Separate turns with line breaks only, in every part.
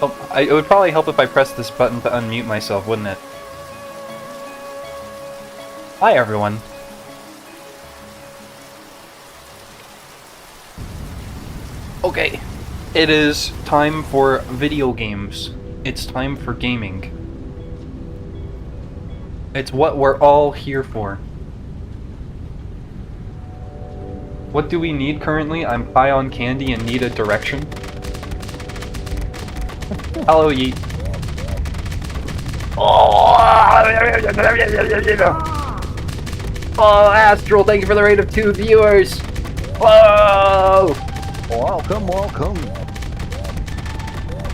Oh, it would probably help if I pressed this button to unmute myself, wouldn't it? Hi, everyone. Okay, it is time for video games. It's time for gaming. It's what we're all here for. What do we need currently? I'm high on candy and need a direction. Hello, Yeet. Oh, Astral, thank you for the rate of 2 viewers. Whoa!
Welcome, welcome.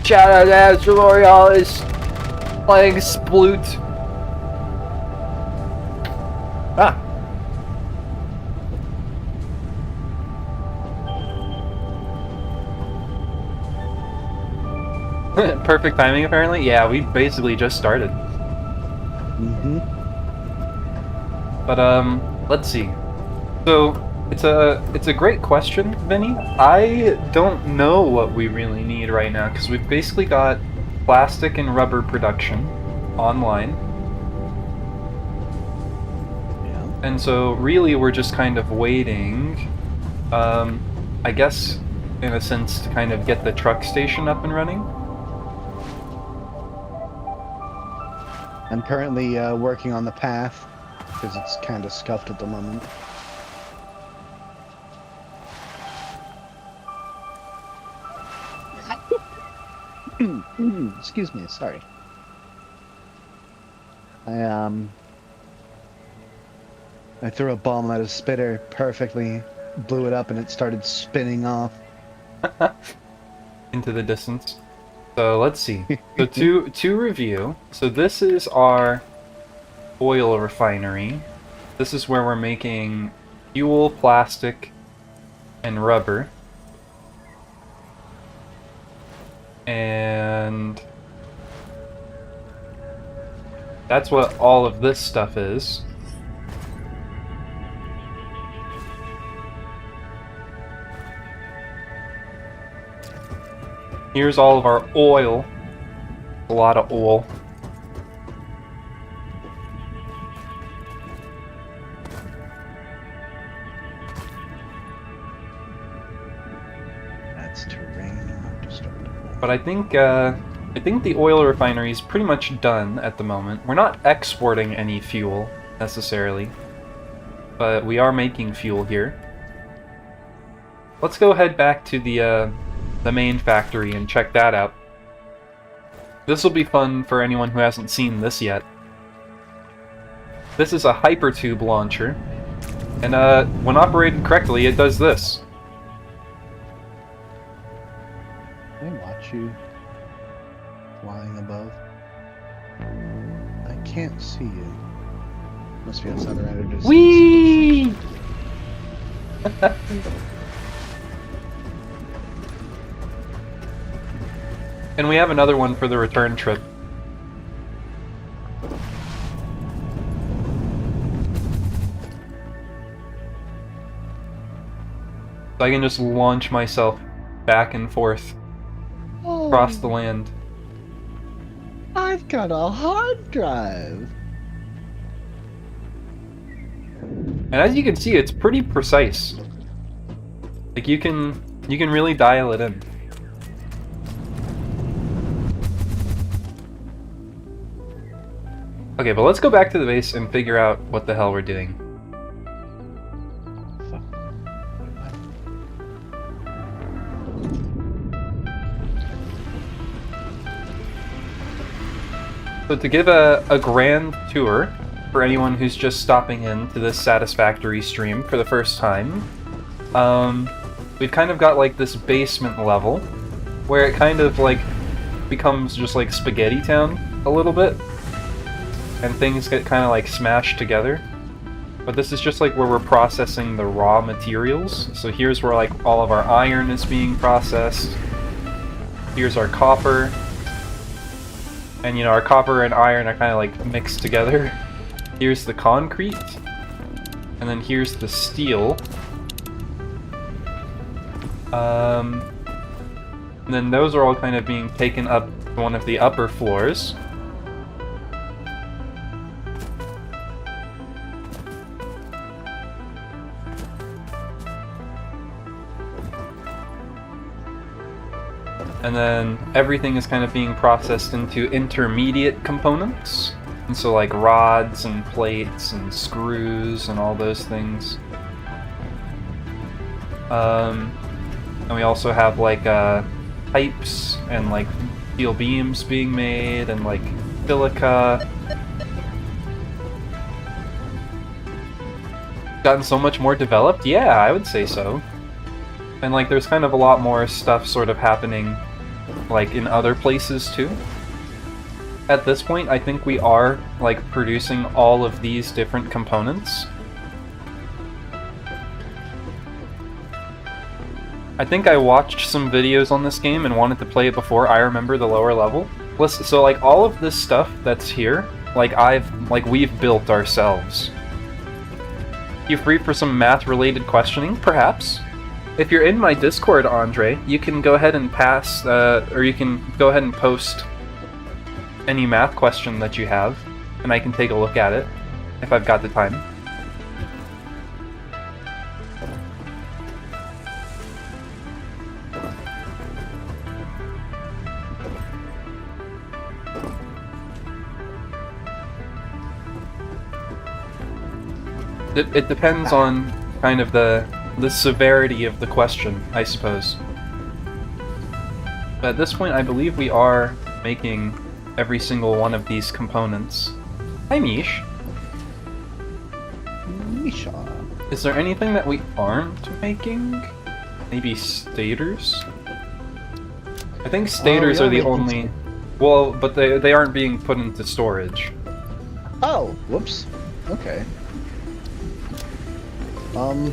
Shout out to Astral Borealis playing Sploot. Ah. Perfect timing, apparently. Yeah, we basically just started. But let's see. So it's a great question, Vinny. I don't know what we really need right now because we've basically got plastic and rubber production online. Yeah. And so really we're just kind of waiting, I guess in a sense, to kind of get the truck station up and running.
I'm currently working on the path because it's kind of scuffed at the moment. Excuse me, sorry. I threw a bomb out of spitter perfectly, blew it up, and it started spinning off
into the distance. So let's see. So to review, so this is our oil refinery. This is where we're making fuel, plastic, and rubber. And that's what all of this stuff is. Here's all of our oil. A lot of oil.
That's terrain destructible.
But I think the oil refinery is pretty much done at the moment. We're not exporting any fuel necessarily, but we are making fuel here. Let's go head back to the main factory and check that out. This will be fun for anyone who hasn't seen this yet. This is a hypertube launcher, and when operated correctly, it does this.
Can I watch you flying above? I can't see you. Must be outside the radar distance.
Whee! And we have another one for the return trip. So I can just launch myself back and forth across the land.
I've got a hard drive.
And as you can see, it's pretty precise. Like you can really dial it in. Okay, but let's go back to the base and figure out what the hell we're doing. So to give a grand tour for anyone who's just stopping in to this Satisfactory stream for the first time, we've kind of got like this basement level where it kind of like becomes just like Spaghetti Town a little bit. And things get kind of like smashed together. But this is just like where we're processing the raw materials. So here's where like all of our iron is being processed. Here's our copper. And you know, our copper and iron are kind of like mixed together. Here's the concrete. And then here's the steel. And then those are all kind of being taken up to one of the upper floors. And then everything is kind of being processed into intermediate components. And so like rods and plates and screws and all those things. And we also have like pipes and like steel beams being made and like silica. Gotten so much more developed? Yeah, I would say so. And like there's kind of a lot more stuff sort of happening like in other places too. At this point, I think we are like producing all of these different components. I think I watched some videos on this game and wanted to play it before I remember the lower level. So like all of this stuff that's here, like we've built ourselves. You free for some math-related questioning? Perhaps. If you're in my Discord, Andre, you can go ahead and pass, or you can go ahead and post any math question that you have, and I can take a look at it, if I've got the time. It depends on kind of the severity of the question, I suppose. But at this point, I believe we are making every single one of these components. Hi, Mish.
Misha.
Is there anything that we aren't making? Maybe stators? I think stators are the only... Well, but they aren't being put into storage.
Oh, whoops. Okay. I'm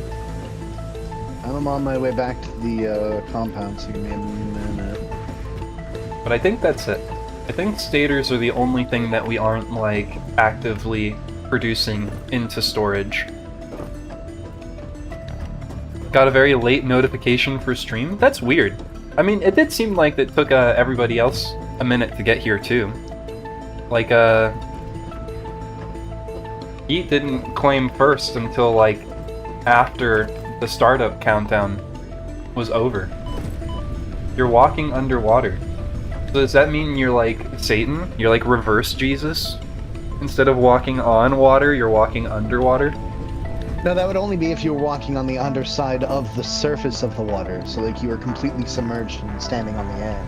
on my way back to the compound, so give me a minute.
But I think that's it. I think stators are the only thing that we aren't, like, actively producing into storage. Got a very late notification for stream? That's weird. I mean, it did seem like it took everybody else a minute to get here, too. Like, Eat didn't claim first until, like, after the startup countdown was over. You're walking underwater. So does that mean you're like Satan? You're like reverse Jesus? Instead of walking on water, you're walking underwater?
No, that would only be if you were walking on the underside of the surface of the water, so like you were completely submerged and standing on the air.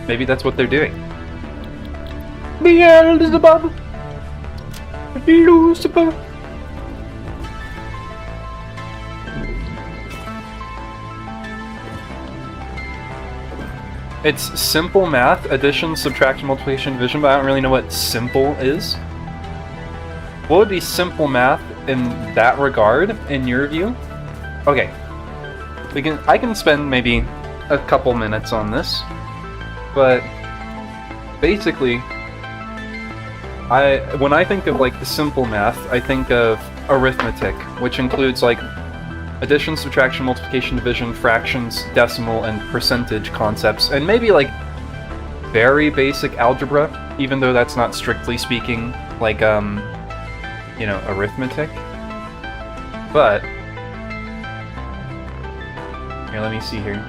Maybe that's what they're doing. Beelzebub! Lucifer! It's simple math, addition, subtraction, multiplication, division, but I don't really know what simple is. What would be simple math in that regard, in your view? Okay. I can spend maybe a couple minutes on this, but basically, when I think of like the simple math, I think of arithmetic, which includes like addition, subtraction, multiplication, division, fractions, decimal, and percentage concepts, and maybe like very basic algebra, even though that's not strictly speaking like you know, arithmetic. But here, let me see here.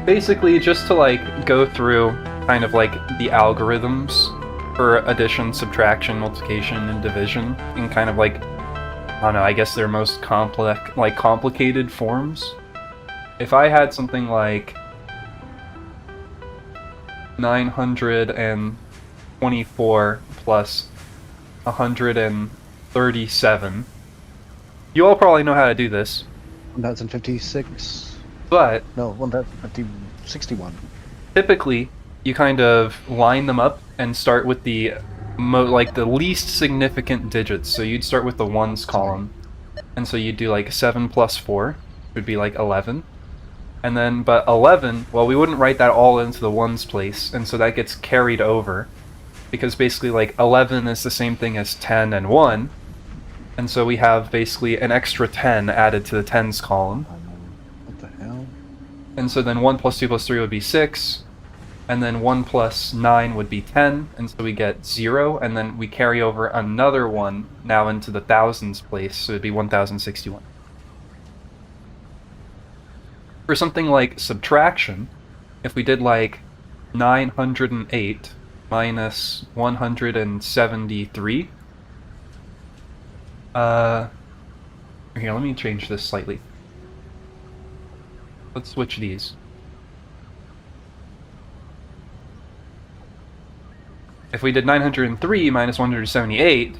Basically, just to like go through kind of like the algorithms for addition, subtraction, multiplication, and division in kind of like, I don't know, I guess their most complicated forms. If I had something like 924 plus 137, you all probably know how to do this.
1056.
But
No, 1061.
typically, you kind of line them up and start with the the least significant digits. So you'd start with the ones column, and so you'd do like 7 plus 4 would be like 11, and then but 11, well, we wouldn't write that all into the ones place, and so that gets carried over. because basically like 11 is the same thing as 10 and 1, and so we have basically an extra 10 added to the tens column.
What the hell?
And so then 1 plus 2 plus 3 would be 6, and then 1 plus 9 would be 10, and so we get 0, and then we carry over another 1 now into the thousands place, so it'd be 1061. For something like subtraction, if we did like 908 minus 173, here, let me change this slightly. Let's switch these. If we did 903 minus 178,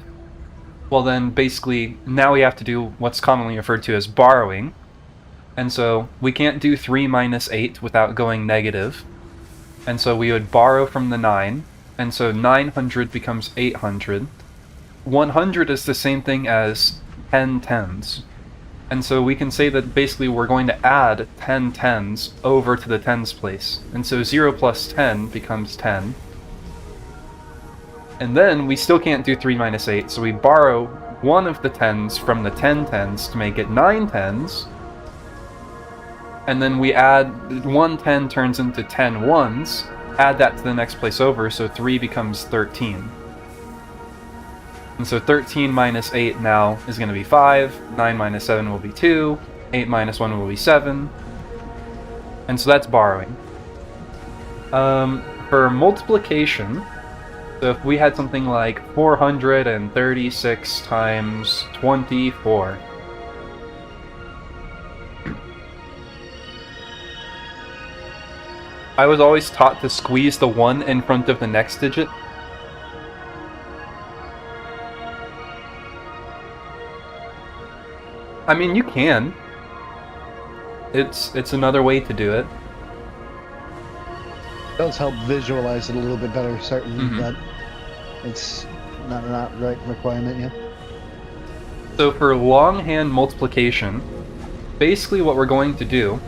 well then basically now we have to do what's commonly referred to as borrowing. And so we can't do 3 minus 8 without going negative. And so we would borrow from the 9. And so 900 becomes 800. 100 is the same thing as 10 tens. And so we can say that basically we're going to add 10 tens over to the tens place. And so 0 plus 10 becomes 10. And then we still can't do 3 minus 8, so we borrow one of the tens from the 10 tens to make it 9 tens. And then we add 1 10 turns into 10 ones, add that to the next place over, so 3 becomes 13. And so 13 minus 8 now is going to be 5, 9 minus 7 will be 2, 8 minus 1 will be 7. And so that's borrowing. For multiplication, so if we had something like 436 times 24, I was always taught to squeeze the 1 in front of the next digit. I mean, you can. It's another way to do it.
Does help visualize it a little bit better, certainly,
Mhm.
but it's not a right requirement yet.
So for longhand multiplication, basically what we're going to do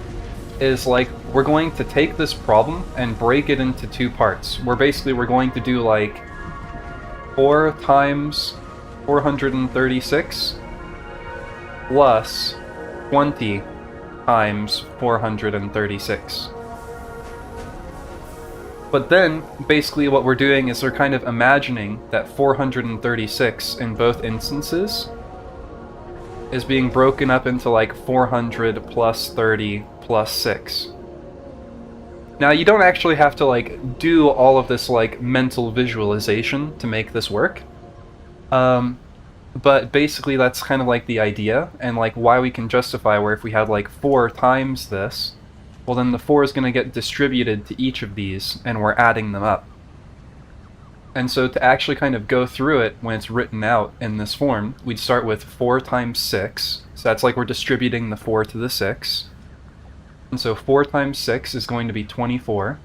is like we're going to take this problem and break it into two parts. We're going to do like 4 times 436 plus 20 times 436. But then, basically what we're doing is we're kind of imagining that 436 in both instances is being broken up into like 400 plus 30 plus 6. Now, you don't actually have to like do all of this like mental visualization to make this work. But basically that's kind of like the idea, and like why we can justify where if we had like 4 times this, well then the 4 is going to get distributed to each of these, and we're adding them up. And so to actually kind of go through it when it's written out in this form, we'd start with 4 times 6, so that's like we're distributing the 4 to the 6. And so 4 times 6 is going to be 24.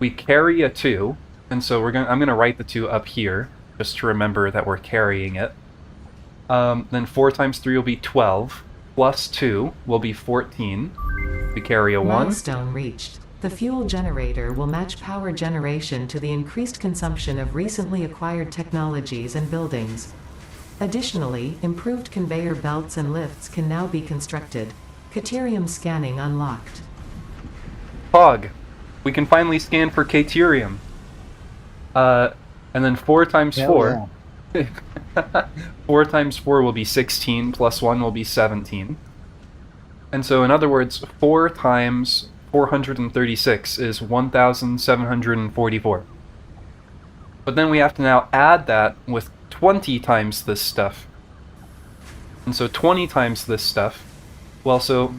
We carry a 2, and so I'm going to write the 2 up here, just to remember that we're carrying it. Then 4 times 3 will be 12, plus 2 will be 14. We carry a 1.
Milestone reached. The fuel generator will match power generation to the increased consumption of recently acquired technologies and buildings. Additionally, improved conveyor belts and lifts can now be constructed. Caterium scanning unlocked.
Pog. We can finally scan for Caterium. And then 4 times 4. 4 times 4 will be 16, plus 1 will be 17. And so, in other words, 4 times 436 is 1,744. But then we have to now add that with 20 times this stuff. And so 20 times this stuff, well, so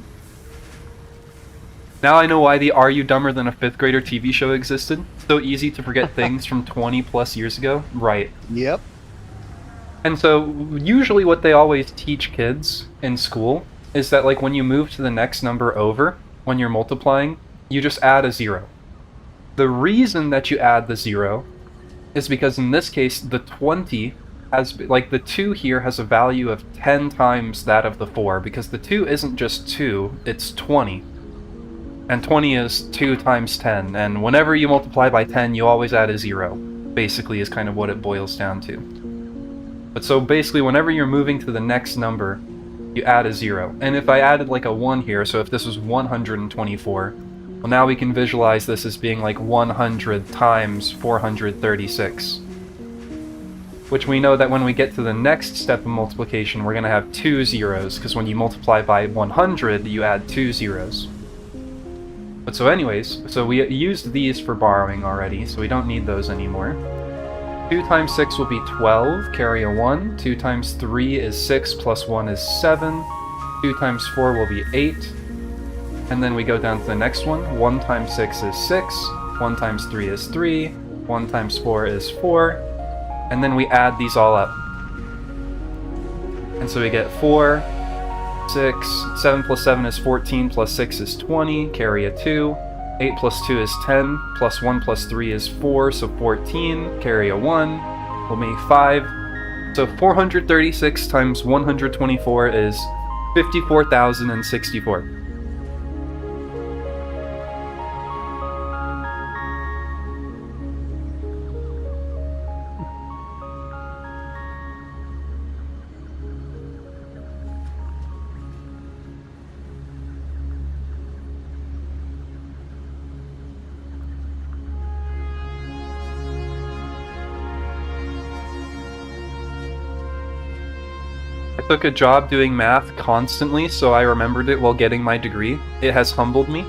now I know why the Are You Dumber Than a 5th Grader TV show existed. So easy to forget things from 20 plus years ago. Right.
Yep.
And so usually what they always teach kids in school is that like when you move to the next number over, when you're multiplying, you just add a 0. The reason that you add the 0 is because in this case the 20 has, like the 2 here has a value of 10 times that of the 4, because the 2 isn't just 2, it's 20. And 20 is 2 times 10, and whenever you multiply by 10 you always add a 0. basically is kind of what it boils down to. But so basically, whenever you're moving to the next number, you add a 0. And if I added like a 1 here, so if this was 124, well, now we can visualize this as being like 100 times 436. Which we know that when we get to the next step of multiplication, we're going to have 2 zeros, because when you multiply by 100, you add 2 zeros. But so anyways, so we used these for borrowing already, so we don't need those anymore. 2 times 6 will be 12, carry a 1. 2 times 3 is 6, plus 1 is 7. 2 times 4 will be 8. And then we go down to the next one. 1 times 6 is 6. 1 times 3 is 3. 1 times 4 is 4. And then we add these all up. And so we get 4, 6, 7 plus 7 is 14, plus 6 is 20, carry a 2. 8 plus 2 is 10, plus 1 plus 3 is 4, so 14, carry a 1, will make 5. So 436 times 124 is 54,064. I took a job doing math constantly, so I remembered it while getting my degree. It has humbled me.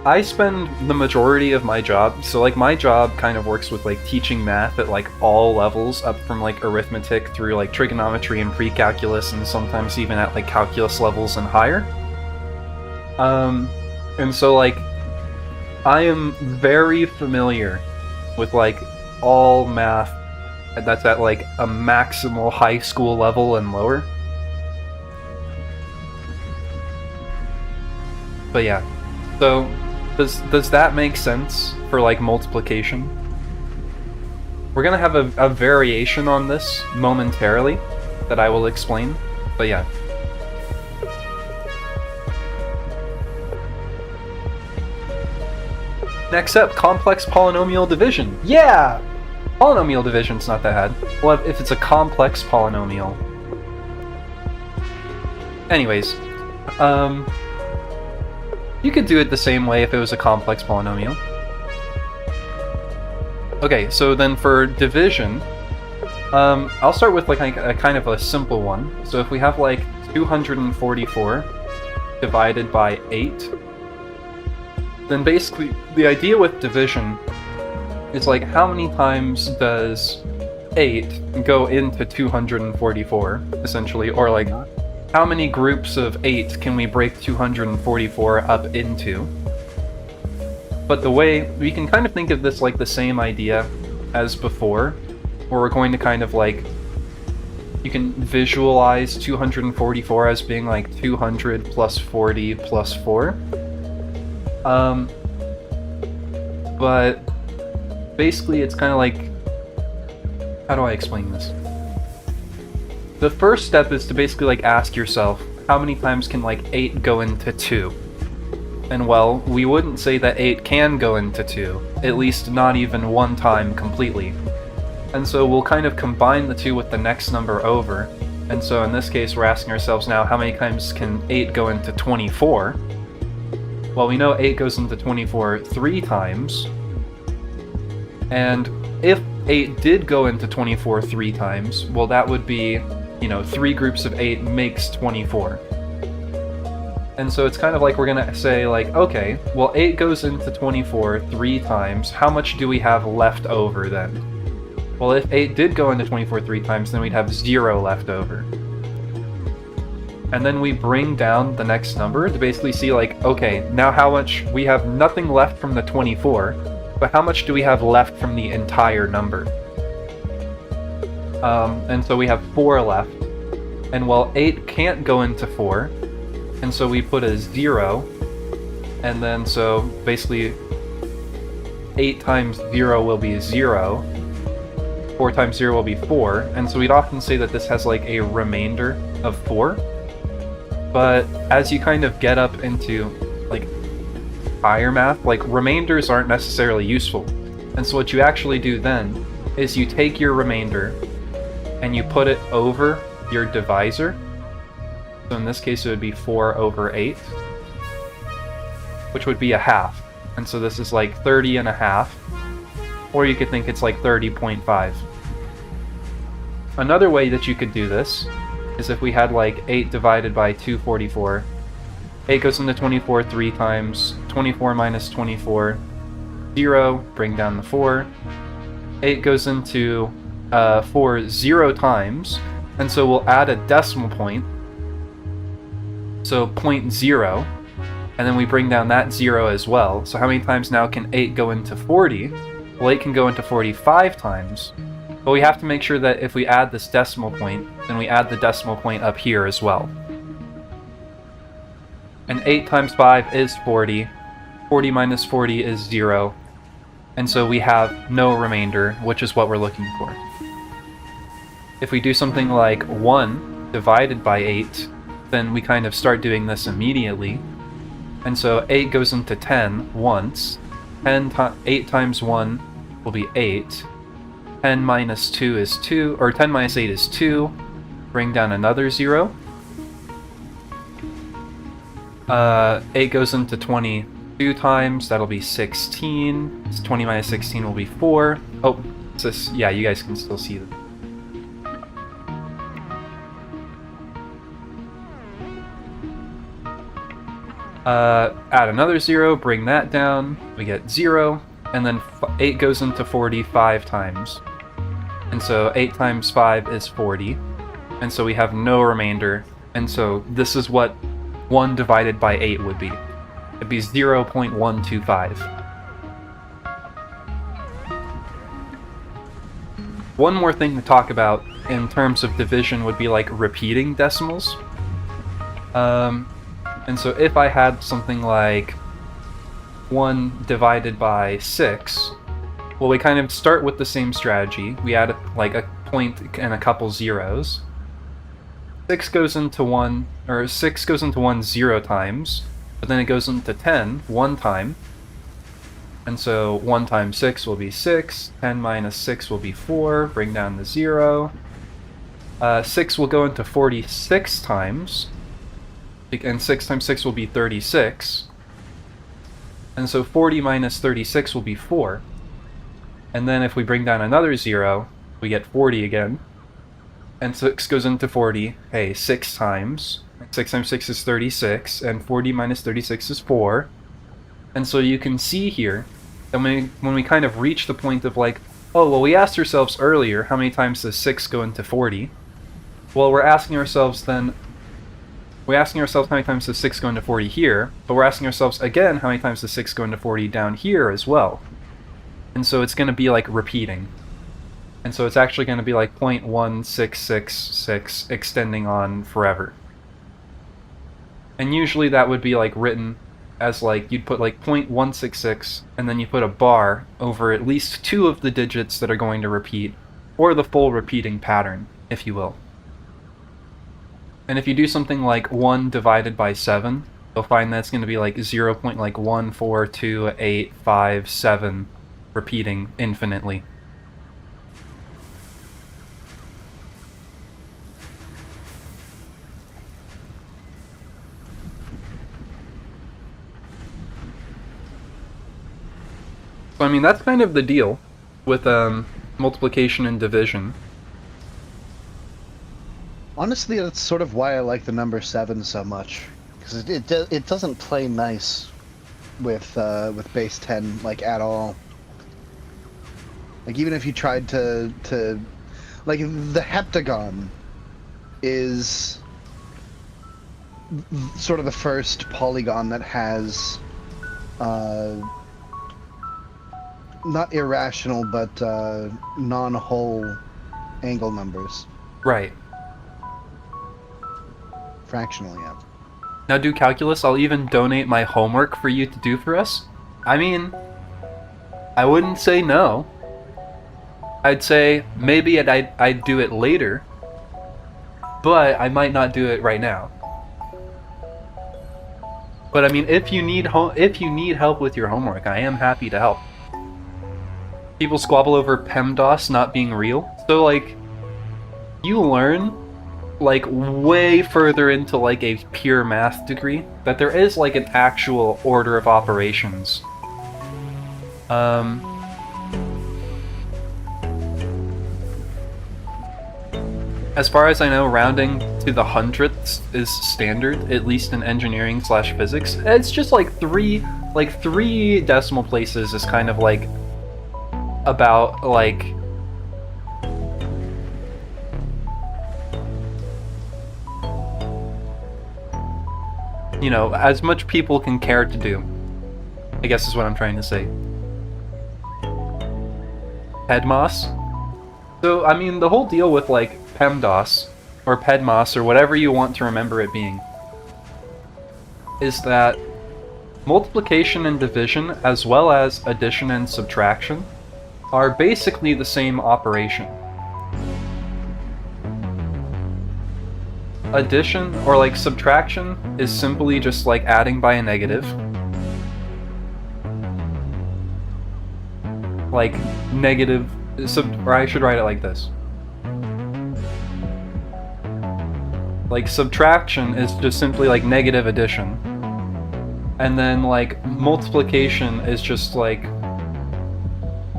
I spend the majority of my job, so like my job kind of works with like teaching math at like all levels, up from like arithmetic through like trigonometry and pre-calculus, and sometimes even at like calculus levels and higher. And so like I am very familiar with like all math that's at like a maximal high school level and lower. But yeah, so does that make sense for like multiplication? We're gonna have a variation on this momentarily that I will explain, but yeah. Next up, complex polynomial division. Yeah! Polynomial division's not that hard. Well, if it's a complex polynomial. Anyways, you could do it the same way if it was a complex polynomial. Okay, so then for division, I'll start with like a kind of a simple one. So if we have like 244 divided by 8, then basically the idea with division is like how many times does 8 go into 244, essentially, or like how many groups of 8 can we break 244 up into? But the way we can kind of think of this like the same idea as before, where we're going to kind of like, you can visualize 244 as being like 200 plus 40 plus 4. But basically it's kind of like, how do I explain this? The first step is to basically like ask yourself, how many times can like 8 go into 2? And well, we wouldn't say that 8 can go into 2, at least not even one time completely. And so we'll kind of combine the 2 with the next number over. And so in this case we're asking ourselves now, how many times can 8 go into 24? Well, we know 8 goes into 24 3 times. And if 8 did go into 24 3 times, well that would be, you know, 3 groups of 8 makes 24. And so it's kind of like we're gonna say like, okay, well 8 goes into 24 3 times, how much do we have left over then? Well, if 8 did go into 24 3 times, then we'd have 0 left over. And then we bring down the next number to basically see like, okay, now how much, we have nothing left from the 24, but how much do we have left from the entire number? And so we have 4 left, and well 8 can't go into 4, and so we put a 0, and then so basically 8 times 0 will be 0, 4 times 0 will be 4, and so we'd often say that this has like a remainder of 4. But as you kind of get up into like higher math, like remainders aren't necessarily useful. And so what you actually do then is you take your remainder and you put it over your divisor. So in this case it would be 4 over 8, which would be a half. And so this is like 30 and a half, or you could think it's like 30.5. Another way that you could do this is if we had like 8 divided by 244. 8 goes into 24 3 times. 24 minus 24, 0, bring down the 4. 8 goes into 4 0 times, and so we'll add a decimal point. So 0.0, and then we bring down that 0 as well. So how many times now can 8 go into 40? Well, 8 can go into 45 times. But we have to make sure that if we add this decimal point, then we add the decimal point up here as well. And 8 times 5 is 40. 40 minus 40 is 0. And so we have no remainder, which is what we're looking for. If we do something like 1 divided by 8, then we kind of start doing this immediately. And so 8 goes into 10 once. 8 times 1 will be 8. 10 minus 2 is 2, or 10 minus 8 is 2. Bring down another 0. 8 goes into 22 times, that'll be 16. 20 minus 16 will be 4. Oh, yeah, you guys can still see that. Add another 0, bring that down, we get 0, and then 8 goes into 45 times. And so 8 times 5 is 40, and so we have no remainder, and so this is what 1 divided by 8 would be. It'd be 0.125. One more thing to talk about in terms of division would be like repeating decimals. And so if I had something like 1 divided by 6, well, we kind of start with the same strategy. We add like a point and a couple zeros. 6 goes into 1 0 times, but then it goes into 10 1 time. And so 1 times 6 will be 6, 10 minus 6 will be 4, bring down the 0. 6 will go into 46 times, and 6 times 6 will be 36. And so 40 minus 36 will be 4. And then if we bring down another 0, we get 40 again. And 6 goes into 40, 6 times. 6 times 6 is 36, and 40 minus 36 is 4. And so you can see here that when we kind of reach the point of like, oh, well, we asked ourselves earlier, how many times does 6 go into 40? Well, we're asking ourselves how many times does 6 go into 40 here, but we're asking ourselves again, how many times does 6 go into 40 down here as well? And so it's going to be like repeating. And so it's actually going to be like 0.1666 extending on forever. And usually that would be like written as like, you'd put like 0.166 and then you put a bar over at least 2 of the digits that are going to repeat, or the full repeating pattern, if you will. And if you do something like 1 divided by 7, you'll find that's going to be like 0.142857 repeating infinitely. So I mean, that's kind of the deal with multiplication and division.
Honestly, that's sort of why I like the number 7 so much, because it doesn't play nice with base 10 like at all. Like even if you tried to like the heptagon is sort of the first polygon that has not irrational but non-whole angle numbers.
Right.
Fractional, yeah.
Now do calculus, I'll even donate my homework for you to do for us. I mean, I wouldn't say no. I'd say maybe I'd do it later, but I might not do it right now. But I mean, if you need help with your homework, I am happy to help. people squabble over PEMDAS not being real. So, like, you learn, like, way further into, like, a pure math degree that there is, like, an actual order of operations. As far as I know, rounding to the hundredths is standard, at least in engineering/physics. It's just like three decimal places is kind of like about like you know, as much people can care to do, I guess is what I'm trying to say. PEDMOS. So, I mean, the whole deal with like PEMDAS, or PEDMOS, or whatever you want to remember it being, is that multiplication and division, as well as addition and subtraction, are basically the same operation. Addition, or like subtraction, is simply just like adding by a negative. Like, negative, or I should write it like this. Like, subtraction is just simply like negative addition. And then like multiplication is just like,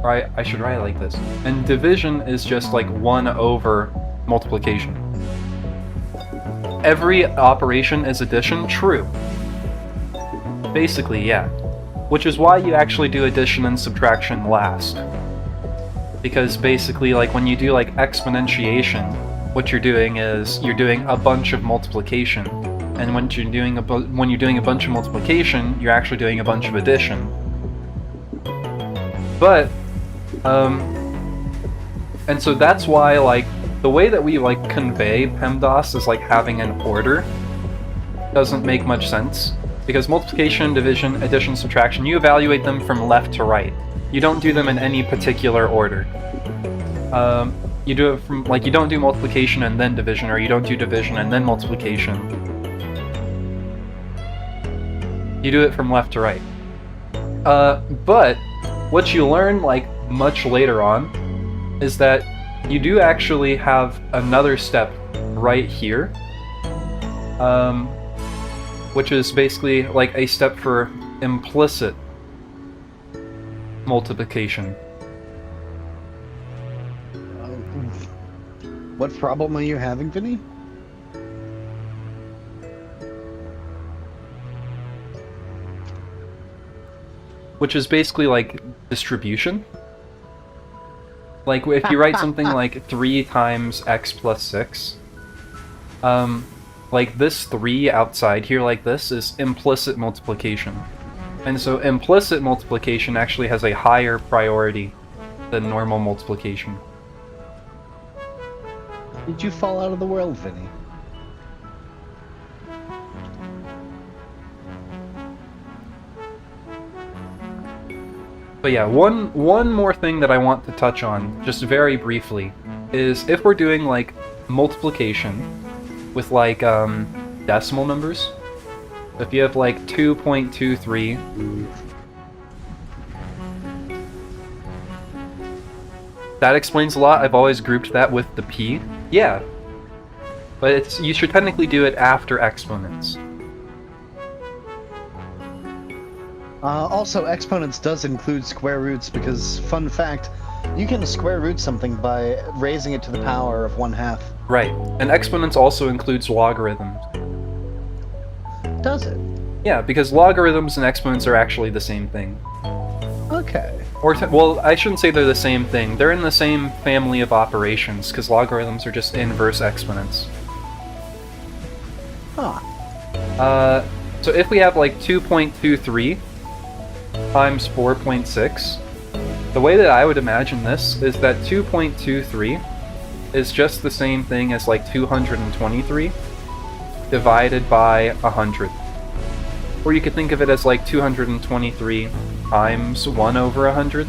or I should write it like this. And division is just like 1 over multiplication. Every operation is addition? True. Basically, yeah. Which is why you actually do addition and subtraction last. Because basically, like, when you do like exponentiation, what you're doing is you're doing a bunch of multiplication. And when you're doing a bunch of multiplication, you're actually doing a bunch of addition. But and so that's why, like, the way that we like convey PEMDAS as like having an order doesn't make much sense, because multiplication, division, addition, subtraction, you evaluate them from left to right. You don't do them in any particular order. You do it from, like, you don't do multiplication and then division, or you don't do division and then multiplication. You do it from left to right. But what you learn, like, much later on is that you do actually have another step right here, which is basically like a step for implicit multiplication.
What problem are you having, Vinny?
Which is basically like distribution. Like, if you write something like 3 times x plus 6, like this 3 outside here like this is implicit multiplication. And so implicit multiplication actually has a higher priority than normal multiplication.
Did you fall out of the world, Vinny?
But yeah, one more thing that I want to touch on, just very briefly, is if we're doing like multiplication with like decimal numbers, if you have like 2.23, that explains a lot. I've always grouped that with the p. Yeah, but you should technically do it after exponents.
Also, exponents does include square roots, because, fun fact, you can square root something by raising it to the power of 1/2.
Right, and exponents also includes logarithms.
Does it?
Yeah, because logarithms and exponents are actually the same thing.
Okay.
Or, well, I shouldn't say they're the same thing. They're in the same family of operations, because logarithms are just inverse exponents.
Huh.
So if we have like 2.23 times 4.6, the way that I would imagine this is that 2.23 is just the same thing as like 223 divided by 100. Or you could think of it as like 223 times 1 over 100.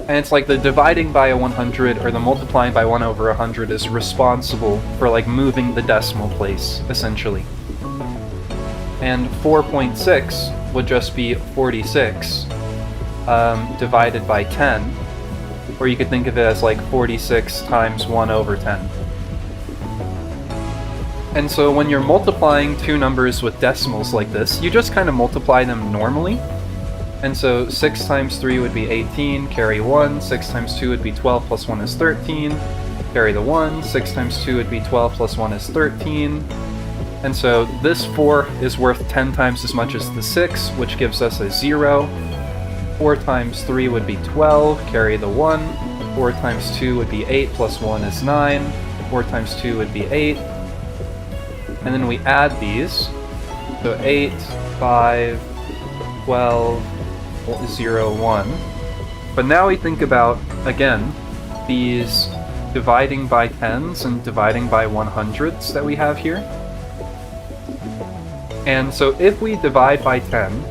And it's like the dividing by a 100 or the multiplying by 1 over 100 is responsible for like moving the decimal place, essentially. And 4.6 would just be 46 divided by 10, or you could think of it as like 46 times 1 over 10. And so when you're multiplying two numbers with decimals like this, you just kind of multiply them normally. And so 6 times 3 would be 18, carry 1, 6 times 2 would be 12 plus 1 is 13, carry the 1, 6 times 2 would be 12 plus 1 is 13. And so this 4 is worth 10 times as much as the 6, which gives us a 0. 4 times 3 would be 12, carry the 1, 4 times 2 would be 8 plus 1 is 9, 4 times 2 would be 8. And then we add these, so 8, 5, 12, 0, 1. But now we think about, again, these dividing by 10s and dividing by 100s that we have here. And so if we divide by 10,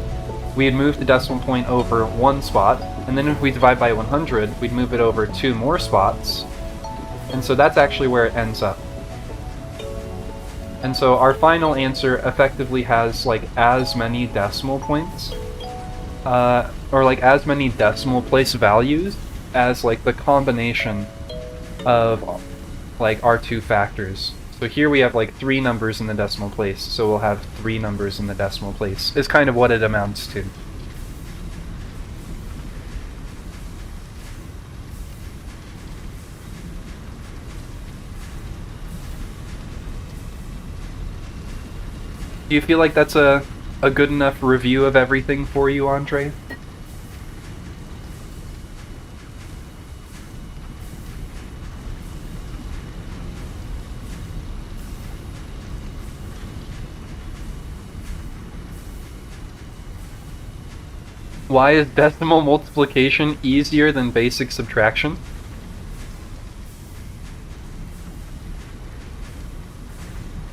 we'd move the decimal point over 1 spot, and then if we divide by 100, we'd move it over 2 more spots. And so that's actually where it ends up. And so our final answer effectively has like as many decimal points, or like as many decimal place values as like the combination of like our two factors. So here we have like 3 numbers in the decimal place, so we'll have 3 numbers in the decimal place, is kind of what it amounts to. Do you feel like that's a good enough review of everything for you, Andre? Why is decimal multiplication easier than basic subtraction?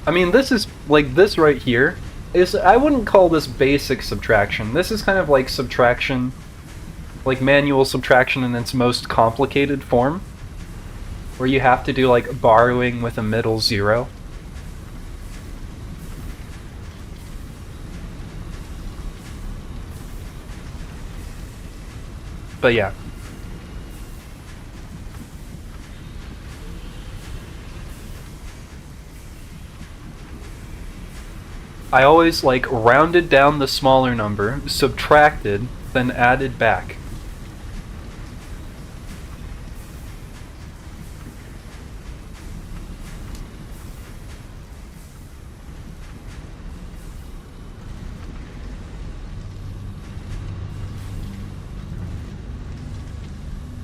I mean, this is, like, this right here is, I wouldn't call this basic subtraction. This is kind of like subtraction, like manual subtraction in its most complicated form, where you have to do, like, borrowing with a middle zero. But yeah. I always, like, rounded down the smaller number, subtracted, then added back.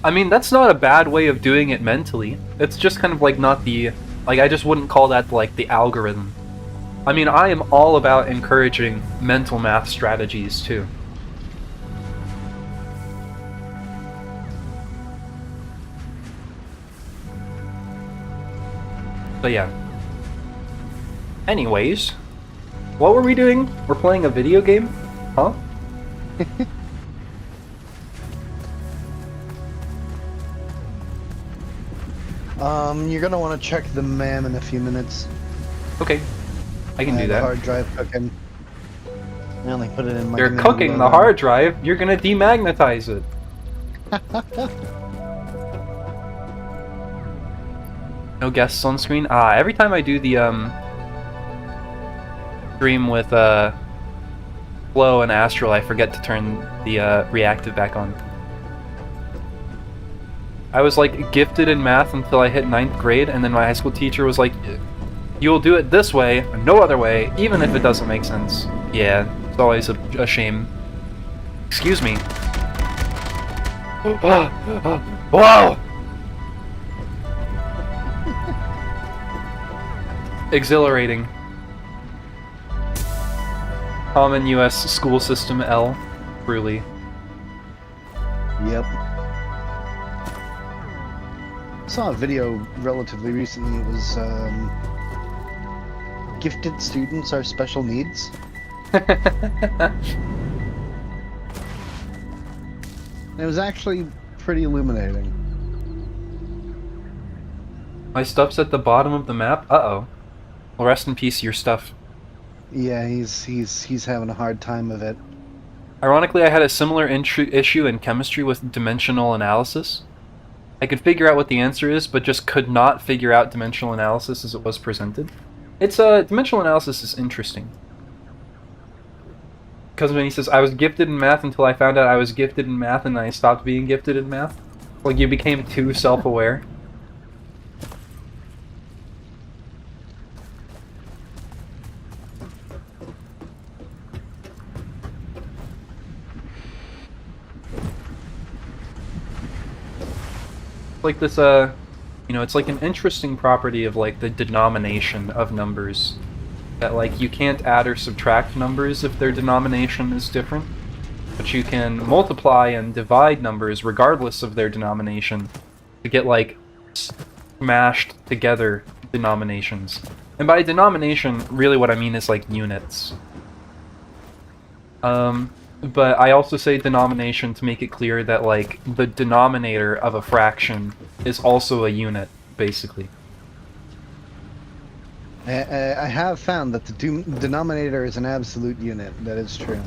I mean, that's not a bad way of doing it mentally. It's just kind of like not the, like, I just wouldn't call that like the algorithm. I mean, I am all about encouraging mental math strategies too. But yeah. Anyways, what were we doing? We're playing a video game? Huh?
You're gonna want to check the MAM in a few minutes.
Okay, I can do
The
that.
hard drive cooking. I only put it in my.
You're
command
cooking the
line.
hard drive. You're gonna demagnetize it. No guests on screen. Ah, every time I do the stream with Flo and Astral, I forget to turn the reactive back on. I was like gifted in math until I hit 9th grade, and then my high school teacher was like, "You'll do it this way, no other way, even if it doesn't make sense." Yeah, it's always a shame. Excuse me. Wow! Exhilarating. Common U.S. school system L. Truly.
Yep. I saw a video relatively recently. It was gifted students are special needs. It was actually pretty illuminating.
My stuff's at the bottom of the map? Uh-oh. Well, rest in peace, your stuff.
Yeah, he's having a hard time of it.
Ironically, I had a similar issue in chemistry with dimensional analysis. I could figure out what the answer is, but just could not figure out dimensional analysis as it was presented. It's dimensional analysis is interesting. Because when he says, I was gifted in math until I found out I was gifted in math and I stopped being gifted in math. Like, you became too self-aware. Like this, you know, it's like an interesting property of, like, the denomination of numbers. That, like, you can't add or subtract numbers if their denomination is different. But you can multiply and divide numbers regardless of their denomination to get, like, smashed together denominations. And by denomination, really what I mean is, like, units. But I also say denomination to make it clear that, like, the denominator of a fraction is also a unit, basically.
I have found that the denominator is an absolute unit. That is true.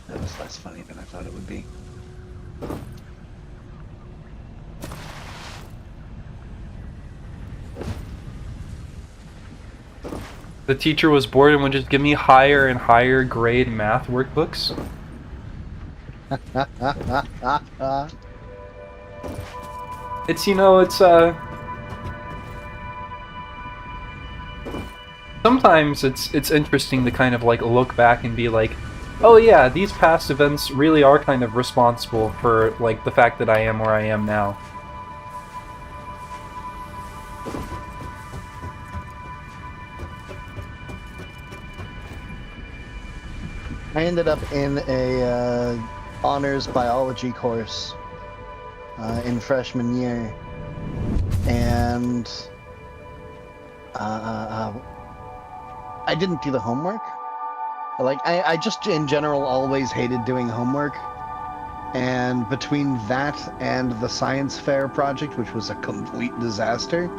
That was less funny than I thought it would be.
The teacher was bored and would just give me higher and higher grade math workbooks. It's, you know, it's, sometimes it's interesting to kind of, like, look back and be like, oh yeah, these past events really are kind of responsible for, like, the fact that I am where I am now.
I ended up in a honors biology course in freshman year, and I didn't do the homework. Like, I just in general always hated doing homework, and between that and the science fair project, which was a complete disaster,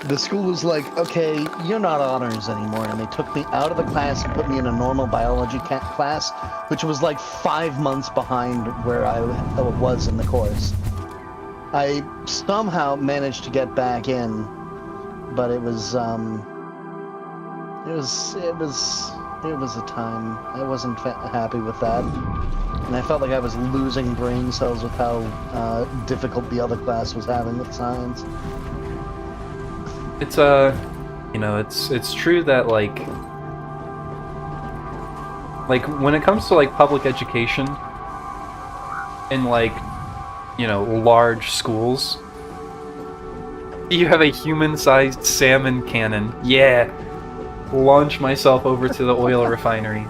the school was like, okay, you're not honors anymore, and they took me out of the class and put me in a normal biology class, which was like 5 months behind where I was in the course. I somehow managed to get back in, but it was a time. I wasn't happy with that, and I felt like I was losing brain cells with how difficult the other class was having with science.
It's, you know, it's true that, like, when it comes to, like, public education in, like, you know, large schools, you have a human-sized salmon cannon. Yeah! Launch myself over to the oil refinery.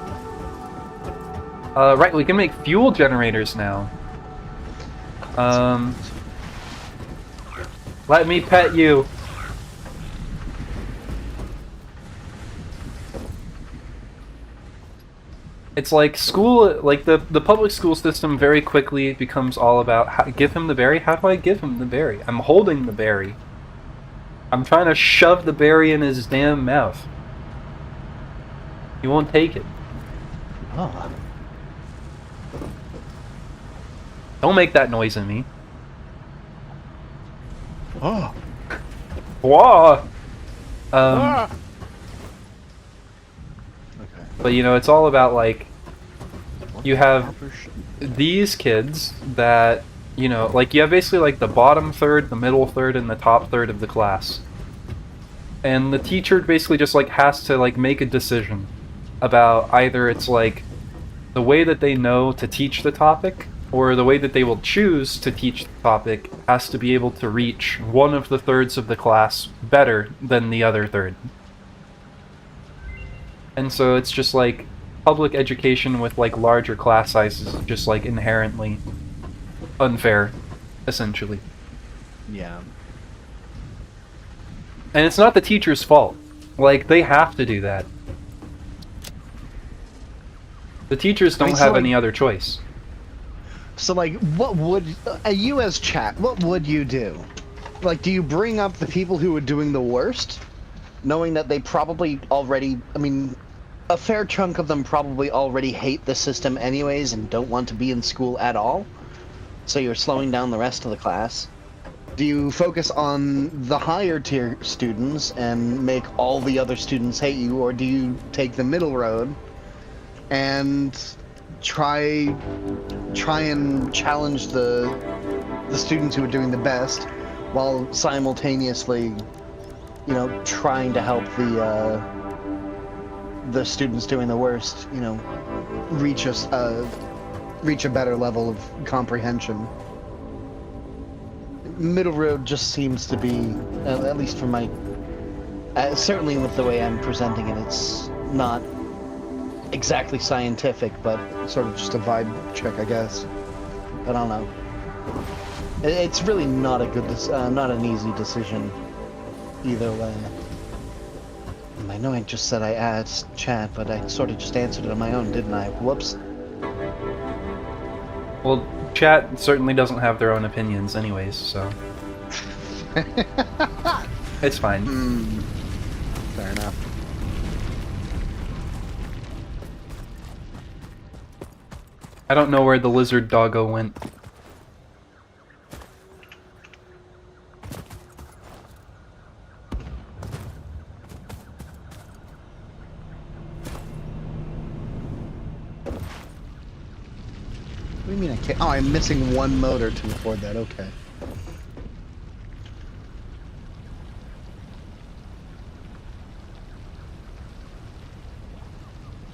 Right, we can make fuel generators now. Let me pet you! It's like school, like the public school system very quickly becomes all about, give him the berry? How do I give him the berry? I'm holding the berry. I'm trying to shove the berry in his damn mouth. He won't take it.
Oh.
Don't make that noise at me.
Oh.
Whoa!
Okay.
But, you know, it's all about, like, you have these kids that, you know, like, you have basically, like, the bottom third, the middle third, and the top third of the class. And the teacher basically just, like, has to, like, make a decision about either it's, like, the way that they know to teach the topic, or the way that they will choose to teach the topic has to be able to reach one of the thirds of the class better than the other third. And so it's just like public education with like larger class sizes is just like inherently unfair, essentially.
Yeah.
And it's not the teacher's fault. Like, they have to do that. The teachers don't have any other choice.
So, like, what would you as chat? What would you do? Like, do you bring up the people who are doing the worst, knowing that they probably already, I mean, a fair chunk of them probably already hate the system anyways and don't want to be in school at all, so you're slowing down the rest of the class? Do you focus on the higher tier students and make all the other students hate you, or do you take the middle road and try and challenge the students who are doing the best while simultaneously, you know, trying to help the students doing the worst, you know, reach a better level of comprehension? Middle road just seems to be, at least for my, certainly with the way I'm presenting it, it's not exactly scientific, but sort of just a vibe check, I guess. But I don't know. It's really not a good, not an easy decision either way. I know I just said I asked chat, but I sort of just answered it on my own, didn't I? Whoops.
Well, chat certainly doesn't have their own opinions anyways, so... It's fine.
Fair enough.
I don't know where the lizard doggo went.
What do you mean I can't? Oh, I'm missing one motor to afford that. Okay.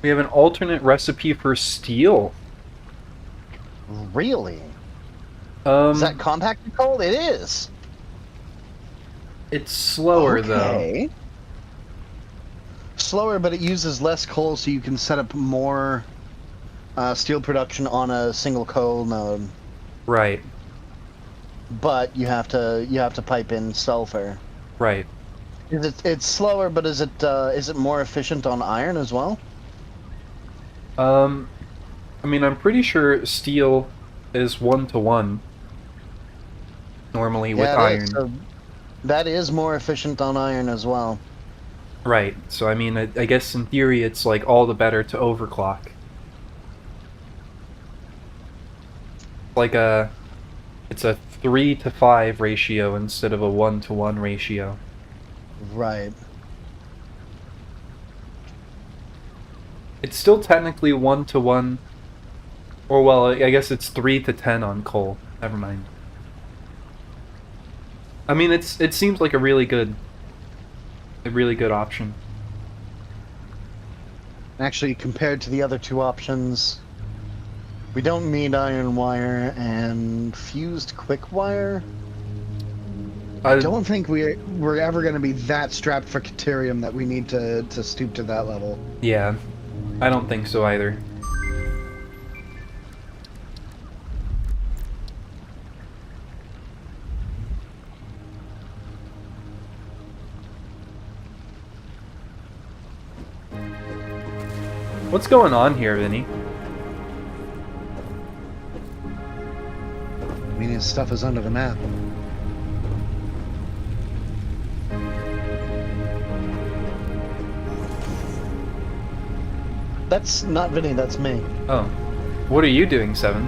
We have an alternate recipe for steel.
Really? Is that compacted coal? It is.
It's slower,
Okay. Slower, but it uses less coal, so you can set up more steel production on a single coal node.
though. Right.
But you have to pipe in sulfur.
Right.
It's slower, but is it more efficient on iron as well?
I mean, I'm pretty sure steel is 1-to-1 normally with iron.
So that is more efficient on iron as well.
Right. So I mean, I guess in theory, it's like all the better to overclock. Like it's a 3-to-5 ratio instead of a 1-to-1 ratio.
Right.
It's still technically 1-to-1, or well, I guess it's 3-to-10 on coal. Never mind. I mean, it seems like a really good option.
Actually, compared to the other two options, we don't need iron wire and fused quick wire. I don't think we're ever going to be that strapped for Caterium that we need to stoop to that level.
Yeah, I don't think so either. What's going on here, Vinny?
I mean, his stuff is under the map. That's not Vinny, that's me.
Oh. What are you doing, Seven?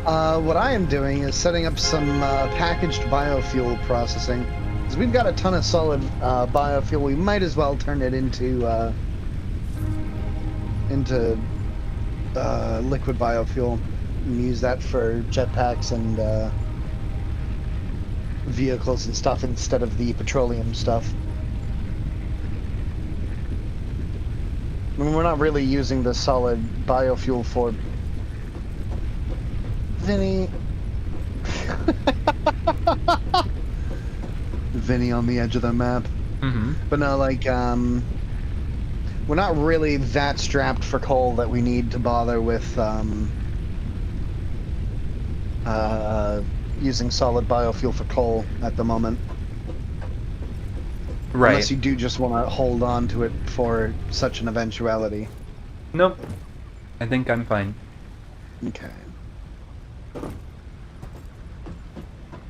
What I am doing is setting up some packaged biofuel processing. Because we've got a ton of solid biofuel, we might as well turn it into liquid biofuel and use that for jetpacks and vehicles and stuff instead of the petroleum stuff. I mean, we're not really using the solid biofuel for Vinny. Vinny on the edge of the map.
Mm-hmm.
But no, like, we're not really that strapped for coal that we need to bother with using solid biofuel for coal at the moment.
Right.
Unless you do just want to hold on to it for such an eventuality.
Nope. I think I'm fine.
Okay.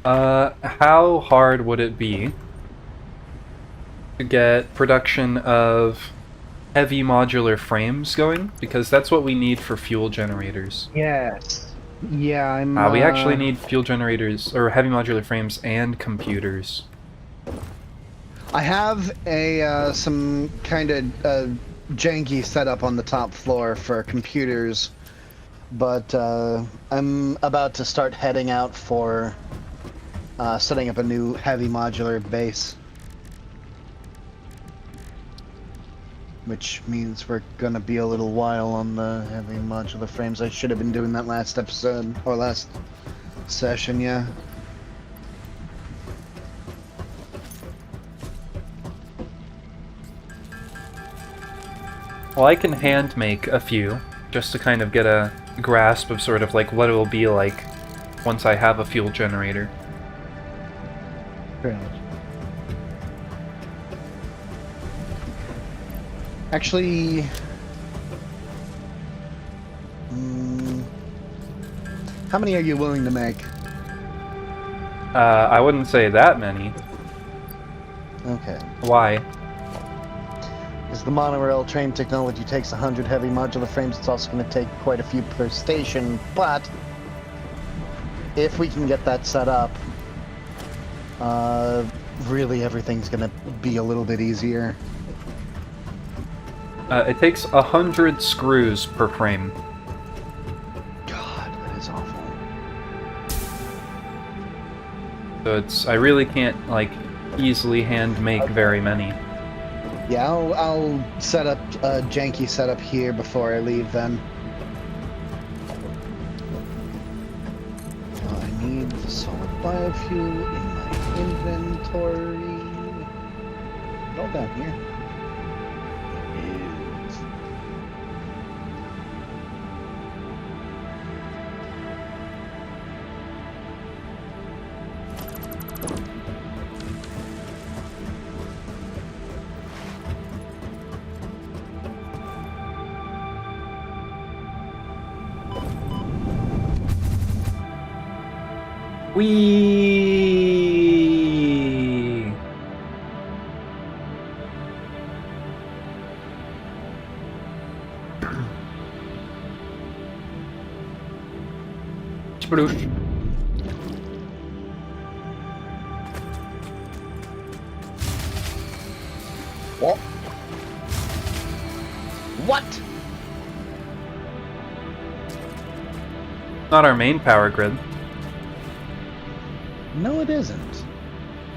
How hard would it be to get production of heavy modular frames going, because that's what we need for fuel generators.
Yes. Yeah, I'm.
We actually need fuel generators, or heavy modular frames, and computers.
I have some kind of janky setup on the top floor for computers, but I'm about to start heading out for setting up a new heavy modular base. Which means we're gonna be a little while on the heavy modular frames. I should have been doing that last episode, or last session, yeah.
Well, I can hand make a few, just to kind of get a grasp of sort of like what it will be like once I have a fuel generator.
Fair enough. Actually, how many are you willing to make?
I wouldn't say that many.
Okay.
Why?
As the monorail train technology takes 100 heavy modular frames, it's also going to take quite a few per station, but if we can get that set up, really everything's going to be a little bit easier.
It takes 100 screws per frame.
God, that is awful.
So I really can't, like, easily hand make very many.
Yeah, I'll set up a janky setup here before I leave then. I need the solid biofuel in my inventory. All down here. It is.
Whee! Sploosh.
What? What?
Not our main power grid.
No, it isn't.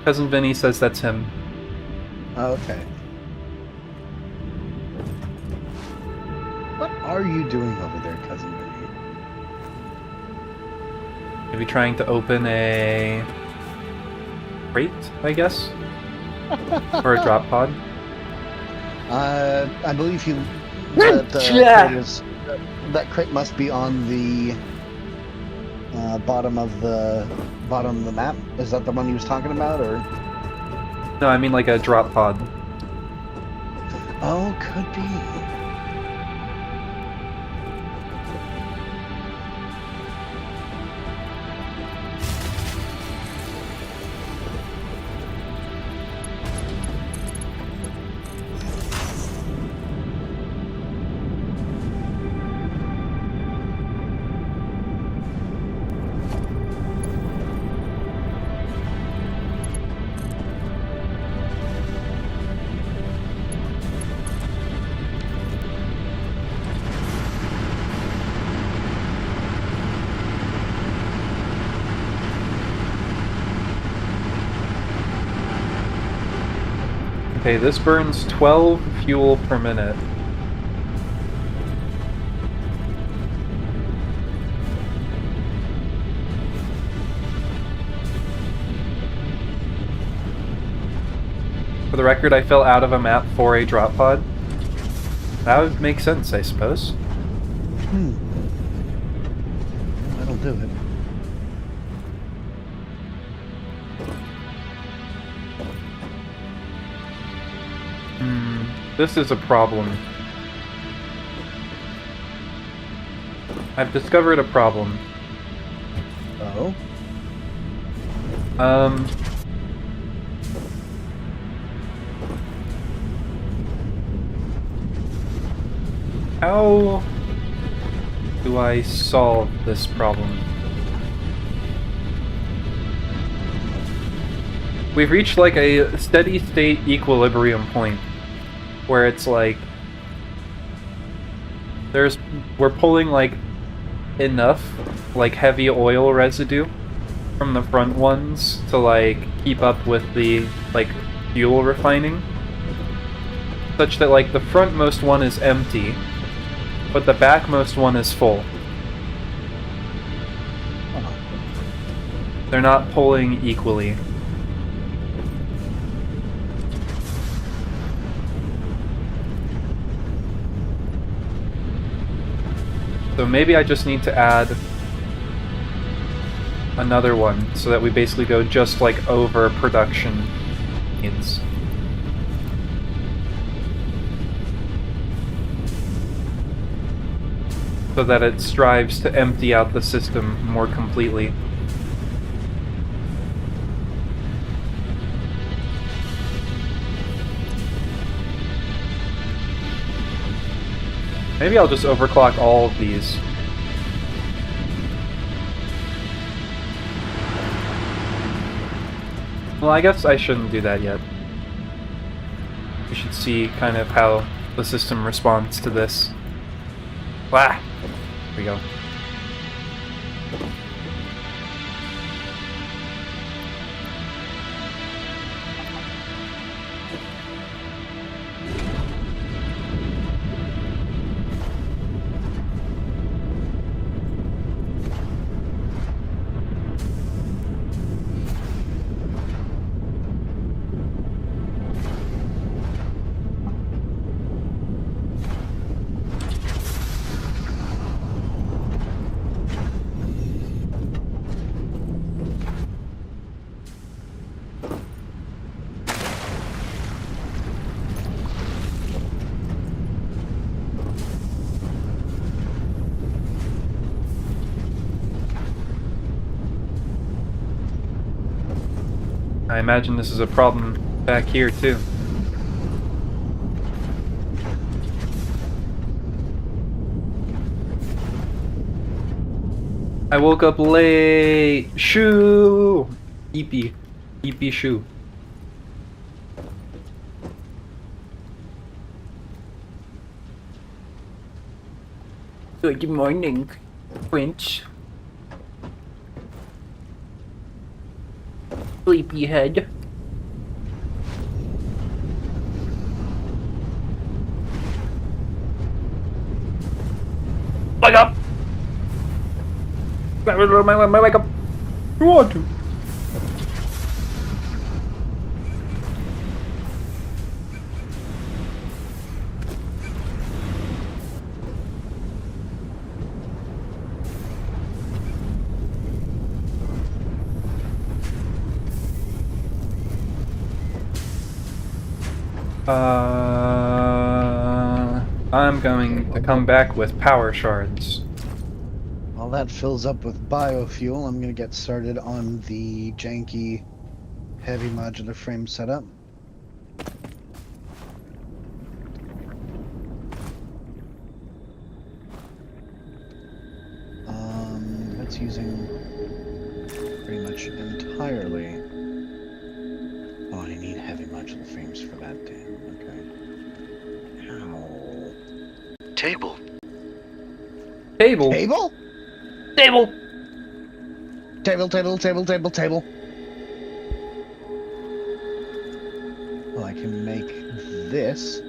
Cousin Vinny says that's him.
Okay. What are you doing over there, Cousin Vinny?
Maybe trying to open a crate, I guess? Or a drop pod?
I believe you. That crate must be on the bottom of the map. Is that the one he was talking about, or?
No, I mean like a drop pod.
Oh, could be.
Okay, this burns 12 fuel per minute. For the record, I fell out of a map for a drop pod. That would make sense, I suppose.
That'll do it.
This is a problem. I've discovered a problem.
Oh?
How do I solve this problem? We've reached like a steady state equilibrium point where it's like we're pulling like enough like heavy oil residue from the front ones to like keep up with the like fuel refining, such that like the frontmost one is empty but the backmost one is full. They're not pulling equally. So maybe I just need to add another one so that we basically go just like over production needs. So that it strives to empty out the system more completely. Maybe I'll just overclock all of these. Well, I guess I shouldn't do that yet. We should see kind of how the system responds to this. Ah! Here we go. I imagine this is a problem back here, too. I woke up late! Shoo! Eepy. Eepy shoo. Good morning, Prince. Sleepyhead. Wake up! Wake up! You want to? I'm going to come back with power shards.
While that fills up with biofuel, I'm going to get started on the janky heavy modular frame setup. That's using pretty much entirely. Oh, I need heavy modular frames for that, damn. Okay. Ow.
Table.
Table?
Table?
Table!
Table, table, table, table, table. Well, I can make this.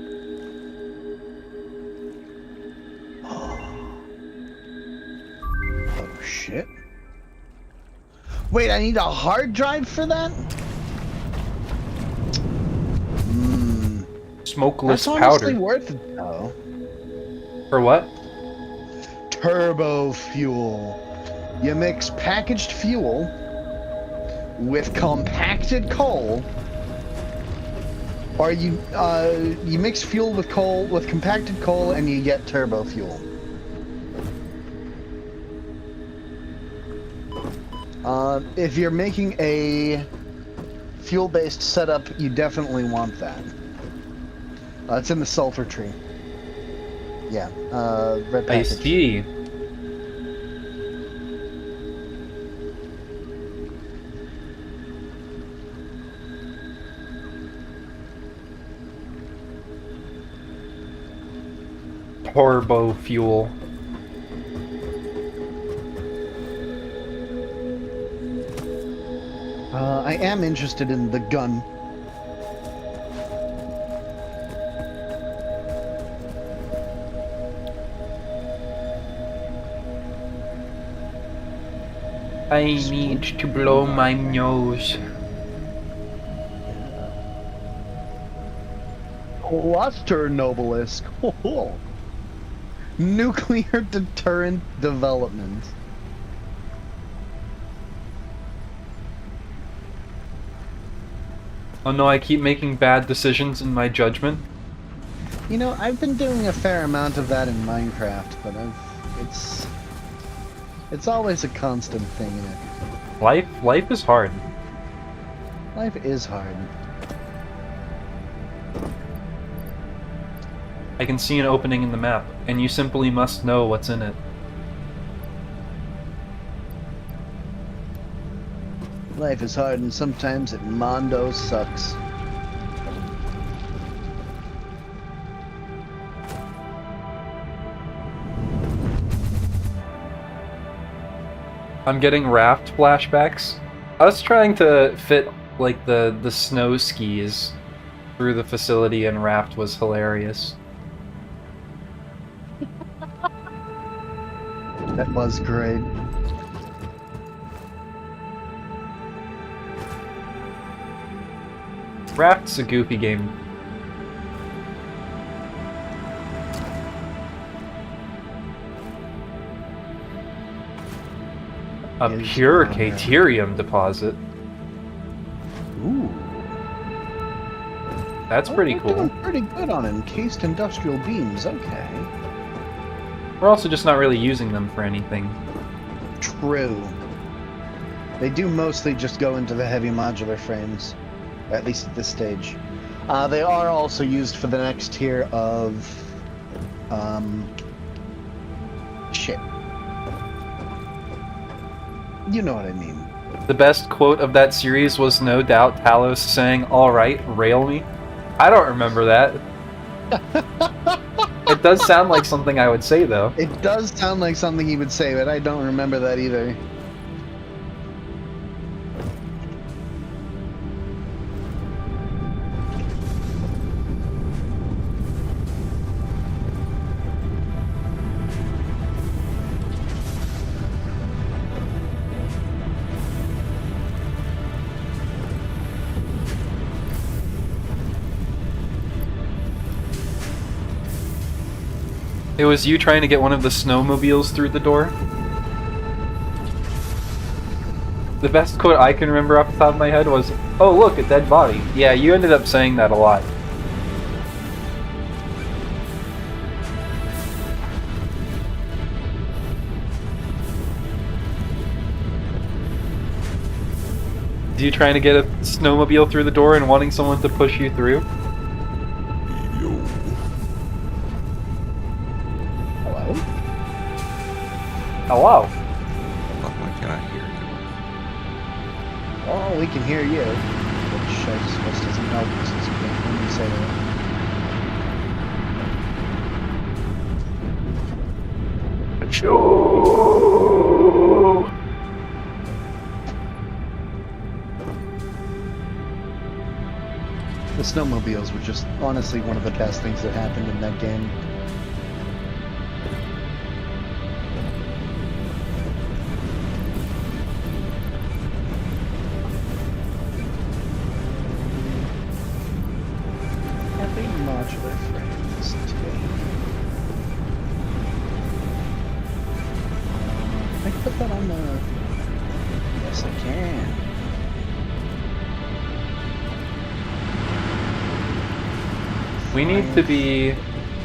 Oh, shit. Wait, I need a hard drive for that?
Smokeless
That's honestly
powder.
worth it, though.
For what?
Turbo fuel. You mix packaged fuel with compacted coal, or you mix fuel with coal with compacted coal, and you get turbo fuel. If you're making a fuel-based setup, you definitely want that. It's in the sulfur tree. Yeah, red
I
package.
see. Turbo fuel.
I am interested in the gun.
I need to blow my nose.
Cluster Nobelisk. Nuclear deterrent development.
Oh no, I keep making bad decisions in my judgment.
You know, I've been doing a fair amount of that in Minecraft, but it's always a constant thing in it.
Life is hard.
Life is hard.
I can see an opening in the map, and you simply must know what's in it.
Life is hard, and sometimes it mondo sucks.
I'm getting raft flashbacks. Us trying to fit like the snow skis through the facility and raft was hilarious.
That was great.
Raft's a goofy game. A
Is
pure
on
Caterium deposit.
Ooh.
That's pretty
We're
cool.
doing pretty good on encased industrial beams, okay.
We're also just not really using them for anything.
True. They do mostly just go into the heavy modular frames, at least at this stage. They are also used for the next tier of... shit. You know what I mean.
The best quote of that series was no doubt Talos saying, "Alright, rail me." I don't remember that. It does sound like something I would say, though.
It does sound like something he would say, but I don't remember that either.
It was you trying to get one of the snowmobiles through the door? The best quote I can remember off the top of my head was, "Oh look, a dead body." Yeah, you ended up saying that a lot. Is you trying to get a snowmobile through the door and wanting someone to push you through?
Hello?
Hello.
Why can't I hear you?
Oh, we can hear you. Which I suppose doesn't help since you can't hear me say that.
Sure.
The snowmobiles were just honestly one of the best things that happened in that game. Heavy modular frames today. I can put that on the... Yes, I can.
We need to be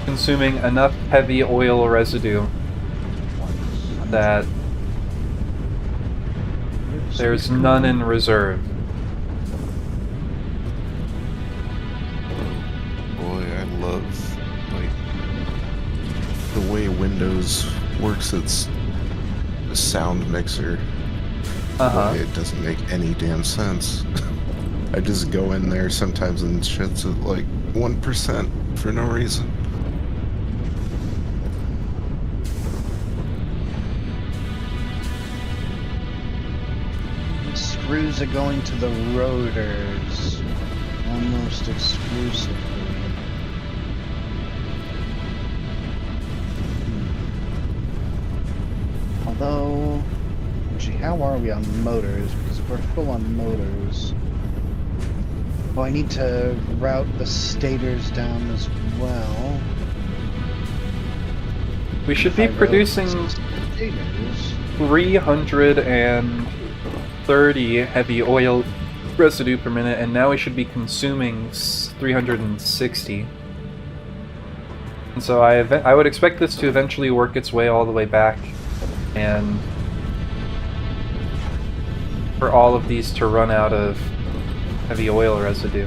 consuming enough heavy oil residue that there's none in reserve.
Boy, I love like the way Windows works its sound mixer, it doesn't make any damn sense. I just go in there sometimes and shit's at like 1% for no reason.
Screws are going to the rotors almost exclusively. Although, actually, how are we on motors? Because if we're full on motors, oh, I need to route the stators down as well.
We should
If
be
I route
producing
stators.
330 heavy oil residue per minute, and now we should be consuming 360. And so I would expect this to eventually work its way all the way back, and for all of these to run out of heavy oil residue.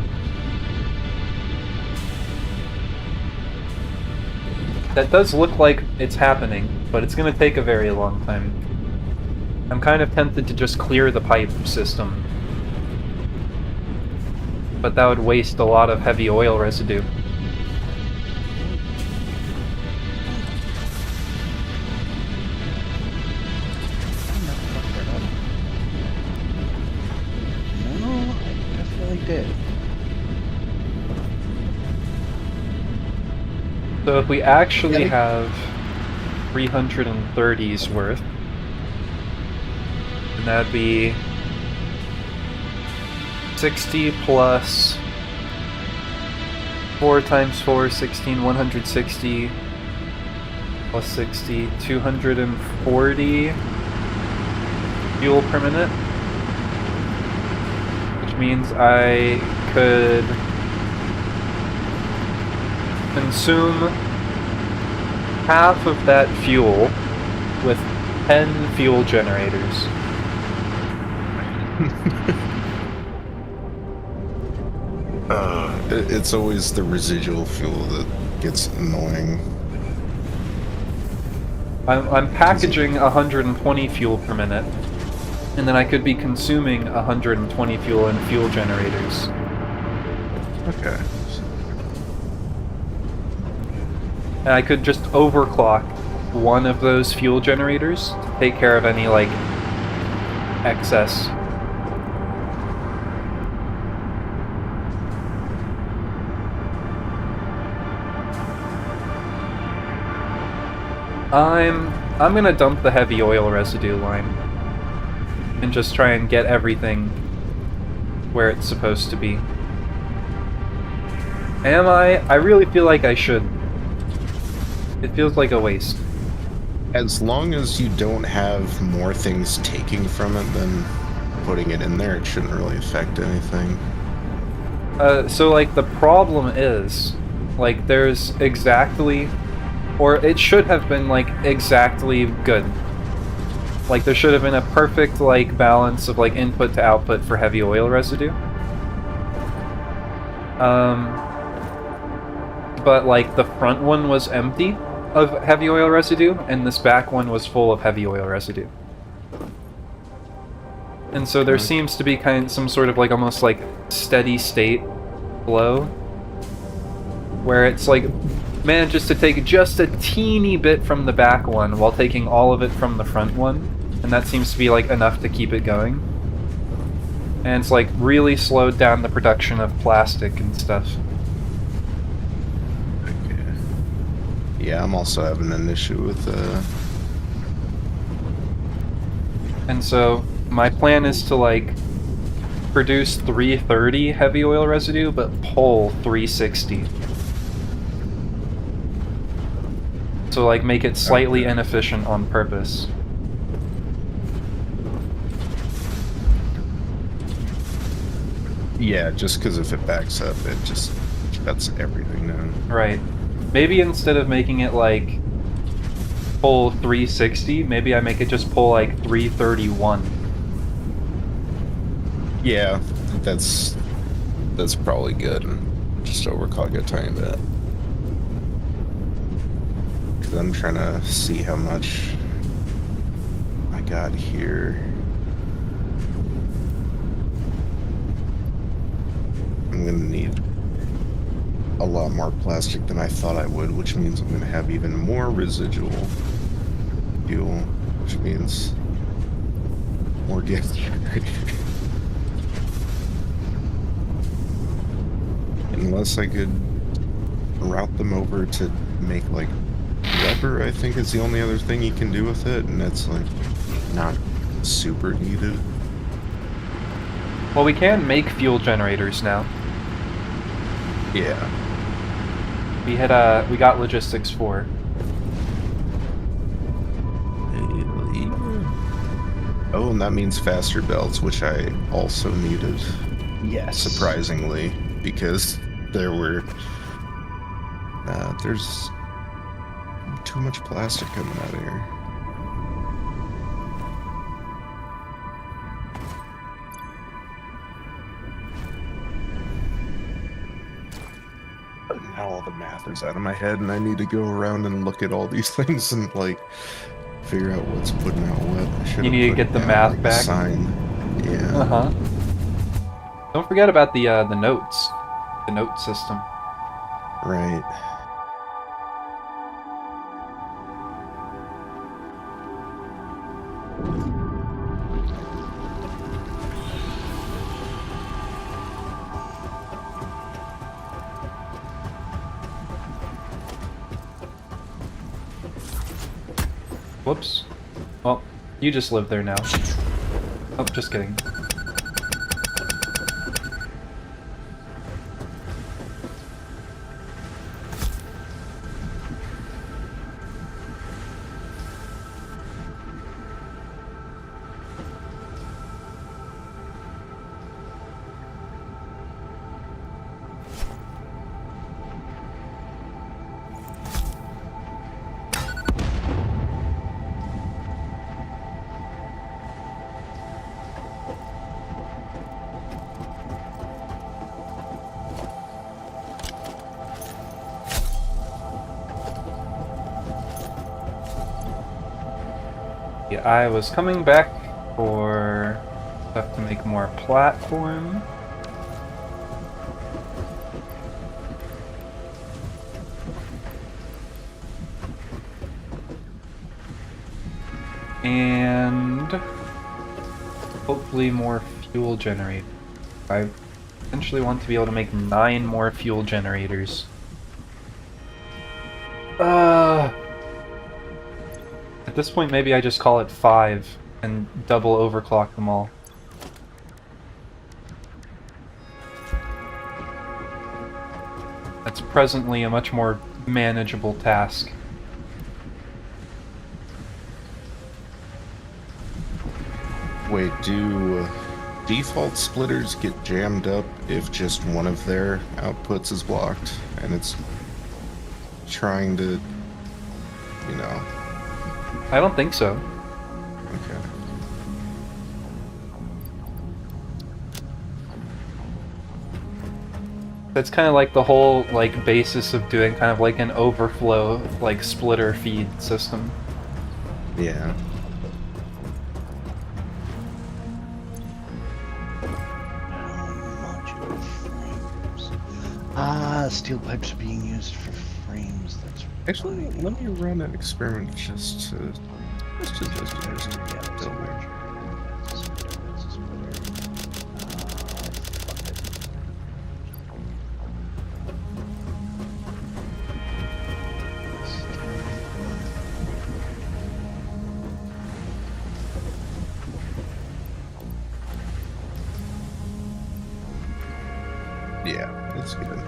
That does look like it's happening, but it's going to take a very long time. I'm kind of tempted to just clear the pipe system, but that would waste a lot of heavy oil residue.
No, I definitely did.
So if we actually have 330's worth, then that'd be 60 plus 4 times 4, 16, 160 plus 60, 240 fuel per minute, which means I could consume half of that fuel with 10 fuel generators.
It's always the residual fuel that gets annoying.
I'm packaging 120 fuel per minute, and then I could be consuming 120 fuel in fuel generators.
Okay.
And I could just overclock one of those fuel generators to take care of any, like, excess. I'm gonna dump the heavy oil residue line and just try and get everything where it's supposed to be. Am I? I really feel like I should. It feels like a waste.
As long as you don't have more things taking from it than putting it in there, it shouldn't really affect anything.
So, like, the problem is, like, there's exactly... Or it should have been, like, exactly good. Like, there should have been a perfect, like, balance of, like, input to output for heavy oil residue. But, like, the front one was empty of heavy oil residue, and this back one was full of heavy oil residue. And so there seems to be some sort of, like, almost, like, steady state flow, where it's, like, manages to take just a teeny bit from the back one while taking all of it from the front one, and that seems to be like enough to keep it going. And it's like really slowed down the production of plastic and stuff.
Okay. Yeah, I'm also having an issue with
And so my plan is to like produce 330 heavy oil residue but pull 360. So, like, make it slightly inefficient on purpose.
Yeah, just because if it backs up, it just shuts everything down.
Right. Maybe instead of making it, like, pull 360, maybe I make it just pull, like, 331.
Yeah, that's probably good. Just overclock it a tiny bit. I'm trying to see how much I got here. I'm gonna need a lot more plastic than I thought I would, which means I'm gonna have even more residual fuel, which means more gas generator. Unless I could route them over to make like rubber, I think is the only other thing you can do with it, and that's like not super needed.
Well, we can make fuel generators now.
Yeah.
We got logistics 4.
Oh, and that means faster belts, which I also needed.
Yes.
Surprisingly, because there's too much plastic coming out of here. But now all the math is out of my head, and I need to go around and look at all these things and like figure out what's putting out what.
You need to get the math
like,
back.
Sign. Yeah.
Uh-huh. Don't forget about the notes. The note system.
Right.
Whoops. Well, you just live there now. Oh, just kidding. Yeah, I was coming back for stuff to make more platform. And hopefully more fuel generators. I eventually want to be able to make 9 more fuel generators. At this point, maybe I just call it 5 and double overclock them all. That's presently a much more manageable task.
Wait, do default splitters get jammed up if just one of their outputs is blocked and it's trying to, you know?
I don't think so.
Okay.
That's kind of like the whole like basis of doing kind of like an overflow like splitter feed system.
Yeah.
Modular frames. Ah, steel pipes are being used for frames. That's
Actually, let me run an experiment just to yeah, that's good.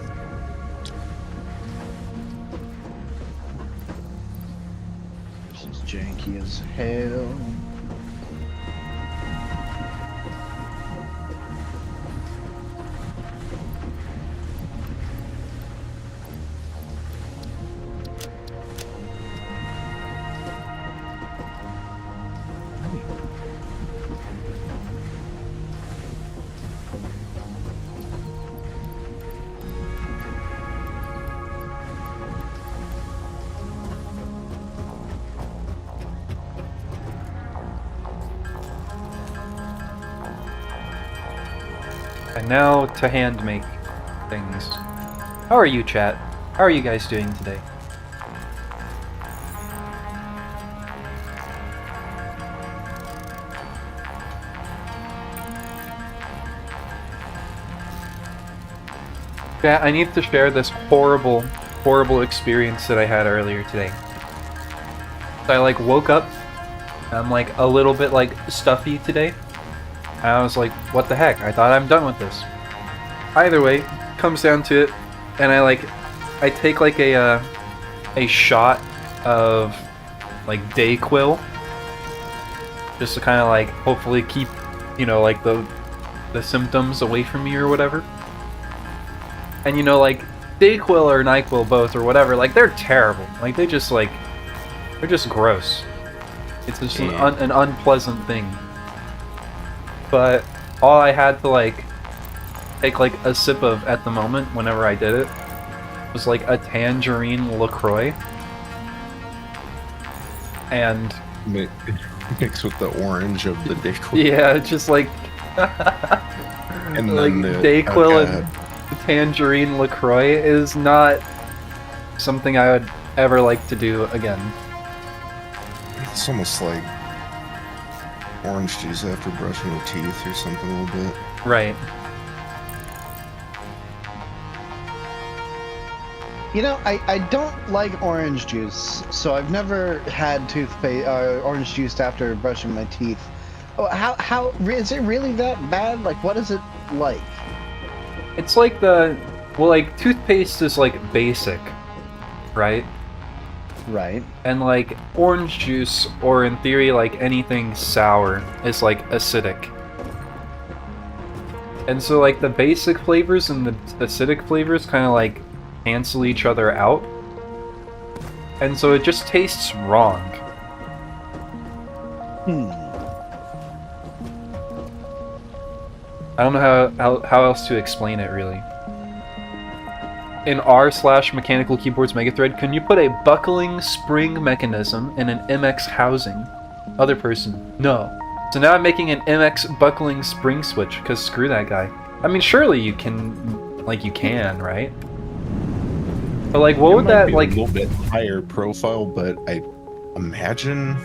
This is janky as hell.
And now to hand make things. How are you, chat? How are you guys doing today? Yeah, I need to share this horrible, horrible experience that I had earlier today. So I like woke up, I'm like a little bit like stuffy today. And I was like, what the heck? I thought I'm done with this. Either way, comes down to it, and I take like a shot of like Dayquil, just to kind of like hopefully keep, you know, like the symptoms away from me or whatever. And you know, like Dayquil or NyQuil both or whatever, like they're terrible. Like they're just gross. It's just an unpleasant thing. But all I had to like take like a sip of at the moment whenever I did it was like a tangerine LaCroix. And
mixed with the orange of the Dayquil.
Yeah, just like
and
like
then
Dayquil and tangerine LaCroix is not something I would ever like to do again.
It's almost like orange juice after brushing your teeth or something a little bit.
Right.
You know, I don't like orange juice, so I've never had orange juice after brushing my teeth. Oh, how is it really that bad? Like, what is it like?
It's like like toothpaste is like basic, right?
Right.
And like orange juice, or in theory like anything sour, is like acidic. And so like the basic flavors and the acidic flavors kind of like cancel each other out. And so it just tastes wrong. I don't know how else to explain it, really. In r/mechanical keyboards megathread, can you put a buckling spring mechanism in an MX housing? Other person, no. So now I'm making an MX buckling spring switch, because screw that guy. I mean, surely you can, right? But like, what would that, like...
a little bit higher profile, but I imagine,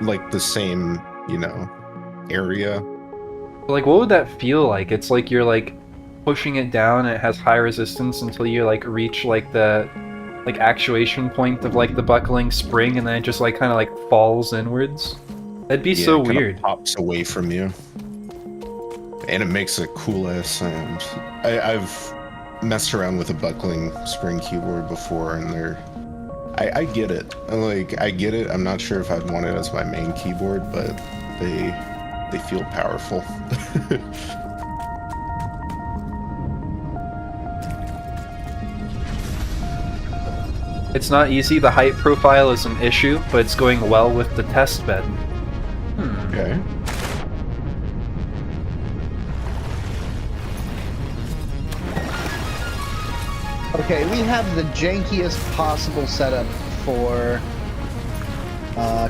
like, the same, you know, area.
Like, what would that feel like? It's like you're, like, pushing it down and it has high resistance until you, like, reach, like, the, like, actuation point of, like, the buckling spring, and then it just, like, kind of, like, falls inwards. That'd be so weird.
Pops away from you. And it makes a cool-ass sound. I've messed around with a buckling spring keyboard before, and I get it. Like, I get it. I'm not sure if I'd want it as my main keyboard, but they feel powerful.
It's not easy. The height profile is an issue, but it's going well with the test bed.
Okay.
Okay, we have the jankiest possible setup for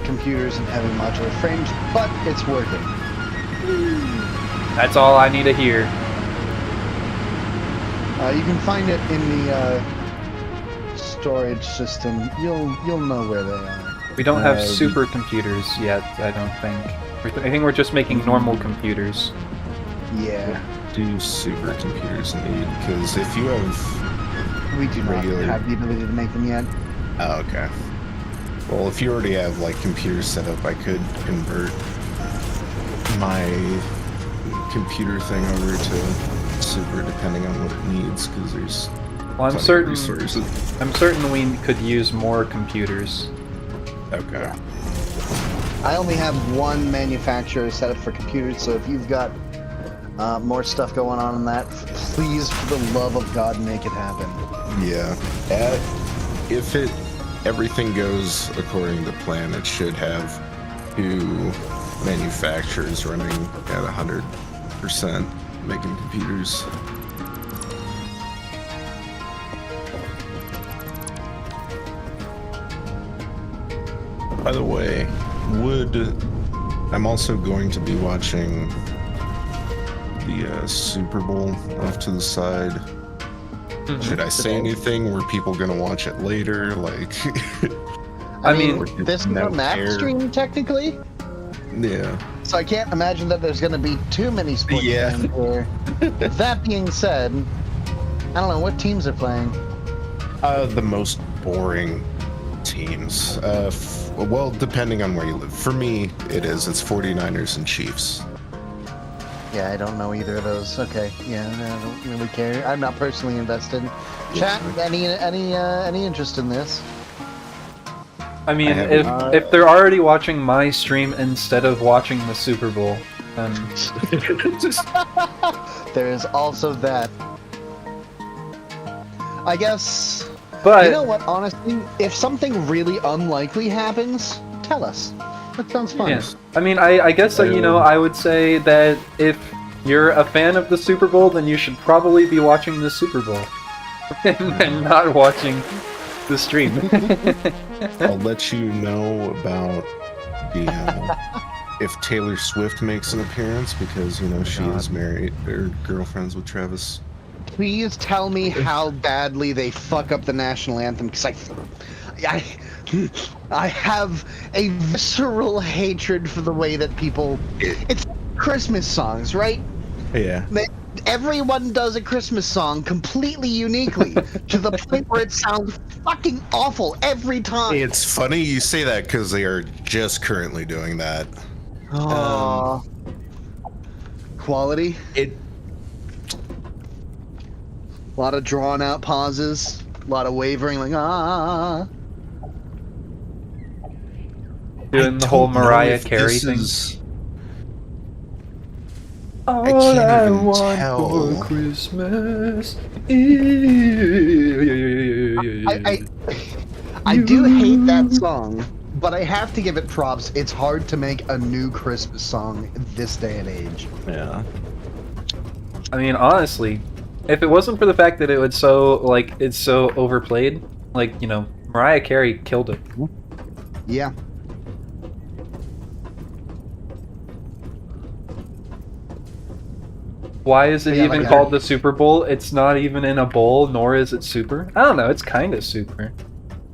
computers and heavy modular frames, but it's working.
That's all I need to hear.
You can find it in the storage system. You'll know where they are.
We don't have supercomputers yet, I don't think. I think we're just making normal computers.
Yeah.
What do supercomputers need? Because if you have
We do not have the ability to make them yet.
Oh, okay. Well, if you already have, like, computers set up, I could convert my computer thing over to super, depending on what it needs, because there's
Well, I'm certain we could use more computers.
Okay.
I only have one manufacturer set up for computers, so if you've got more stuff going on in that, please, for the love of God, make it happen.
Yeah. If everything goes according to plan, it should have 2 manufacturers running at 100% making computers. By the way, I'm also going to be watching the Super Bowl off to the side.
Mhm.
Should I say anything? Were people gonna watch it later? Like,
I mean,
this is
no
a map
care.
stream technically,
yeah.
so I can't imagine that there's going to be too many sports
Yeah.
fans here. That being said, I don't know what teams are playing.
The most boring teams. Well, depending on where you live. For me, it is. It's 49ers and Chiefs.
Yeah, I don't know either of those. Okay, yeah, I don't really care. I'm not personally invested. Chat, any interest in this?
I mean,
haven't-
if they're already watching my stream instead of watching the Super Bowl, then
There is also that. I guess.
but
You know what? Honestly, if something really unlikely happens, tell us. That sounds fun.
yeah. I mean, I guess that, you know, I would say that if you're a fan of the Super Bowl, then you should probably be watching the Super Bowl and not watching the stream.
I'll let you know about the if Taylor Swift makes an appearance because, you know, she is married or girlfriends with Travis.
Please tell me how badly they fuck up the national anthem, because I have a visceral hatred for the way that people. It's Christmas songs, right?
Yeah.
Everyone does a Christmas song completely uniquely to the point where it sounds fucking awful every time.
It's funny you say that because they are just currently doing that.
Aww. Quality.
It
A lot of drawn out pauses. A lot of wavering, like ah.
Doing the whole Mariah Carey thing. All
can't
I
even
want
tell.
for Christmas
I do hate that song, but I have to give it props. It's hard to make a new Christmas song this day and age.
Yeah.
I mean, honestly, if it wasn't for the fact that it's so overplayed, like, you know, Mariah Carey killed it.
Yeah.
Why is it
Yeah,
even
like
called the Super Bowl? It's not even in a bowl, nor is it super. I don't know, it's kind of super.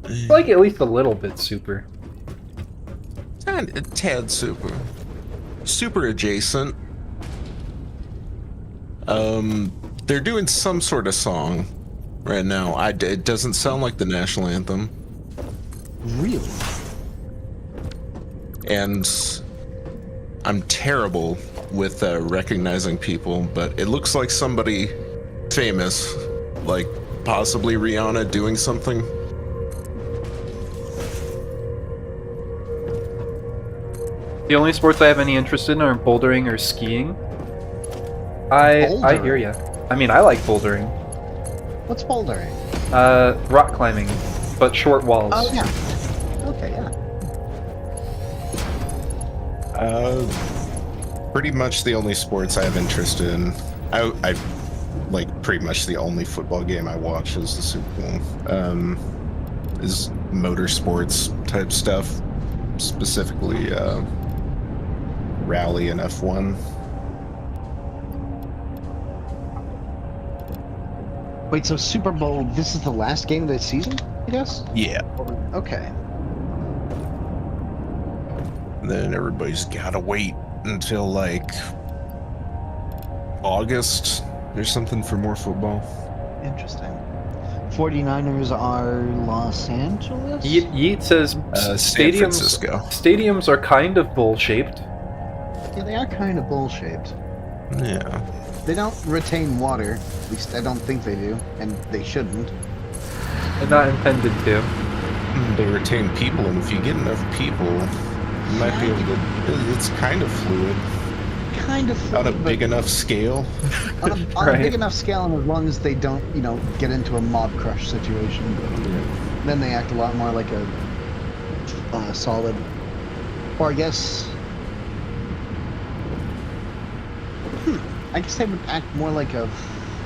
It's like at least a little bit super.
A tad super. Super adjacent. They're doing some sort of song right now. It doesn't sound like the national anthem.
Really?
And I'm terrible with recognizing people, but it looks like somebody famous, like possibly Rihanna doing something.
The only sports I have any interest in are bouldering or skiing. I hear ya. I mean, I like bouldering.
What's bouldering?
Rock climbing, but short walls.
Oh yeah. Okay, yeah.
Pretty much the only sports I have interest in. I like pretty much the only football game I watch is the Super Bowl. Is motorsports type stuff, specifically rally and F1.
Wait, so Super Bowl, this is the last game of the season, I guess?
Yeah.
Okay.
And then everybody's gotta wait until like August or something for more football.
Interesting. 49ers are Los Angeles?
Yeet says
San
stadiums.
Francisco.
Stadiums are kind of bowl-shaped.
Yeah, they are kind of bowl-shaped.
Yeah.
They don't retain water. At least I don't think they do. And they shouldn't.
They're not intended to.
They retain people, and if you get enough people, you might be able to. It's kind of fluid.
Kind of
On a
fluid,
big enough scale.
on a
Right.
big enough scale, and as long as they don't, get into a mob crush situation, then they act a lot more like a solid. Or I guess. I guess they would act more like a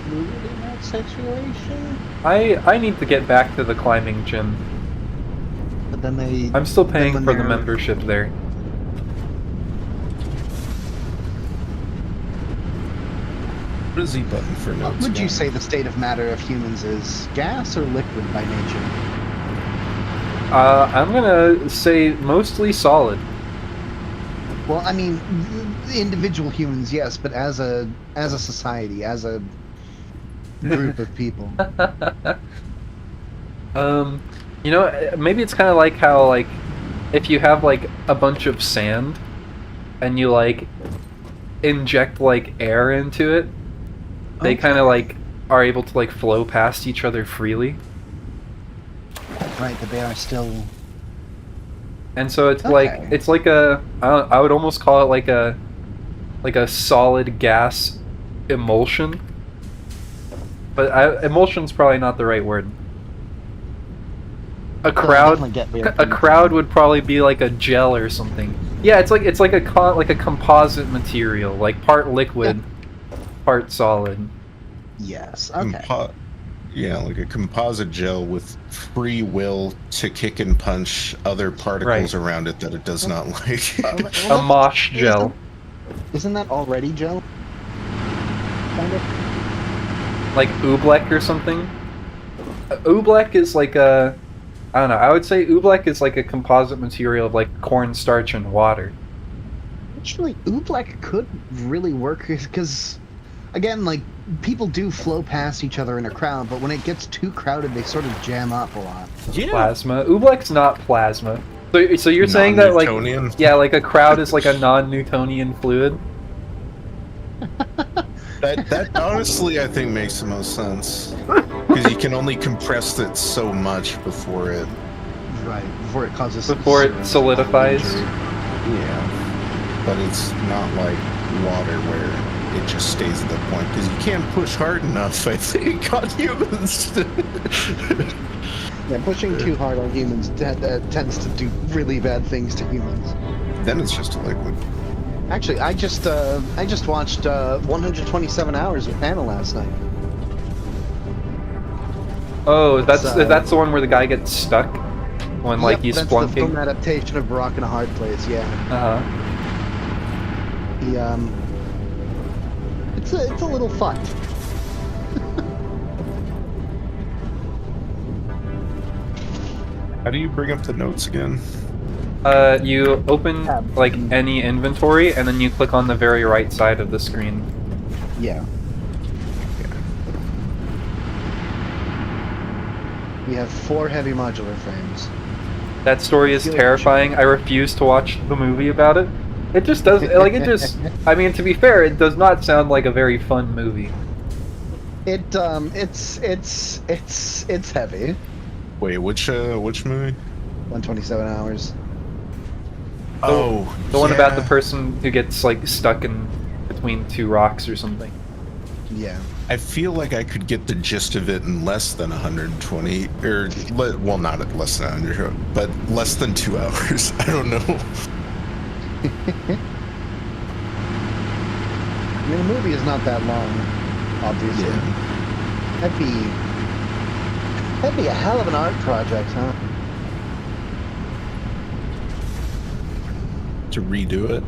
fluid in that situation.
I need to get back to the climbing gym.
But then they.
I'm still paying
then
for the
they're-
membership there.
What is E button for notes?
What would you say the state of matter of humans is? Gas or liquid by nature?
I'm gonna say mostly solid.
Well, I mean, individual humans, yes, but as a society, as a group of people.
You know, maybe it's kind of like how, like, if you have, like, a bunch of sand, and you, like, inject, like, air into it, they kind of, like, are able to, like, flow past each other freely.
Right, but they are still...
And so it's
Okay.
like a, I would almost call it like a solid gas emulsion. But emulsion's probably not the right word. A crowd would probably be like a gel or something. Yeah, it's like a composite material, like part liquid, part solid.
Yes. Okay.
Yeah, like a composite gel with free will to kick and punch other particles around it that it does not like.
A mosh gel.
Isn't that already gel? Kind of.
Like oobleck or something. Oobleck is like a, I don't know. I would say oobleck is like a composite material of like cornstarch and water.
Actually, oobleck could really work because, again, like people do flow past each other in a crowd, but when it gets too crowded, they sort of jam up a lot.
Yeah.
Plasma. Oobleck's not plasma. So you're saying that like like a crowd is like a non-Newtonian fluid?
That honestly, I think makes the most sense because you can only compress it so much before it.
Right, before it causes.
Before it solidifies.
Yeah, but it's not like water where it just stays at that point because you can't push hard enough. I think on humans.
Yeah, pushing too hard on humans tends to do really bad things to humans.
Then it's just a liquid.
Actually, I just watched 127 Hours with Hannah last night.
Oh, that's the one where the guy gets stuck when like he's
that's
splunking.
the film adaptation of Rock in a Hard Place. Yeah. It's a little fucked.
How do you bring up the notes again?
You open like any inventory and then you click on the very right side of the screen.
Yeah. We have 4 heavy modular frames.
That story is terrifying. I refuse to watch the movie about it. It just does I mean, to be fair, it does not sound like a very fun movie.
It's heavy.
Wait, which movie?
127 Hours.
The one about the person who gets like stuck in between 2 rocks or something.
Yeah.
I feel like I could get the gist of it in less than 120, or well, not at less than 100, but less than 2 hours. I don't know.
I mean, the movie is not that long, obviously.
Yeah.
That'd be a hell of an art project, huh?
To redo it.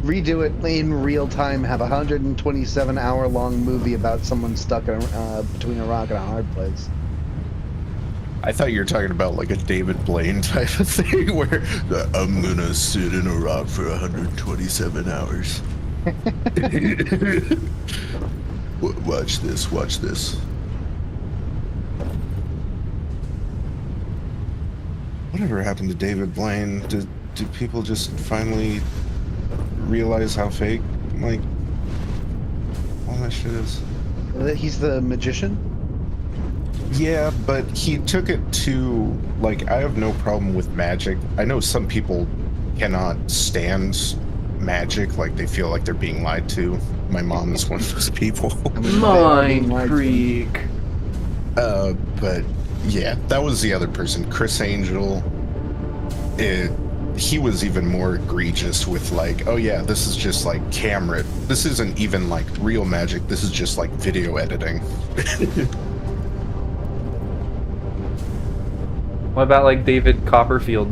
Redo it in real time, have a 127-hour-long movie about someone stuck between a rock and a hard place.
I thought you were talking about like a David Blaine type of thing where I'm gonna sit in a rock for 127 hours. Watch this, watch this. Whatever happened to David Blaine? Do people just finally realize how fake, like, all that shit is?
He's the magician?
Yeah, but he took it to, like, I have no problem with magic. I know some people cannot stand magic, like they feel like they're being lied to. My mom is one of those people.
Mind freak.
But yeah, that was the other person, Chris Angel. He was even more egregious with like, oh yeah, this is just like camera. This isn't even like real magic. This is just like video editing.
What about like David Copperfield?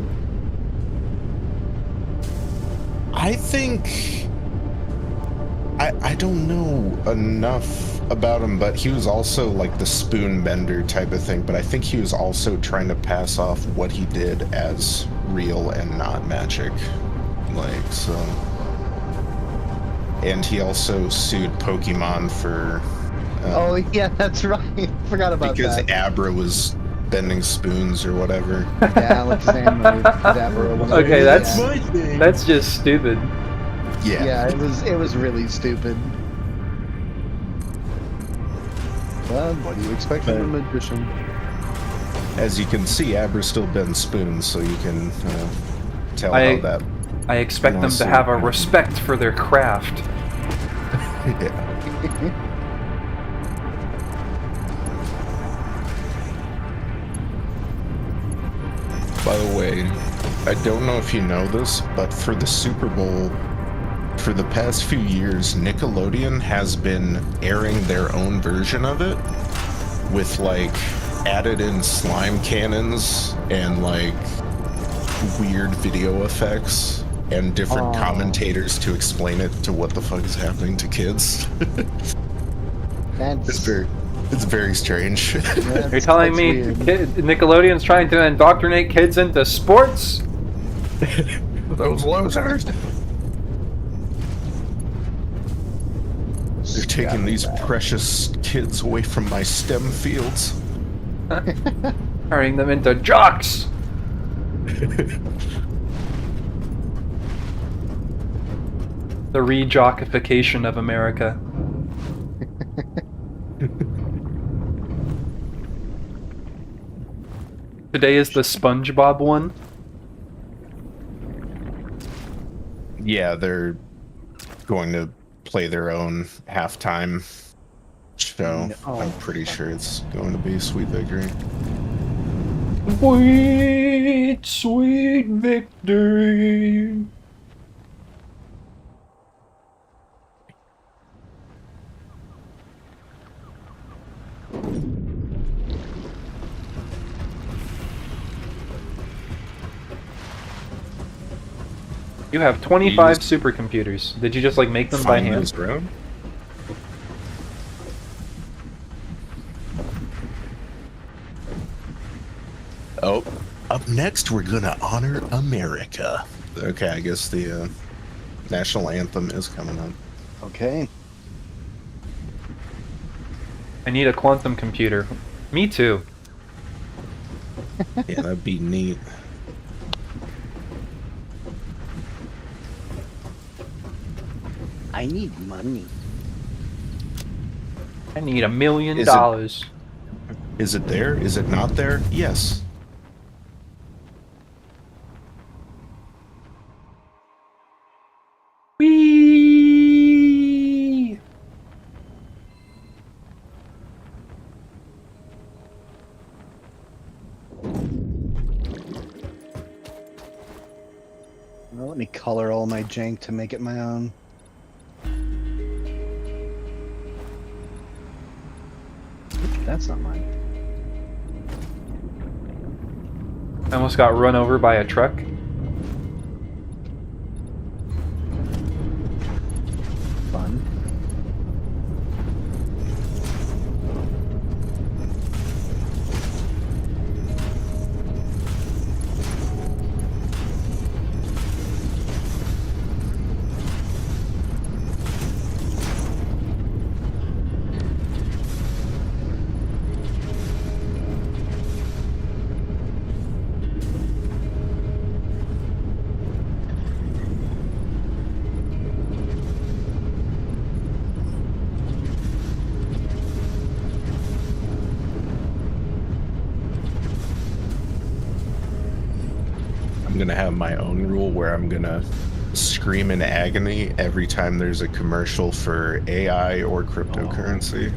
I don't know enough about him, but he was also like the spoon bender type of thing. But I think he was also trying to pass off what he did as real and not magic. Like, so. And he also sued Pokemon for.
Oh, yeah, that's right. Forgot about
because
that.
Because Abra was bending spoons or whatever.
Yeah, like Abra.
Okay, that's
my
thing. That's just stupid.
Yeah.
Yeah, it was really stupid. Well, what do you expect from a magician?
As you can see, Abra still bends spoons, so you can tell how that.
I expect them to have a respect for their craft.
Yeah. By the way, I don't know if you know this, but for the Super Bowl, for the past few years, Nickelodeon has been airing their own version of it with, like, added in slime cannons and, like, weird video effects and different commentators to explain it to what the fuck is happening to kids. It's very strange.
Yeah,
You're telling me Nickelodeon's trying to indoctrinate kids into sports?
Those losers! They're taking these precious kids away from my STEM fields.
Turning them into jocks! The re-jockification of America. Today is the SpongeBob one.
Yeah, they're going to play their own halftime show. No. I'm pretty sure it's going to be Sweet Victory.
Sweet, sweet victory. You have 25 supercomputers. Did you just like make them by hand?
Oh, up next we're gonna honor America. Okay, I guess the national anthem is coming up.
Okay.
I need a quantum computer. Me too.
Yeah, that'd be neat.
I need money.
I need $1 million.
Is it there? Is it not there? Yes.
Whee!
Well, let me color all my jank to make it my own. That's not mine.
I almost got run over by a truck.
Fun.
I'm gonna have my own rule where I'm gonna scream in agony every time there's a commercial for AI or cryptocurrency.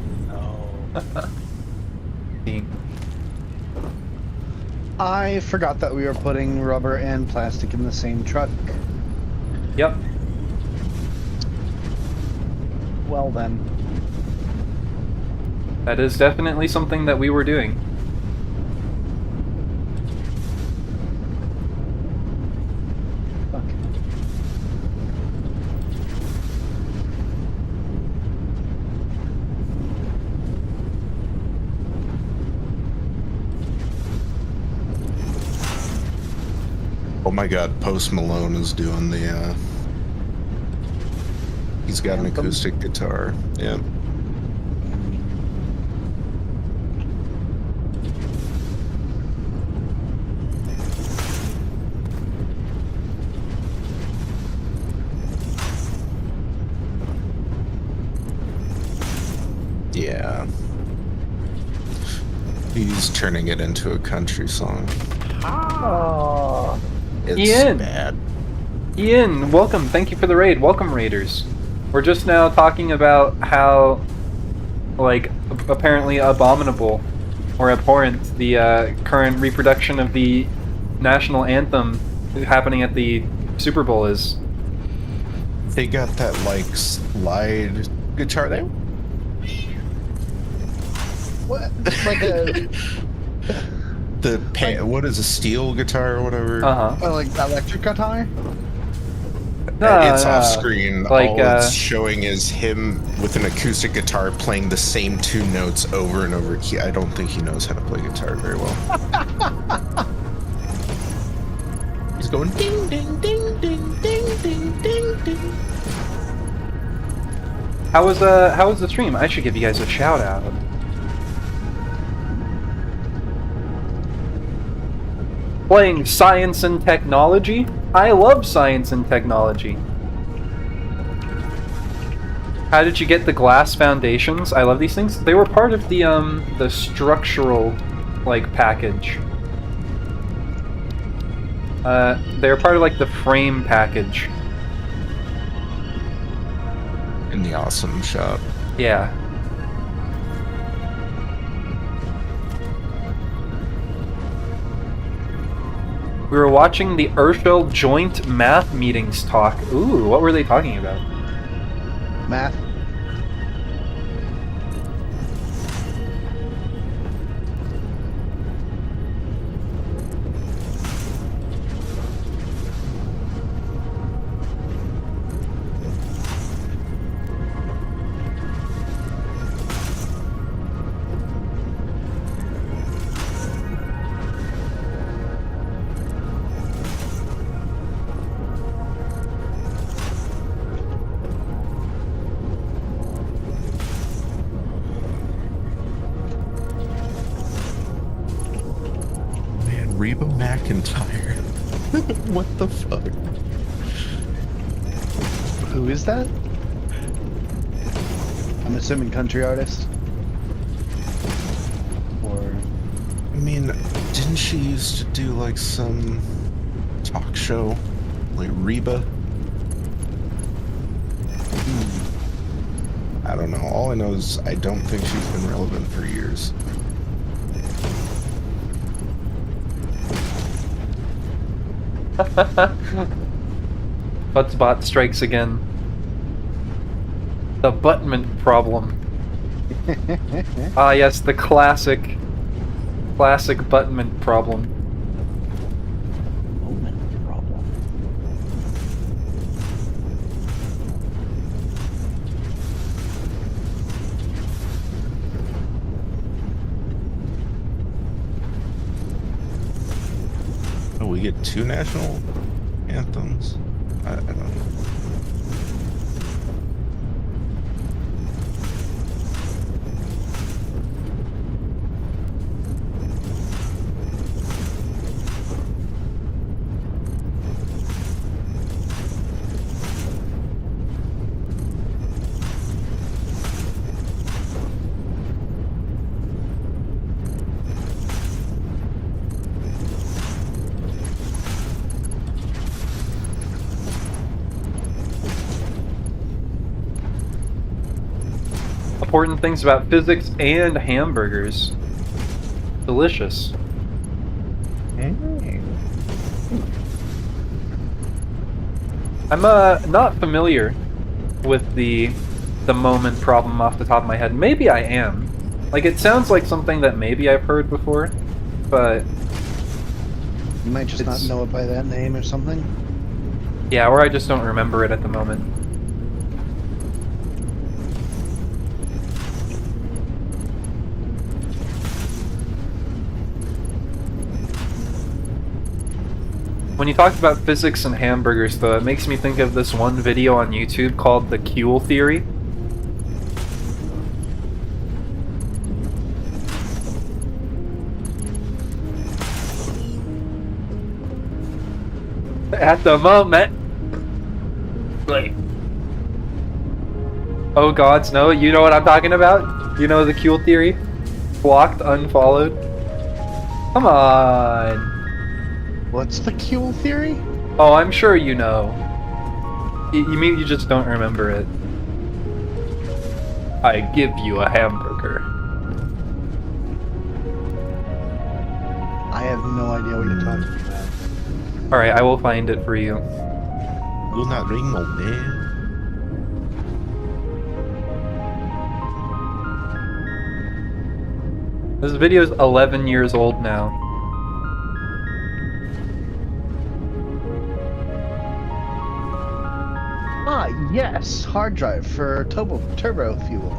I forgot that we were putting rubber and plastic in the same truck.
Yep.
Well then.
That is definitely something that we were doing.
my god, Post Malone is doing the, he's got an
Anthem?
acoustic guitar. Yeah. Yeah. He's turning it into a country song.
Oh.
It's
Ian!
bad.
Ian, welcome. Thank you for the raid. Welcome, raiders. We're just now talking about how, like, apparently abominable or abhorrent the current reproduction of the national anthem happening at the Super Bowl is.
They got that, like, slide guitar there?
What? Like a
What is a steel guitar or whatever?
like electric guitar?
It's off screen.
Like,
all it's showing is him with an acoustic guitar playing the same two notes over and over. I don't think he knows how to play guitar very well. He's going ding ding ding ding ding ding ding ding.
How was the stream? I should give you guys a shout out. Playing science and technology? I love science and technology. How did you get the glass foundations? I love these things. They were part of the structural, like, package. They were part of, like, the frame package.
In the awesome shop.
Yeah. We were watching the Urshel Joint Math Meetings talk. Ooh, what were they talking about?
Math.
Reba McEntire. What the fuck?
Who is that? I'm assuming country artist. Or
I mean, didn't she used to do like some talk show? Like Reba? I don't know. All I know is I don't think she's been relevant for years.
Buttsbot strikes again. The buttment problem. Ah, yes, the classic buttment problem.
moment problem.
Oh, we get two national anthems? I don't know.
Important things about physics and hamburgers. Delicious. I'm not familiar with the moment problem off the top of my head. Maybe I am. Like, it sounds like something that maybe I've heard before, but
You might just not know it by that name or something.
yeah, or I just don't remember it at the moment. when you talked about physics and hamburgers, though, it makes me think of this one video on YouTube called the Kuehl Theory. At the moment. Wait. Oh gods, no, you know what I'm talking about? You know the Kuehl Theory? Blocked, unfollowed. Come on.
What's the Kuehl theory?
Oh, I'm sure you know. You mean you just don't remember it? I give you a hamburger.
I have no idea what you're talking about.
Alright, I will find it for you.
Will not ring, no man.
This video is 11 years old now.
Ah, yes, hard drive for turbo fuel.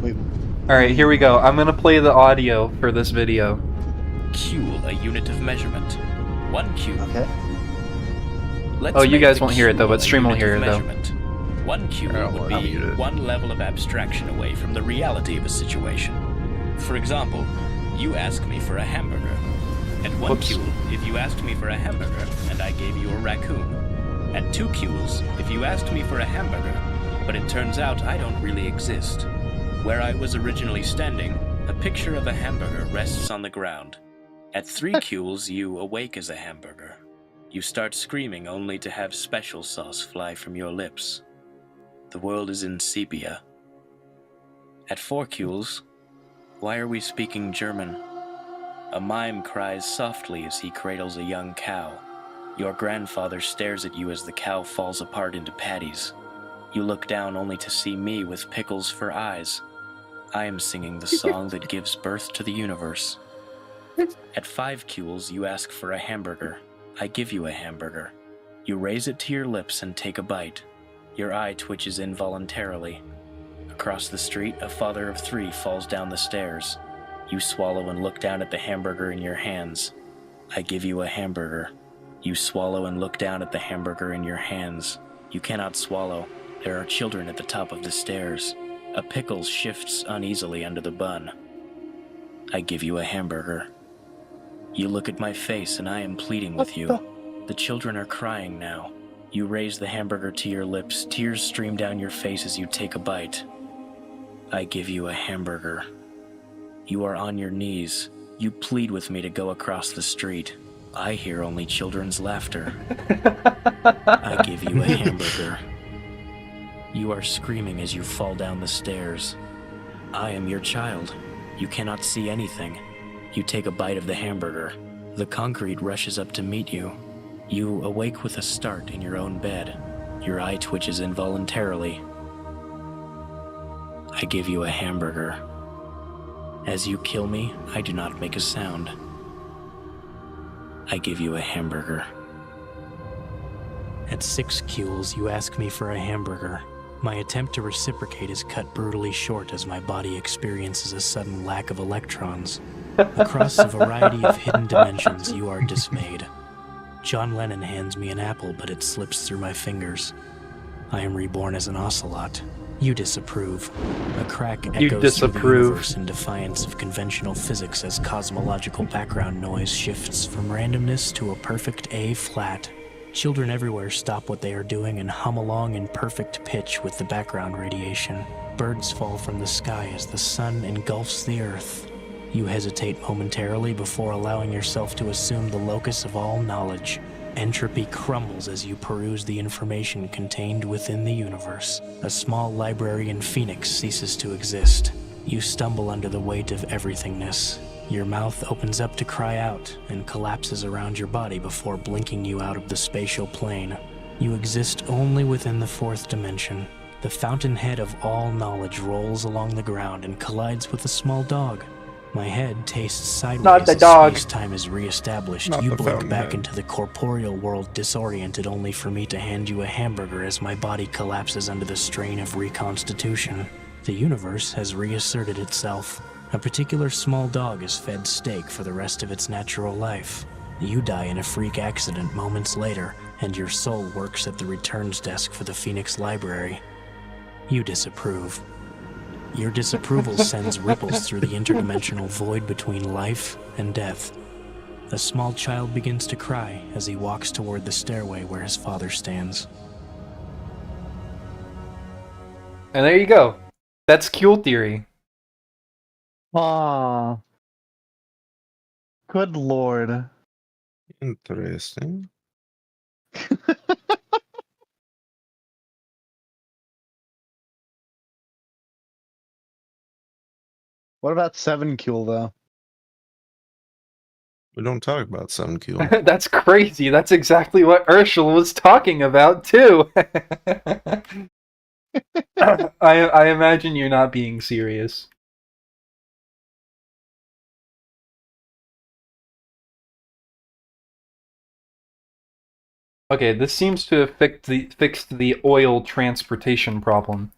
Wait.
Alright, here we go. I'm gonna play the audio for this video.
Cule, a unit of measurement. 1 cule.
Okay.
Let's
Oh, you
make
guys
the
won't hear it though,
cule
but
a
Stream will
unit
hear
of
it though.
measurement. 1 cule
Yeah,
would
I'll
be
mute it.
one level of abstraction away from the reality of a situation. For example, you ask me for a hamburger. At 1
Whoops.
cule, if you asked me for a hamburger and I gave you a raccoon. At 2 cules, if you asked me for a hamburger, but it turns out I don't really exist. Where I was originally standing, a picture of a hamburger rests on the ground. At 3 cules, you awake as a hamburger. You start screaming only to have special sauce fly from your lips. The world is in sepia. At 4 cules, why are we speaking German? A mime cries softly as he cradles a young cow. Your grandfather stares at you as the cow falls apart into patties. You look down only to see me with pickles for eyes. I am singing the song that gives birth to the universe. At 5 cules, you ask for a hamburger. I give you a hamburger. You raise it to your lips and take a bite. Your eye twitches involuntarily. Across the street, a father of 3 falls down the stairs. You swallow and look down at the hamburger in your hands. I give you a hamburger. You swallow and look down at the hamburger in your hands. You cannot swallow. There are children at the top of the stairs. A pickle shifts uneasily under the bun. I give you a hamburger. You look at my face and I am pleading with you. The children are crying now. You raise the hamburger to your lips. Tears stream down your face as you take a bite. I give you a hamburger. You are on your knees. You plead with me to go across the street. I hear only children's laughter. I give you a hamburger. You are screaming as you fall down the stairs. I am your child. You cannot see anything. You take a bite of the hamburger. The concrete rushes up to meet you. You awake with a start in your own bed. Your eye twitches involuntarily. I give you a hamburger. As you kill me, I do not make a sound. I give you a hamburger. At 6 cules, you ask me for a hamburger. My attempt to reciprocate is cut brutally short as my body experiences a sudden lack of electrons. Across a variety of hidden dimensions, you are dismayed. John Lennon hands me an apple, but it slips through my fingers. I am reborn as an ocelot. You disapprove. A crack echoes through the universe in defiance of conventional physics as cosmological background noise shifts from randomness to a perfect A flat. Children everywhere stop what they are doing and hum along in perfect pitch with the background radiation. Birds fall from the sky as the sun engulfs the earth. You hesitate momentarily before allowing yourself to assume the locus of all knowledge. Entropy crumbles as you peruse the information contained within the universe. A small library in Phoenix ceases to exist. You stumble under the weight of everythingness. Your mouth opens up to cry out and collapses around your body before blinking you out of the spatial plane. You exist only within the 4th dimension. The fountainhead of all knowledge rolls along the ground and collides with a small dog. My head tastes sideways.
Not the
as
dog.
space-time is reestablished.
Not
You
the
blink back
fountainhead.
into the corporeal world, disoriented only for me to hand you a hamburger as my body collapses under the strain of reconstitution. The universe has reasserted itself. A particular small dog is fed steak for the rest of its natural life. You die in a freak accident moments later, and your soul works at the returns desk for the Phoenix Library. You disapprove. Your disapproval sends ripples through the interdimensional void between life and death. A small child begins to cry as he walks toward the stairway where his father stands.
And there you go. That's Kuehl theory.
Ah, good lord.
Interesting.
What about 7 Kuehl, though?
We don't talk about 7 Kuehl.
That's crazy. That's exactly what Urshel was talking about, too. I imagine you're not being serious. Okay, this seems to have fixed the oil transportation problem.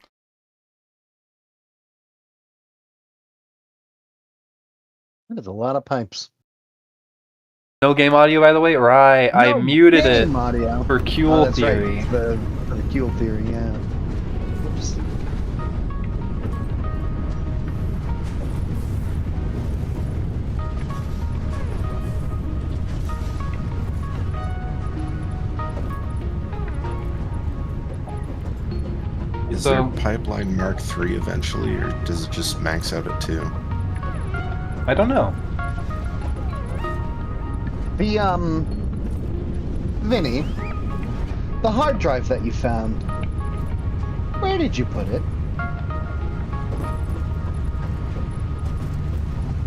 There's a lot of pipes.
No game audio, by the way? Right, I
No
muted it
game audio.
for
Oh,
Kuehl
that's
theory.
right. For the Kuehl theory, yeah. Whoops.
Is
So-
there Pipeline Mark III eventually, or does it just max out at 2?
I don't know.
The, Vinny, the hard drive that you found, where did you put it?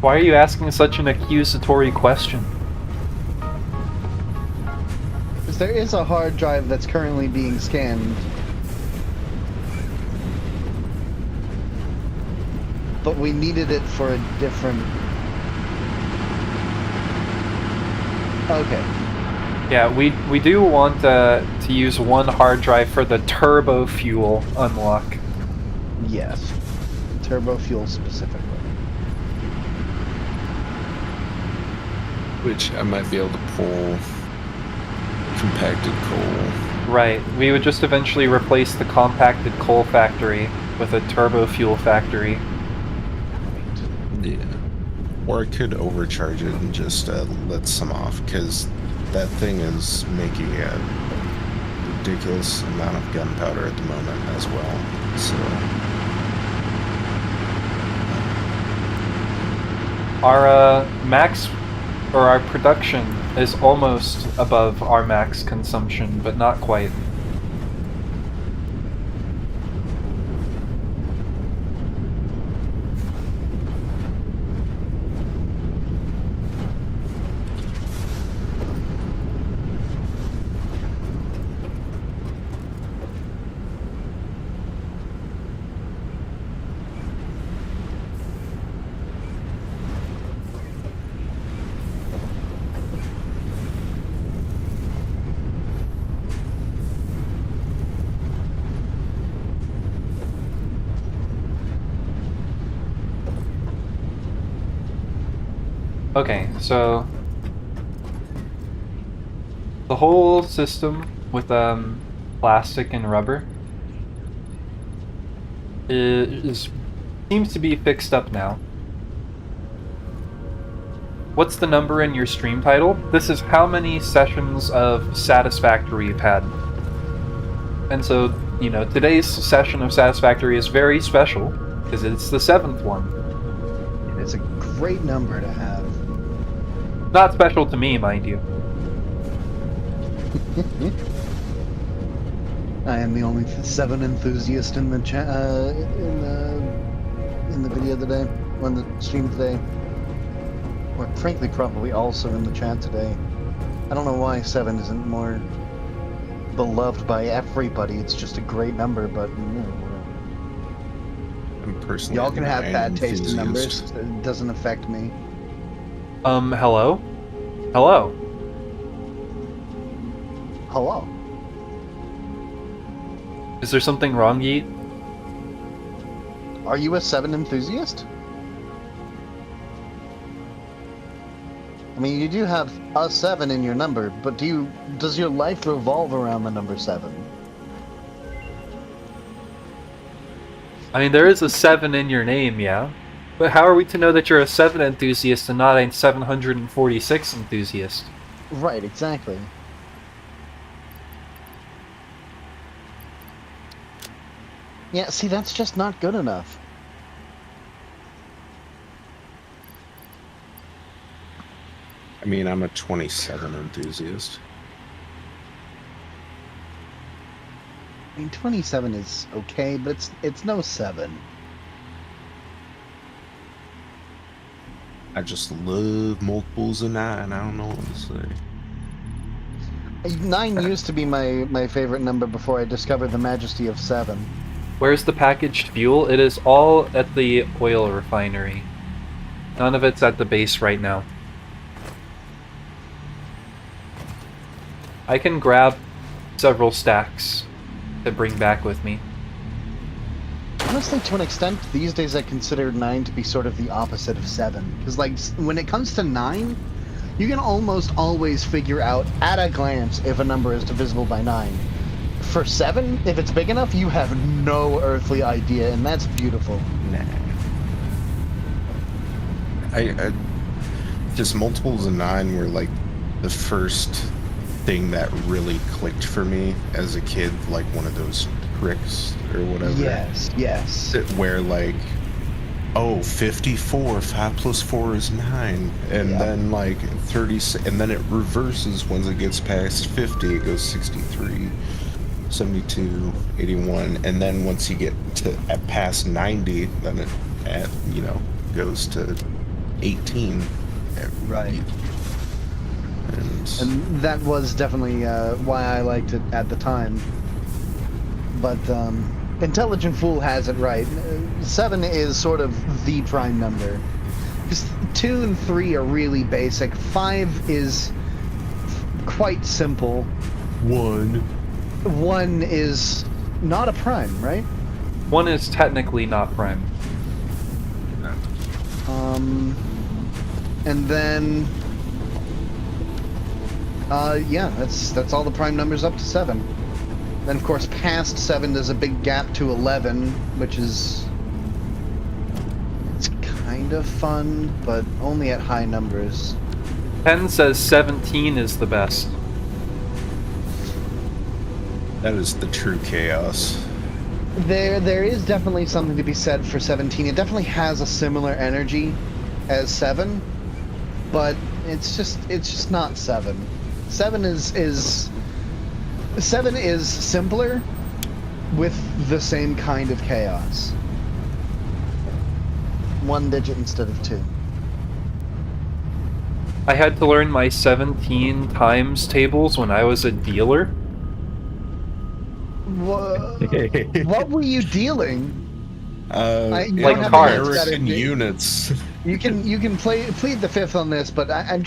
Why are you asking such an accusatory question?
Because there is a hard drive that's currently being scanned. But we needed it for a different... Okay.
Yeah, we do want to use one hard drive for the turbo fuel unlock.
Yes. Turbo fuel specifically.
Which I might be able to pull compacted coal.
Right, we would just eventually replace the compacted coal factory with a turbo fuel factory.
Yeah. Or I could overcharge it and just let some off, because that thing is making a ridiculous amount of gunpowder at the moment as well. So
Our max, or our production, is almost above our max consumption, but not quite. Okay, so the whole system with plastic and rubber seems to be fixed up now. What's the number in your stream title? This is how many sessions of Satisfactory you've had. And so, you know, today's session of Satisfactory is very special because it's the 7th one.
It is a great number to have.
Not special to me, mind you.
I am the only 7 enthusiast in the chat, in the video today, or in the stream today, or frankly probably also in the chat today. I don't know why 7 isn't more beloved by everybody. It's just a great number, but
I'm personally
y'all can have
an
bad taste in numbers.
enthusiast.
It doesn't affect me.
Hello? Hello?
Hello.
Is there something wrong, Yeet?
Are you a 7 enthusiast? I mean, you do have a 7 in your number, but does your life revolve around the number 7?
I mean, there is a 7 in your name, yeah. But how are we to know that you're a 7 enthusiast and not a 746 enthusiast?
Right, exactly. Yeah, see, that's just not good enough.
I mean, I'm a 27 enthusiast.
I mean, 27 is okay, but it's no 7.
I just love multiples of 9. I don't know what to say.
9 used to be my favorite number before I discovered the majesty of 7.
Where's the packaged fuel? It is all at the oil refinery. None of it's at the base right now. I can grab several stacks to bring back with me.
Honestly, to an extent, these days I consider 9 to be sort of the opposite of 7. Because, like, when it comes to 9, you can almost always figure out at a glance if a number is divisible by 9. For 7, if it's big enough, you have no earthly idea, and that's beautiful.
Nah. I just multiples of 9 were like the first thing that really clicked for me as a kid, like one of those tricks or whatever.
Yes.
Where like, oh, 54, 5 plus 4 is 9, and then like 30, and then it reverses once it gets past 50, it goes 63. 72, 81, and then once you get to past 90, then it goes to 18.
Right.
And
that was definitely why I liked it at the time. But Intelligent Fool has it right. 7 is sort of the prime number. Because 2 and 3 are really basic. 5 is quite simple. 1 is not a prime, right?
1 is technically not prime.
And then that's all the prime numbers up to 7. Then of course past 7 there's a big gap to 11, which is it's kind of fun, but only at high numbers.
Pen says 17 is the best.
that is the true chaos.
There is definitely something to be said for 17. It definitely has a similar energy as 7, but it's just not 7. 7 is simpler with the same kind of chaos. 1 digit instead of 2.
I had to learn my 17 times tables when I was a dealer.
What were you dealing?
Like cards.
American units.
You can plead the fifth on this, but I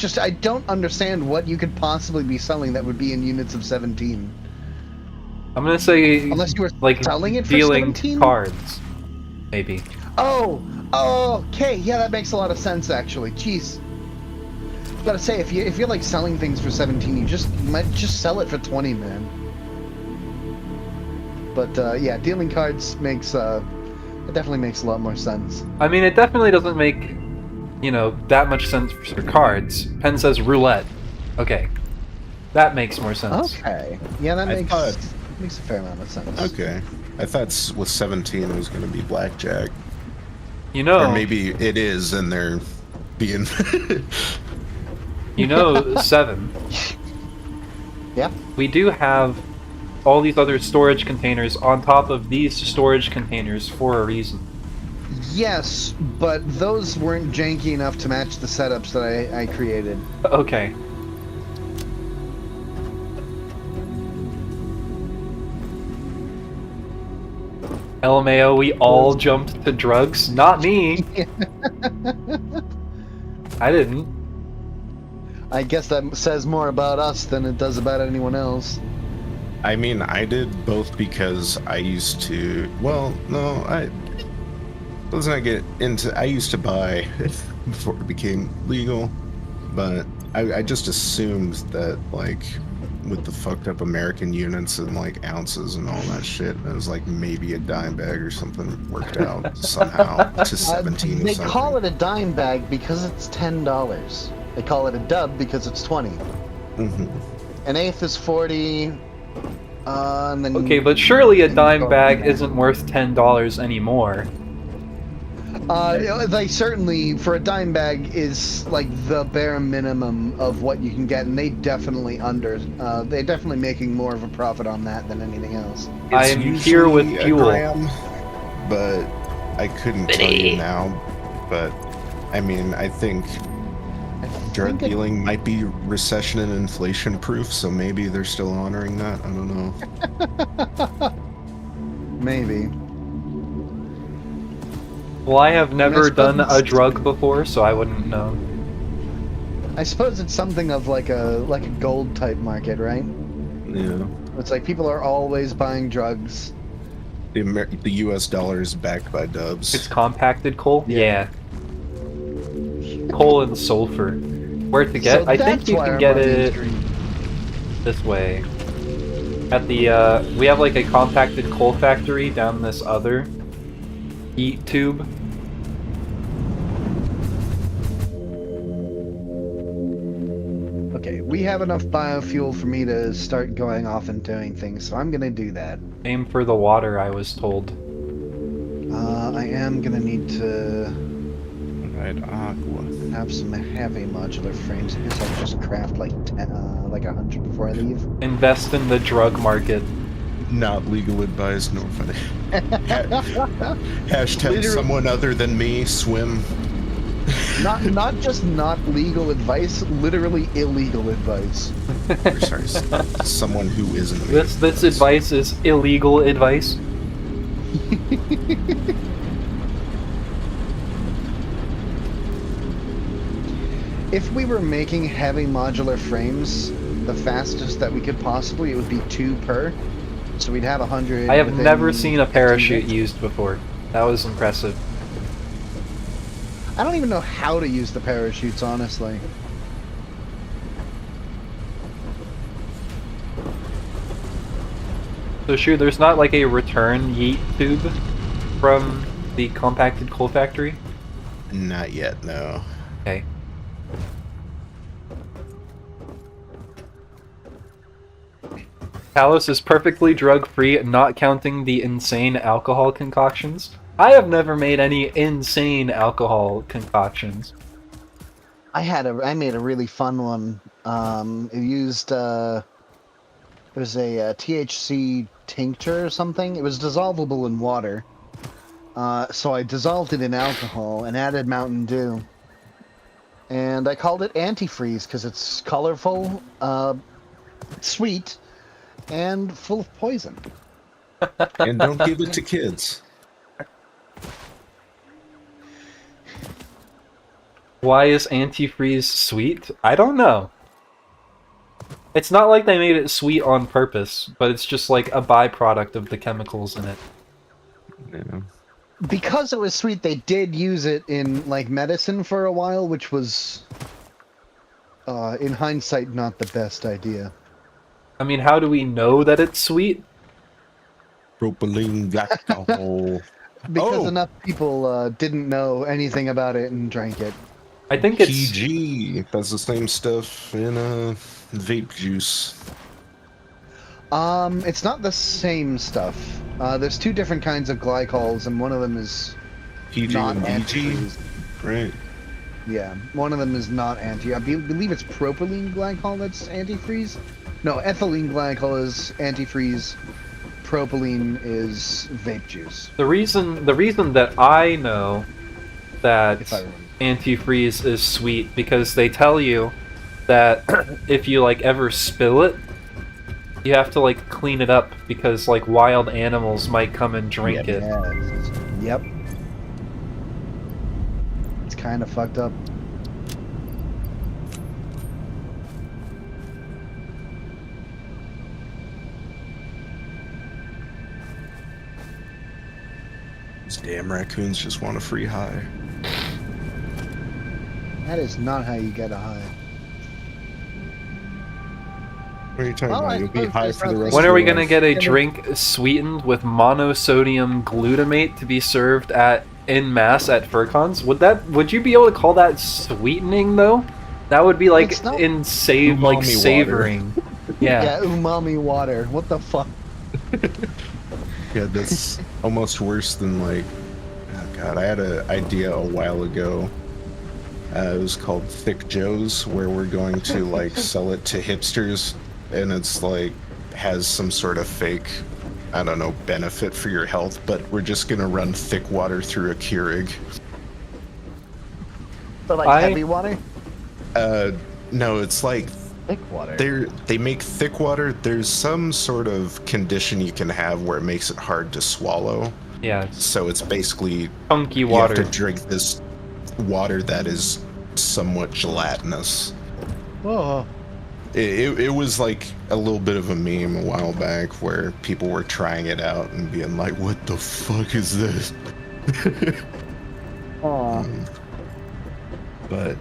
don't understand what you could possibly be selling that would be in units of 17.
I'm gonna say
Unless you were
like
selling it for
dealing
17?
cards, maybe.
Oh, okay, yeah, that makes a lot of sense actually. Jeez. Gotta say, if you're like selling things for 17, you might just sell it for 20, man. But yeah, dealing cards it definitely makes a lot more sense.
I mean, it definitely doesn't make, that much sense for cards. Pen says roulette. Okay. That makes more sense.
Okay. Yeah, that makes a fair amount of sense.
Okay. I thought with 17 it was going to be blackjack.
Or
maybe it is, and they're being...
7.
Yeah.
We do have all these other storage containers on top of these storage containers for a reason.
Yes, but those weren't janky enough to match the setups that I created.
Okay. LMAO, we all jumped to drugs. Not me. I didn't.
I guess that says more about us than it does about anyone else.
I mean, I did both because I used to... Well, no, let's not get into. I used to buy before it became legal, but I just assumed that like with the fucked up American units and like ounces and all that shit, it was like maybe a dime bag or something worked out somehow to 17 or
They
something.
call it a dime bag because it's $10. They call it a dub because it's 20.
Mm-hmm.
An eighth is 40. And then
Okay, but surely a
then
dime
go
bag
from there.
isn't worth $10 anymore.
They certainly, for a dime bag, is like the bare minimum of what you can get, and they're definitely making more of a profit on that than anything else.
I'm here with
usually a
fuel.
gram, but I couldn't tell you now. But I mean, I think drug dealing might be recession and inflation proof, so maybe they're still honoring that. I don't know.
Maybe.
Well, I have never
suppose
done a
it's-
drug before, so I wouldn't know.
I suppose it's something of like a gold type market, right?
Yeah.
It's like people are always buying drugs.
The U.S. dollar is backed by dubs.
It's compacted coal?
Yeah.
Yeah. Coal and sulfur. Where to get?
So
I think
that's
you
why
can
our
get
money is
it
green.
this way. At the, we have like a compacted coal factory down this other heat tube.
Okay, we have enough biofuel for me to start going off and doing things, so I'm gonna do that.
Aim for the water, I was told.
I am gonna need to
Right, aqua.
have some heavy modular frames. I guess I'll just craft like 100 before I leave.
Invest in the drug market.
Not legal advice, nor funny. Hashtag
Literally-
someone other than me swim.
Not just not legal advice, literally illegal advice.
Or sorry, someone who isn't me.
This advice is illegal advice.
If we were making heavy modular frames, the fastest that we could possibly, it would be 2 per. So we'd have 100.
I have
within
never seen a
15
parachute
minutes.
used before. That was impressive.
I don't even know how to use the parachutes, honestly.
So sure, there's not like a return yeet tube from the compacted coal factory?
Not yet, no.
Okay. Talos is perfectly drug-free, not counting the insane alcohol concoctions. I have never made any insane alcohol concoctions.
I made a really fun one. It used it was a THC tincture or something. It was dissolvable in water. So I dissolved it in alcohol and added Mountain Dew. And I called it antifreeze because it's colorful, sweet, and full of poison.
And don't give it to kids.
Why is antifreeze sweet? I don't know. It's not like they made it sweet on purpose, but it's just like a byproduct of the chemicals in it.
Yeah.
Because it was sweet, they did use it in like medicine for a while, which was, in hindsight, not the best idea.
I mean, how do we know that it's sweet?
Propylene glycol.
Because
Oh!
enough people didn't know anything about it and drank it.
I think it's...
PG. That's the same stuff in vape juice.
It's not the same stuff. There's 2 different kinds of glycols, and one of them is
PG
not
and BG.
antifreeze.
Right.
Yeah, one of them is not I believe it's propylene glycol that's antifreeze. No, ethylene glycol is antifreeze. Propylene is vape juice.
The reason that I know that
If I remember.
antifreeze is sweet because they tell you that if you like ever spill it, you have to like clean it up because like wild animals might come and drink it.
Yes. Yep. It's kind of fucked up.
These damn raccoons just want a free high.
That is not how you get a high.
What are you talking
Well,
about?
I
You'll be
suppose
high
there's
for the
not-
rest
When
of
are we
your
gonna
life.
get a drink sweetened with monosodium glutamate to be served at en masse at FurCons? Would you be able to call that sweetening though? That would be like
It's not-
like
Umami
savoring.
Yeah,
Yeah.
umami water. What the fuck?
Yeah, that's almost worse than like. Oh god, I had an idea a while ago. It was called Thick Joe's, where we're going to like sell it to hipsters, and it's like has some sort of fake, I don't know, benefit for your health, but we're just gonna run thick water through a Keurig.
But like heavy water?
No, it's like
Thick water.
they make thick water. There's some sort of condition you can have where it makes it hard to swallow.
Yeah.
So it's basically
Chunky
you
water.
have to drink this water that is somewhat gelatinous.
Oh.
It was like a little bit of a meme a while back where people were trying it out and being like, "What the fuck is this?"
Aw.
But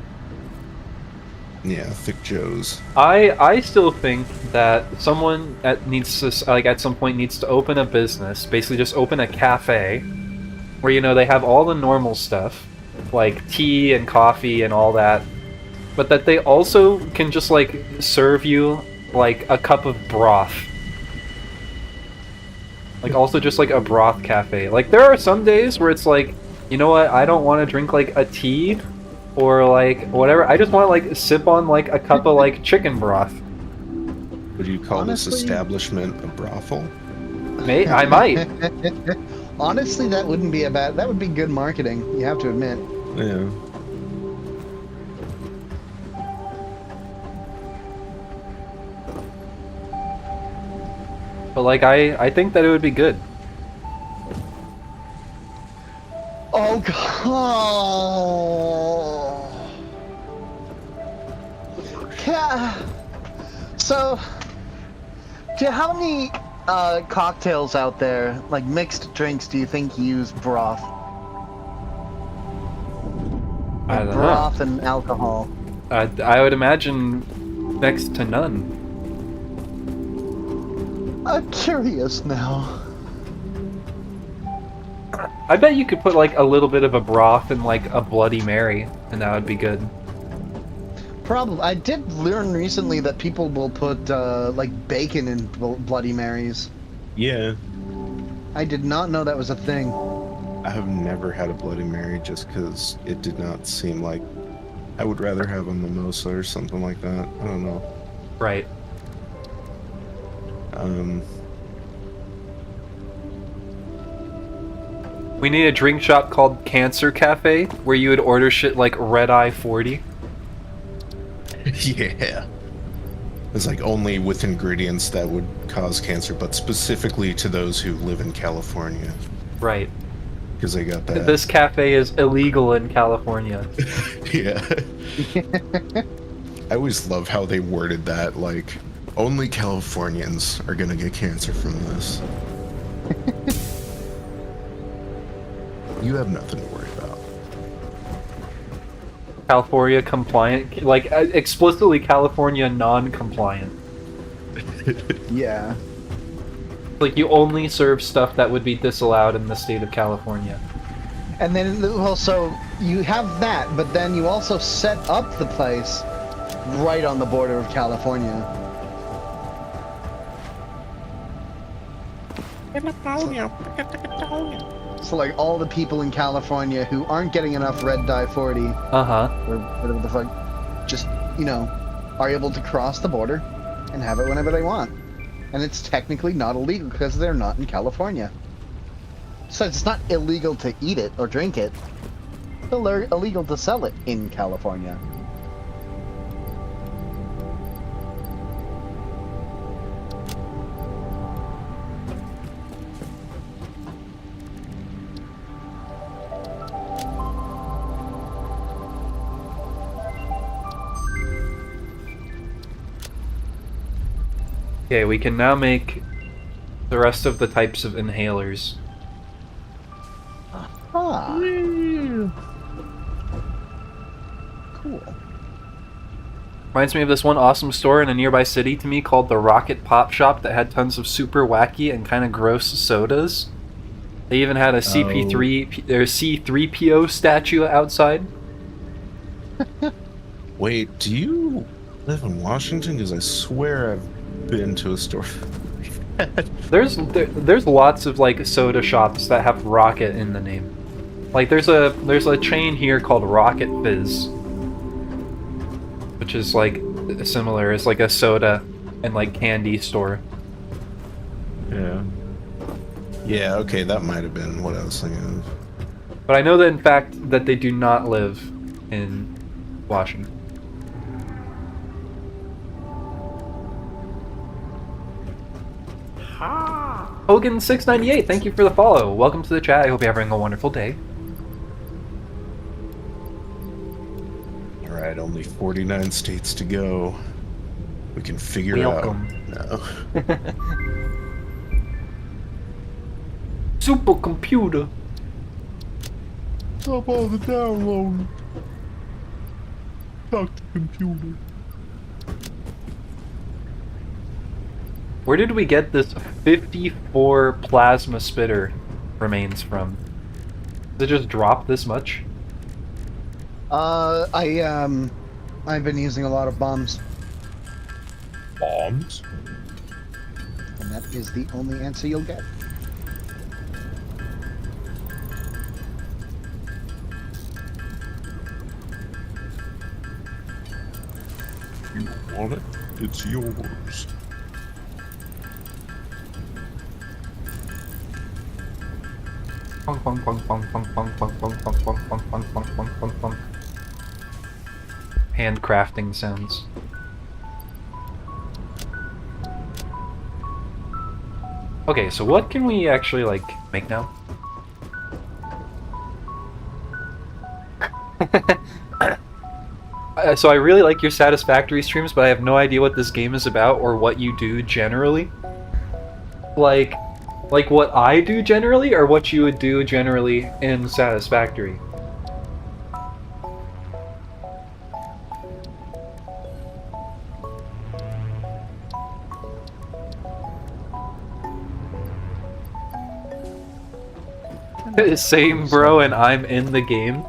yeah, Thick Joe's.
I still think that someone needs to at some point needs to open a business, basically just open a cafe where they have all the normal stuff like tea and coffee and all that, but that they also can just like serve you like a cup of broth. Like also just like a broth cafe. Like there are some days where it's like, you know what, I don't want to drink like a tea or like whatever. I just want to like sip on like a cup of like chicken broth.
Would you call
Honestly-
this establishment a brothel?
I might.
Honestly, that wouldn't be that would be good marketing, you have to admit.
Yeah.
But like I think that it would be good.
Oh god. So, how many cocktails out there, like mixed drinks, do you think use broth?
I don't know.
Broth and alcohol.
I would imagine next to none.
I'm curious now.
I bet you could put like a little bit of a broth in like a Bloody Mary, and that would be good.
Probably. I did learn recently that people will put like bacon in Bloody Marys.
Yeah.
I did not know that was a thing.
I have never had a Bloody Mary just because it did not seem like. I would rather have a mimosa or something like that. I don't know.
Right. We need a drink shop called Cancer Cafe where you would order shit like Red Eye 40.
Yeah. It's like only with ingredients that would cause cancer, but specifically to those who live in California.
Right.
Because they got that.
This cafe is illegal in California.
Yeah. I always love how they worded that, like, only Californians are gonna get cancer from this. You have nothing to worry about.
California compliant, like explicitly California non-compliant.
Yeah.
Like you only serve stuff that would be disallowed in the state of California.
And then also you have that, but then you also set up the place right on the border of California. So like all the people in California who aren't getting enough red dye 40
Uh-huh.
or whatever the fuck, just, are able to cross the border and have it whenever they want. And it's technically not illegal because they're not in California. So it's not illegal to eat it or drink it. It's illegal to sell it in California.
Okay, we can now make the rest of the types of inhalers.
Ah. Cool.
Reminds me of this one awesome store in a nearby city to me called the Rocket Pop Shop that had tons of super wacky and kind of gross sodas. They even had a C3PO statue outside.
Wait, do you live in Washington? Because I swear I've been to a store.
There's lots of like soda shops that have Rocket in the name. Like there's a chain here called Rocket Fizz, which is like similar. It's like a soda and like candy store.
Yeah. Yeah, okay, that might have been what I was thinking of.
But I know that in fact that they do not live in Washington. Hogan698, thank you for the follow. Welcome to the chat. I hope you're having a wonderful day.
Alright, only 49 states to go. We can figure it out. No.
Supercomputer.
Stop all the download. Talk to computer.
Where did we get this 54 plasma spitter remains from? Did it just drop this much?
I've been using a lot of bombs.
Bombs?
And that is the only answer you'll get.
You want it? It's yours.
Handcrafting sounds. Okay, so what can we actually, like, make now? So I really like your Satisfactory streams, but I have no idea what this game is about or what you do generally. Like what I do generally, or what you would do generally in Satisfactory? Same, bro, and I'm in the game.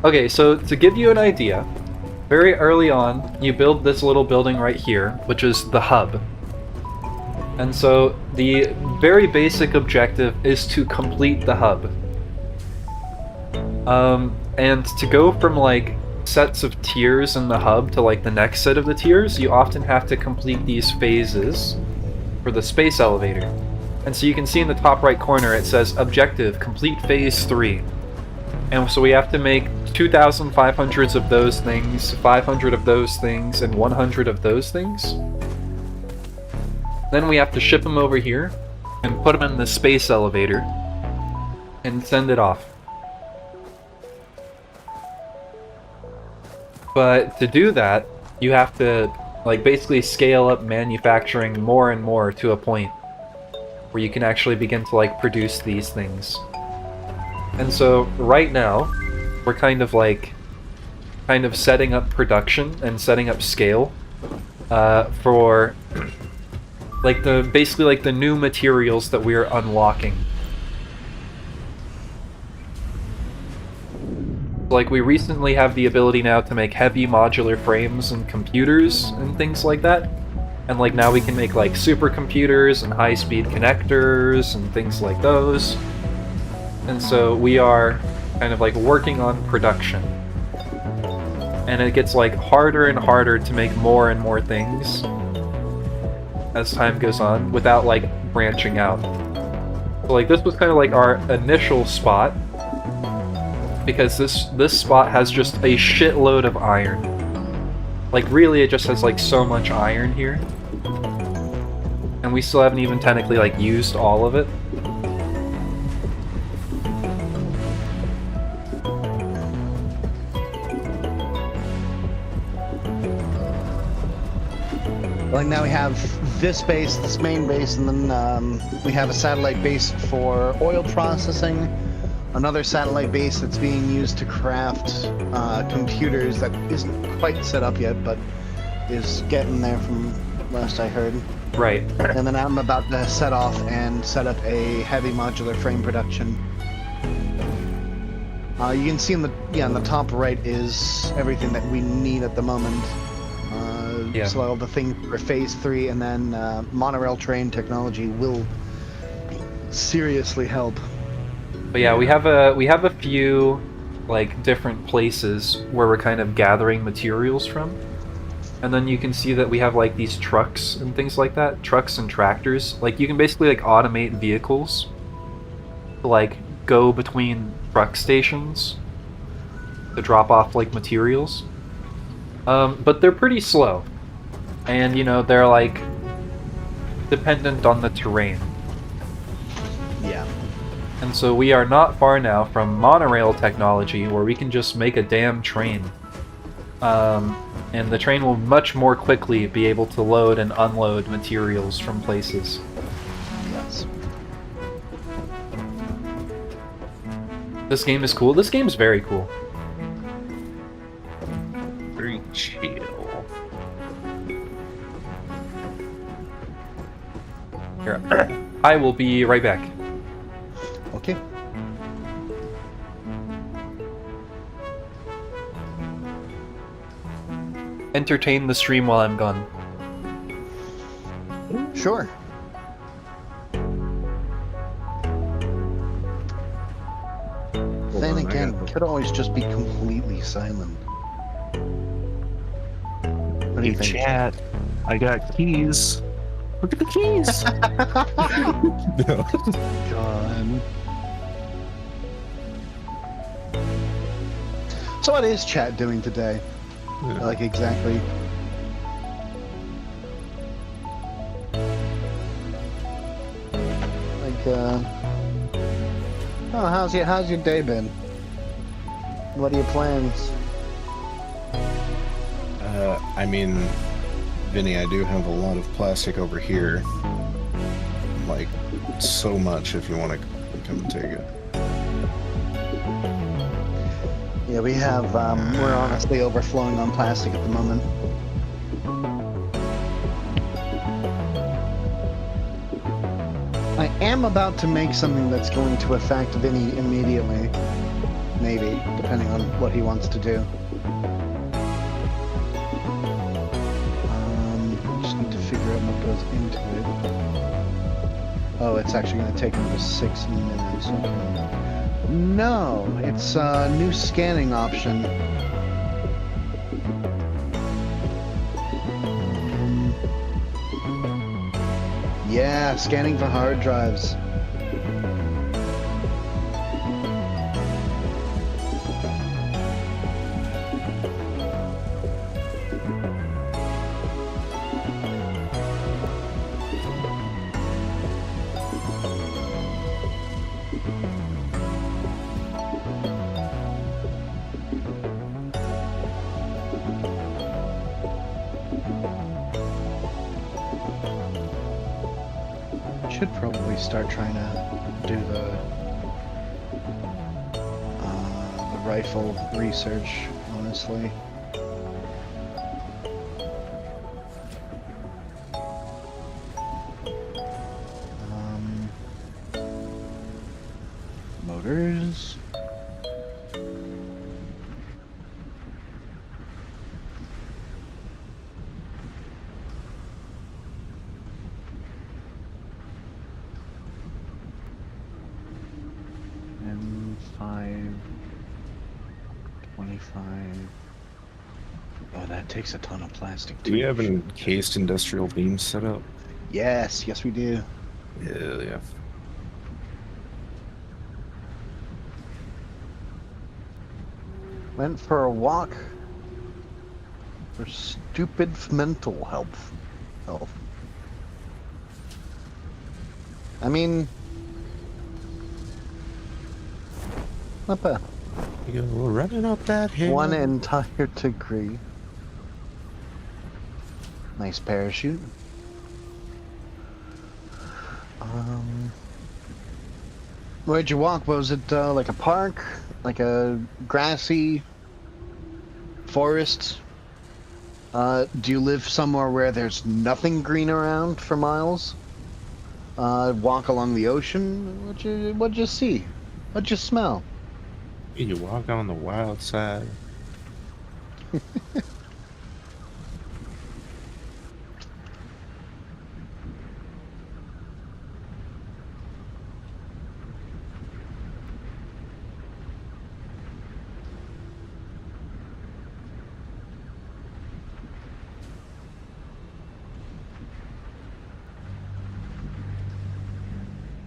Okay, so to give you an idea, very early on, you build this little building right here, which is the hub. And so the very basic objective is to complete the hub. And to go from like sets of tiers in the hub to like the next set of the tiers, you often have to complete these phases for the space elevator. And so you can see in the top right corner it says objective, complete phase 3. And so we have to make 2,500 of those things, 500 of those things, and 100 of those things. Then we have to ship them over here and put them in the space elevator and send it off. But to do that, you have to like basically scale up manufacturing more and more to a point where you can actually begin to like produce these things. And so right now, we're kind of setting up production and setting up scale for like basically the new materials that we're unlocking. Like we recently have the ability now to make heavy modular frames and computers and things like that. And like now we can make like supercomputers and high-speed connectors and things like those. And so we are kind of like working on production. And it gets like harder and harder to make more and more things as time goes on without like branching out. So like this was kind of like our initial spot because this spot has just a shitload of iron. Like really it just has like so much iron here. And we still haven't even technically like used all of it.
Like now we have this base, this main base, and then we have a satellite base for oil processing, another satellite base that's being used to craft computers that isn't quite set up yet, but is getting there from last I heard.
Right.
And then I'm about to set off and set up a heavy modular frame production. You can see in the top right is everything that we need at the moment.
Yeah.
So all the things for phase 3, and then monorail train technology will seriously help.
But yeah, we have a few like different places where we're kind of gathering materials from. And then you can see that we have like these trucks and things like that, trucks and tractors. Like you can basically like automate vehicles to like go between truck stations to drop off like materials. But they're pretty slow. And you know, they're like dependent on the terrain.
Yeah.
And so we are not far now from monorail technology where we can just make a damn train. And the train will much more quickly be able to load and unload materials from places.
Yes.
This game is cool. This game's very cool.
Very chill.
Here, I will be right back.
Okay.
Entertain the stream while I'm gone.
Sure. Then again, could always just be completely silent. What do you think?
Chat. I got keys. Look at the keys.
God. So what is chat doing today? Like exactly. Like oh, how's your day been? What are your plans?
I mean, Vinny, I do have a lot of plastic over here. Like, so much if you want to come and take it.
Yeah, we have, we're honestly overflowing on plastic at the moment. I am about to make something that's going to affect Vinny immediately. Maybe, depending on what he wants to do. I just need to figure out what goes into it. Oh, it's actually going to take another 6 minutes. Okay. No, it's a new scanning option. Yeah, scanning for hard drives. Should probably start trying to do the rifle research, honestly. Motors. M5 25. Oh, that takes a ton of plastic too.
Do we have an encased industrial beam set up?
Yes, yes we do.
Yeah.
Went for a walk for stupid mental health. I mean, not bad.
You go running up that hill.
One entire degree. Nice parachute. Where'd you walk? Was it like a park? Like a grassy forest? Do you live somewhere where there's nothing green around for miles? Walk along the ocean? What'd you see? What'd you smell?
You walk on the wild side.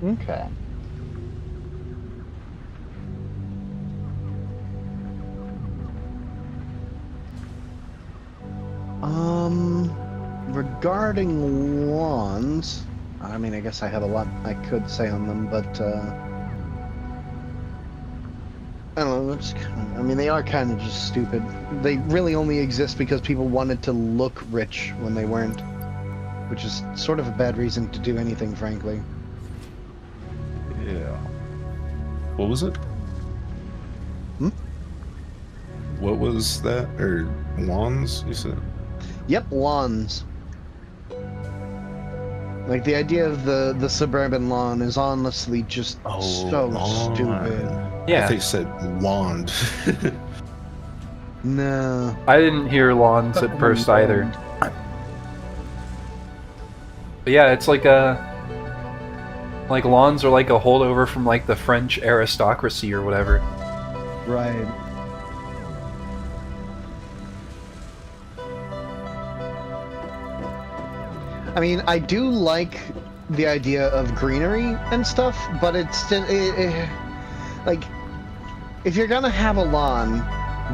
Okay. Regarding lawns, I mean, I guess I have a lot I could say on them, but, I don't know, I mean, they are kind of just stupid. They really only exist because people wanted to look rich when they weren't, which is sort of a bad reason to do anything, frankly.
Yeah. What was it?
Hmm?
What was that? Or lawns, you said?
Yep, lawns. Like, the idea of the suburban lawn is honestly just so
lawn.
stupid.
Yeah.
I think you said wand.
No.
I didn't hear lawns at first either. But yeah, it's like like lawns are like a holdover from like the French aristocracy or whatever.
Right. I mean, I do like the idea of greenery and stuff, but it's still, like, if you're gonna have a lawn,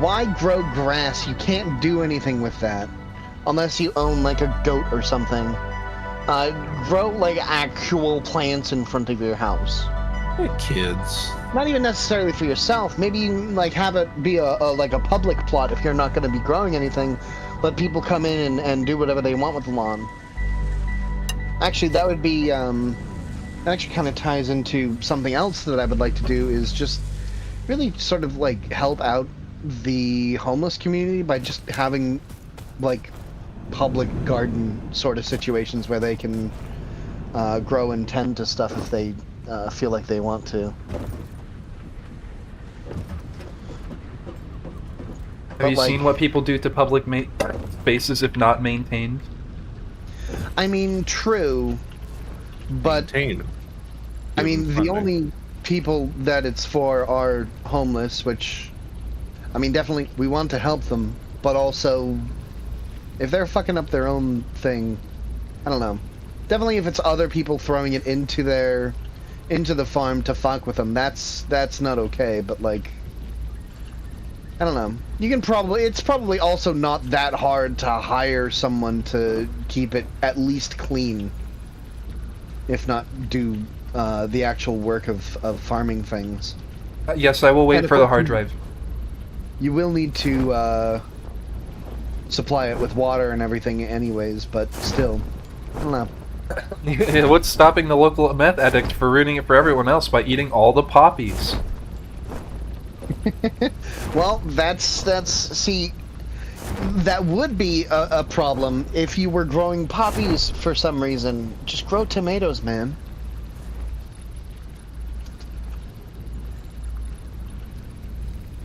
why grow grass? You can't do anything with that. Unless you own, like, a goat or something. Grow, like, actual plants in front of your house.
Hey, kids.
Not even necessarily for yourself. Maybe you, like, have it be like a public plot if you're not gonna be growing anything. Let people come in and do whatever they want with the lawn. Actually, that would be, that actually kind of ties into something else that I would like to do, is just really sort of, like, help out the homeless community by just having, like, public garden sort of situations where they can grow and tend to stuff if they feel like they want to.
Have you seen what people do to public spaces if not maintained?
I mean, true, but
Maintain.
I mean, the only people that it's for are homeless, which, I mean, definitely we want to help them, but also, if they're fucking up their own thing, I don't know. Definitely if it's other people throwing it into the farm to fuck with them, that's not okay, but like, I don't know. You can it's probably also not that hard to hire someone to keep it at least clean. If not do the actual work of farming things.
Yes, I will wait for the hard drive.
You will need to supply it with water and everything anyways, but still, I don't know.
What's stopping the local meth addict for ruining it for everyone else by eating all the poppies?
Well, see, that would be a problem if you were growing poppies for some reason. Just grow tomatoes, man.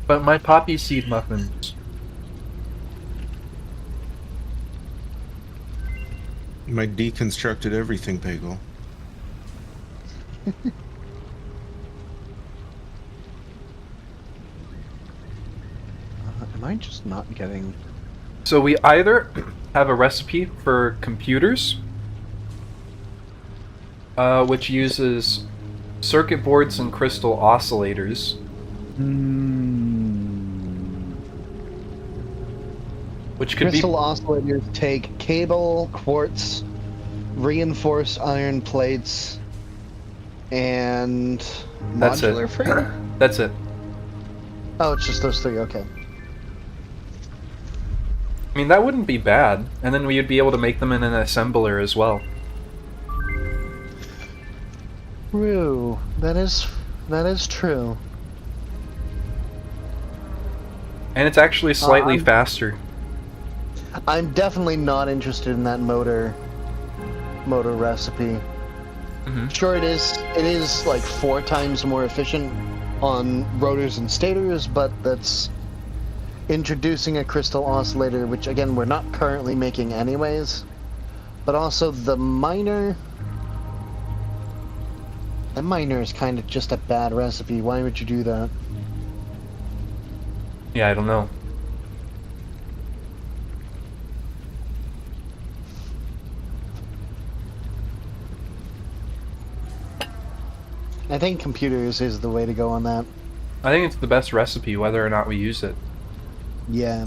But my poppy seed muffins.
My deconstructed everything bagel.
Am I just not getting...
So we either have a recipe for computers, which uses circuit boards and crystal oscillators, which could
Crystal oscillators take cable, quartz, reinforced iron plates, and
That's it.
modular frame?
That's it.
Oh, it's just those three, okay.
I mean, that wouldn't be bad, and then we'd be able to make them in an assembler as well.
True. That is That is true.
And it's actually slightly
I'm-
faster.
I'm definitely not interested in that motor recipe.
Mhm.
Sure, it is like 4 times more efficient on rotors and stators, but that's introducing a crystal oscillator, which again we're not currently making anyways. But also the miner. The miner is kind of just a bad recipe. Why would you do that?
Yeah, I don't know.
I think computers is the way to go on that.
I think it's the best recipe, whether or not we use it.
Yeah.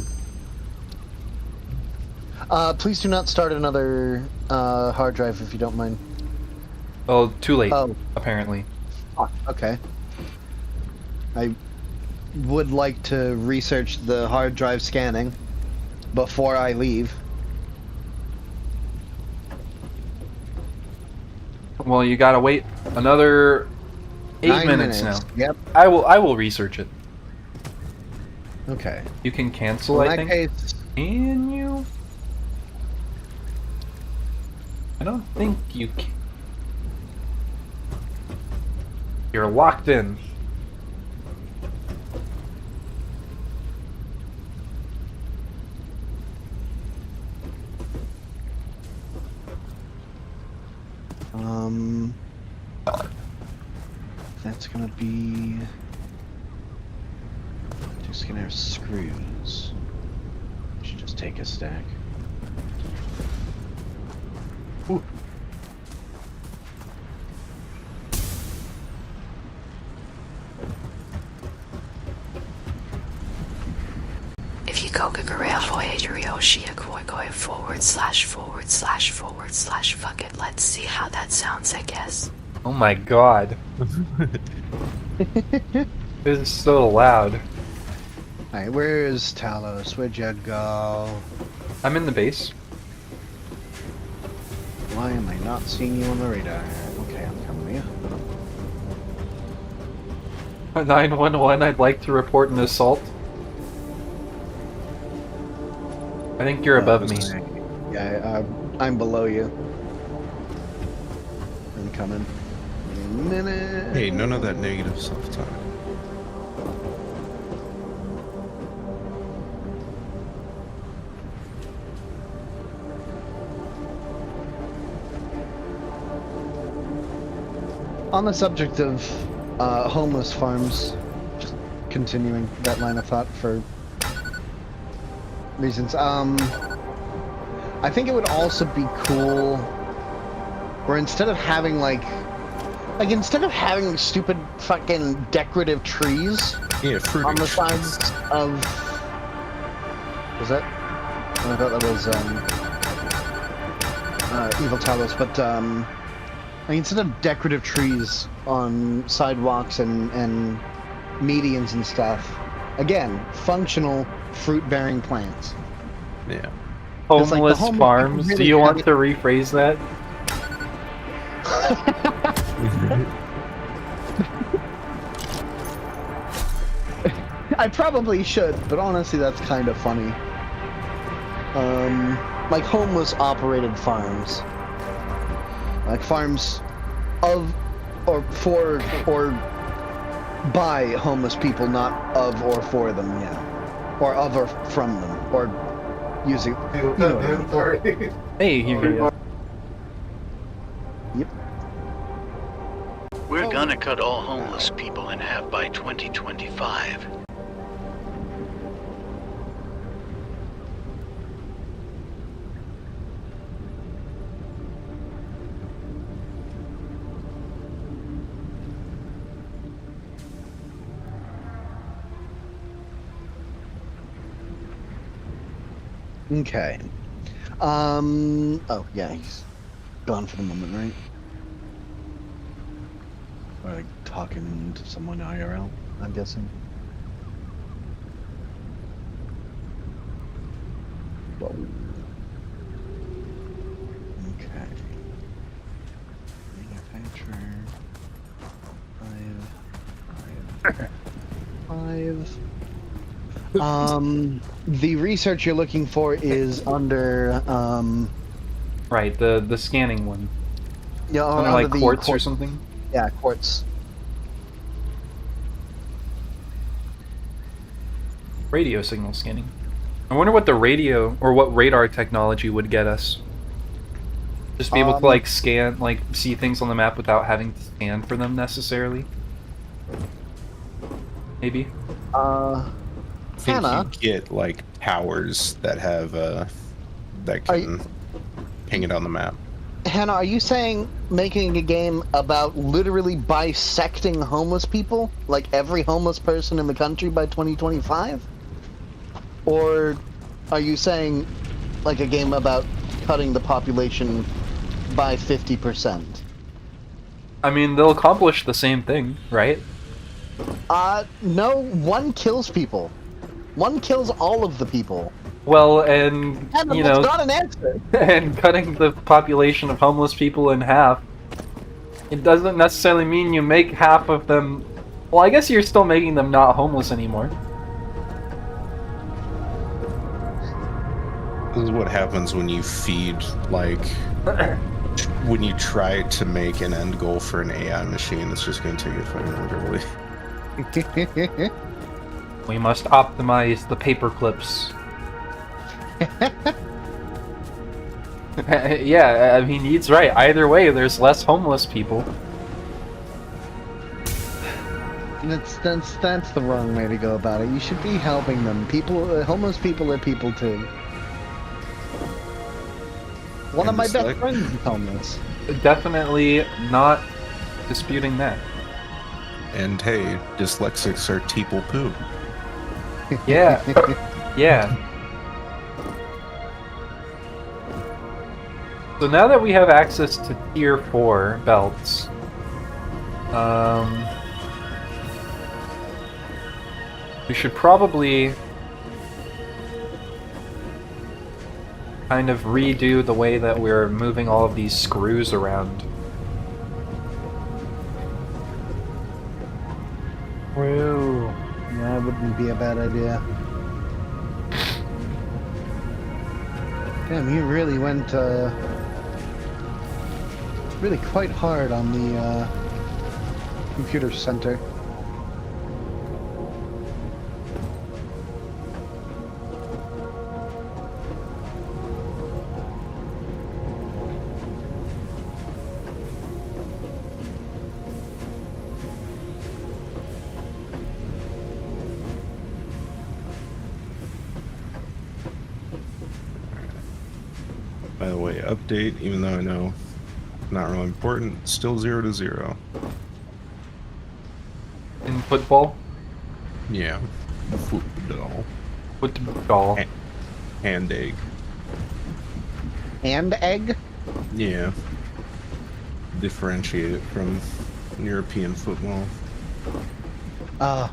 Please do not start another hard drive if you don't mind.
Well, too late,
Oh.
apparently.
Okay. I would like to research the hard drive scanning before I leave.
Well, you gotta wait another 8
9
minutes now.
Yep.
I will research it.
Okay.
You can cancel,
Well,
I
in that
think.
case,
Can you? I don't think you can. You're locked in.
that's gonna be just gonna have screws. Should just take a stack. Ooh.
If you go Gagaria Voyager Yoshia going forward slash fuck it, let's see how that sounds, I guess.
Oh my god. This is so loud.
Alright, where's Talos? Where'd you go?
I'm in the base.
Why am I not seeing you on the radar? Okay, I'm coming to you.
911, I'd like to report an assault. I think you're above me.
Yeah, I'm below you. I'm coming. In a minute.
Hey, none of that negative self-talk.
On the subject of homeless farms, just continuing that line of thought for reasons. I think it would also be cool, where instead of having instead of having stupid fucking decorative trees
Yeah, fruit
on the sides of. Was that? I thought that was Evil Talos, but instead of decorative trees on sidewalks and medians and stuff, again, functional fruit-bearing plants.
Yeah.
It's like the
Homeless
homeless
farms.
people
Do
really
you want
have
to rephrase that?
I probably should, but honestly, that's kind of funny. Like homeless operated farms. Like farms of, or for, or by homeless people, not of or for them, yeah. Or of or from them, or using, you know what I mean.
Hey, here you go.
Yep.
We're gonna cut all homeless people in half by 2025.
Okay. Oh, yeah, he's gone for the moment, right? Or like talking to someone IRL, I'm guessing. Whoa. Okay. Manufacturer. 5. 5. The research you're looking for is under,
Right, the scanning one.
yeah,
Under
under
like
the
quartz or something?
Yeah, quartz.
Radio signal scanning. I wonder what the radio or what radar technology would get us. Just be able to like scan, like see things on the map without having to scan for them necessarily. Maybe.
I think
Hannah?
you get like towers that have that can ping it on the map.
Hannah, are you saying making a game about literally bisecting homeless people? Like every homeless person in the country by 2025? Or are you saying like a game about cutting the population by 50%?
I mean, they'll accomplish the same thing, right?
No, one kills people. One kills all of the people.
Well, and
Hannah,
you
that's
know,
not an answer.
and cutting the population of homeless people in half, it doesn't necessarily mean you make half of them. Well, I guess you're still making them not homeless anymore.
This is what happens when you feed, like, when you try to make an end goal for an AI machine, it's just going to take it fucking literally.
We must optimize the paper clips. Yeah, I mean, he's right. Either way, there's less homeless people.
That's the wrong way to go about it. You should be helping them. People, homeless people are people too. One of my best friends is homeless.
Definitely not disputing that.
And hey, dyslexics are teeple poo.
Yeah. Yeah. So now that we have access to tier 4 belts, we should probably kind of redo the way that we're moving all of these screws around.
True. That wouldn't be a bad idea. Damn, you really went, really quite hard on the, computer center.
By the way, update, even though I know not really important, still 0 to 0.
In football?
Yeah. Football.
Football.
Hand egg.
And egg?
Yeah. Differentiate it from European football.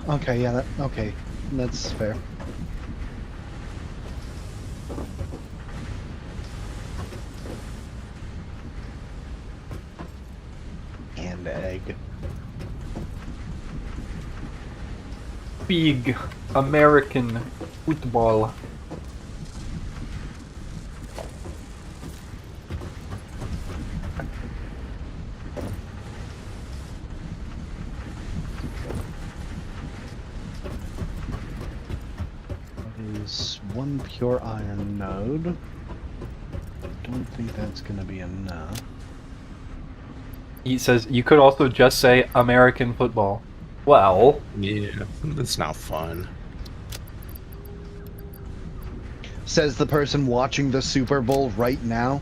Okay, yeah, okay. That's fair. And egg.
Big American football.
Is one pure iron node. Don't think that's gonna be enough.
He says you could also just say American football. Well,
Yeah, that's not fun.
Says the person watching the Super Bowl right now.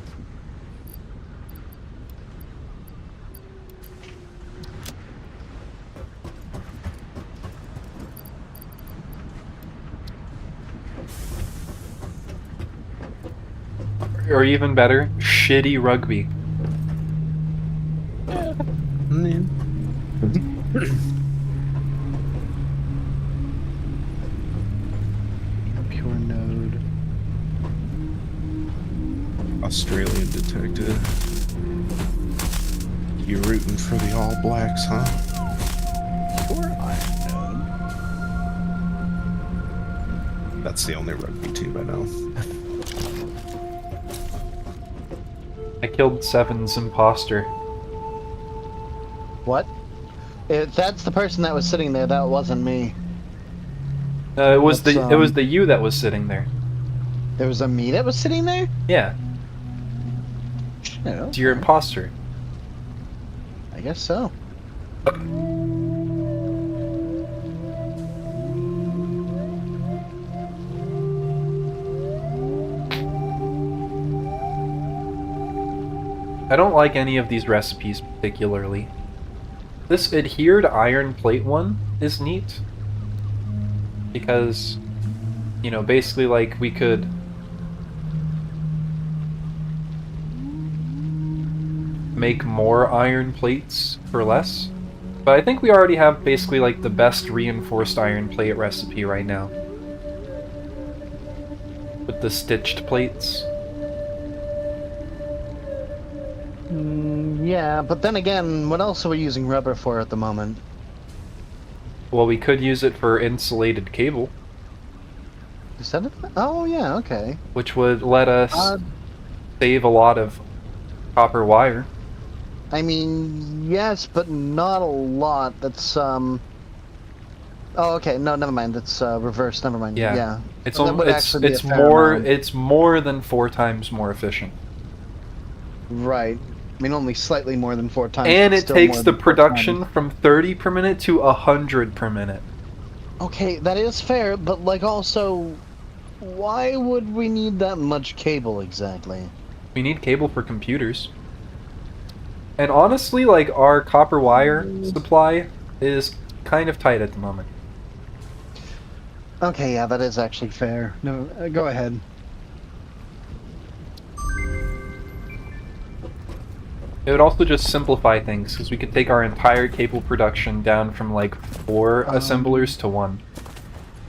or even better, shitty rugby.
Pure node.
Australian detective. You rooting for the All Blacks, huh?
Pure iron node.
That's the only rugby team I know.
I killed Seven's imposter.
What? If that's the person that was sitting there, that wasn't me.
It was
That's,
the you that was sitting there.
There was a me that was sitting there?
Yeah,
Shit,
it's your imposter.
I guess so.
I don't like any of these recipes particularly. This adhered iron plate one is neat. Because, you know, basically like we could make more iron plates for less. But I think we already have basically like the best reinforced iron plate recipe right now. With the stitched plates.
Yeah, but then again, what else are we using rubber for at the moment?
Well, we could use it for insulated cable,
Is that it? Oh, yeah, okay.
which would let us save a lot of copper wire.
I mean, yes, but not a lot. That's, Oh, okay, no, never mind. That's, reverse, never mind.
Yeah.
Yeah.
It's
So that would
it's
actually be a
it's
fair
more
amount.
it's more than 4 times more efficient.
Right. I mean, only slightly more than 4 times.
And
but
it
still
takes
more
the
than 4
production
times.
from 30 per minute to 100 per minute.
Okay, that is fair, but, like, also, why would we need that much cable exactly?
We need cable for computers. And honestly, like, our copper wire supply is kind of tight at the moment.
Okay, yeah, that is actually fair. No, go ahead.
It would also just simplify things, because we could take our entire cable production down from like 4 assemblers to 1.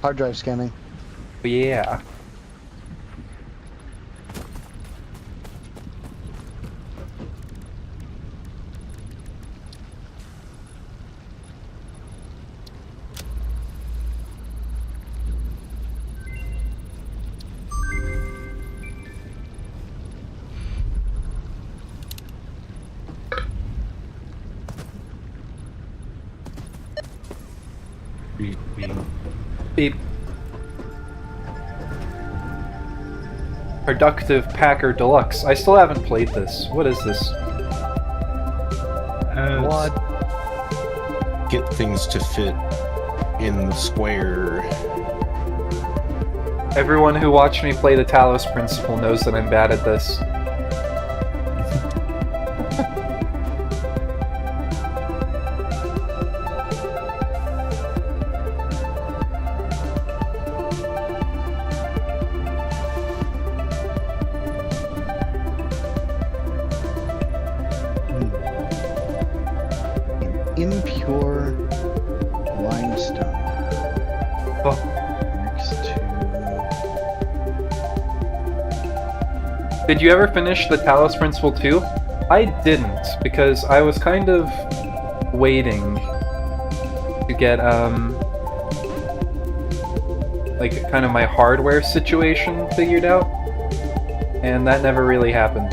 Hard drive scanning.
But yeah. Beep. Productive Packer Deluxe. I still haven't played this. What is this?
What?
Get things to fit in the square.
Everyone who watched me play the Talos Principle knows that I'm bad at this.
Impure limestone.
Oh.
Next to...
Did you ever finish the Talos Principle 2? I didn't, because I was kind of waiting to get, like, kind of my hardware situation figured out, and that never really happened.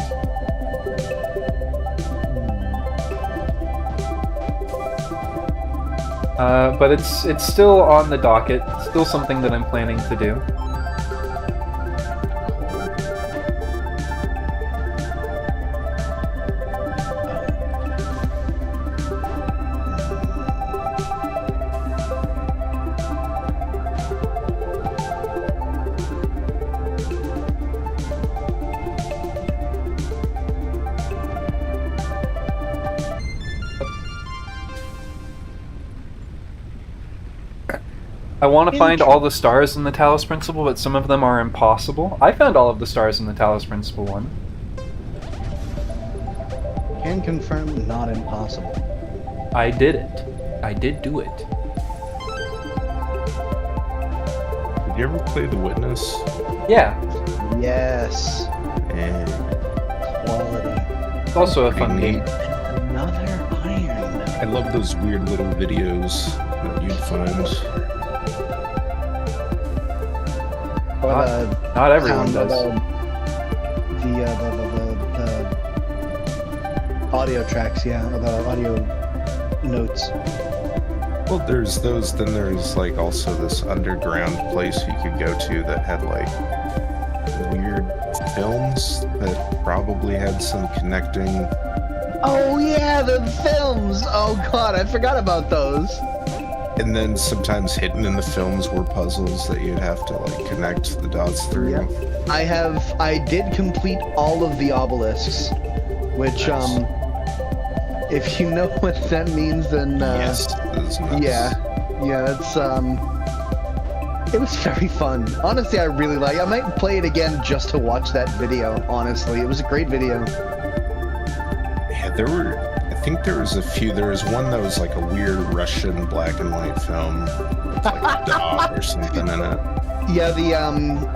But it's still on the docket, still something that I'm planning to do. I want to find all the stars in the Talos Principle, but some of them are impossible. I found all of the stars in the Talos Principle 1.
Can confirm, not impossible.
I did it. I did do it.
Did you ever play The Witness?
Yeah,
Yes.
And
Quality.
it's also a fun
Pretty
game.
neat.
Another iron.
I love those weird little videos that you'd find.
Or
Not everyone
sound,
does.
The audio tracks, yeah, or the audio notes.
Well, there's those, then there's like also this underground place you could go to that had like weird films that probably had some connecting.
Oh yeah, the films! Oh god, I forgot about those.
And then sometimes hidden in the films were puzzles that you'd have to like connect the dots through.
Yep. I did complete all of the obelisks, which
Nice.
If you know what that means, then
Yes, that's nuts.
yeah, it's it was very fun. Honestly, I really like. I might play it again just to watch that video. Honestly, it was a great video.
Yeah, there were. I think there was a few. There was one that was like a weird Russian black and white film with like a dog or something in it.
Yeah, the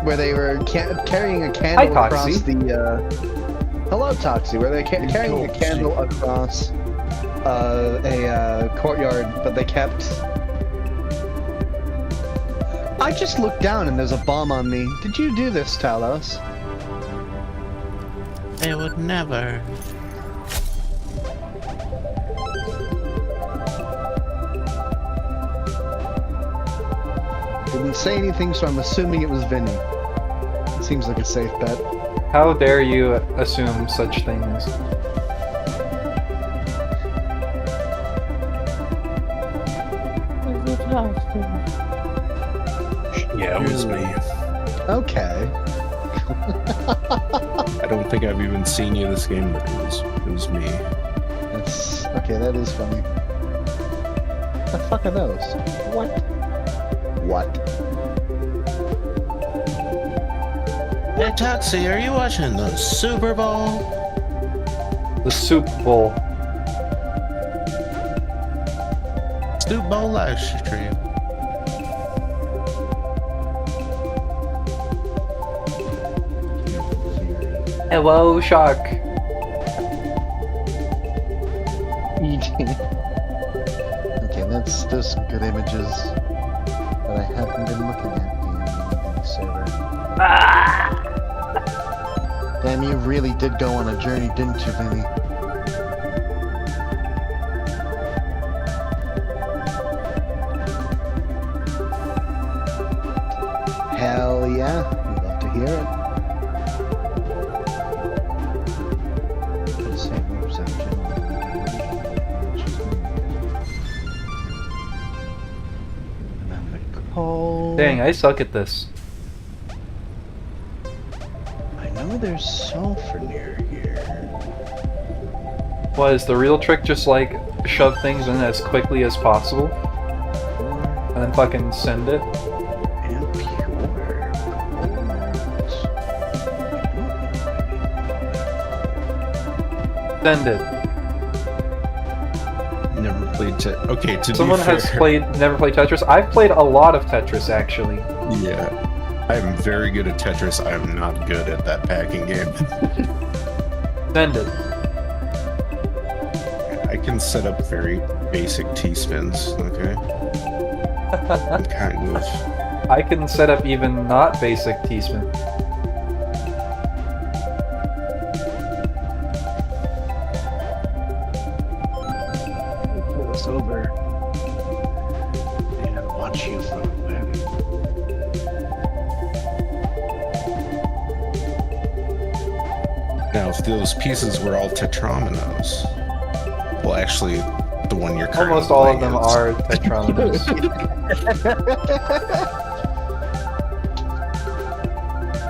where they were carrying a candle
Hi,
across
Toxie.
the hello Toxie, where they're carrying a candle across a courtyard, but they kept. I just looked down and there's a bomb on me. Did you do this, Talos?
They would never.
Didn't say anything, so I'm assuming it was Vinny. It seems like a safe bet.
How dare you assume such things?
Yeah, it was me.
Okay.
I don't think I've even seen you this game, but it was me.
That's okay. That is funny. The fuck are those? What? What?
Hey, Toxie, are you watching the Super Bowl?
The Soup Bowl.
Super Bowl live stream.
Hello, Shark.
Okay, there's some good images that I haven't been looking at in the server. Damn, you really did go on a journey, didn't you, Vinny? Hell yeah, we'd love to hear it.
Dang, I suck at this.
I know there's sulfur near here.
What, is the real trick just like shove things in as quickly as possible? And then fucking send it?
And pure gold.
Send it.
Never played Okay, to
Someone
be fair,
has never played Tetris? I've played a lot of Tetris, actually.
Yeah, I'm very good at Tetris. I'm not good at that packing game.
Send it.
I can set up very basic T-spins, okay? I'm kind of...
I can set up even not basic T-spin.
Pull this over and watch you from the web.
Now, if those pieces were all tetrominoes, well, actually, the one you're currently
Almost all of
playing
them
is.
are tetrominoes.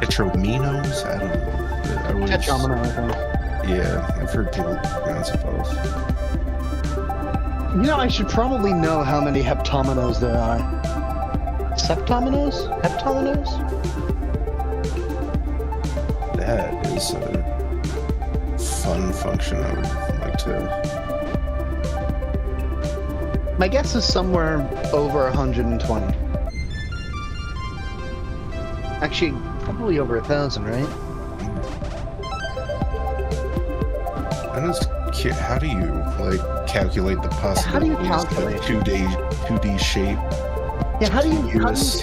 Tetrominos? I don't know. I always-
Tetromino, I think.
Yeah, I've heard people pronounce it both.
You know, I should probably know how many heptominos there are. Septominos? Heptominos?
That is a fun function I would like to...
My guess is somewhere over 120. Actually, probably over 1,000, right?
How do you like calculate the possibilities
calculate?
of 2D shape
Yeah, how do you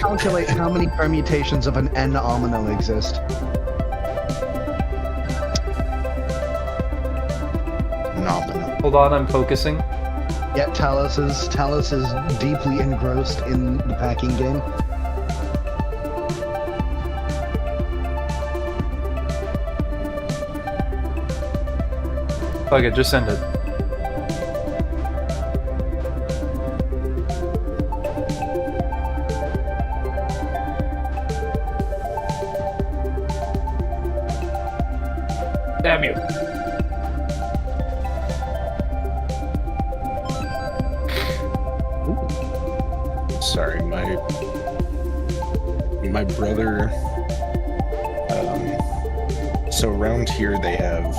calculate how many permutations of an N omino exist?
Nominal.
Hold on, I'm focusing.
Yet Talos is deeply engrossed in the packing game.
Fuck it, just send it. Damn you.
Sorry, my brother. So around here they have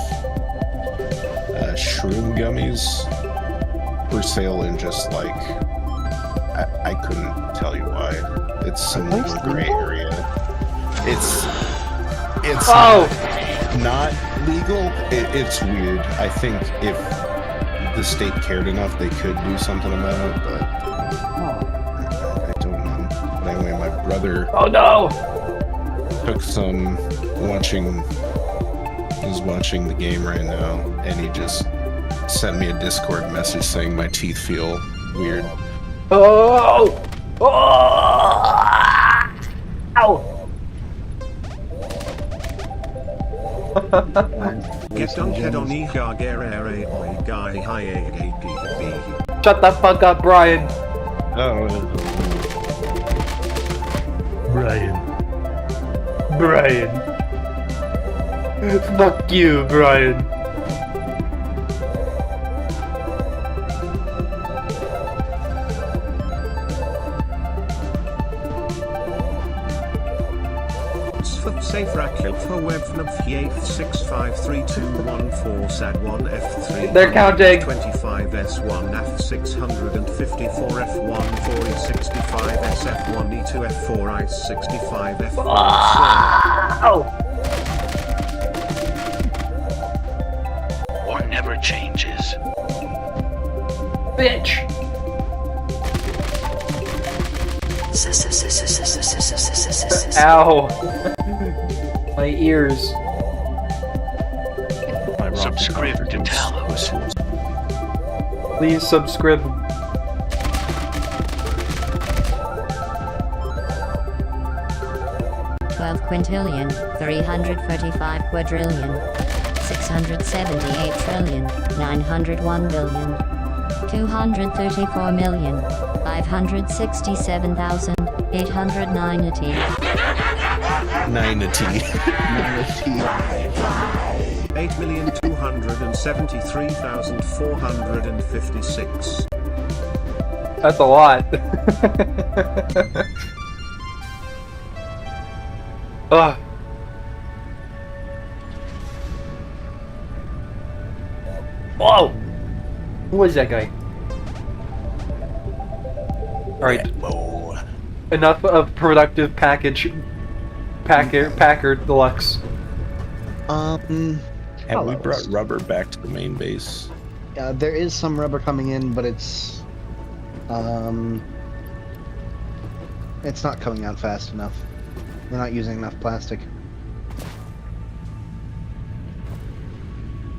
shroom gummies for sale in just like I couldn't tell you why. It's some legal gray area. It's not legal. It's weird. I think if the state cared enough, they could do something about it, but I don't know. But anyway, my brother.
Oh no!
Took some He's watching the game right now, and he just sent me a Discord message saying my teeth feel weird.
Oh! Oh! Ow! Shut the fuck up, Brian.
Oh.
Brian. Fuck you, Brian.
Safe Rackle for Webfnub 8653214 SAD1 F3.
They're counting.
25S1 F654 F1 4E65 SF1 E2 F4 I65 F4.
Oh!
Or never changes.
Bitch! Ow! My ears.
Subscribe to Talos.
Please subscribe.
Quintillion, 335 quadrillion, 678 trillion, 901 billion, 234,567,890.
8,273,456.
That's a lot. Ugh. Whoa! Who is that guy? Alright. Enough of productive package. Packard Deluxe.
Have we brought rubber back to the main base?
There is some rubber coming in, but it's not coming out fast enough. We're not using enough plastic.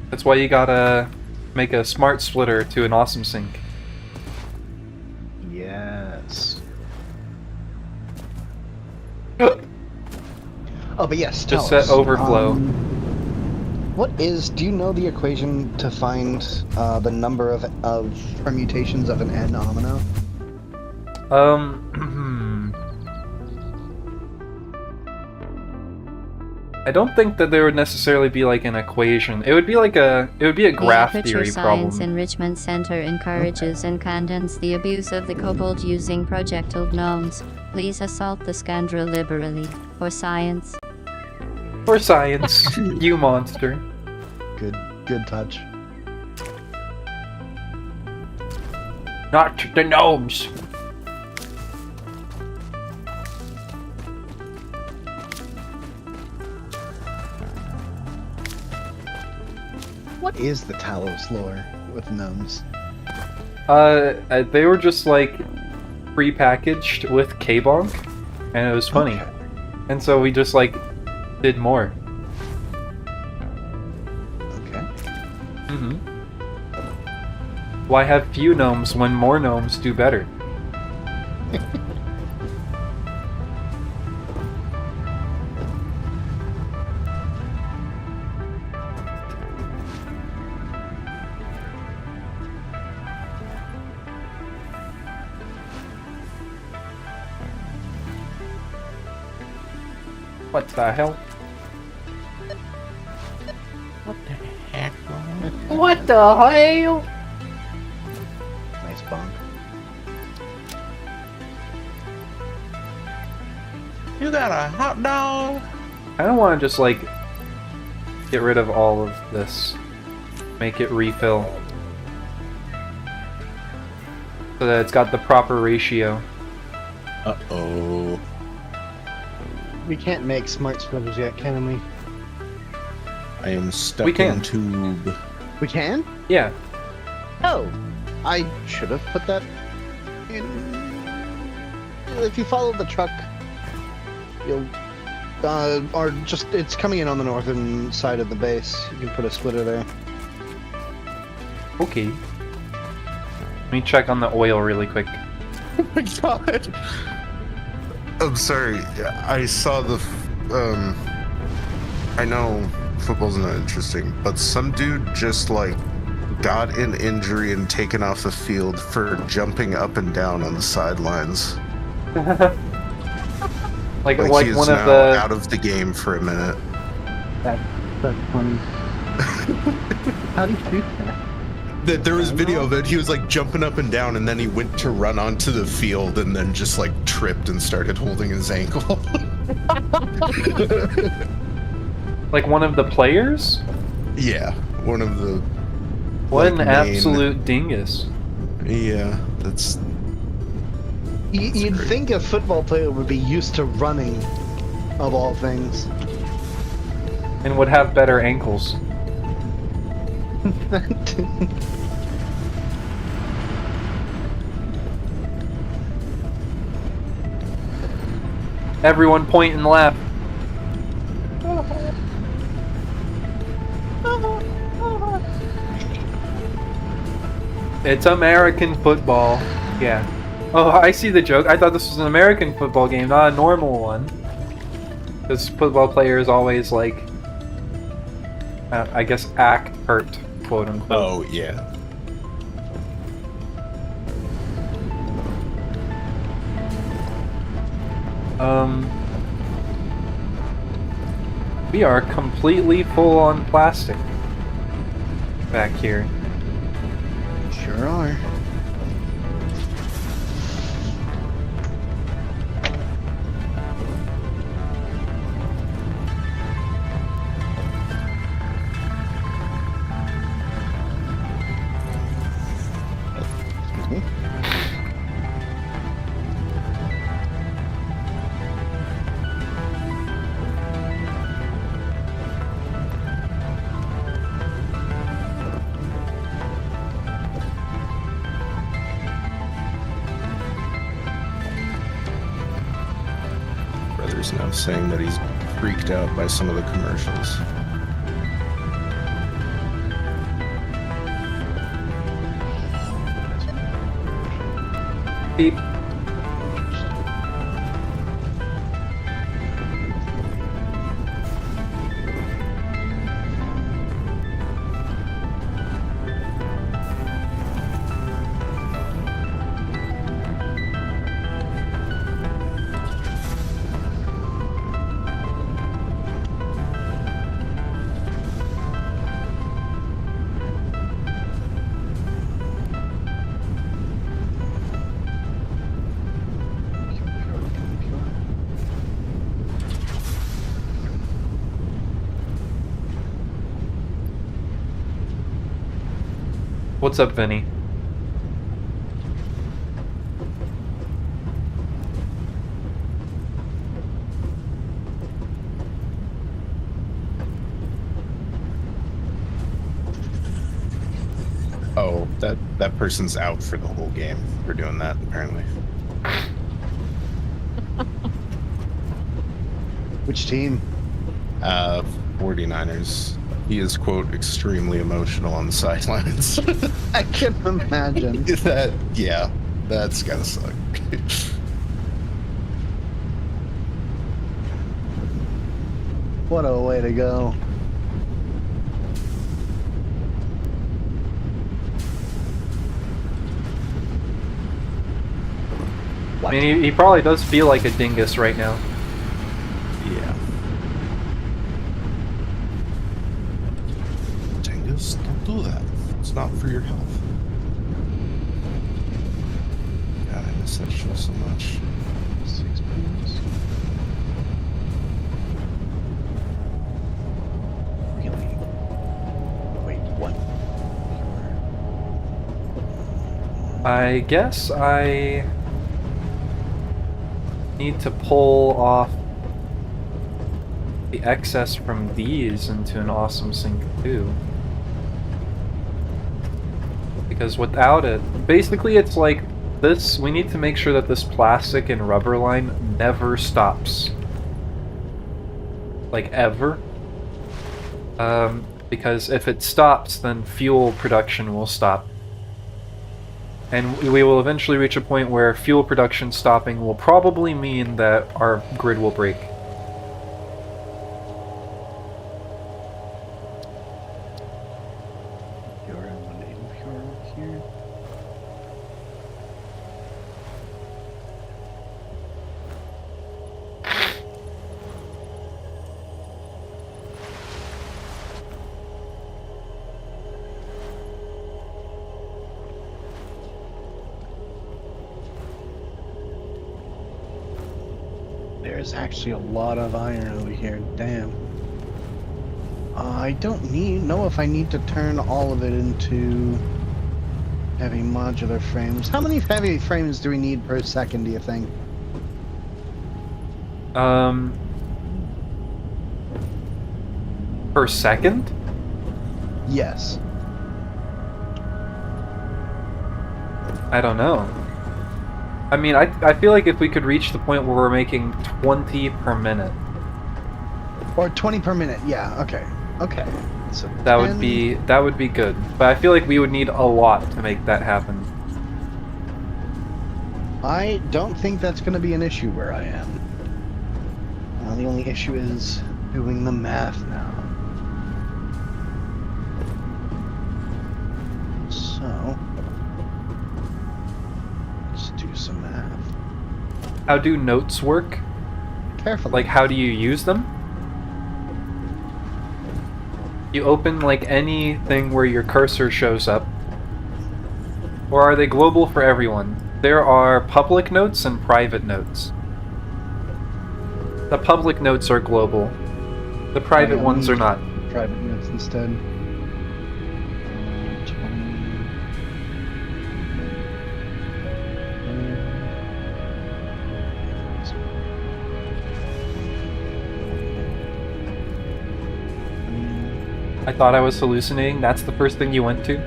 That's why you gotta make a smart splitter to an awesome sink.
Yes. Oh, but yes,
Just
Talos.
set overflow.
Do you know the equation to find the number of permutations of an N omino?
I don't think that there would necessarily be like an equation. It would be like a graph theory problem.
Science Enrichment Center encourages and condemns the abuse of the kobold using projectile gnomes. Please assault the Scandra liberally. For science.
For science, you monster.
Good touch.
Not the gnomes.
What is the Talos lore with gnomes?
They were just like prepackaged with K-Bonk, and it was funny.
Okay.
And so we just, like, did more.
Okay.
Mm-hmm. Why have few gnomes when more gnomes do better? What the hell?
What the heck?
What the hell?
Nice bonk.
You got a hot dog?
I don't want to just, like, get rid of all of this. Make it refill. So that it's got the proper ratio.
Uh-oh.
We can't make smart splitters yet, can we?
I am stuck
We can.
in tube.
We can?
Yeah.
Oh, I should have put that in. If you follow the truck, you'll. Or just, it's coming in on the northern side of the base. You can put a splitter there.
Okay. Let me check on the oil really quick.
Oh my god! I'm sorry. I saw the. I know football's not interesting, but some dude just like got an injury and taken off the field for jumping up and down on the sidelines.
like
Like he is
one
now
of the.
out of the game for a minute.
That's funny. How do you do that?
There was video of it. He was like jumping up and down, and then he went to run onto the field, and then just like tripped and started holding his ankle.
Like one of the players?
Yeah, one of the.
What
like,
an absolute dingus.
Yeah, that's.
You'd
great.
think a football player would be used to running, of all things.
And would have better ankles. Everyone point and laugh. It's American football. Yeah. Oh, I see the joke. I thought this was an American football game, not a normal one. Because football players always, like, I guess, act hurt, quote unquote.
Oh yeah.
We are completely full on plastic back here.
Sure are.
Brother's now saying that he's freaked out by some of the commercials.
Beep. What's up, Vinny?
Oh, that person's out for the whole game for doing that, apparently.
Which team?
49ers. He is, quote, extremely emotional on the sidelines.
I can imagine.
Yeah, that's gotta suck.
What a way to go.
I mean, he probably does feel like a dingus right now.
Yeah. Dingus, don't do that. It's not for your health. God, I miss that show so much.
6 points. Really? Wait, what?
I guess I need to pull off the excess from these into an awesome sink too. Because without it, basically it's like this, we need to make sure that this plastic and rubber line never stops. Like ever. Because if it stops, then fuel production will stop. And we will eventually reach a point where fuel production stopping will probably mean that our grid will break.
There's actually a lot of iron over here. Damn. I don't know if I need to turn all of it into heavy modular frames. How many heavy frames do we need per second, do you think?
Per second?
Yes.
I don't know. I mean, I feel like if we could reach the point where we're making 20 per minute.
Or 20 per minute, yeah, okay. Okay. So
that would be good. But I feel like we would need a lot to make that happen.
I don't think that's going to be an issue where I am. The only issue is doing the math now. So, let's do some math.
How do notes work?
Carefully.
Like, how do you use them? You open, like, anything where your cursor shows up. Or are they global for everyone? There are public notes and private notes. The public notes are global. The private ones are not.
Private notes instead.
I thought I was hallucinating. That's the first thing you went to? It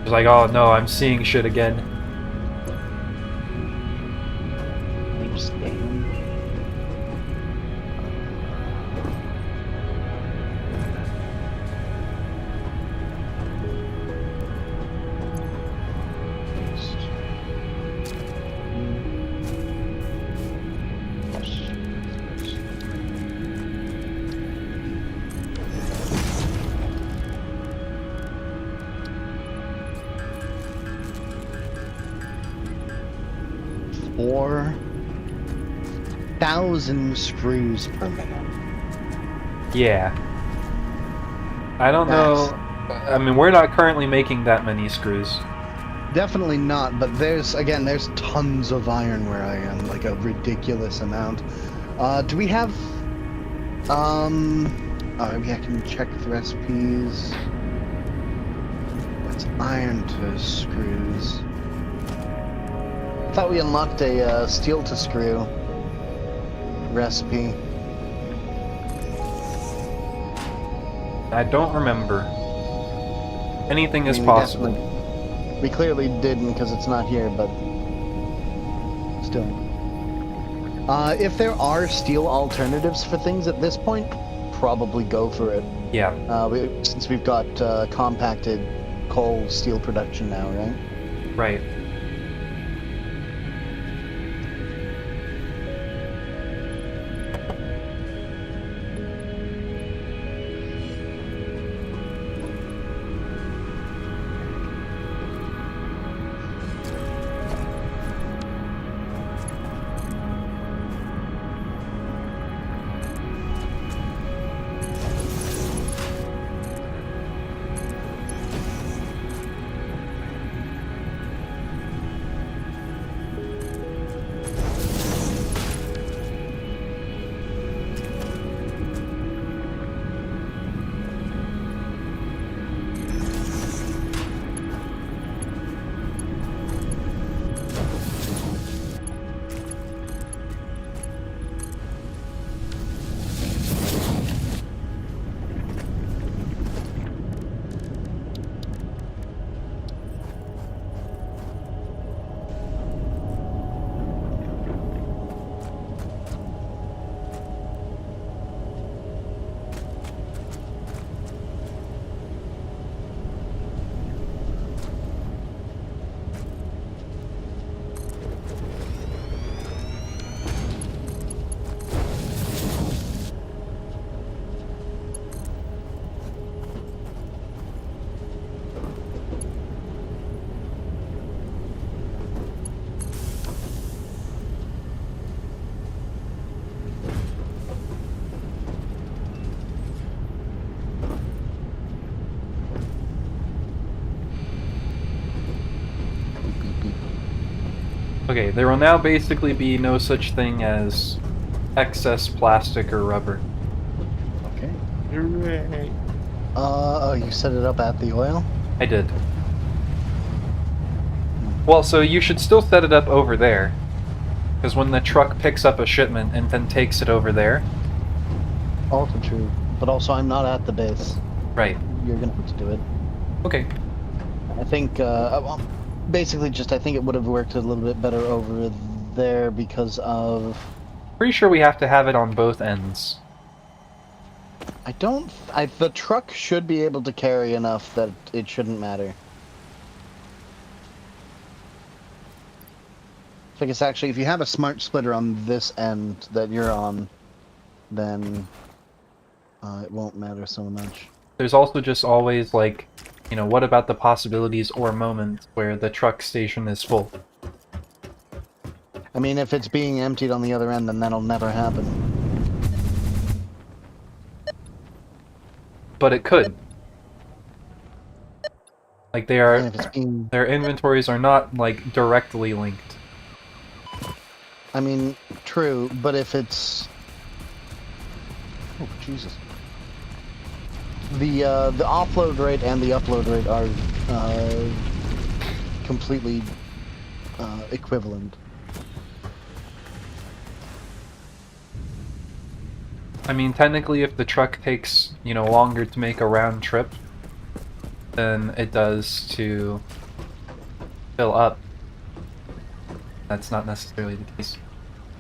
was like, oh no, I'm seeing shit again.
Thousand screws per minute.
Yeah. I don't know. I mean, we're not currently making that many screws.
Definitely not, but there's tons of iron where I am, like a ridiculous amount. Do we have, maybe I can check the recipes. What's iron to screws? I thought we unlocked a steel to screw recipe.
I don't remember. Anything is possible.
We clearly didn't because it's not here, but still. If there are steel alternatives for things at this point, probably go for it.
Yeah.
Since we've got compacted coal steel production now, right?
Right. Okay, there will now basically be no such thing as excess plastic or rubber.
Okay.
Hooray.
Oh, you set it up at the oil?
I did. Well, so you should still set it up over there. Because when the truck picks up a shipment and then takes it over there...
Also true. But also, I'm not at the base.
Right.
You're gonna have to do it.
Okay.
I think, well, basically just I think it would have worked a little bit better over there because of...
Pretty sure we have to have it on both ends.
The truck should be able to carry enough that it shouldn't matter. I think it's actually, if you have a smart splitter on this end that you're on, then it won't matter so much.
There's also just always, like, you know, what about the possibilities or moments where the truck station is full?
I mean, if it's being emptied on the other end, then that'll never happen.
But it could. Like, they are...
And if it's being...
Their inventories are not, like, directly linked.
I mean, true, but if it's... Oh, Jesus. The offload rate and the upload rate are completely equivalent.
I mean, technically, if the truck takes, you know, longer to make a round trip than it does to fill up, that's not necessarily the case.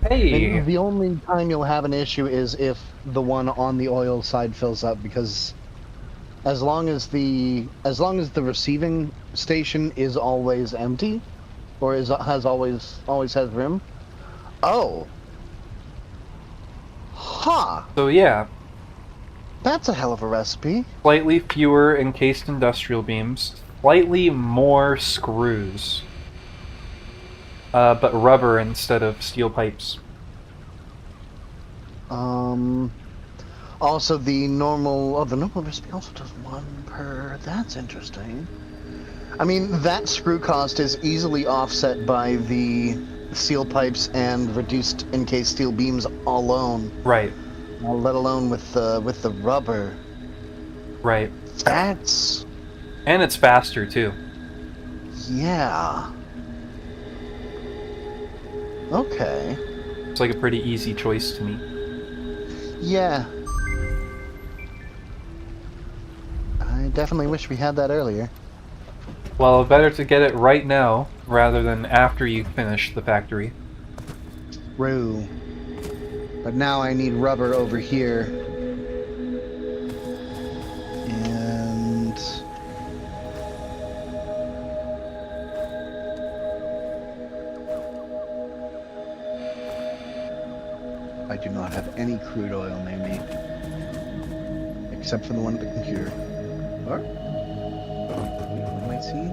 Hey!
The only time you'll have an issue is if the one on the oil side fills up, because as long as the receiving station is always empty, or always has room. Oh. Huh.
So yeah.
That's a hell of a recipe.
Slightly fewer encased industrial beams, slightly more screws. But rubber instead of steel pipes.
Also the normal recipe also does 1 per. That's interesting. I mean, that screw cost is easily offset by the steel pipes and reduced encased steel beams alone.
Right.
Let alone with the rubber.
Right.
That's...
And it's faster, too.
Yeah. Okay.
It's like a pretty easy choice to me.
Yeah. I definitely wish we had that earlier.
Well, better to get it right now, rather than after you finish the factory.
True. But now I need rubber over here. And... I do not have any crude oil near me. Except for the one at the computer. Or? What am I seeing?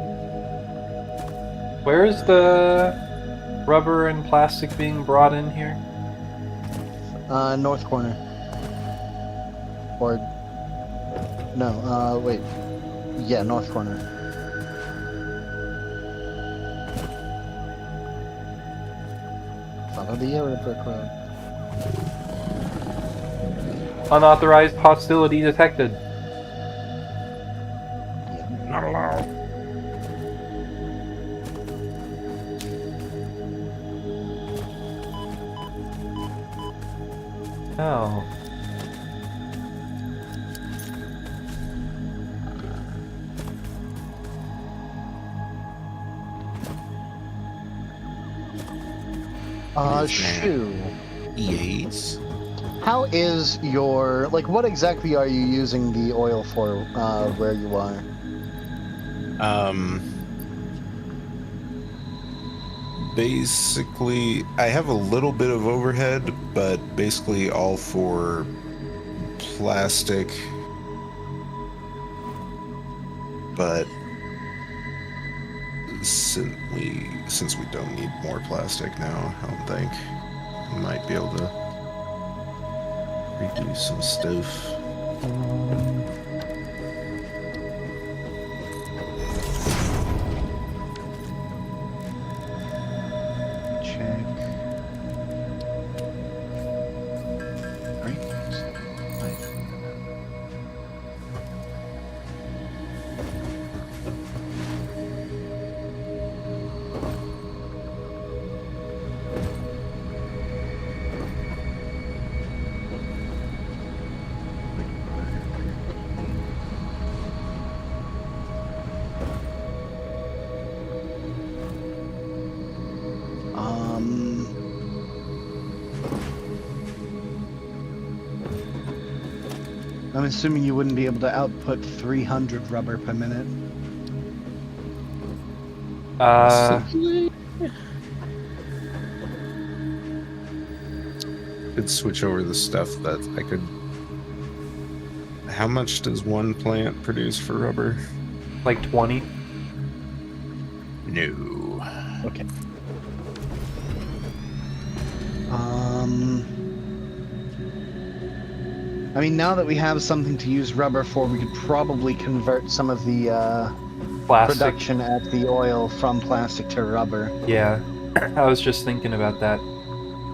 Where is the rubber and plastic being brought in here?
North corner. Or... No, wait. Yeah, north corner. Follow the arrow brick road.
Unauthorized hostility detected.
Yeah.
Not allowed. Oh.
Shoo.
Yes.
How is your... Like, what exactly are you using the oil for, where you are?
Basically, I have a little bit of overhead, but basically all for plastic. But since we don't need more plastic now, I don't think we might be able to redo some stuff.
Check. Right. I'm assuming you wouldn't be able to output 300 rubber per minute.
Could switch over the stuff that I could. How much does one plant produce for rubber?
Like 20?
No.
Okay. I mean, now that we have something to use rubber for, we could probably convert some of the
Plastic.
production at the oil from plastic to rubber.
Yeah. I was just thinking about that.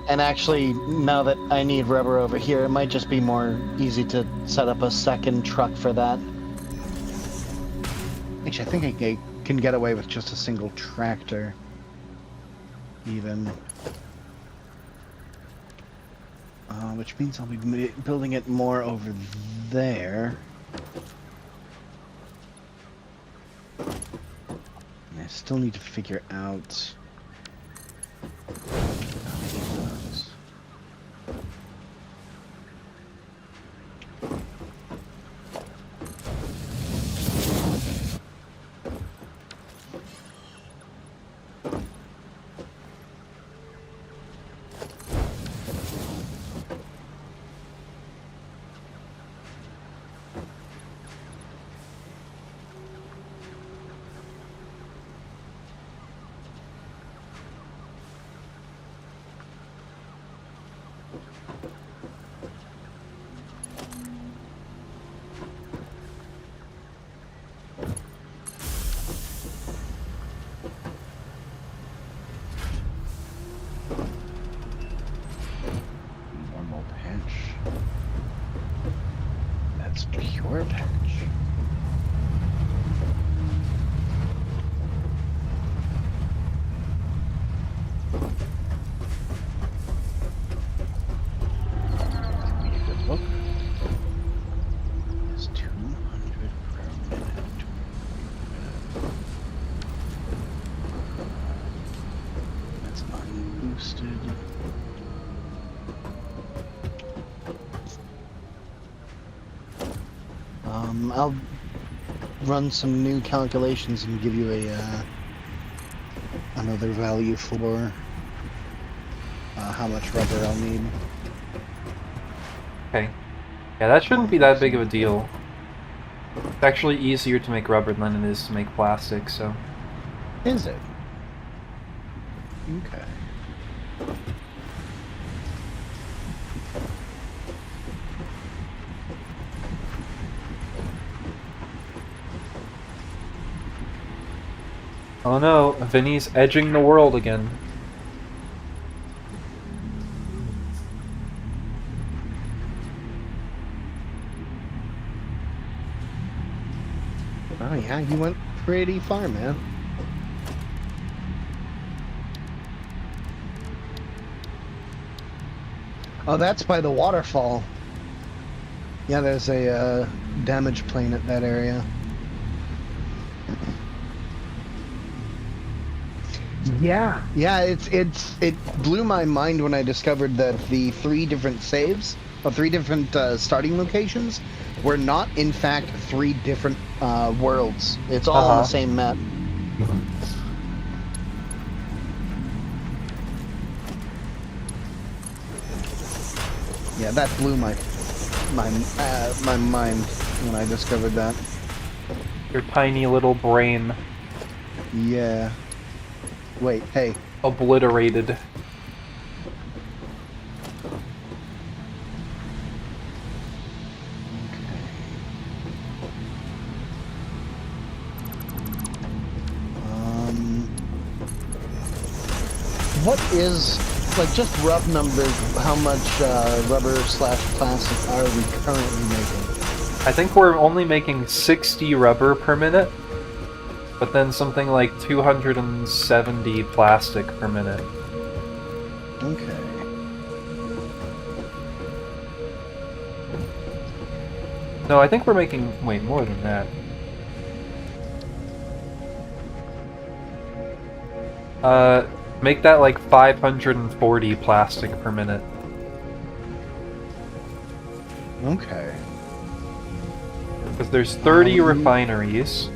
And actually, now that I need rubber over here, it might just be more easy to set up a second truck for that. Actually, I think I can get away with just a single tractor. Even. Which means I'll be building it more over there. And I still need to figure out... I'll run some new calculations and give you a another value for how much rubber I'll need.
Okay. Yeah, that shouldn't be that big of a deal. It's actually easier to make rubber than it is to make plastic, so...
Is it? Okay.
Oh no, Vinny's edging the world again.
Oh yeah, you went pretty far, man. Oh, that's by the waterfall. Yeah, there's a damage plane at that area. Yeah, it blew my mind when I discovered that the 3 different saves, or 3 different starting locations, were not in fact 3 different worlds. It's all on the same map. Yeah, that blew my mind when I discovered that.
Your tiny little brain.
Yeah. Wait, hey.
Obliterated.
What is, like, just rough numbers, how much rubber/plastic are we currently making?
I think we're only making 60 rubber per minute, but then something like 270 plastic per minute.
Okay.
No, I think we're making way more than that. Make that like 540 plastic per minute.
Okay.
Because there's 30 refineries.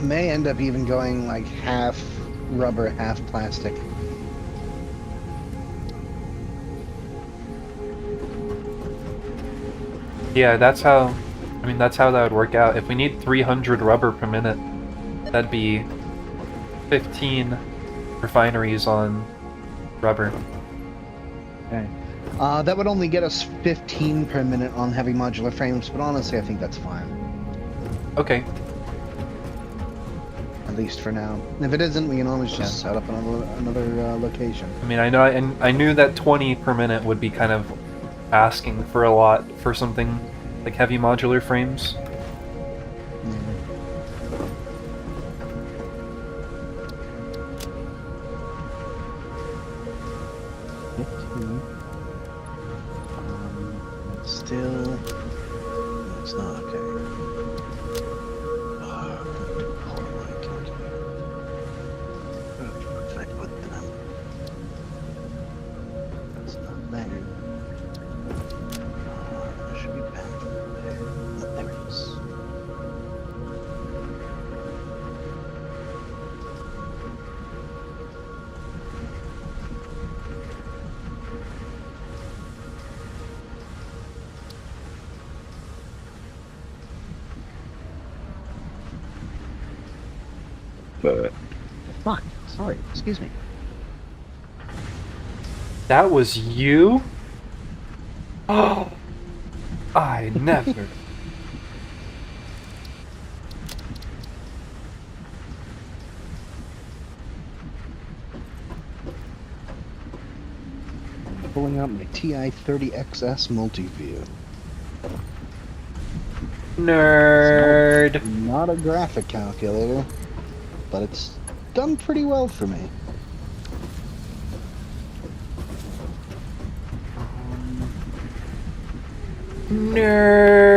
May end up even going like half rubber, half plastic.
Yeah, that's how... I mean, that's how that would work out. If we need 300 rubber per minute, that'd be 15 refineries on rubber.
Okay. That would only get us 15 per minute on heavy modular frames, but honestly, I think that's fine.
Okay.
At least for now. And if it isn't, we can always just set up another location.
I mean, I know, and I knew that 20 per minute would be kind of asking for a lot for something like heavy modular frames.
Still, it's not okay. Hold on, my calculator. Where did I put the number? That's not there. It should be back there. Oh, there it is. Fuck, sorry, excuse me.
That was you? Oh, I never.
Pulling out my TI-30XS multi-view.
Nerd.
Not a graphic calculator, but it's done pretty well for me.
Nerd.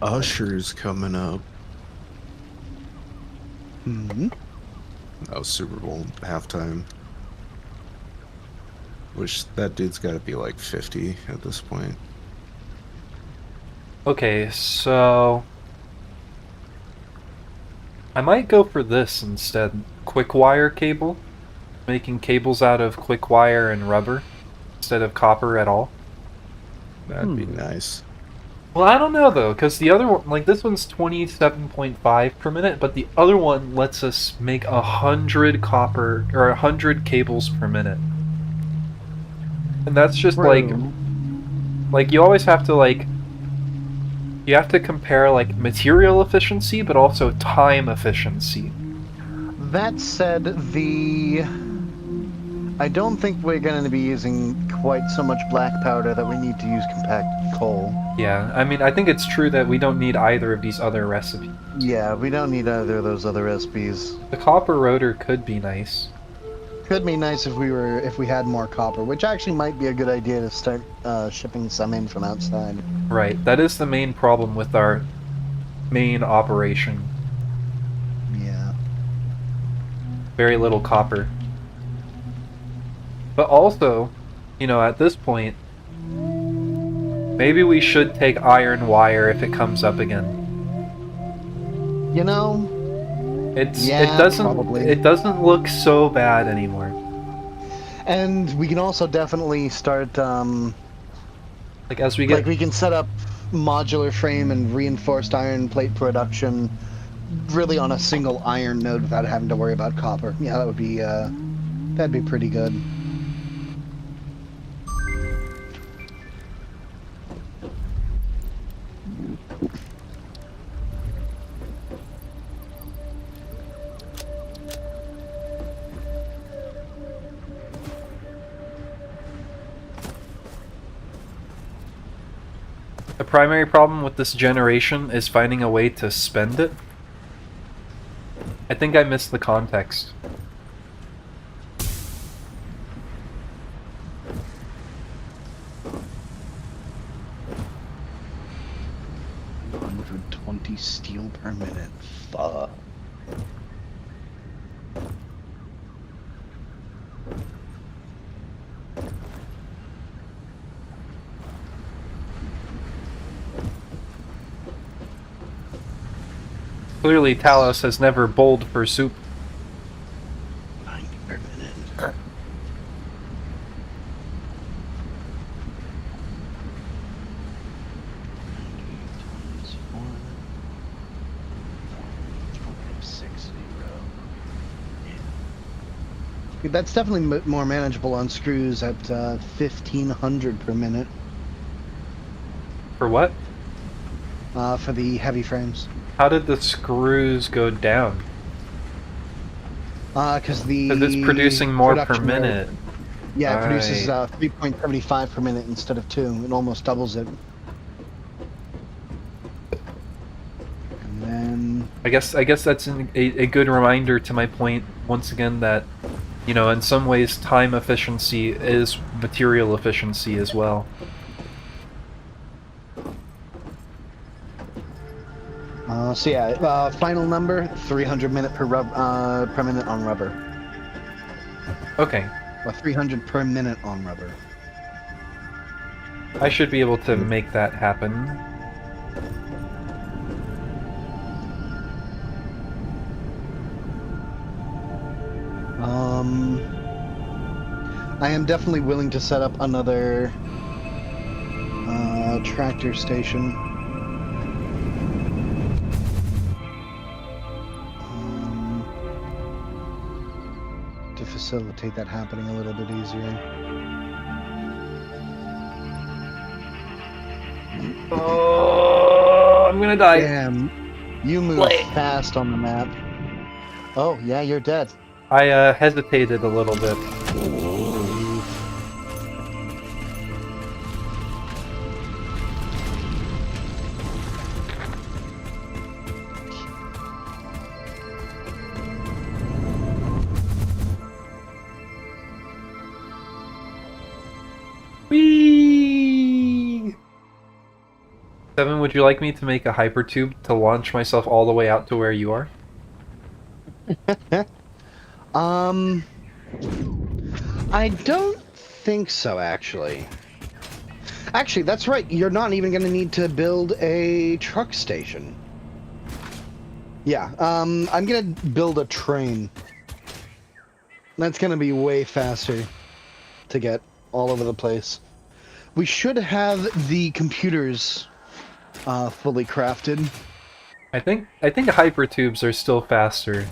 Usher's coming up.
Hmm.
That was Super Bowl halftime. Which, that dude's gotta be like 50 at this point.
Okay, so... I might go for this instead. Quick wire cable. Making cables out of quick wire and rubber instead of copper at all.
That'd be nice.
Well, I don't know though, because the other one, like this one's 27.5 per minute, but the other one lets us make 100 copper or 100 cables per minute, and that's just like you always have to you have to compare like material efficiency, but also time efficiency.
That said, I don't think we're going to be using quite so much black powder that we need to use compacted coal.
Yeah, I mean, I think it's true that we don't need either of these other recipes.
Yeah, we don't need either of those other recipes.
The copper rotor could be nice.
Could be nice if we had more copper, which actually might be a good idea to start shipping some in from outside.
Right, that is the main problem with our main operation.
Yeah.
Very little copper. But also, you know, at this point, maybe we should take iron wire if it comes up again.
You know,
it doesn't look so bad anymore.
And we can also definitely start
like as we get
we can set up modular frame and reinforced iron plate production really on a single iron node without having to worry about copper. Yeah, that would be that'd be pretty good.
The primary problem with this generation is finding a way to spend it. I think I missed the context.
$120 steel per minute. Fuck.
Clearly, Talos has never bowled for soup.
90 per minute. That's definitely more manageable on screws at 1500 per minute.
For what?
For the heavy frames.
How did the screws go down?
Because
it's producing more per minute.
Yeah, it produces 3.75 per minute instead of 2. It almost doubles it. And then
I guess that's a good reminder to my point once again that, you know, in some ways time efficiency is material efficiency as well.
So yeah, final number 300 minute per minute on rubber.
Okay.
Or 300 per minute on rubber.
I should be able to make that happen.
I am definitely willing to set up another tractor station. To facilitate that happening a little bit easier.
Oh, I'm gonna die.
Damn, you move fast on the map. Oh, yeah, you're dead.
I hesitated a little bit. Whee! Seven, would you like me to make a hypertube to launch myself all the way out to where you are?
I don't think so, actually. Actually, that's right. You're not even going to need to build a truck station. Yeah, I'm going to build a train. That's going to be way faster to get all over the place. We should have the computers fully crafted.
I think hypertubes are still faster.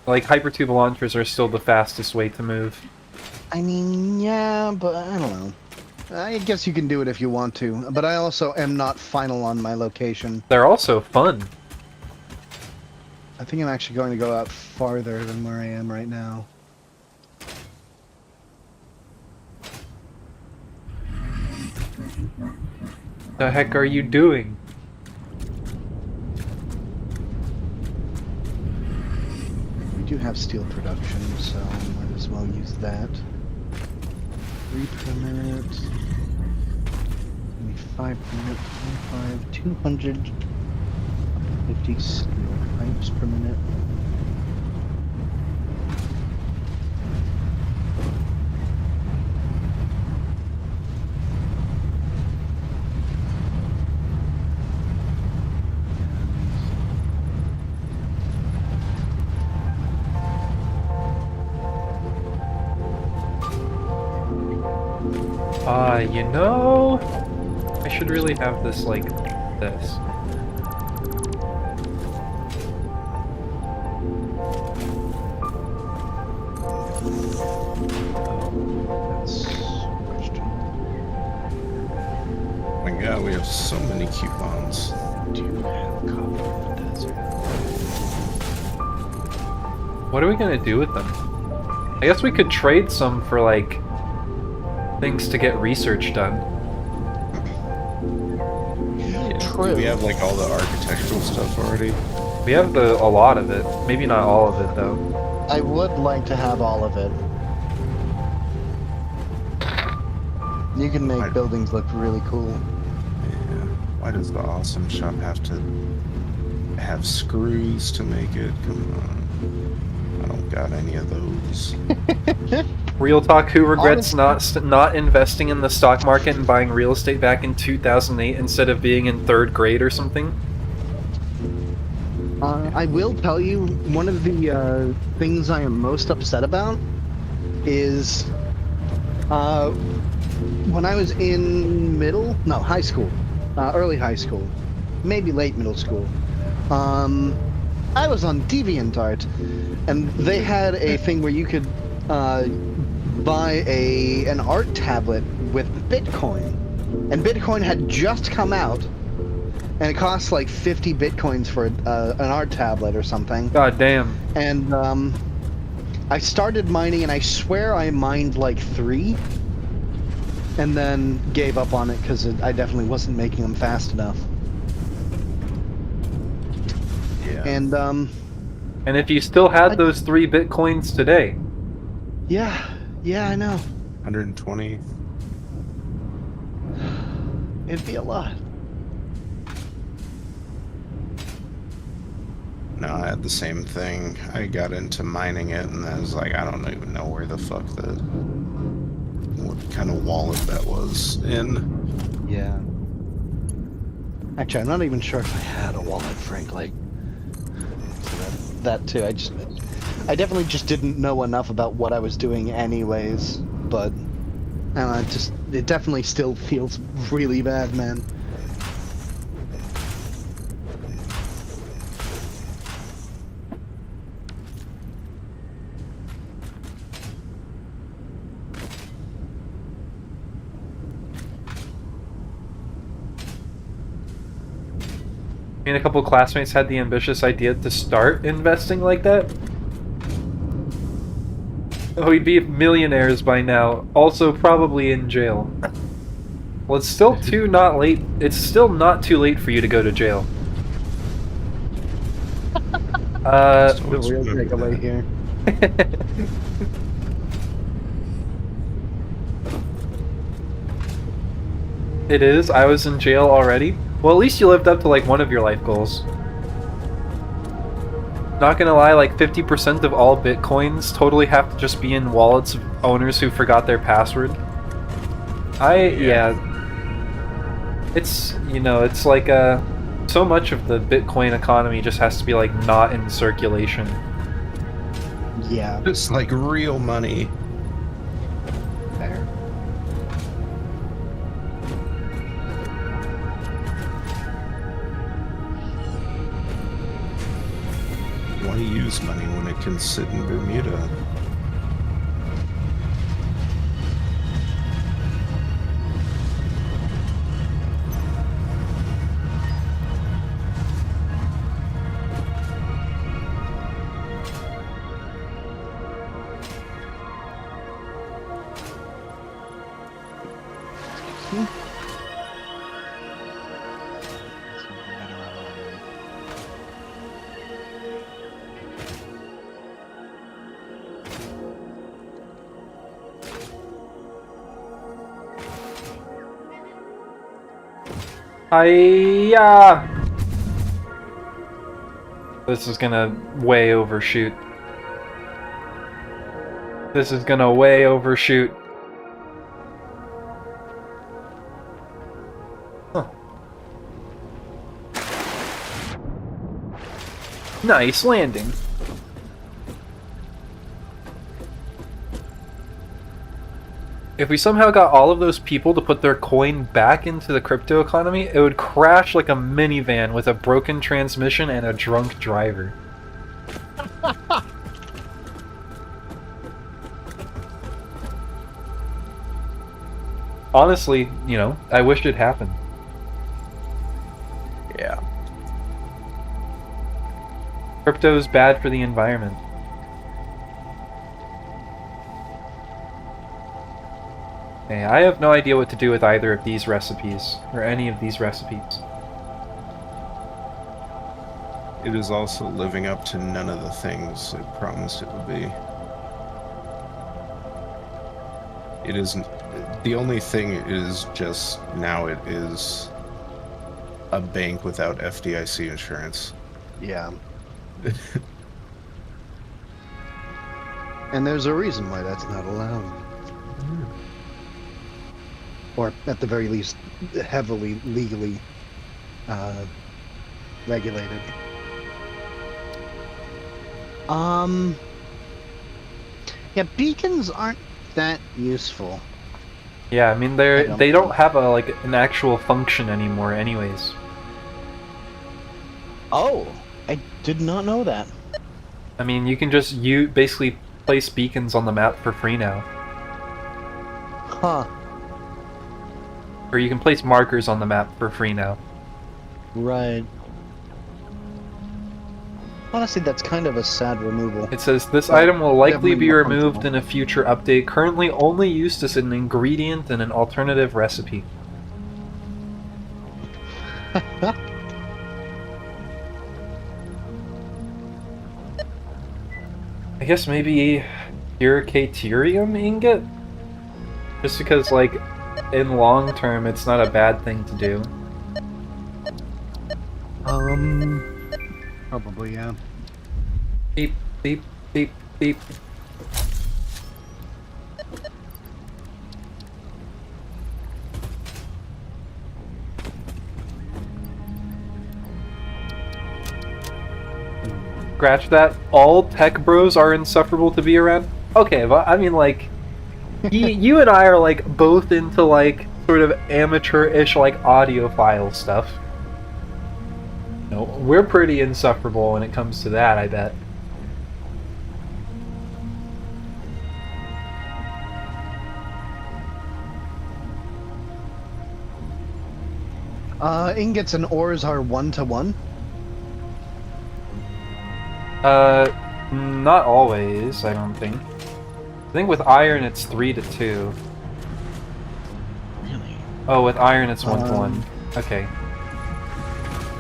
Like, hypertube launchers are still the fastest way to move.
I mean, yeah, but I don't know. I guess you can do it if you want to, but I also am not final on my location.
They're also fun.
I think I'm actually going to go out farther than where I am right now.
The heck are you doing?
We do have steel production, so might as well use that. 3 per minute. 25 per minute. 25. 250 steel pipes per minute.
You know, I should really have this like this.
Oh my god, we have so many coupons.
Do you have coffee in the desert?
What are we gonna do with them? I guess we could trade some for like things to get research done.
Do we have like all the architectural stuff already?
We have a lot of it. Maybe not all of it though.
I would like to have all of it. You can make buildings look really cool.
Yeah. Why does the awesome shop have to have screws to make it? Come on. I don't got any of those.
Real talk, who regrets not investing in the stock market and buying real estate back in 2008 instead of being in 3rd grade or something?
I will tell you, one of the things I am most upset about is when I was in high school, early high school, maybe late middle school, I was on DeviantArt, and they had a thing where you could buy an art tablet with Bitcoin, and Bitcoin had just come out, and it cost like 50 Bitcoins for an art tablet or something.
God damn.
And I started mining, and I swear I mined like 3, and then gave up on it because I definitely wasn't making them fast enough.
Yeah.
And
if you still had those 3 Bitcoins today.
Yeah, I know.
120.
It'd be a lot.
No, I had the same thing. I got into mining it, and I was like, I don't even know where the fuck what kind of wallet that was in.
Yeah. Actually, I'm not even sure if I had a wallet, frankly. So that too. I definitely just didn't know enough about what I was doing anyways, but it definitely still feels really bad, man.
I mean, a couple of classmates had the ambitious idea to start investing like that. We'd be millionaires by now, also probably in jail. Well, it's still not late. It's still not too late for you to go to jail.
The real takeaway here.
It is. I was in jail already. Well, at least you lived up to like one of your life goals. Not gonna lie, like 50% of all bitcoins totally have to just be in wallets of owners who forgot their password. Yeah. It's, you know, it's like so much of the Bitcoin economy just has to be like not in circulation.
Yeah.
It's like real money.
Fair.
Why use money when it can sit in Bermuda?
Hiya! This is gonna way overshoot. This is gonna way overshoot. Huh. Nice landing. If we somehow got all of those people to put their coin back into the crypto economy, it would crash like a minivan with a broken transmission and a drunk driver. Honestly, you know, I wish it happened.
Yeah.
Crypto's bad for the environment. Okay, I have no idea what to do with either of these recipes, or any of these recipes.
It is also living up to none of the things it promised it would be. It isn't. The only thing is just now it is a bank without FDIC insurance.
Yeah. And there's a reason why that's not allowed. Or at the very least, heavily legally regulated. Yeah, beacons aren't that useful.
Yeah, I mean they don't have a like an actual function anymore anyways.
Oh, I did not know that.
I mean, you can just basically place beacons on the map for free now.
Huh.
Or you can place markers on the map for free now.
Right. Honestly, that's kind of a sad removal.
It says, this item will likely
Definitely
be
more
removed
functional.
in a future update, currently only used as an ingredient in an alternative recipe. I guess maybe pure Caterium ingot? Just because, like, in long term, it's not a bad thing to do.
Probably, yeah.
Beep, beep, beep, beep. Scratch that. All tech bros are insufferable to be around? Okay, but I mean, like, you and I are, like, both into, like, sort of amateur-ish, like, audiophile stuff. No, we're pretty insufferable when it comes to that, I bet.
Ingots and ores are 1-to-1.
Not always, I don't think. I think with iron it's 3-2.
Really?
Oh, with iron it's 1-1. Okay.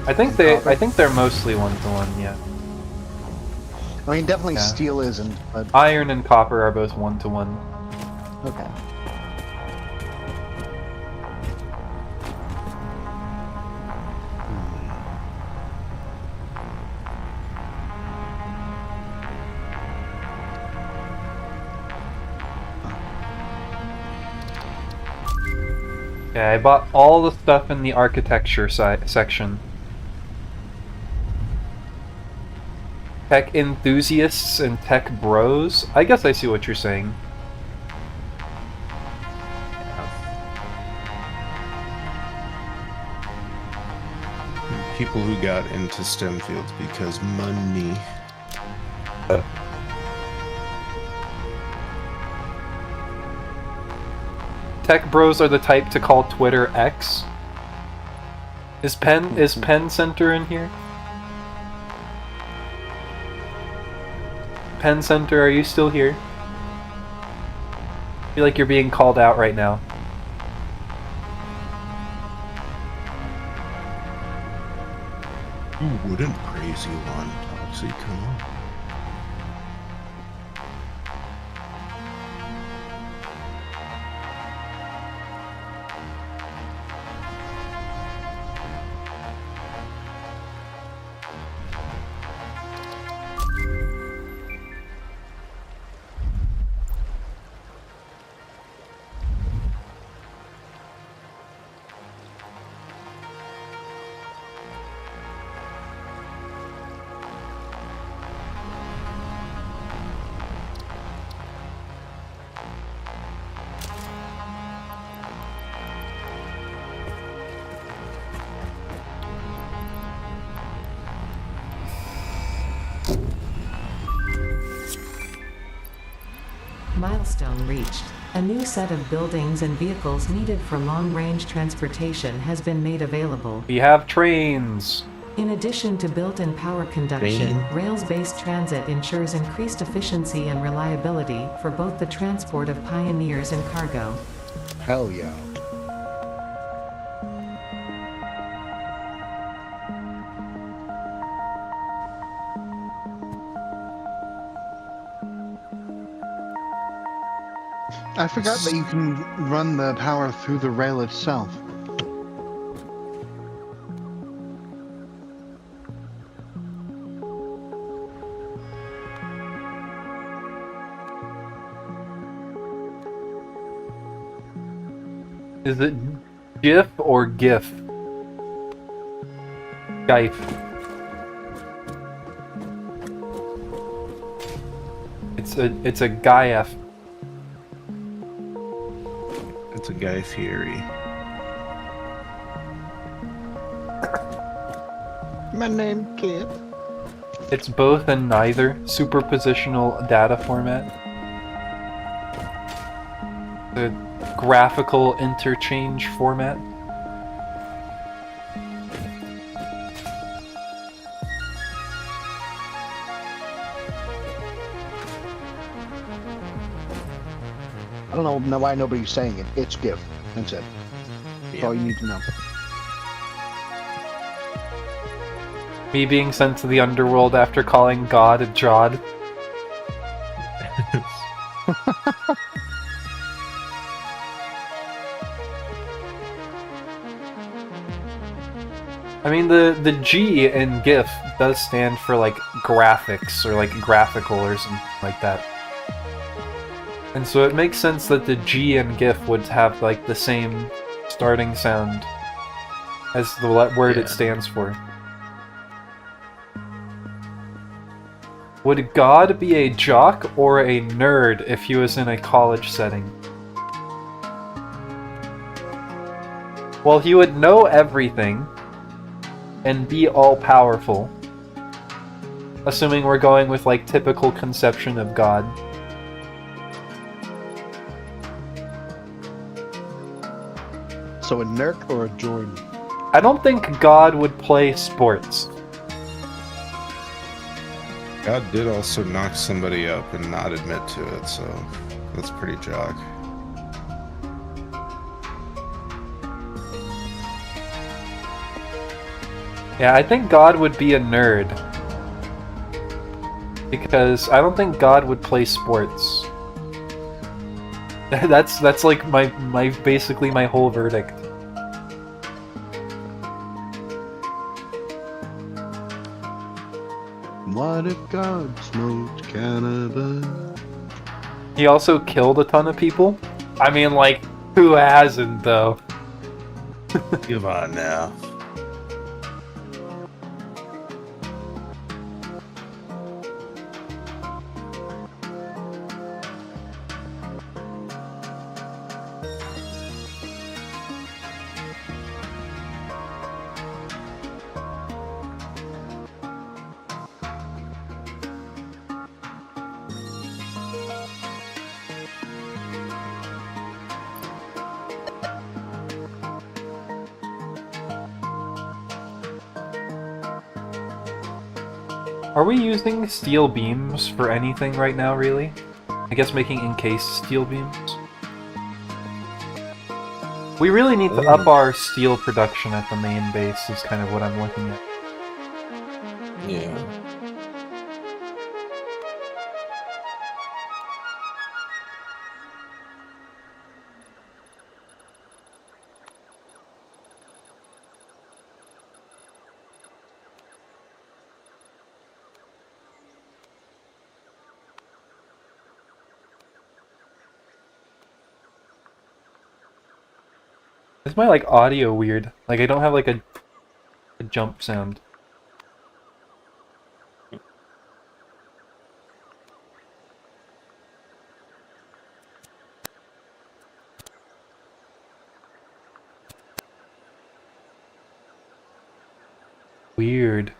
I think they're mostly 1-1, yeah.
I mean, definitely
Yeah.
steel isn't, but
Iron and copper are both 1-1.
okay.
Yeah, I bought all the stuff in the architecture section. Tech enthusiasts and tech bros? I guess I see what you're saying.
People who got into STEM fields because money.
Tech bros are the type to call Twitter X. Is Penn Center in here? Penn Center, are you still here? I feel like you're being called out right now.
Who wouldn't praise you on Toxic? Come on.
Milestone reached. A new set of buildings and vehicles needed for long-range transportation has been made available.
We have trains!
In addition to built-in power conduction, rails-based transit ensures increased efficiency and reliability for both the transport of pioneers and cargo.
Hell yeah. I forgot that you can run the power through the rail itself.
Is it GIF or GIF? GIF. It's a GIF.
It's a guy theory.
My name Kid.
It's both and neither superpositional data format. The graphical interchange format.
I don't know why nobody's saying it. It's GIF. That's it. That's all you need to know.
Me being sent to the underworld after calling God a Jod. I mean, the G in GIF does stand for, like, graphics, or, like, graphical, or something like that. And so it makes sense that the G in GIF would have, like, the same starting sound as the word it stands for. Would God be a jock or a nerd if he was in a college setting? Well, he would know everything and be all-powerful. Assuming we're going with, like, typical conception of God.
So a Nurk or a Jordan?
I don't think God would play sports.
God did also knock somebody up and not admit to it, so that's pretty jock.
Yeah, I think God would be a nerd. Because I don't think God would play sports. That's like my basically my whole verdict.
What if God smoked cannabis?
He also killed a ton of people. I mean, like, who hasn't, though?
Come on now.
Are we using steel beams for anything right now, really? I guess making encased steel beams? We really need to up our steel production at the main base, is kind of what I'm looking at.
Yeah.
Is my, like, audio weird? Like, I don't have, like, a jump sound. Weird.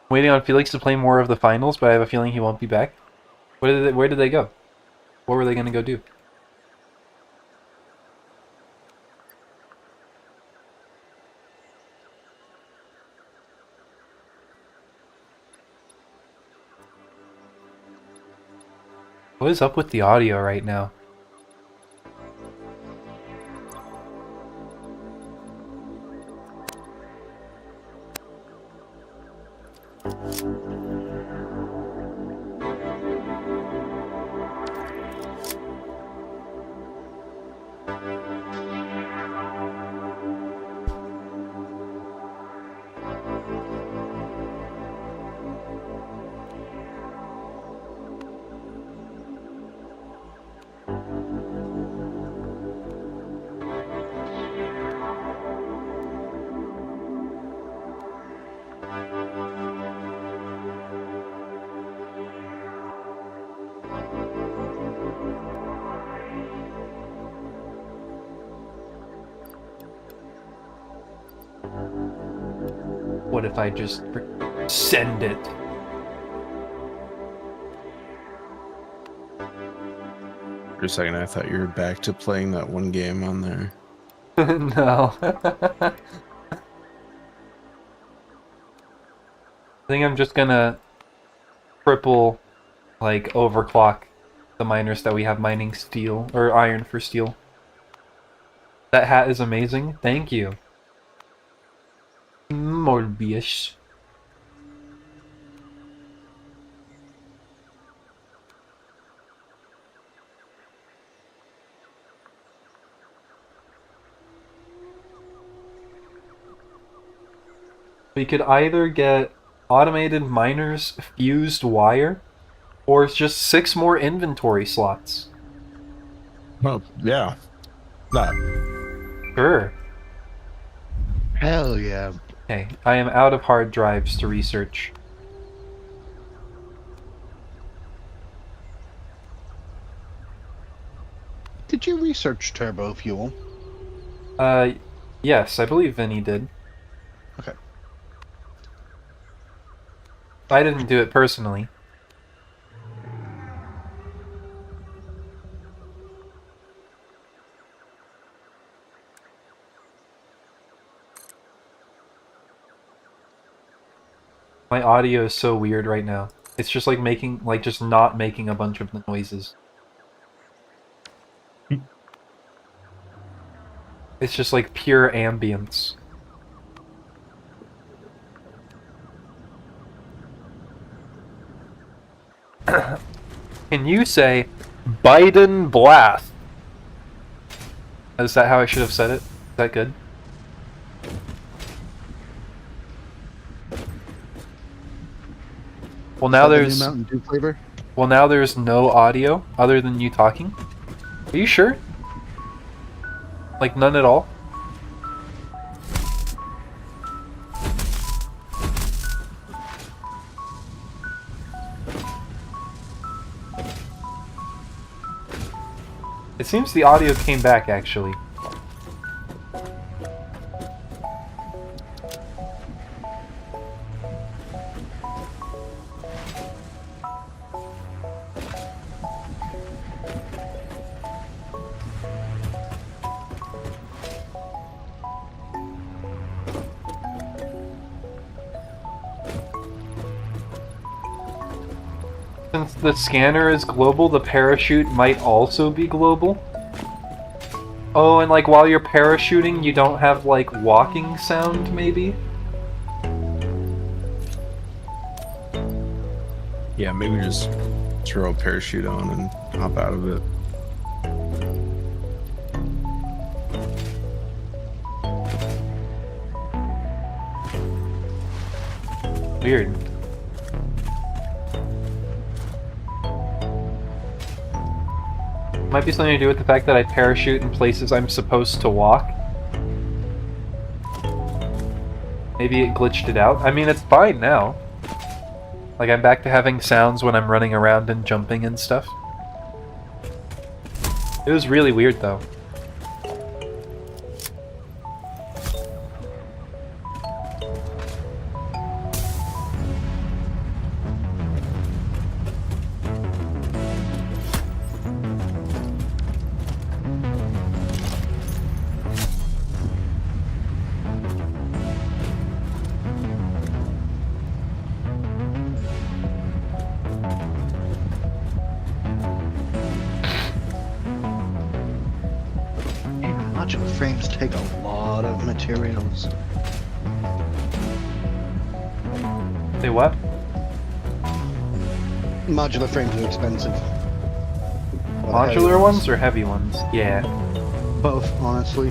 Waiting on Felix to play more of the finals, but I have a feeling he won't be back. Where did they go? What were they gonna go do? What is up with the audio right now? What if I just send it?
For a second, I thought you were back to playing that one game on there.
No. I think I'm just gonna triple, like, overclock the miners that we have mining steel, or iron for steel. That hat is amazing. Thank you. Morbius. We could either get automated miners, fused wire, or it's just 6 more inventory slots.
Well, yeah. That.
Sure.
Hell yeah.
Okay, I am out of hard drives to research.
Did you research turbo fuel?
Yes, I believe Vinny did.
Okay.
I didn't do it personally. My audio is so weird right now. It's just like making, like just not making a bunch of noises. It's just like pure ambience. Can you say Biden blast? Is that how I should have said it? Is that good? Well, now there's
Mountain Dew flavor.
well now there's no audio other than you talking. Are you sure? Like none at all? It seems the audio came back actually. Since the scanner is global, the parachute might also be global. Oh, and like while you're parachuting, you don't have like walking sound, maybe?
Yeah, maybe just throw a parachute on and hop out of it.
Weird. Might be something to do with the fact that I parachute in places I'm supposed to walk. Maybe it glitched it out. I mean, it's fine now. Like, I'm back to having sounds when I'm running around and jumping and stuff. It was really weird, though.
Modular frames take a lot of materials.
Say what?
Modular frames are expensive.
Modular ones or heavy ones? Yeah.
Both, honestly.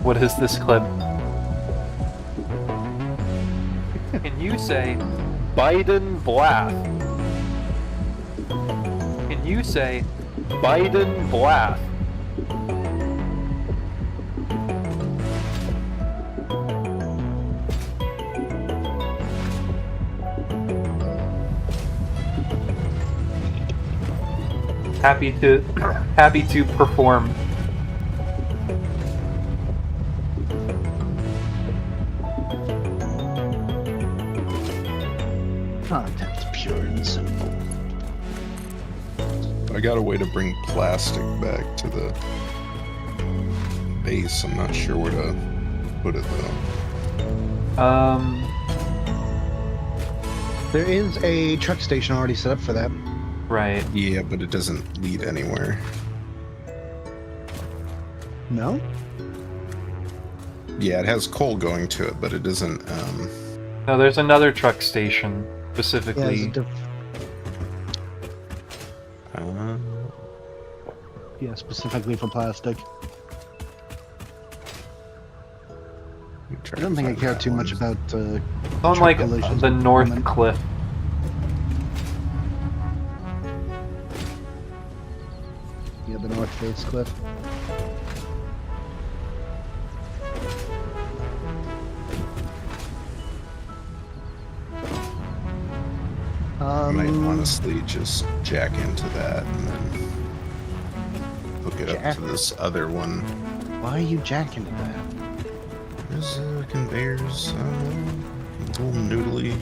What is this clip? Can you say Biden blast? Can you say Biden blast? Happy to perform.
Content's pure and simple.
I got a way to bring plastic back to the base. I'm not sure where to put it though.
There is a truck station already set up for that.
Right.
Yeah, but it doesn't lead anywhere.
No?
Yeah, it has coal going to it, but it doesn't,
No, there's another truck station,
Yeah,
specifically.
yeah, specifically for plastic. I don't think I care too much about
on
truck
like
collisions
the
at the
North
moment.
Cliff.
Yeah, the North Face cliff.
I might honestly just jack into that and then hook it up to this other one.
Why are you jacking to that?
There's conveyors, a little noodly.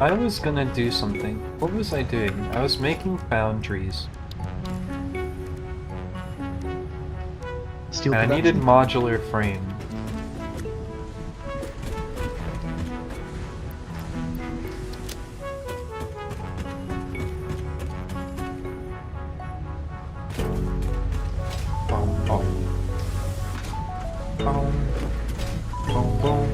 I was gonna do something. What was I doing? I was making foundries.
steel
And I
production.
needed modular frame. Boom, boom. Boom. Boom, boom.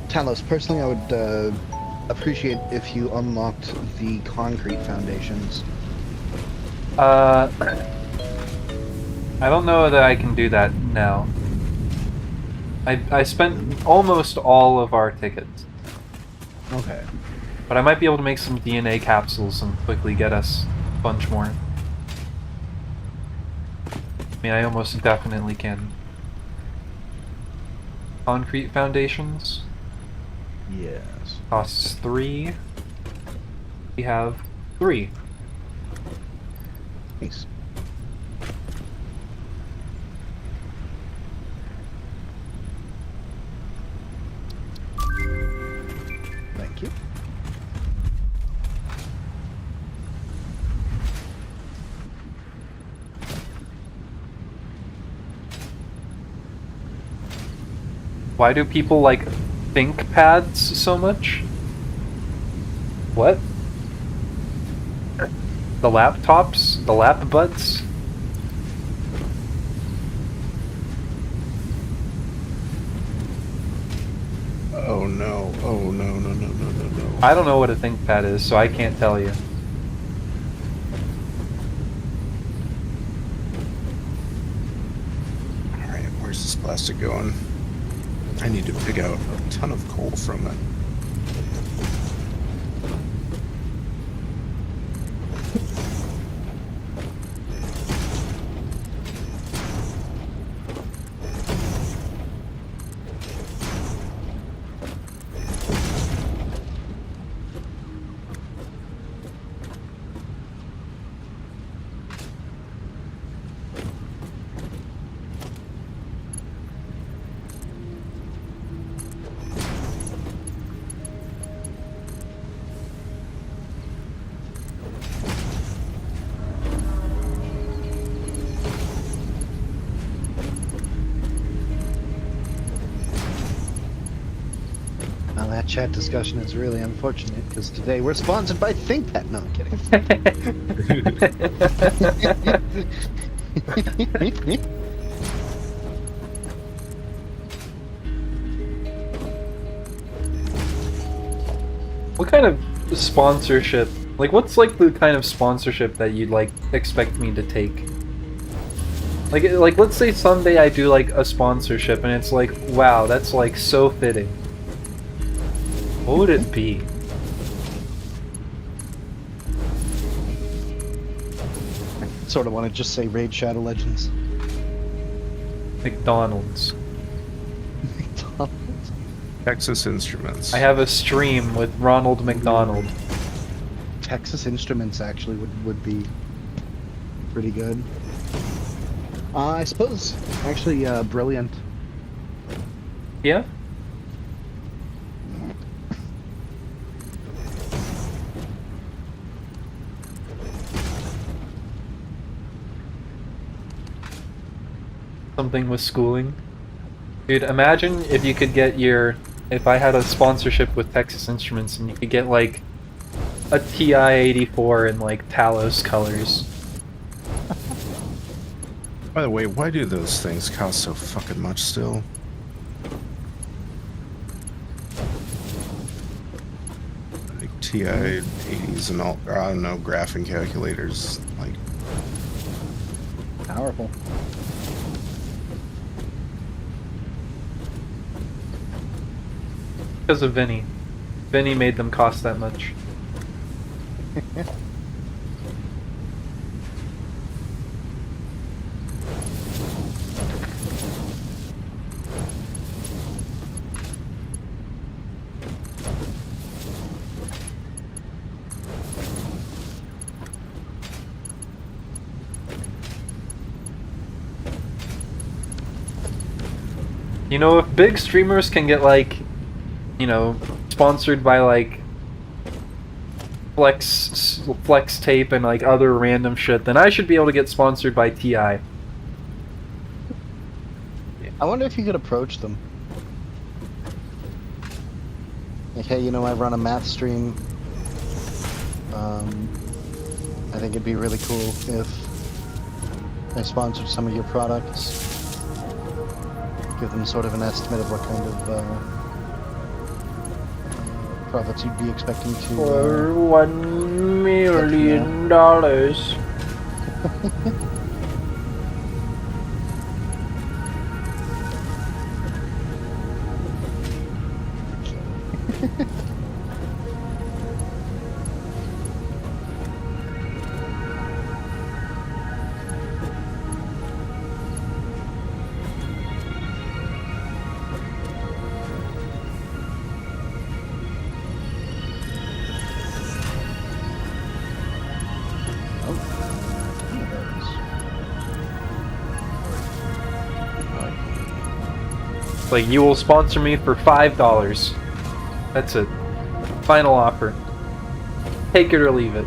Talos, personally, I would appreciate if you unlocked the concrete foundations.
I don't know that I can do that now. I spent almost all of our tickets.
Okay.
But I might be able to make some DNA capsules and quickly get us a bunch more. I mean, I almost definitely can. Concrete foundations?
Yes.
Costs 3. We have 3.
Nice. Thank you.
Why do people like think pads so much? What? The laptops? The lap buds?
Oh no, oh no, no, no, no, no, no.
I don't know what a ThinkPad is, so I can't tell you.
Alright, where's this plastic going? I need to pick out a ton of coal from it.
Well, that chat discussion is really unfortunate because today we're sponsored by ThinkPad. No, I'm kidding.
What kind of sponsorship Like, what's like the kind of sponsorship that you'd like expect me to take? Like let's say someday I do like a sponsorship and it's like, wow, that's like so fitting. What would it be?
I sort of want to just say Raid Shadow Legends.
McDonald's.
McDonald's.
Texas Instruments.
I have a stream with Ronald McDonald.
Texas Instruments actually would be pretty good. I suppose actually Brilliant.
Yeah? Something with schooling. Dude, imagine if you could get your... If I had a sponsorship with Texas Instruments and you could get, like, a TI-84 in, like, Talos colors.
By the way, why do those things cost so fucking much still? Like TI-80s and all, or I don't know, graphing calculators, like...
Powerful.
Because of Vinny. Vinny made them cost that much. You know, if big streamers can get, like, you know, sponsored by, like, Flex Tape and, like, other random shit, then I should be able to get sponsored by TI.
I wonder if you could approach them. Like, hey, you know, I run a math stream. I think it'd be really cool if I sponsored some of your products. Give them sort of an estimate of what kind of profits you'd be expecting to...
For $1 million. Like, you will sponsor me for $5. That's it. Final offer. Take it or leave it.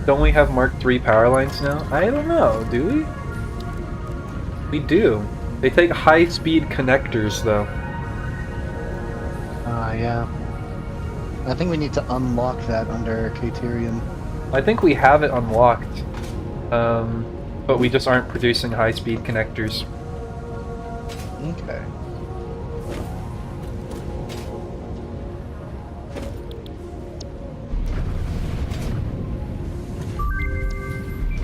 Don't we have Mark III power lines now? I don't know, do we? We do. They take high-speed connectors, though.
Yeah. I think we need to unlock that under Criterion.
I think we have it unlocked. But we just aren't producing high-speed connectors.
Okay.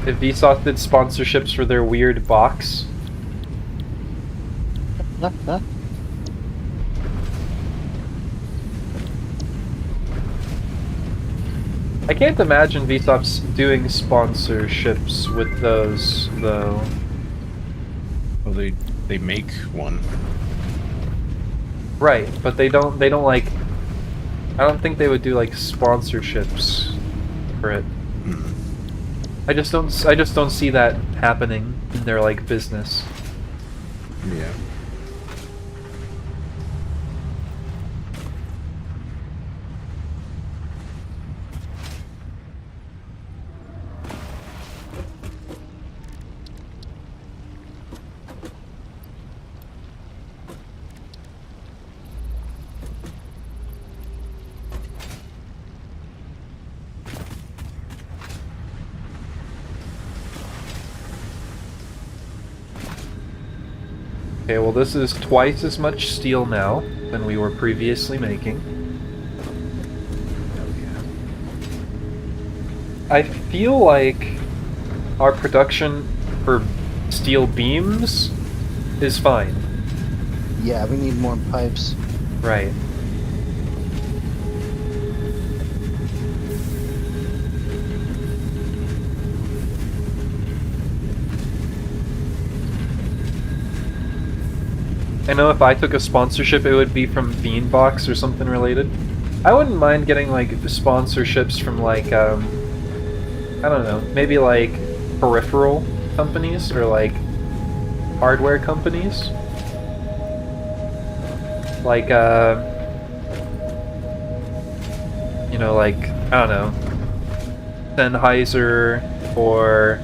If Vsauce did sponsorships for their weird box... I can't imagine Vsauce doing sponsorships with those, though.
Well, they make one.
Right, but they don't like... I don't think they would do like sponsorships for it. I just don't see that happening in their like business.
Yeah.
Okay, well this is twice as much steel now than we were previously making. I feel like our production for steel beams is fine.
Yeah, we need more pipes.
Right. I know if I took a sponsorship, it would be from Beanbox or something related. I wouldn't mind getting, like, sponsorships from, like, I don't know, maybe, like, peripheral companies or, like, hardware companies. Like, you know, like, I don't know, Sennheiser or...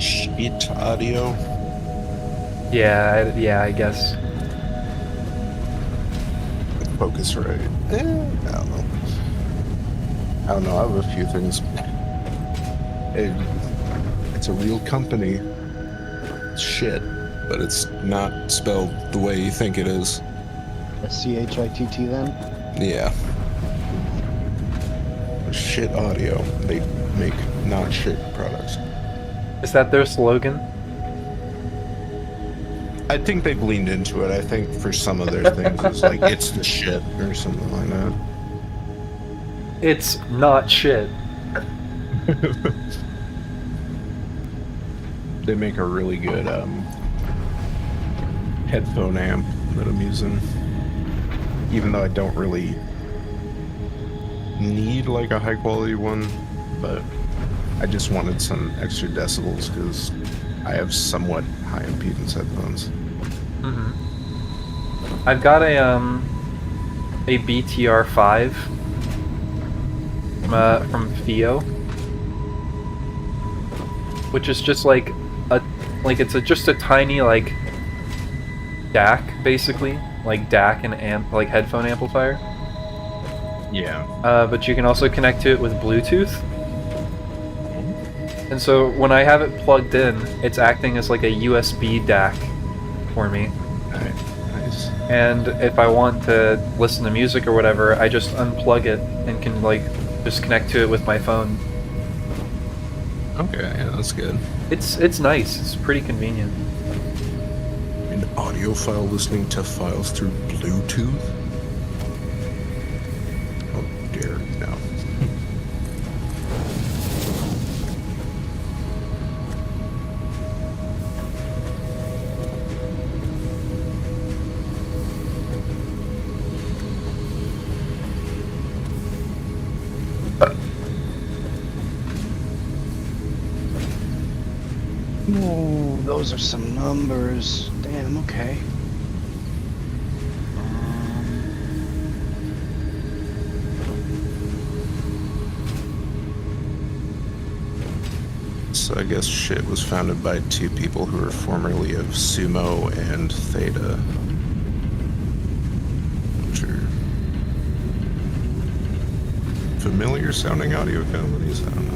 Sheet audio.
Yeah, I guess.
Focusrite. I don't know. I don't know. I have a few things. It's a real company. It's shit, but it's not spelled the way you think it is.
SCHITT then?
Yeah. Shit audio. They make not shit products.
Is that their slogan?
I think they've leaned into it. I think for some of their things, it's like, it's the shit or something like that.
It's not shit.
They make a really good headphone amp that I'm using. Even though I don't really need like a high quality one, but I just wanted some extra decibels because I have somewhat high impedance headphones.
Mm-hmm. I've got a BTR5 from FIO, which is just like just a tiny like DAC basically, like DAC and amp, like headphone amplifier.
Yeah.
But you can also connect to it with Bluetooth. And so when I have it plugged in, it's acting as like a USB DAC for me.
Alright, nice.
And if I want to listen to music or whatever, I just unplug it and can like just connect to it with my phone.
Okay, yeah, that's good.
It's nice. It's pretty convenient.
An audiophile listening to files through Bluetooth? Oh dear, no.
Ooh, those are some numbers. Damn, okay.
So I guess shit was founded by two people who were formerly of Sumo and Theta. Which are familiar sounding audio companies? I don't know.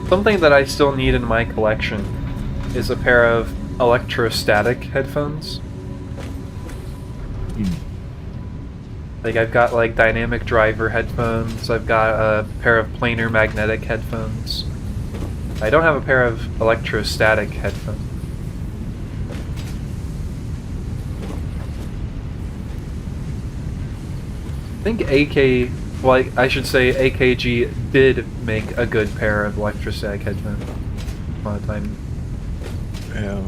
Something that I still need in my collection is a pair of electrostatic headphones. Like I've got like dynamic driver headphones, I've got a pair of planar magnetic headphones. I don't have a pair of electrostatic headphones. I think I should say AKG did make a good pair of electrostatic headphones on a time.
Yeah.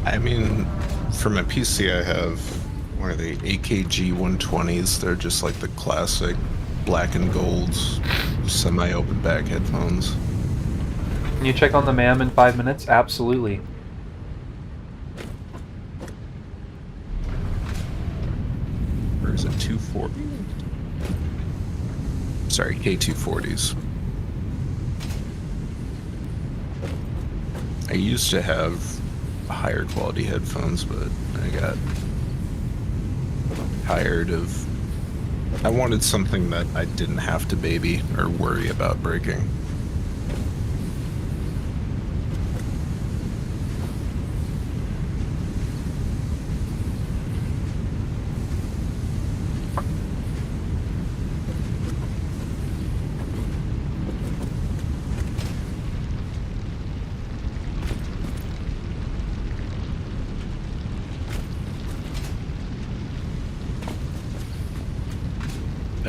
I mean, for my PC I have, what are they, AKG 120s. They're just like the classic black and gold semi-open back headphones.
Can you check on the MAM in 5 minutes? Absolutely.
Or is it 240? Sorry, K240s. I used to have higher quality headphones, but I got tired of... I wanted something that I didn't have to baby or worry about breaking.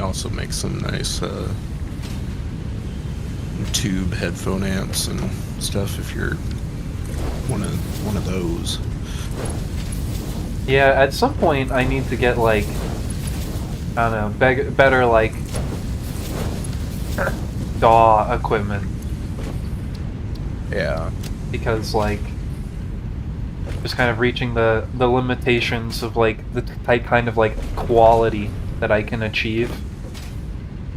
Also make some nice tube headphone amps and stuff if you're one of those.
Yeah, at some point I need to get like, I don't know, better like DAW equipment.
Yeah.
Because like just kind of reaching the limitations of like the type kind of like quality that I can achieve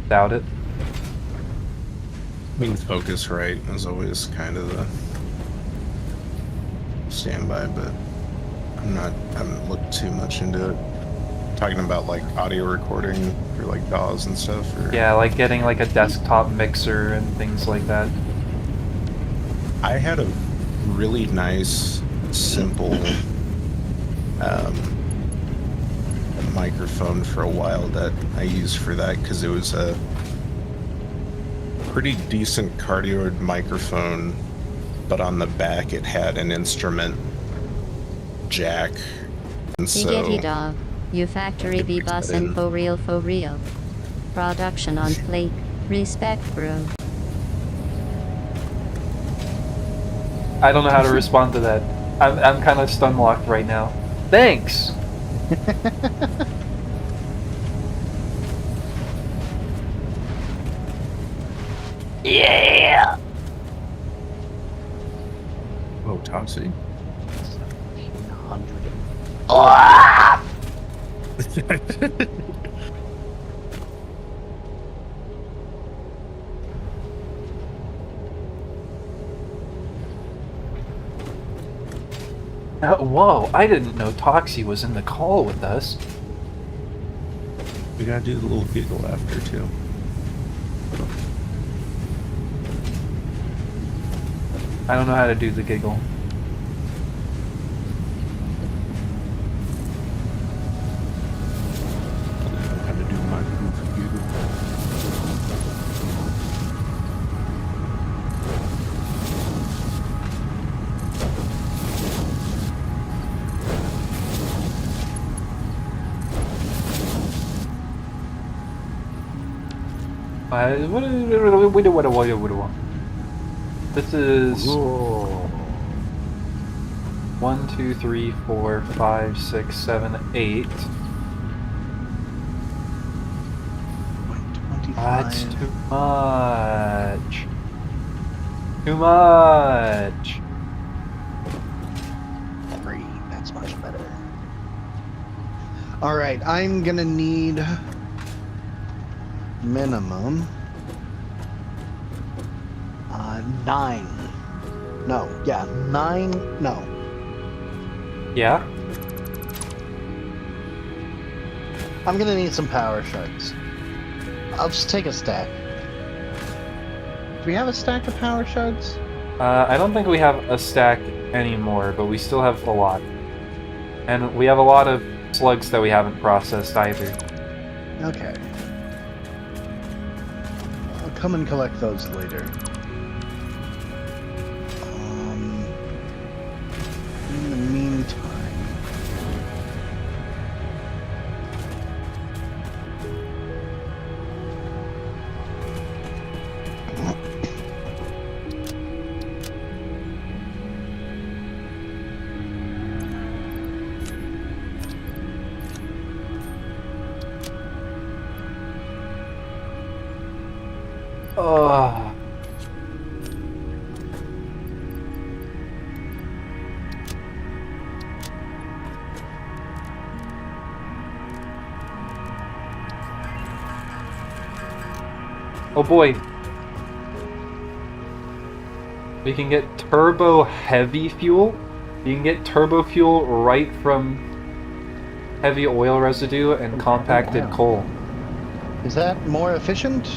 without it.
I mean, Focusrite is always kind of the standby, but I haven't looked too much into it. Talking about like audio recording for like DAWs and stuff. Or...
Yeah, like getting like a desktop mixer and things like that.
I had a really nice, simple microphone for a while that I used for that because it was a pretty decent cardioid microphone, but on the back it had an instrument jack, and so
Giggity dog, you factory be bussin' for real, for real. Production on plate, respect bro.
I don't know how to respond to that. I'm kind of stun locked right now. Thanks.
Yeah!
Oh, Topsy.
100.
Whoa, I didn't know Toxie was in the call with us.
We gotta do the little giggle after, too.
I don't know how to do the giggle.
How to do my goofy giggle.
This is 1, 2, 3, 4, 5, 6, 7, 8. That's too much. Too much.
3. That's much better. All right, I'm gonna need minimum 9. No, yeah, 9. No.
Yeah?
I'm gonna need some power shards. I'll just take a stack. Do we have a stack of power shards?
I don't think we have a stack anymore, but we still have a lot. And we have a lot of slugs that we haven't processed either.
Okay. I'll come and collect those later. In the meantime...
Ugh. Oh boy. We can get turbo heavy fuel? You can get turbo fuel right from heavy oil residue and compacted coal.
Is that more efficient?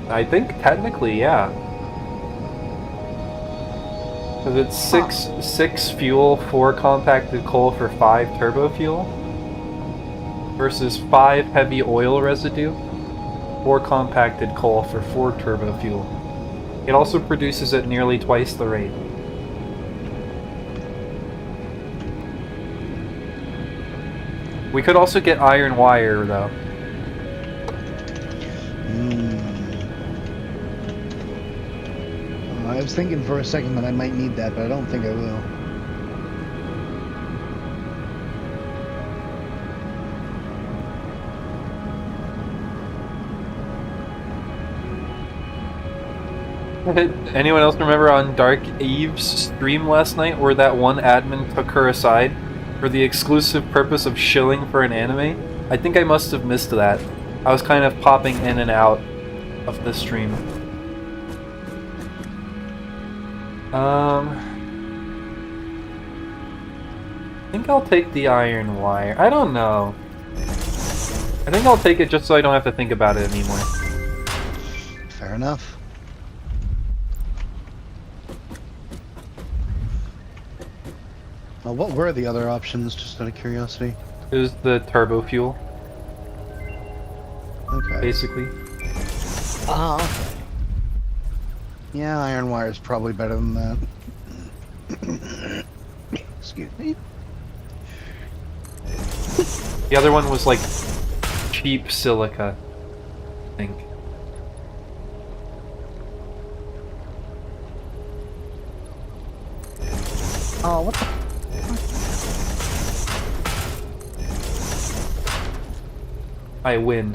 I think technically, yeah. Because it's six fuel, 4 compacted coal for 5 turbo fuel, versus 5 heavy oil residue, 4 compacted coal for 4 turbo fuel. It also produces at nearly twice the rate. We could also get iron wire, though.
I was thinking for a second that I might need that, but I don't think I will.
Anyone else remember on Dark Eve's stream last night where that one admin took her aside for the exclusive purpose of shilling for an anime? I think I must have missed that. I was kind of popping in and out of the stream. I think I'll take the iron wire. I don't know. I think I'll take it just so I don't have to think about it anymore.
Fair enough. What were the other options, just out of curiosity?
It was the turbo fuel.
Okay.
Basically.
Okay. Yeah, iron wire is probably better than that. Excuse me.
The other one was like cheap silica, I think.
Oh, what the?
I win.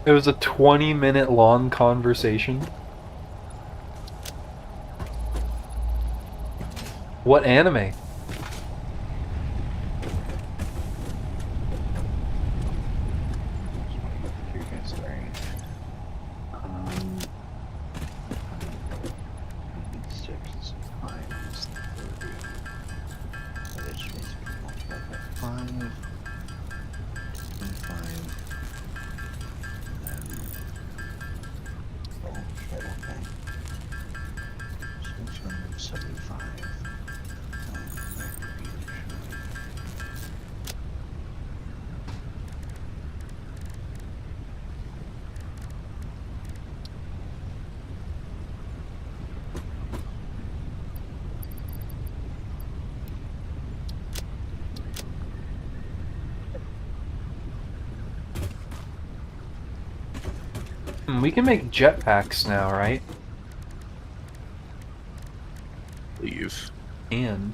It was a 20-minute long conversation. What anime? We can make jetpacks now, right?
Leave.
And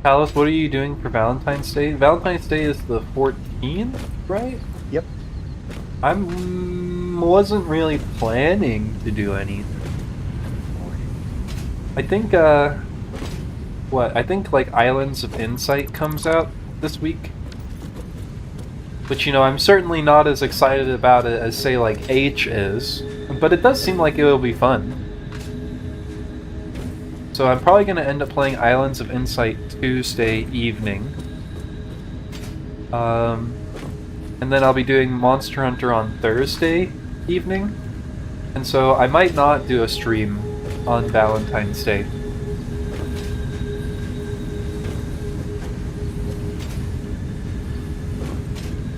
Alice, what are you doing for Valentine's Day? Valentine's Day is the 14th, right?
Yep.
I wasn't really planning to do anything. I think, I think, like, Islands of Insight comes out this week. But, you know, I'm certainly not as excited about it as, say, like, H is. But it does seem like it will be fun. So I'm probably going to end up playing Islands of Insight Tuesday evening. And then I'll be doing Monster Hunter on Thursday evening. And so I might not do a stream on Valentine's Day.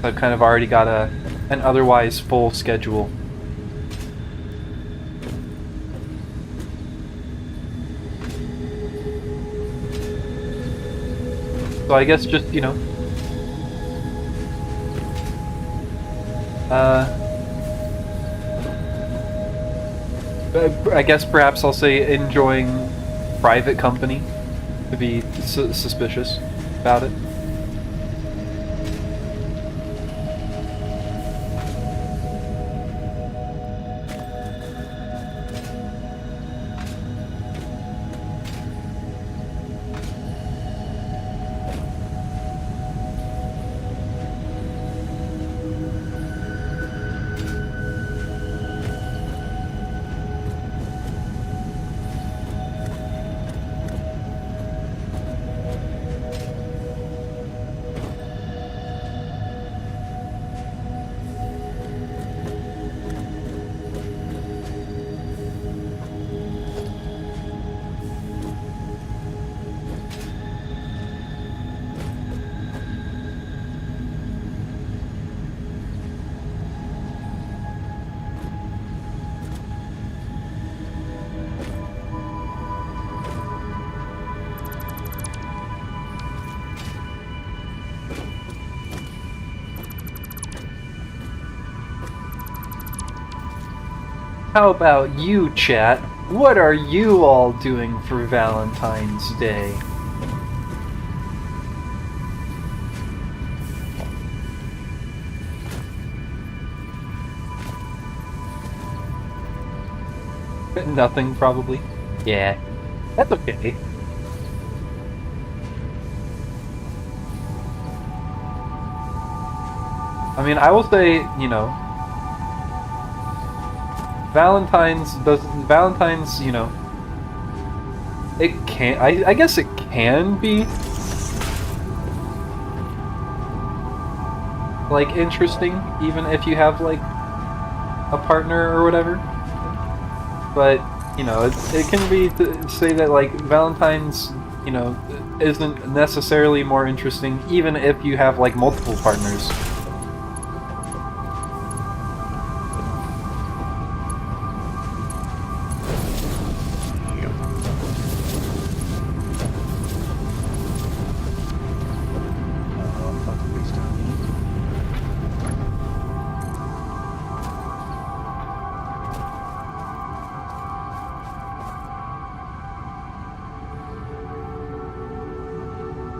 I've kind of already got an otherwise full schedule. So I guess just, you know, I guess perhaps I'll say enjoying private company, to be suspicious about it. How about you, chat? What are you all doing for Valentine's Day? Nothing, probably. Yeah, that's okay. I mean, I will say, you know, Valentine's, you know, it can, I guess it can be, like, interesting, even if you have, like, a partner or whatever. But, you know, it can be to say that, like, Valentine's, you know, isn't necessarily more interesting, even if you have, like, multiple partners.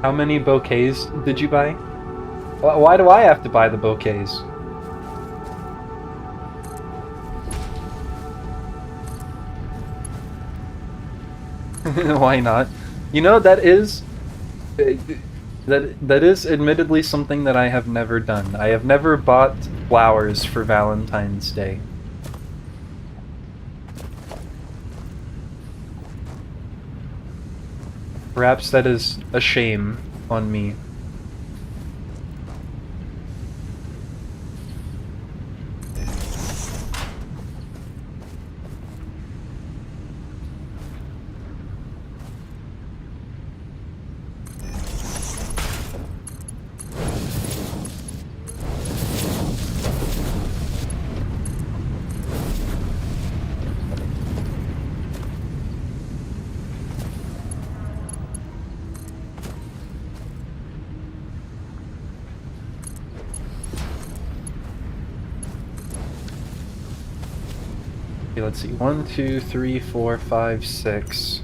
How many bouquets did you buy? Why do I have to buy the bouquets? Why not? You know, that is admittedly something that I have never done. I have never bought flowers for Valentine's Day. Perhaps that is a shame on me. Okay, let's see. 1, 2, 3, 4, 5, 6.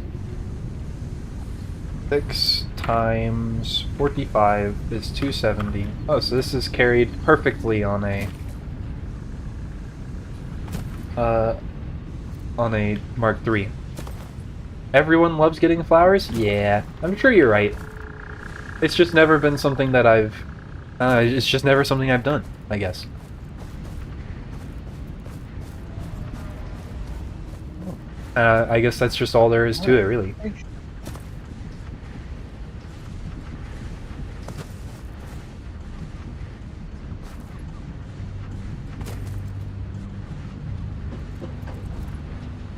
6 times 45 is 270. Oh, so this is carried perfectly on a Mark III. Everyone loves getting flowers? Yeah, I'm sure you're right. It's just never been something that it's just never something I've done, I guess. I guess that's just all there is to it, really.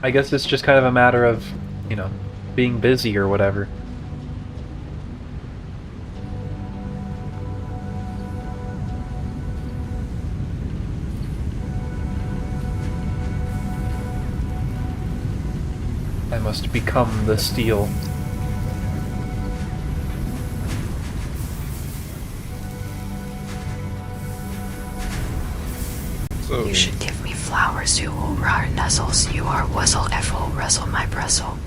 I guess it's just kind of a matter of, you know, being busy or whatever. I must become the steel.
So,
You should give me flowers, you are nuzzles, you are wuzzle, effle, wrestle my brestle.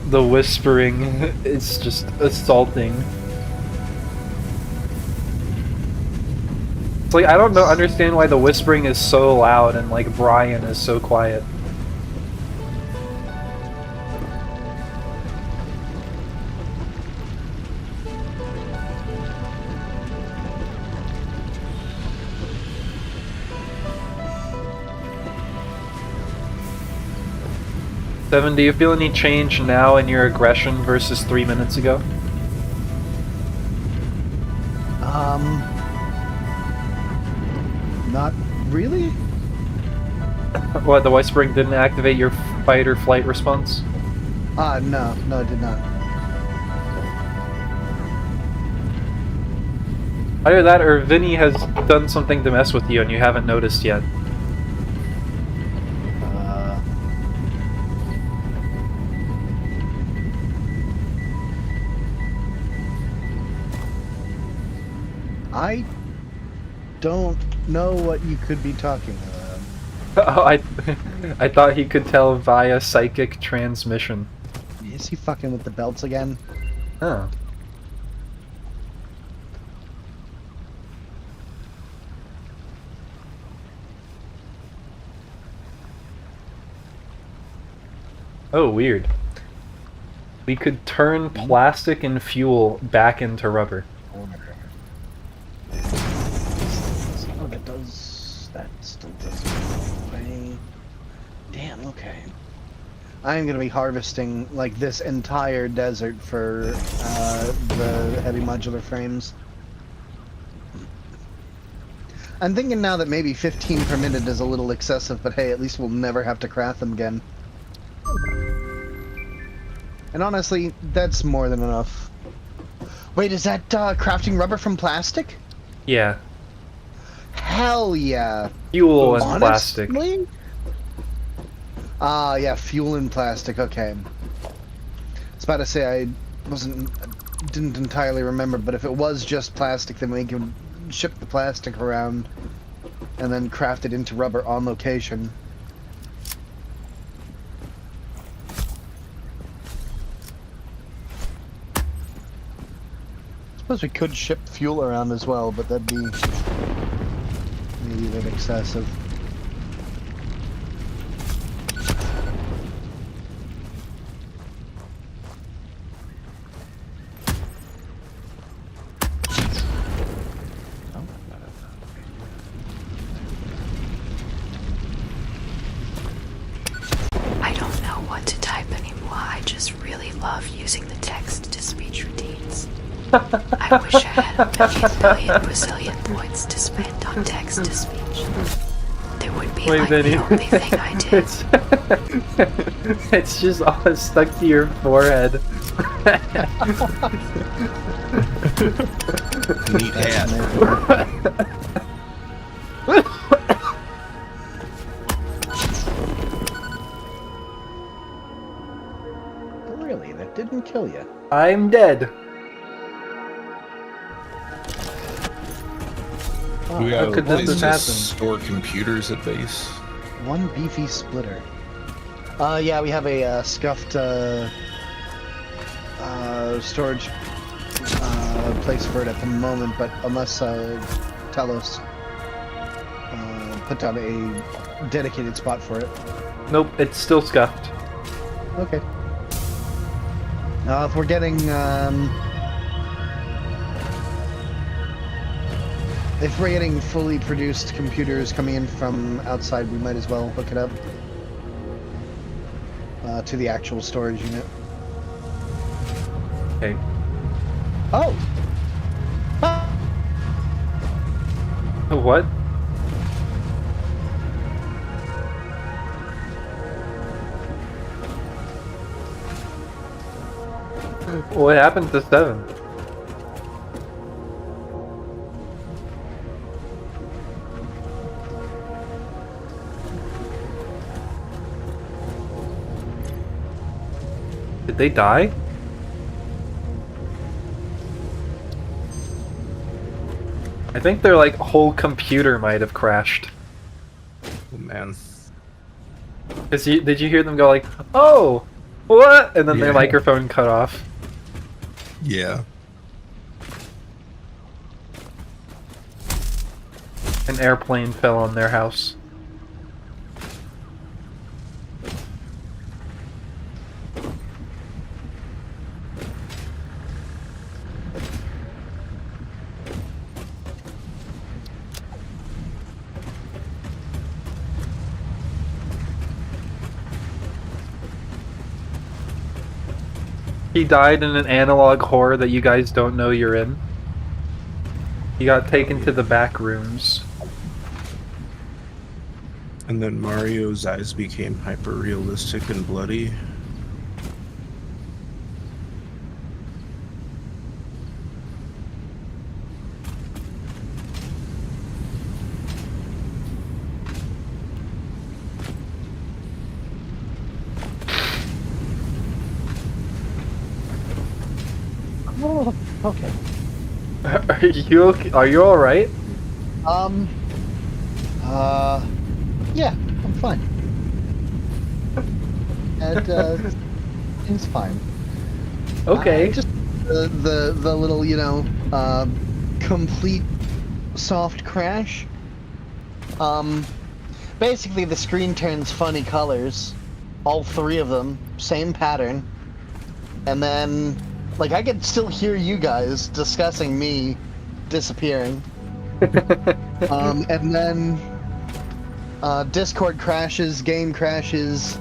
The whispering is just assaulting. It's like, I don't understand why the whispering is so loud and like Brian is so quiet. Seven, do you feel any change now in your aggression versus 3 minutes ago?
Not really?
What, the whispering didn't activate your fight or flight response?
No, it did not.
Either that or Vinny has done something to mess with you and you haven't noticed yet.
I don't know what you could be talking about.
Oh, I thought he could tell via psychic transmission.
Is he fucking with the belts again?
Huh. Oh, weird. We could turn plastic and fuel back into rubber.
Oh, that does... that still does way... Damn, okay. I'm gonna be harvesting, like, this entire desert for, the heavy modular frames. I'm thinking now that maybe 15 per minute is a little excessive, but hey, at least we'll never have to craft them again. And honestly, that's more than enough. Wait, is that, crafting rubber from plastic?
Yeah.
Hell yeah!
Fuel and
Honestly?
plastic.
Yeah, fuel and plastic, okay. I was about to say didn't entirely remember, but if it was just plastic, then we can ship the plastic around and then craft it into rubber on location. I suppose we could ship fuel around as well, but that'd be maybe a bit excessive.
I don't know what to type anymore. I just really love using the text-to-speech routines. I wish I had a million Brazilian points to spend on text-to-speech. It would be like
Vinny.
the only thing I did.
It's just all stuck to your forehead.
neat hat.
Really, that didn't kill you.
I'm dead.
Do we have
How could
a place
this
to
happen?
store computers at base?
One beefy splitter. Yeah, we have a scuffed storage place for it at the moment, but unless Telos put down a dedicated spot for it.
Nope, it's still scuffed.
Okay. If we're getting If we're getting fully produced computers coming in from outside, we might as well hook it up to the actual storage unit.
Okay.
Oh!
What? What happened to 7? Did they die? I think their like whole computer might have crashed.
Oh man.
Did you hear them go like, "Oh, what?" and then their
Yeah.
microphone cut off?
Yeah.
An airplane fell on their house. He died in an analog horror that you guys don't know you're in. He got taken to the back rooms.
And then Mario's eyes became hyper realistic and bloody.
Oh, okay.
Are you all right?
Yeah, I'm fine. And, it's fine.
Okay.
Just the little, you know, complete soft crash. Basically the screen turns funny colors. All 3 of them, same pattern. And then, like, I could still hear you guys discussing me disappearing. And then Discord crashes, game crashes,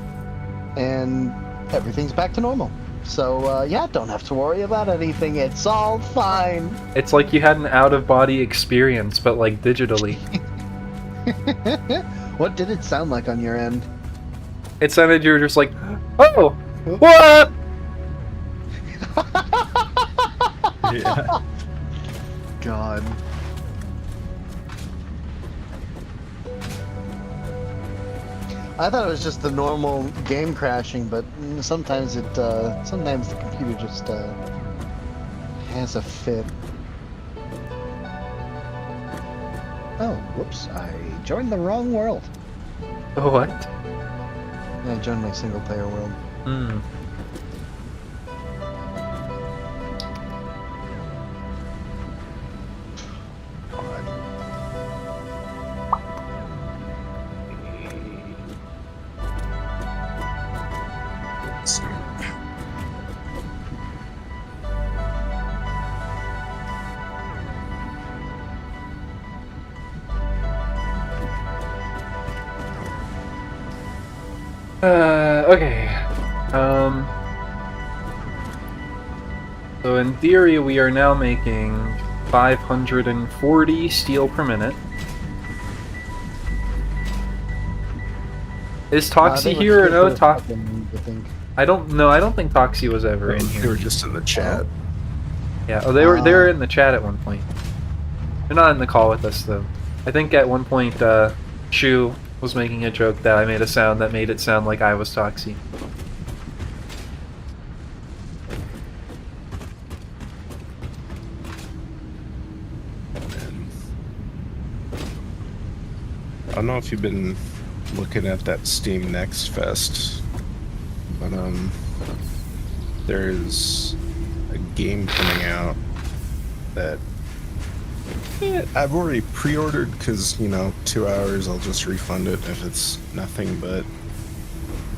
and everything's back to normal. So, yeah, don't have to worry about anything. It's all fine.
It's like you had an out-of-body experience, but like digitally.
What did it sound like on your end?
It sounded you were just like, "Oh, what?"
Yeah.
God. I thought it was just the normal game crashing, but sometimes sometimes the computer just has a fit. Oh, whoops! I joined the wrong world.
What?
I joined my single-player world.
Hmm. Okay. So in theory, we are now making 540 steel per minute. Is Toxie here or no? I don't know. I don't think Toxie was ever in here.
They were just in the chat.
Yeah. Oh, they were in the chat at one point. They're not in the call with us though. I think at one point, Shu was making a joke that I made a sound that made it sound like I was Toxie.
I don't know if you've been looking at that Steam Next Fest, but there's a game coming out that I've already pre-ordered because, you know, 2 hours I'll just refund it if it's nothing, but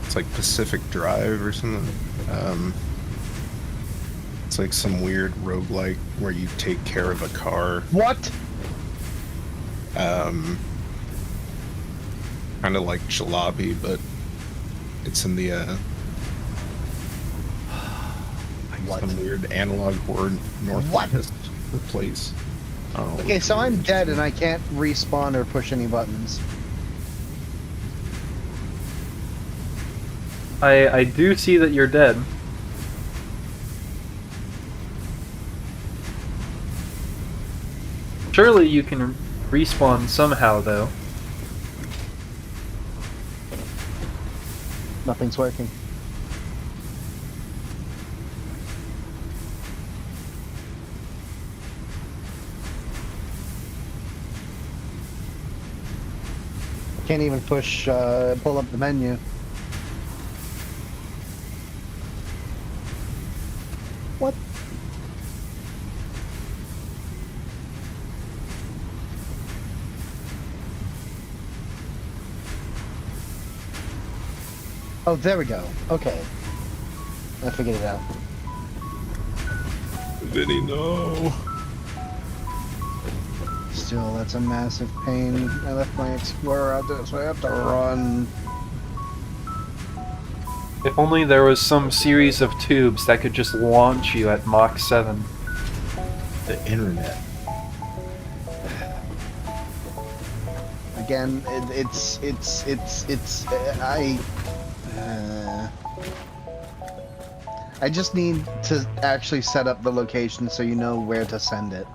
it's like Pacific Drive or something. It's like some weird roguelike where you take care of a car.
What?
Kind of like jalopy, but it's in the like some weird analog board northwest place. Oh,
Okay, so I'm dead and I can't respawn or push any buttons.
I do see that you're dead. Surely you can respawn somehow, though.
Nothing's working. Can't even push, pull up the menu. What? Oh, there we go. Okay. I figured it out.
Vinny, no.
Still, that's a massive pain. I left my Explorer out there, so I have to run.
If only there was some series of tubes that could just launch you at Mach 7.
The internet.
Again, I just need to actually set up the location so you know where to send it.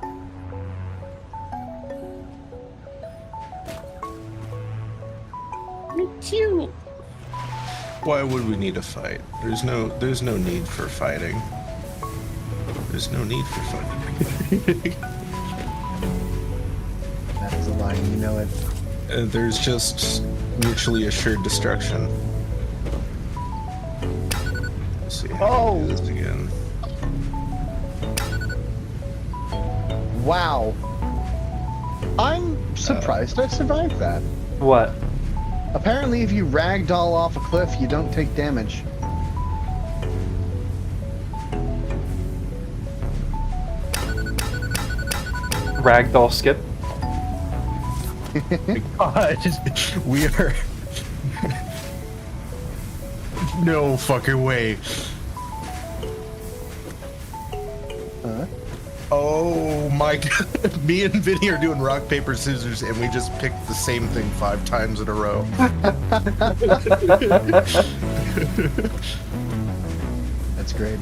Why would we need to fight? There's no need for fighting. There's no need for fighting.
That is a line, you know it.
There's just mutually assured destruction. Let's see how to do this again.
Wow. I'm surprised I survived that.
What?
Apparently if you ragdoll off a cliff, you don't take damage.
Ragdoll skip?
God, we are... No fucking way.
Huh?
Oh my god. Me and Vinny are doing rock, paper, scissors, and we just picked the same thing 5 times in a row.
That's great.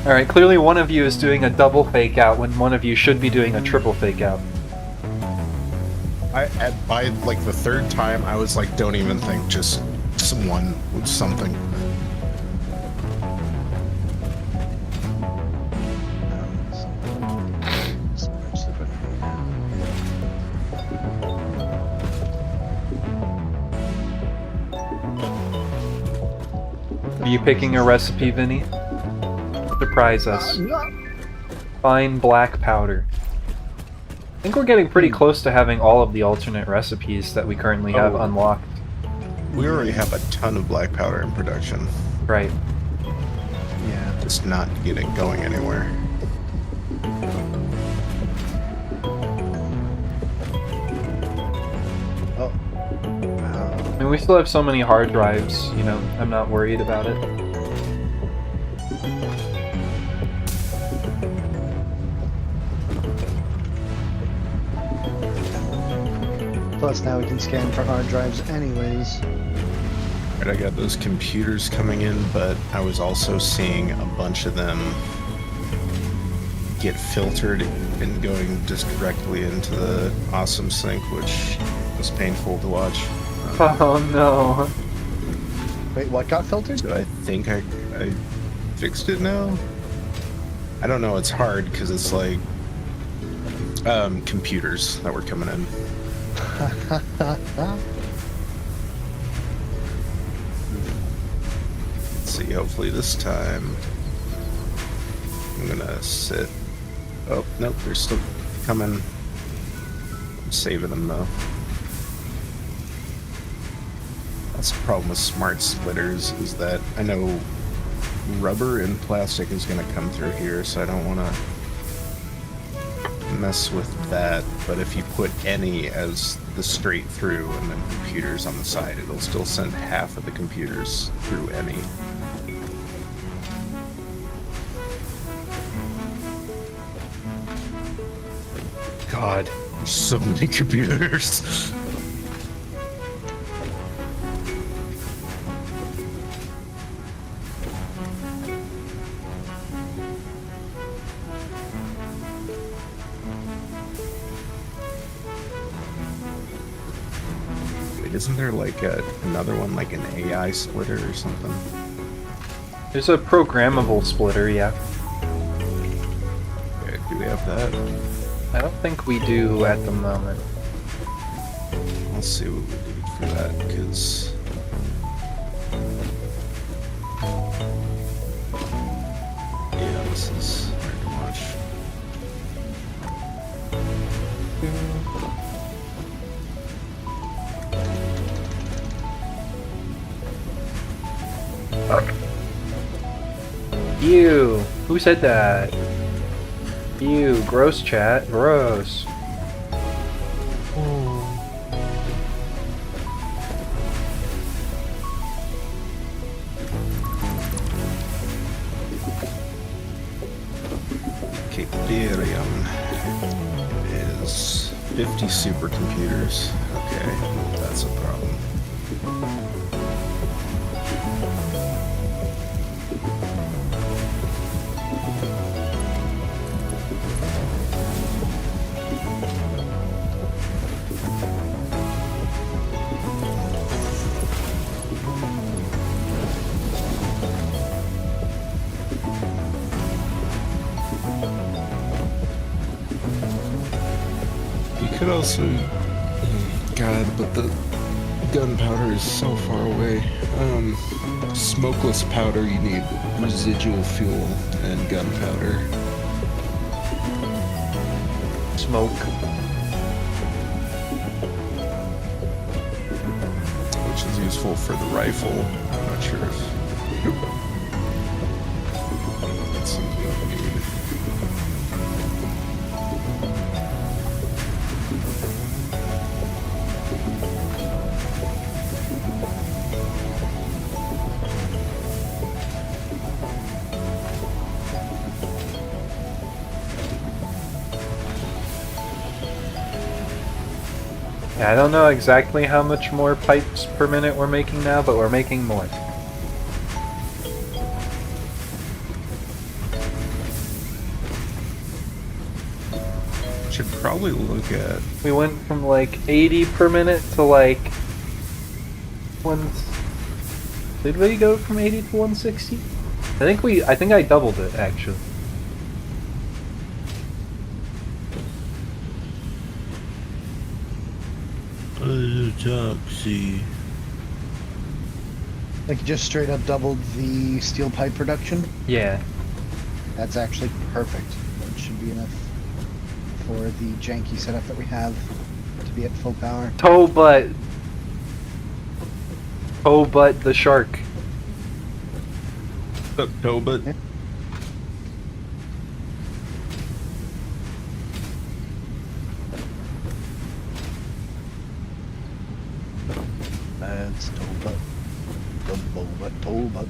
Alright, clearly one of you is doing a double fake out when one of you should be doing a triple fake out.
By like the 3rd time, I was like, don't even think, just someone with something.
Are you picking a recipe, Vinny? Surprise us. Fine black powder. I think we're getting pretty close to having all of the alternate recipes that we currently have unlocked.
We already have a ton of black powder in production.
Right.
Yeah. Just not getting going anywhere.
Oh.
I mean, we still have so many hard drives, you know, I'm not worried about it.
Plus now we can scan for hard drives anyways.
Right, I got those computers coming in, but I was also seeing a bunch of them get filtered and going just directly into the awesome sink, which was painful to watch.
Oh no.
Wait, what got filtered?
So I think I fixed it now? I don't know, it's hard because it's like computers that were coming in. Let's see, hopefully this time I'm gonna sit. Oh, nope, they're still coming. I'm saving them though. That's the problem with smart splitters, is that I know rubber and plastic is gonna come through here, so I don't wanna mess with that, but if you put any as the straight through and then computers on the side, it'll still send half of the computers through any.
God.
There's so many computers. Wait, isn't there like another one, like an AI splitter or something?
There's a programmable splitter, yeah.
Okay, do we have that?
I don't think we do at the moment.
Let's see what we need for that, because... yeah, this is very much.
Ew! Who said that? Ew, gross chat, gross.
Capdarium is 50 supercomputers. Okay, that's a problem. You could also... God, but the gunpowder is so far away. Smokeless powder, you need residual fuel and gunpowder.
Smoke.
Which is useful for the rifle. I'm not sure if... that's something we need.
Yeah, I don't know exactly how much more pipes per minute we're making now, but we're making more.
Should probably look at...
We went from like 80 per minute to like... Did we go from 80 to 160? I think I doubled it, actually.
Taxi.
Like, just straight up doubled the steel pipe production?
Yeah.
That's actually perfect. That should be enough for the janky setup that we have to be at full power.
Toe butt the shark.
Tobit.
Yeah. That's Toba. Toba.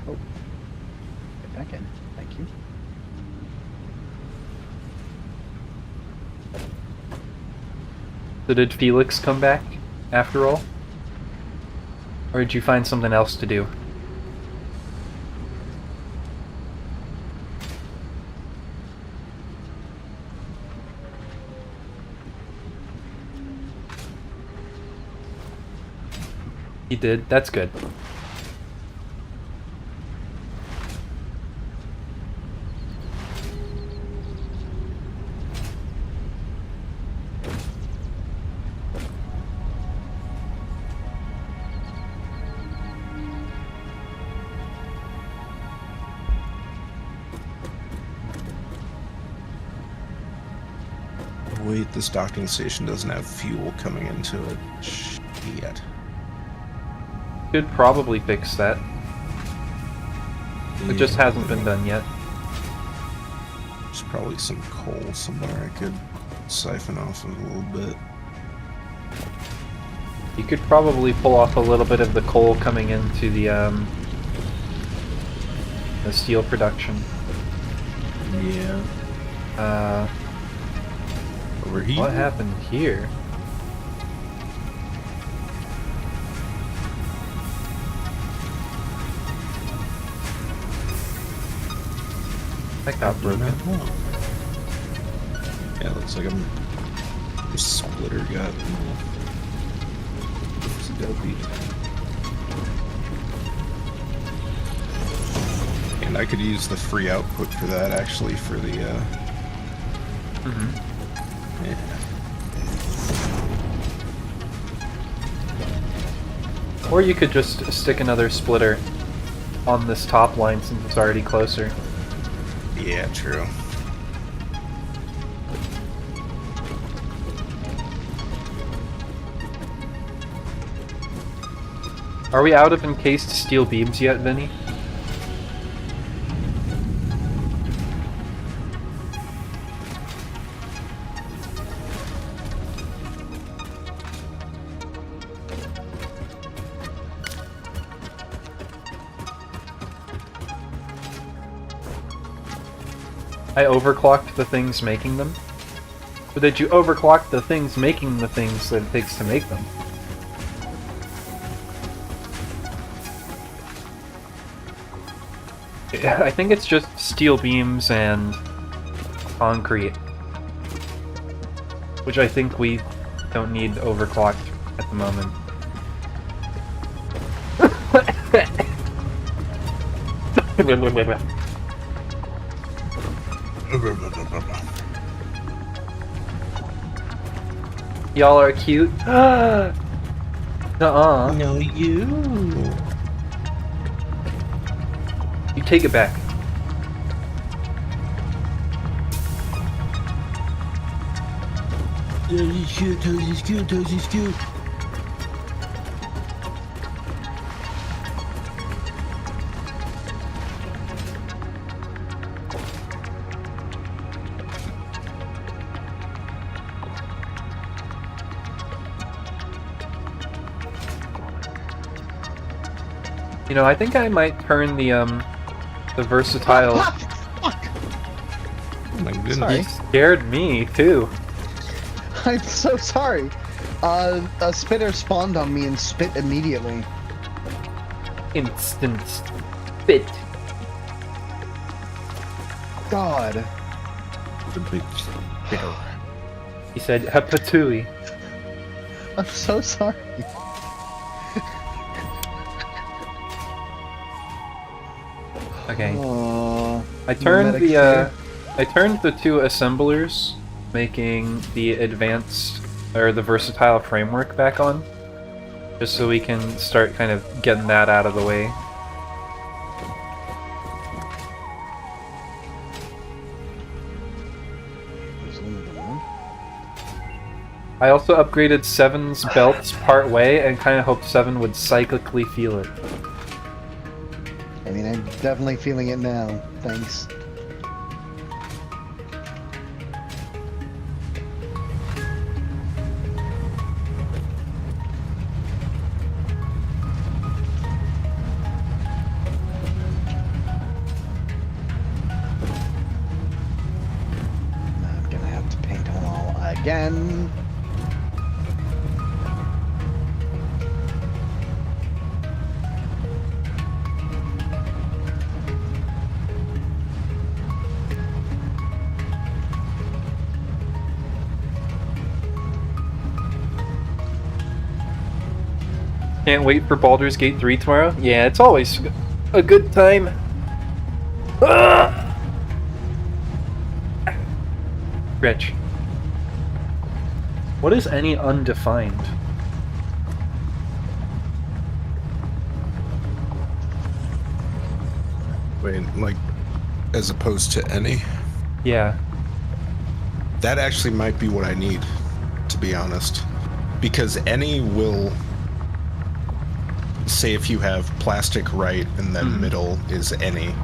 Oh. Get back in. Thank you.
So did Felix come back, after all? Or did you find something else to do? He did. That's good.
Wait, this docking station doesn't have fuel coming into it. Shit.
Could probably fix that. It just hasn't been done yet.
There's probably some coal somewhere I could siphon off of a little bit.
You could probably pull off a little bit of the coal coming into the steel production.
Yeah. Over here?
What happened here? That got broken.
Yeah, looks like a splitter got dopey. And I could use the free output for that actually for the yeah.
Or you could just stick another splitter on this top line since it's already closer.
Yeah, true.
Are we out of encased steel beams yet, Vinny? I overclocked the things making them? Or did you overclock the things making the things that it takes to make them? Yeah, I think it's just steel beams and concrete. Which I think we don't need overclocked at the moment. Y'all are cute. Nuh-uh.
No, you.
You take it back.
Tozy's cute, Tozy's cute, Tozy's cute.
You know, I think I might turn the versatile...
Fuck!
Oh my goodness.
Sorry.
You scared me, too.
I'm so sorry. A spitter spawned on me and spit immediately.
Instant spit.
God.
The big spitter.
He said, Hepatui.
I'm so sorry.
Okay.
Aww.
I turned
Medic
I turned the two assemblers, making the advanced or the versatile framework back on, just so we can start kind of getting that out of the way. I also upgraded Seven's belts part way and kind of hoped Seven would cyclically feel it.
I mean, I'm definitely feeling it now. Thanks. I'm gonna have to paint them all again.
Can't wait for Baldur's Gate 3 tomorrow? Yeah, it's always a good time. Ah! Rich. What is any undefined?
Wait, like, as opposed to any?
Yeah.
That actually might be what I need, to be honest. Because any will say if you have plastic right and then middle is any.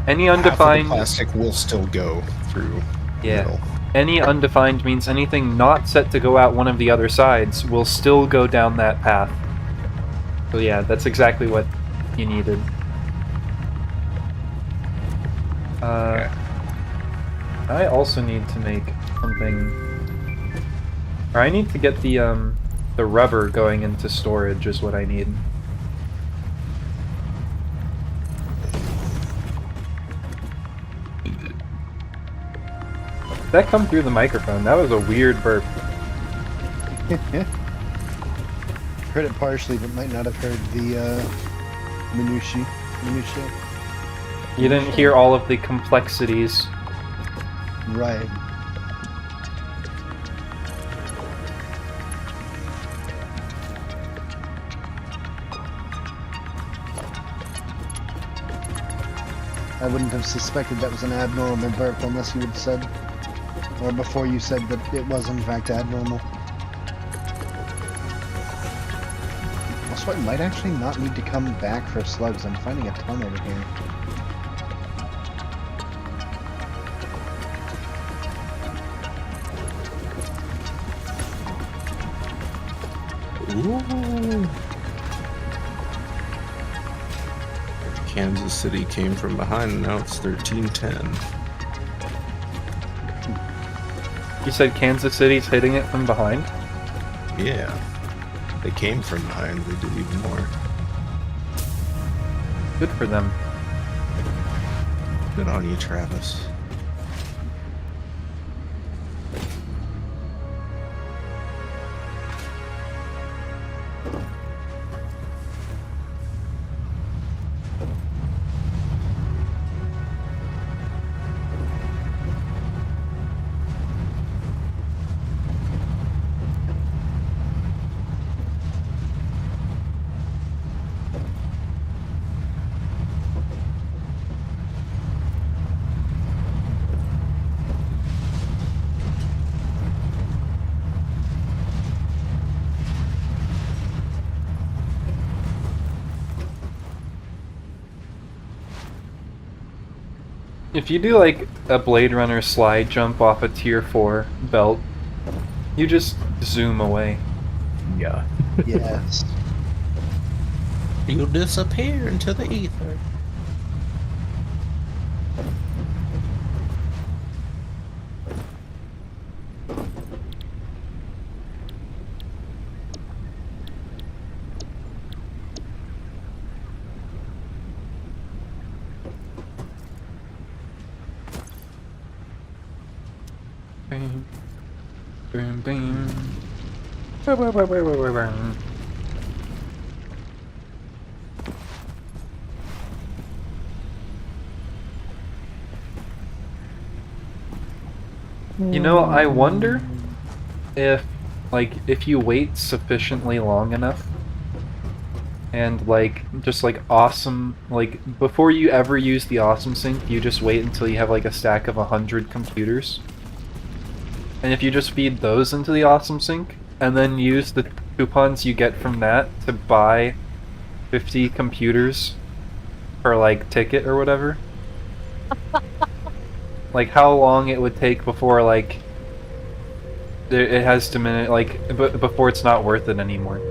Any
Half of the
undefined...
plastic will still go through
Yeah.
middle.
Any undefined means anything not set to go out one of the other sides will still go down that path. So yeah, that's exactly what you needed.
Okay.
I also need to make something... Or I need to get the rubber going into storage is what I need. Did that come through the microphone? That was a weird burp.
Heard it partially, but might not have heard the minutia.
You didn't hear all of the complexities.
Right. I wouldn't have suspected that was an abnormal burp unless you had said, or before you said that it was in fact abnormal. Also, I might actually not need to come back for slugs. I'm finding a ton over here.
Ooh. Kansas City came from behind, now it's 13-10.
You said Kansas City's hitting it from behind?
Yeah. They came from behind, they did even more.
Good for them.
Good on you, Travis.
If you do like a Blade Runner slide jump off a tier 4 belt, you just zoom away.
Yeah.
Yes.
You disappear into the ether.
Bam, bam, bam. Bam, bam, bam, bam, bam, bam. You know, I wonder if, like, if you wait sufficiently long enough and, like, just, like, awesome, like, before you ever use the awesome sync, you just wait until you have, like, a stack of 100 computers. And if you just feed those into the awesome sync, and then use the coupons you get from that to buy 50 computers per, like, ticket or whatever. Like, how long it would take before, like, it has diminished, like, before it's not worth it anymore.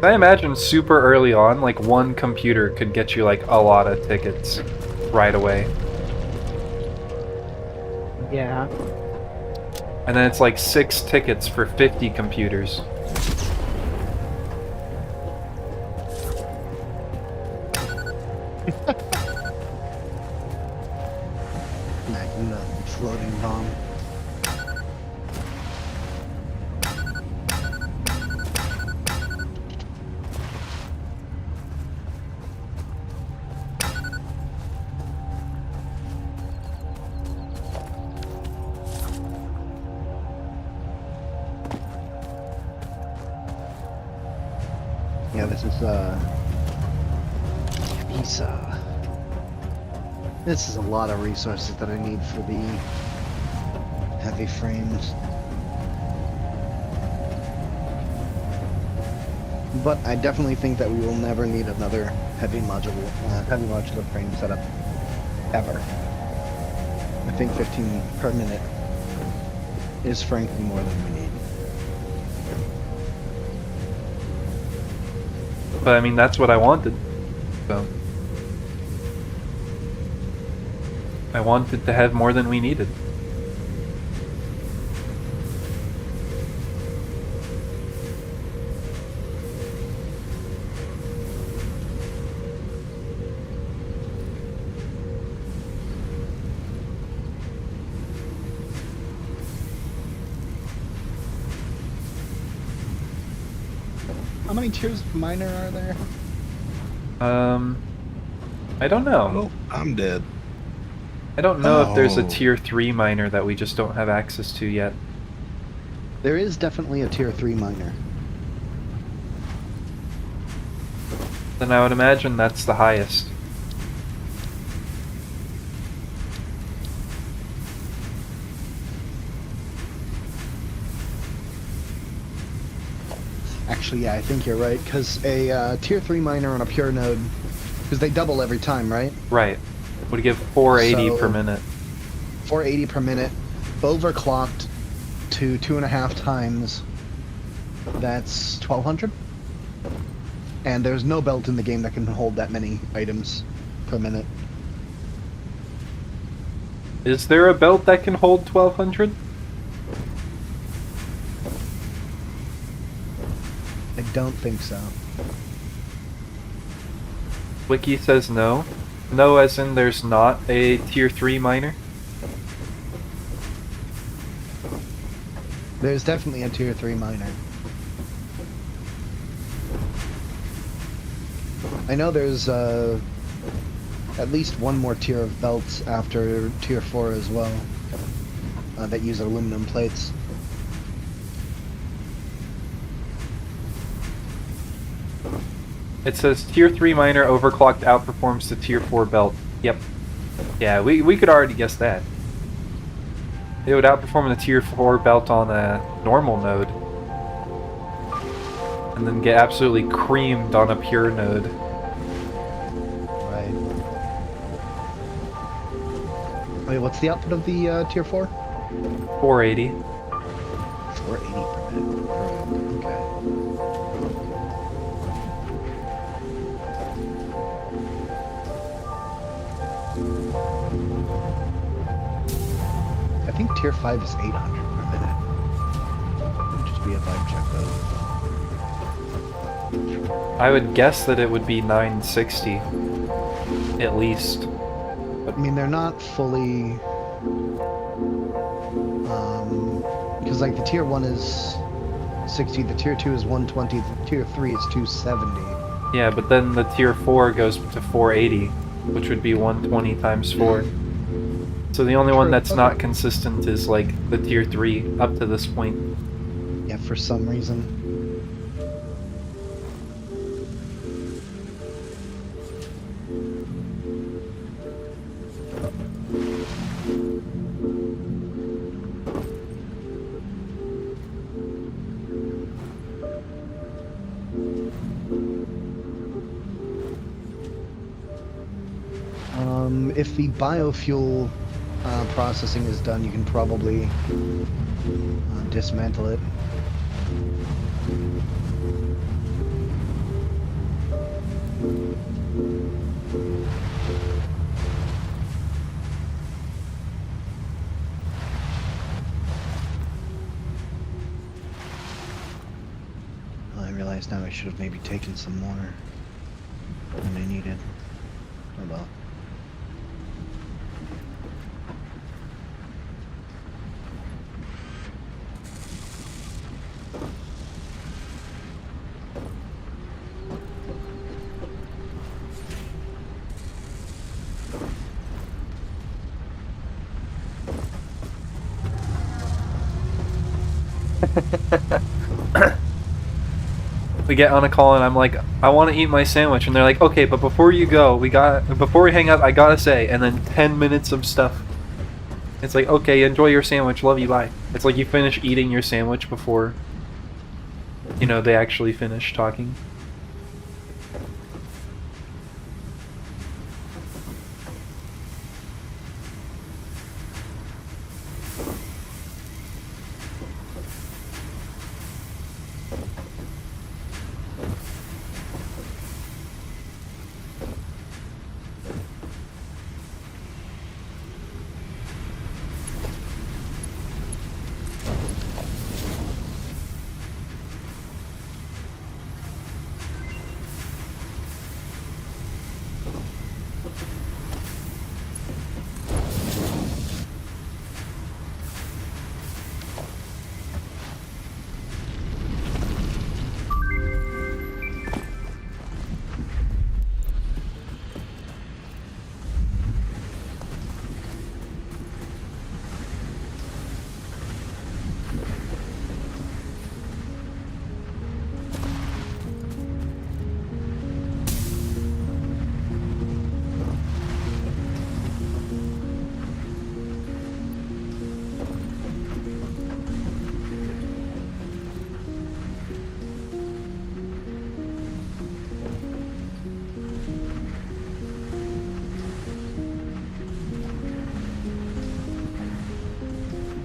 I imagine super early on, like, one computer could get you, like, a lot of tickets right away.
Yeah.
And then it's like 6 tickets for 50 computers.
Magna floating bomb. Yeah, this is this is a lot of resources that I need for the heavy frames. But I definitely think that we will never need another heavy modular frame setup ever. I think 15 per minute is frankly more than we need.
But I mean, that's what I wanted. So I wanted to have more than we needed.
How many tiers of miner are there?
I don't know.
Oh, I'm dead.
I don't know if there's a
Oh.
tier 3 miner that we just don't have access to yet.
There is definitely a tier 3 miner.
Then I would imagine that's the highest.
Actually, yeah, I think you're right, because a tier 3 miner on a pure node, because they double every time, right?
Right. Would give 480 per
So-
minute.
480 per minute, overclocked to 2.5 times, that's 1200? And there's no belt in the game that can hold that many items per minute.
Is there a belt that can hold 1200?
I don't think so.
Wiki says no. No, as in there's not a tier 3 miner?
There's definitely a tier 3 miner. I know there's at least one more tier of belts after tier 4 as well, that use aluminum plates.
It says tier 3 miner overclocked outperforms the tier 4 belt. Yep. Yeah, we could already guess that. It would outperform the tier 4 belt on a normal node. And then get absolutely creamed on a pure node.
Right. Wait, what's the output of the tier 4?
480.
480 per minute. Okay. I think tier 5 is 800 per minute. Let me just be a vibe check though.
I would guess that it would be 960. At least.
I mean, they're not fully... because like the tier 1 is 60, the tier 2 is 120, the tier 3 is 270.
Yeah, but then the tier 4 goes to 480, which would be 120 times 4. So the only one that's not consistent is like the tier 3 up to this point.
Yeah, for some reason. If the biofuel processing is done, you can probably dismantle it. I realize now I should have maybe taken some more than I needed. Oh well.
We get on a call and I'm like, I want to eat my sandwich, and they're like, okay, but before you go, before we hang up, I gotta say, and then 10 minutes of stuff. It's like, okay, enjoy your sandwich, love you, bye. It's like you finish eating your sandwich before you know, they actually finish talking.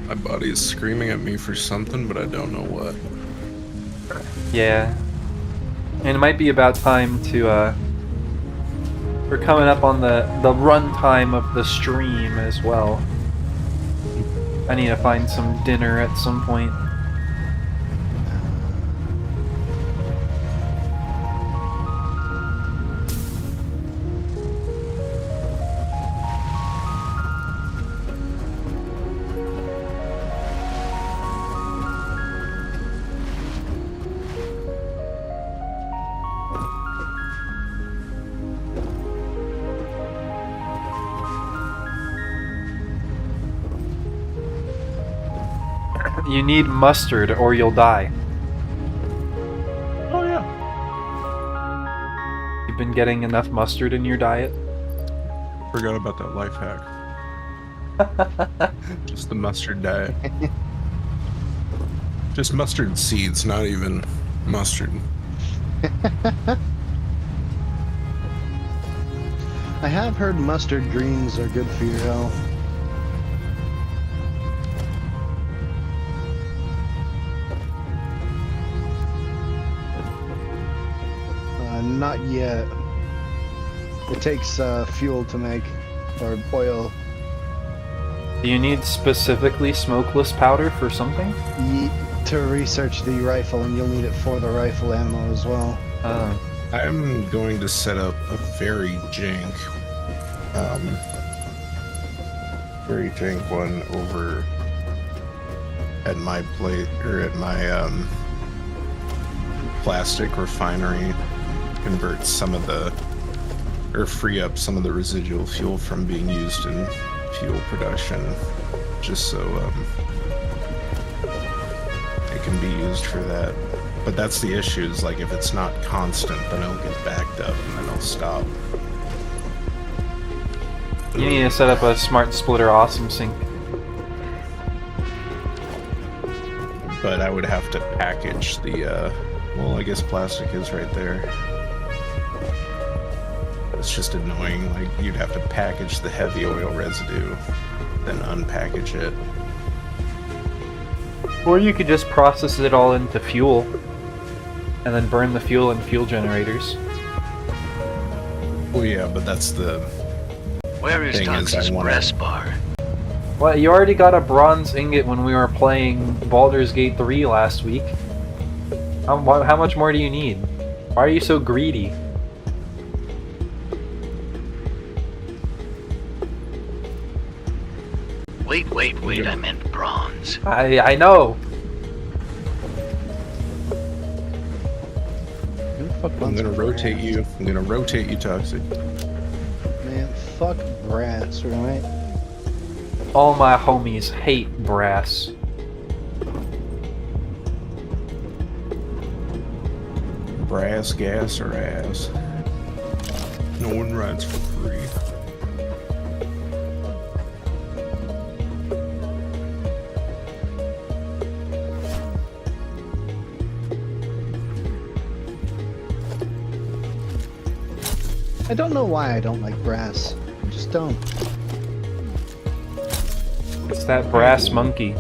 My body is screaming at me for something, but I don't know what.
Yeah. And it might be about time to, we're coming up on the run time of the stream as well. I need to find some dinner at some point. You need mustard or you'll die.
Oh yeah.
You've been getting enough mustard in your diet?
Forgot about that life hack. Just the mustard diet. Just mustard seeds, not even mustard.
I have heard mustard greens are good for your health. Not yet. It takes fuel to make, or oil.
Do you need specifically smokeless powder for something?
To research the rifle, and you'll need it for the rifle ammo as well.
I'm going to set up a very jank one over at my plate, or at my plastic refinery. Convert some of the, or free up some of the residual fuel from being used in fuel production, just so it can be used for that. But that's the issue, is like if it's not constant, then it'll get backed up and then it'll stop.
You need to set up a smart splitter awesome sink.
But I would have to package the, well, I guess plastic is right there. It's just annoying, like you'd have to package the heavy oil residue, then unpackage it.
Or you could just process it all into fuel, and then burn the fuel in fuel generators.
Well, yeah, but that's the
Where is Doug's press bar?
Well, you already got a bronze ingot when we were playing Baldur's Gate 3 last week. How much more do you need? Why are you so greedy?
Wait, I meant bronze.
I know.
I'm gonna rotate you. I'm gonna rotate you, Toxic.
Man, fuck brass, right?
All my homies hate brass.
Brass, gas, or ass. No one rides for free.
I don't know why I don't like brass. I just don't.
It's that brass monkey.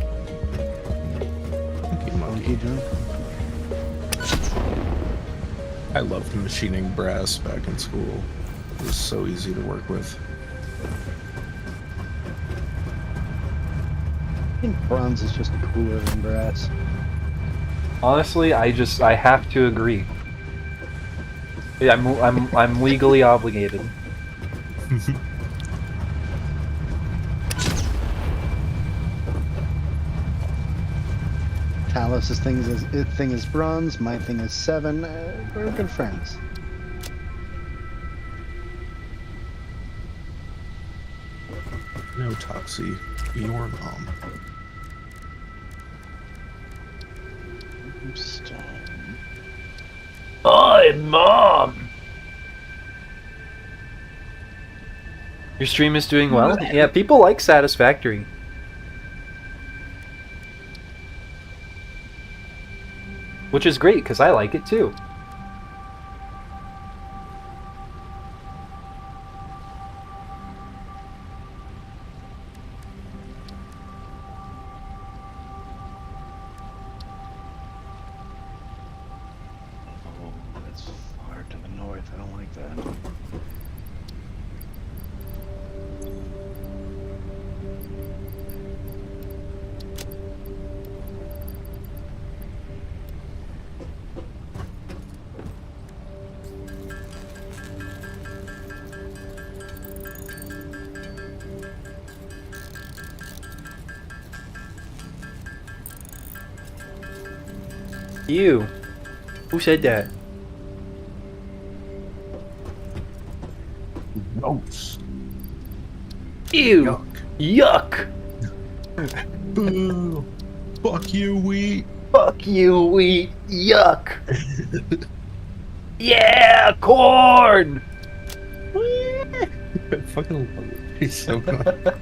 Monkey jump.
I loved machining brass back in school. It was so easy to work with.
I think bronze is just cooler than brass.
Honestly, I have to agree. Yeah, I'm legally obligated.
Talos' thing is bronze, my thing is 7. We're good friends.
No, Toxie, your mom.
Hi, Mom! Your stream is doing well? Yeah, people like Satisfactory. Which is great, because I like it too.
Oh, that's far to the north. I don't like that.
Ew. Who said that?
Gross.
Ew. Yuck.
Boo. Fuck you, wheat.
Fuck you, wheat. Yuck. Yeah, corn.
I fucking love it. He's so good.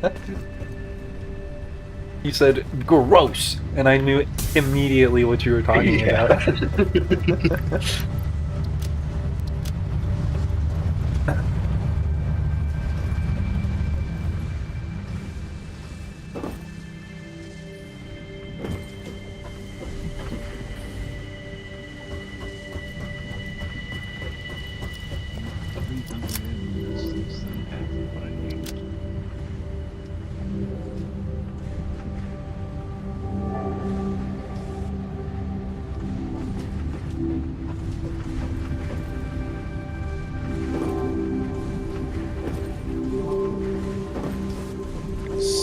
He said gross, and I knew immediately what you were talking about.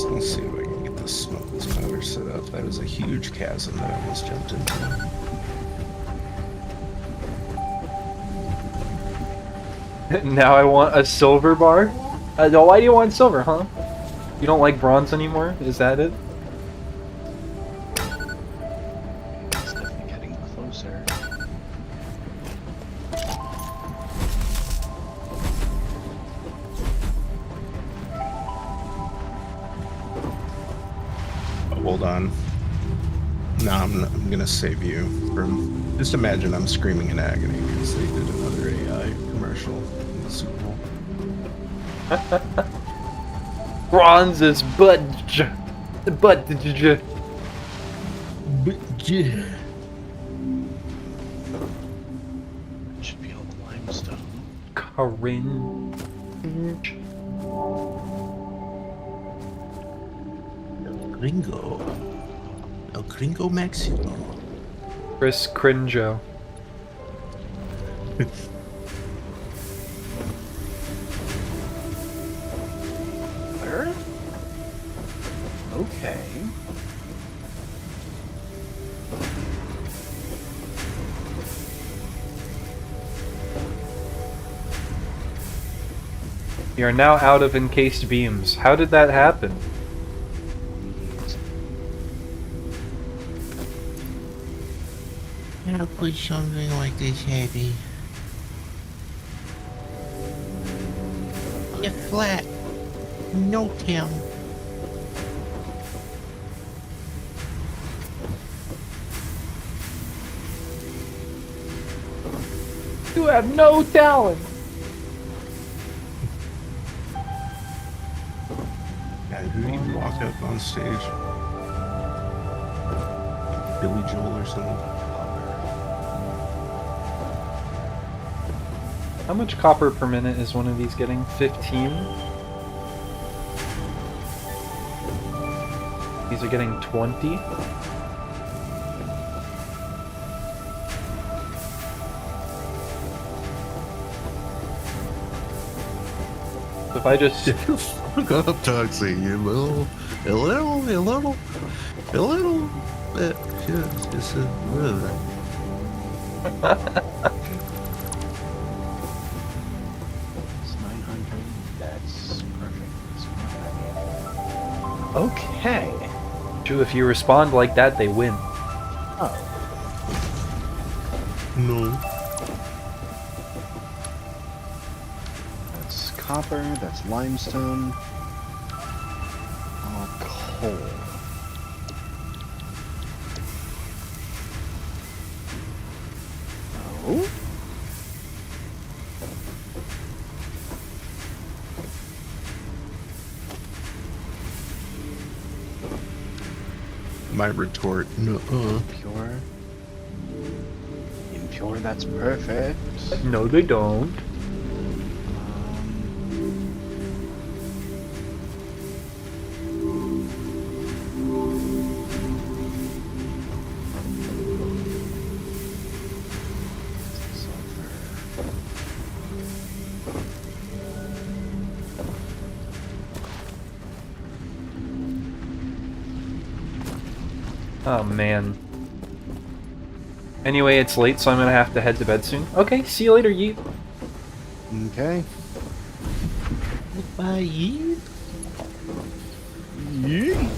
Let's see if I can get this smokeless powder set up. That was a huge chasm that I almost jumped into.
Now I want a silver bar? No, why do you want silver, huh? You don't like bronze anymore? Is that it?
It's definitely getting closer.
Hold on. No, I'm gonna save you from. Just imagine I'm screaming in agony because they did another AI commercial in the Super Bowl.
Bronze is budge. Budge.
Should be all limestone.
Corinne.
Gringo. El Gringo Maximo.
Chris Crinjo.
Where? Okay.
You are now out of encased beams. How did that happen?
I'll put something like this heavy. You're flat. No tail.
You have no talent.
on stage. Billy Joel or something.
How much copper per minute is one of these getting? 15? These are getting 20? If I just...
Fuck up, Toxie, you little bit. Just whatever.
It's 900. That's perfect. Okay.
True, if you respond like that, they win.
Oh.
No.
That's copper. That's limestone. Coal. Oh.
My retort, no.
Pure. Impure, that's perfect.
No, they don't. Oh, man. Anyway, it's late, so I'm gonna have to head to bed soon. Okay, see you later, Yeet.
Okay.
Bye, Yeet.
Yeet.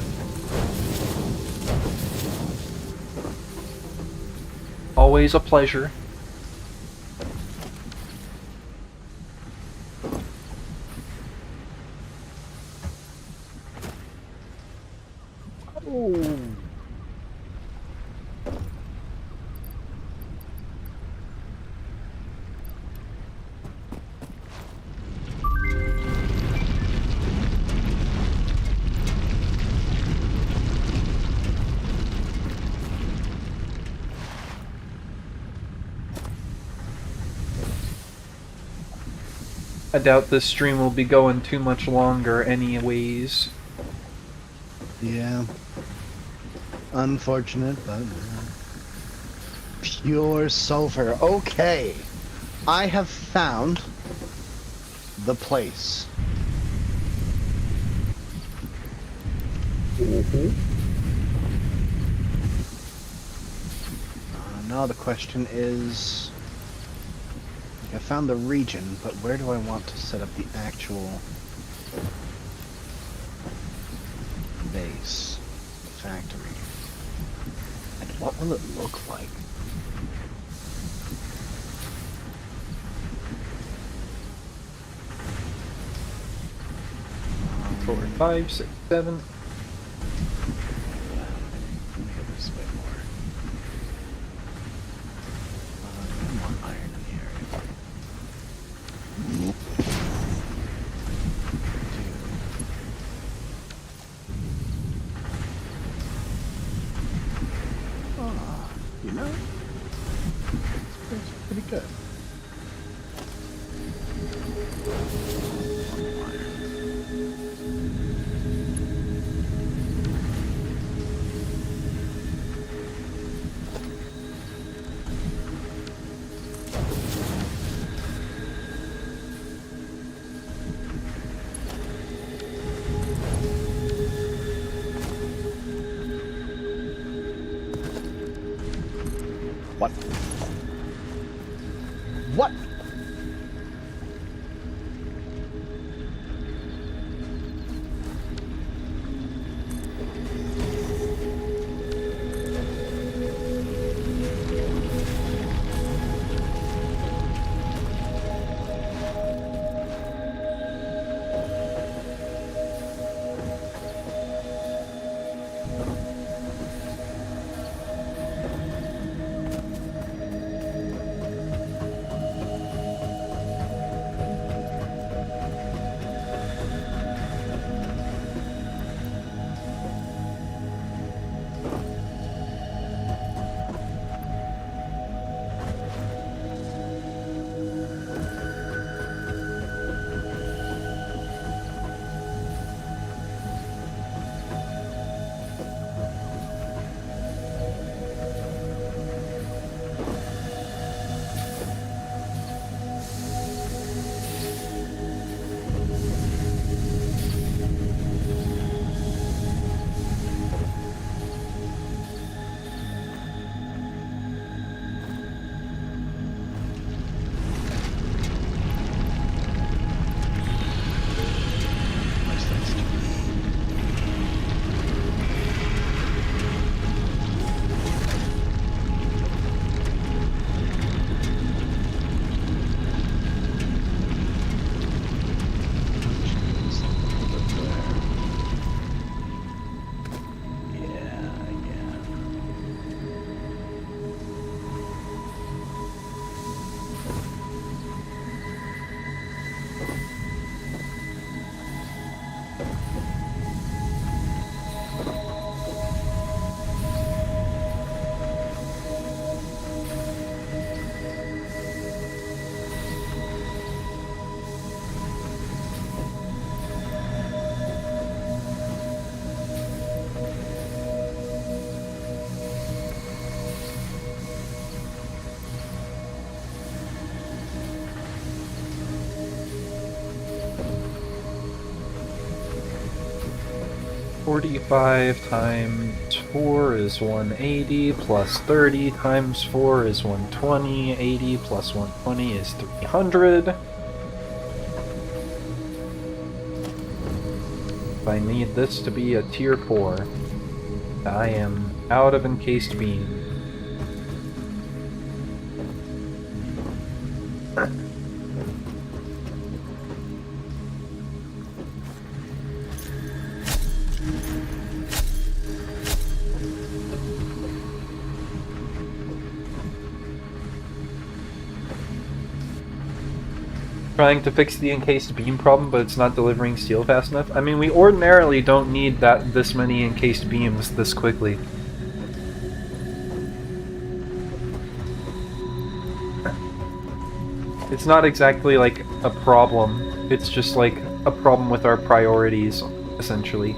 Always a pleasure.
Oh.
I doubt this stream will be going too much longer anyways.
Yeah. Unfortunate, but pure sulfur. Okay. I have found the place. Now the question is, I found the region, but where do I want to set up the actual base, factory? And what will it look like?
Four, 5, 6, 7.
Let me get this way more. More iron in the area. You know, it's pretty good. What? What?
45 times 4 is 180, plus 30 times 4 is 120, 80 plus 120 is 300. If I need this to be a tier 4, I am out of encased beam. Trying to fix the encased beam problem, but it's not delivering steel fast enough. I mean, we ordinarily don't need this many encased beams this quickly. It's not exactly like a problem. It's just like a problem with our priorities, essentially.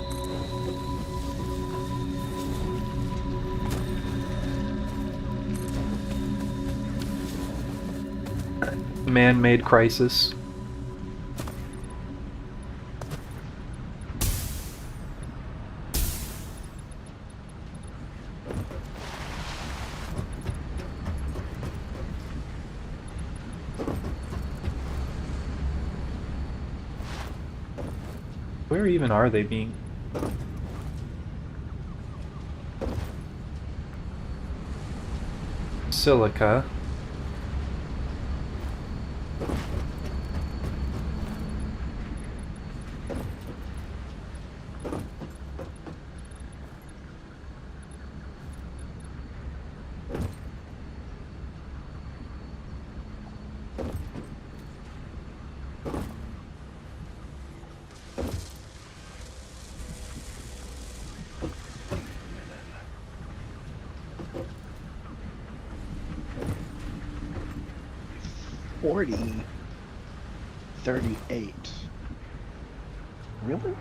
Man-made crisis. Where even are they being? Silica.
$40, 38. Really?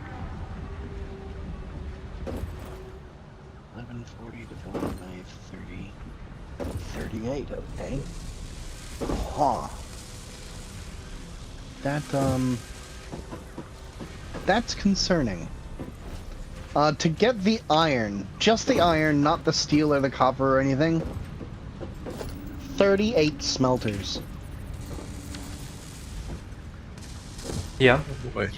1140 divided by 30. 38, okay. Huh. That's concerning. To get the iron, just the iron, not the steel or the copper or anything, 38 smelters.
Yeah.
Oh boy.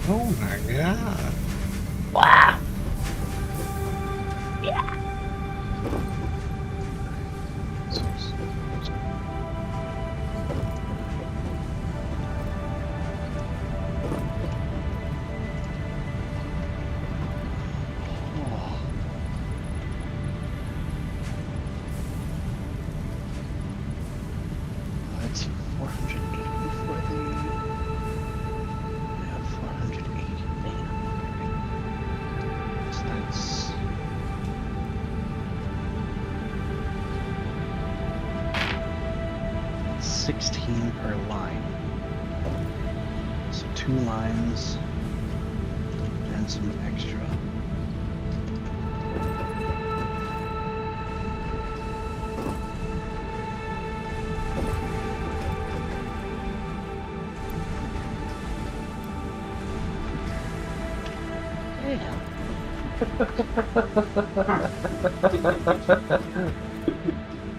Oh my god.
Wow.
That's 450 for the... I have 480 so that's 16 per line. So 2 lines and some extra.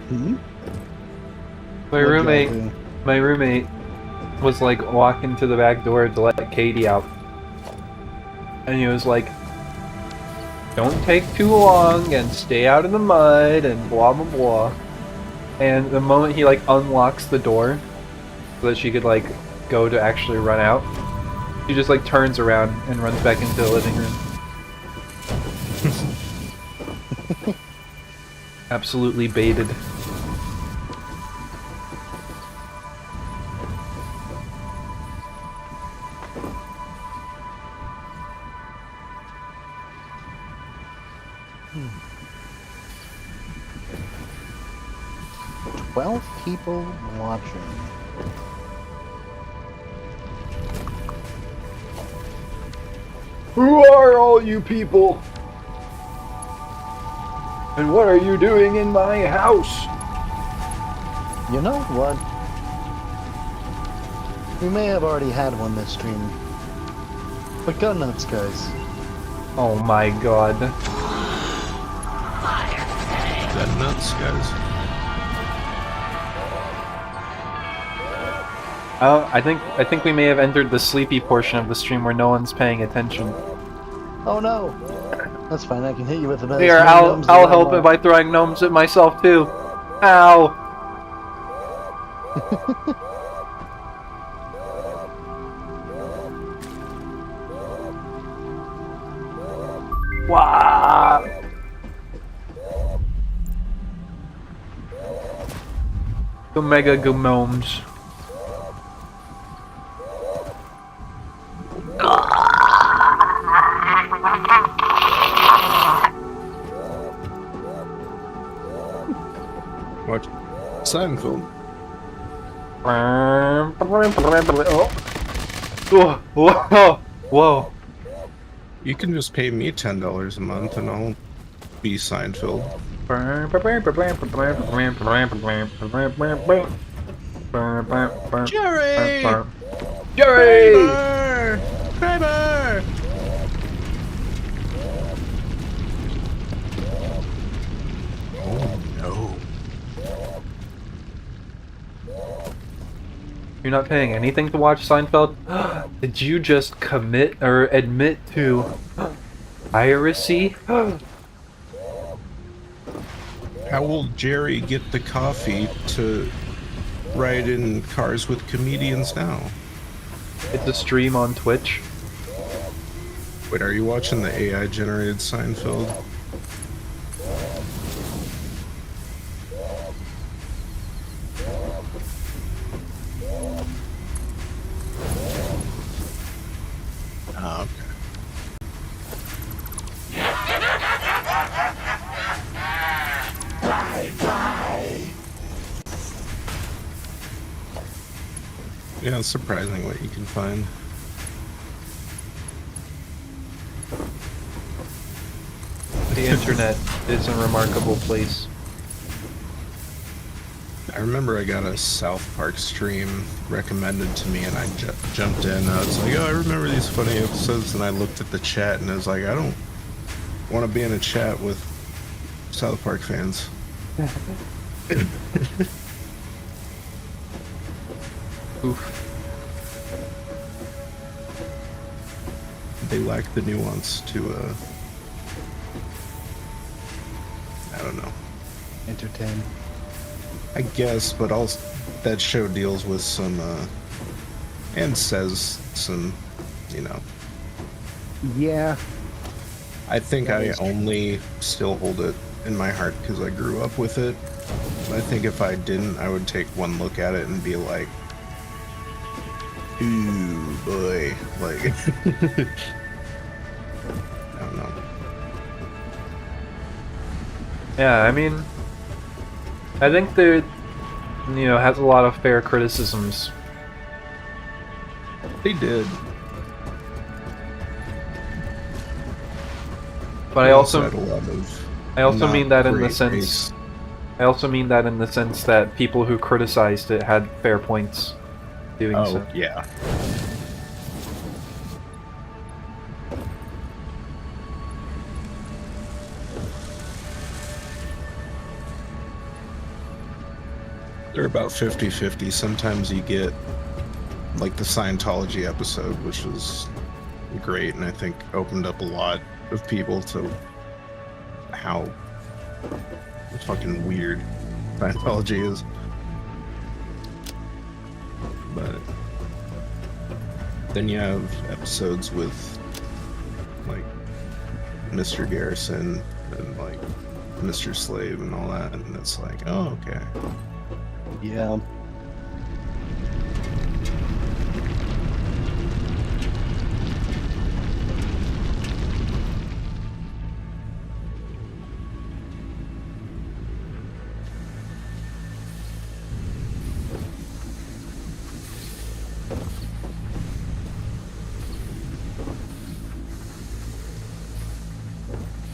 Hmm?
My roommate was like walking to the back door to let Katie out. And he was like, don't take too long and stay out in the mud and blah blah blah. And the moment he like unlocks the door, so that she could like go to actually run out. She just like turns around and runs back into the living room. Absolutely baited.
Hmm. 12 people watching.
Who are all you people? And what are you doing in my house?
You know what? We may have already had one this stream. But go nuts, guys.
Oh my god.
That nuts, guys.
I think we may have entered the sleepy portion of the stream where no one's paying attention.
Oh no! That's fine, I can hit you with the best.
Here, I'll help it by throwing gnomes at myself too. Ow! Wow! The mega gnomes.
Watch Seinfeld.
Oh. Whoa! Whoa!
You can just pay me $10 a month and I'll be Seinfeld.
Jerry!
Jerry!
Kramer!
Oh no.
You're not paying anything to watch Seinfeld? Did you just commit or admit to piracy?
How will Jerry get the coffee to ride in cars with comedians now?
It's a stream on Twitch.
Wait, are you watching the AI generated Seinfeld? Ah, okay. Yeah, it's surprising what you can find.
The internet is a remarkable place.
I remember I got a South Park stream recommended to me and I jumped in. I was like, oh, I remember these funny episodes, and I looked at the chat and I was like, I don't want to be in a chat with South Park fans.
Oof.
They lack the nuance to, I don't know.
Entertain.
I guess, but also that show deals with some, and says some, you know.
Yeah.
I think
That
I
is true.
only still hold it in my heart because I grew up with it. I think if I didn't, I would take one look at it and be like, ooh, boy. Like, I don't know.
Yeah, I mean, I think there, you know, has a lot of fair criticisms.
They did.
But
They
I also
had a lot of
mean
not
that in the
great
sense
race.
I also mean that in the sense that people who criticized it had fair points doing
Oh,
so.
yeah. They're about 50-50. Sometimes you get like the Scientology episode, which was great and I think opened up a lot of people to how fucking weird Scientology is. But then you have episodes with like Mr. Garrison and like Mr. Slave and all that, and it's like, oh, okay.
Yeah.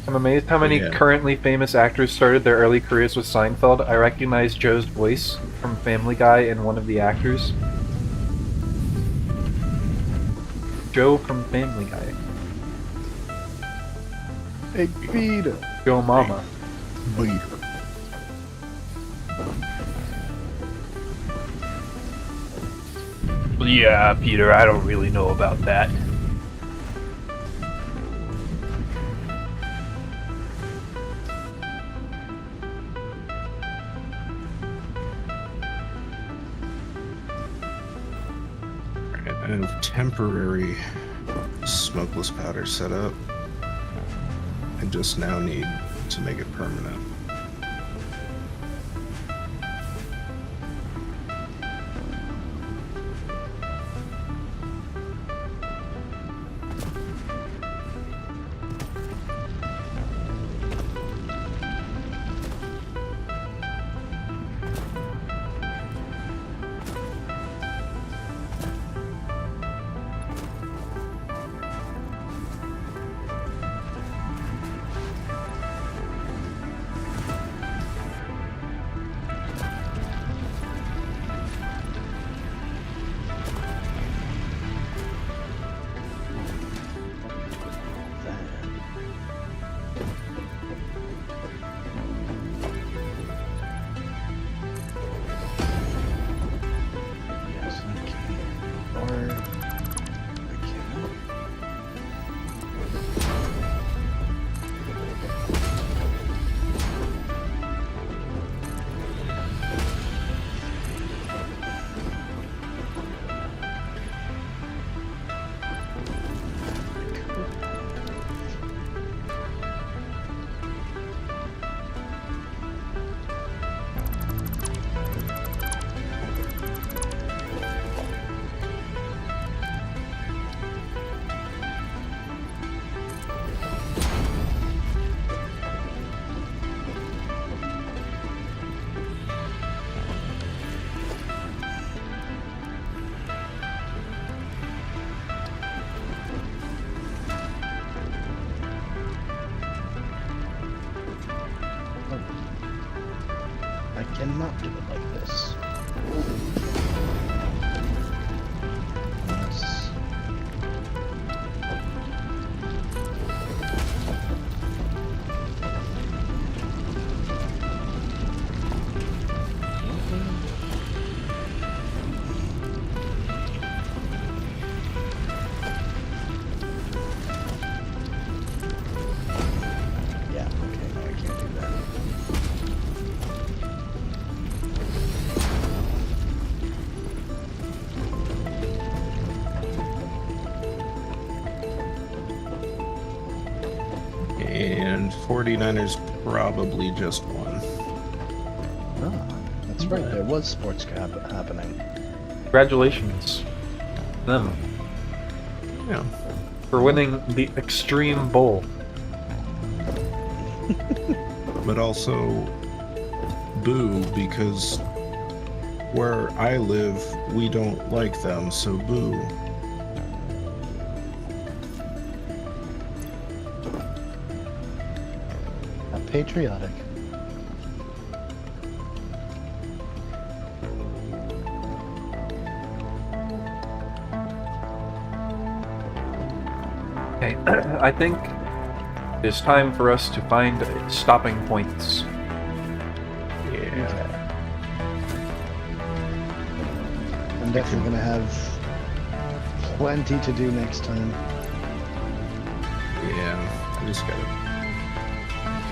I'm amazed how many currently famous actors started their early careers with Seinfeld. I recognize Joe's voice from Family Guy and one of the actors. Joe from Family Guy.
Hey, Peter.
Joe Mama. Yeah, Peter, I don't really know about that.
I have temporary smokeless powder set up. I just now need to make it permanent.
I cannot do it like this. Yes. Yeah, okay, no, I can't do that.
And 49ers probably just won.
Oh, that's right, there was sports happening.
Congratulations to them
Yeah.
for winning the Extreme Bowl.
But also, boo, because where I live, we don't like them, so boo.
Not patriotic.
Okay, I think it's time for us to find stopping points.
Yeah.
I'm definitely gonna have plenty to do next time.
Yeah, I just gotta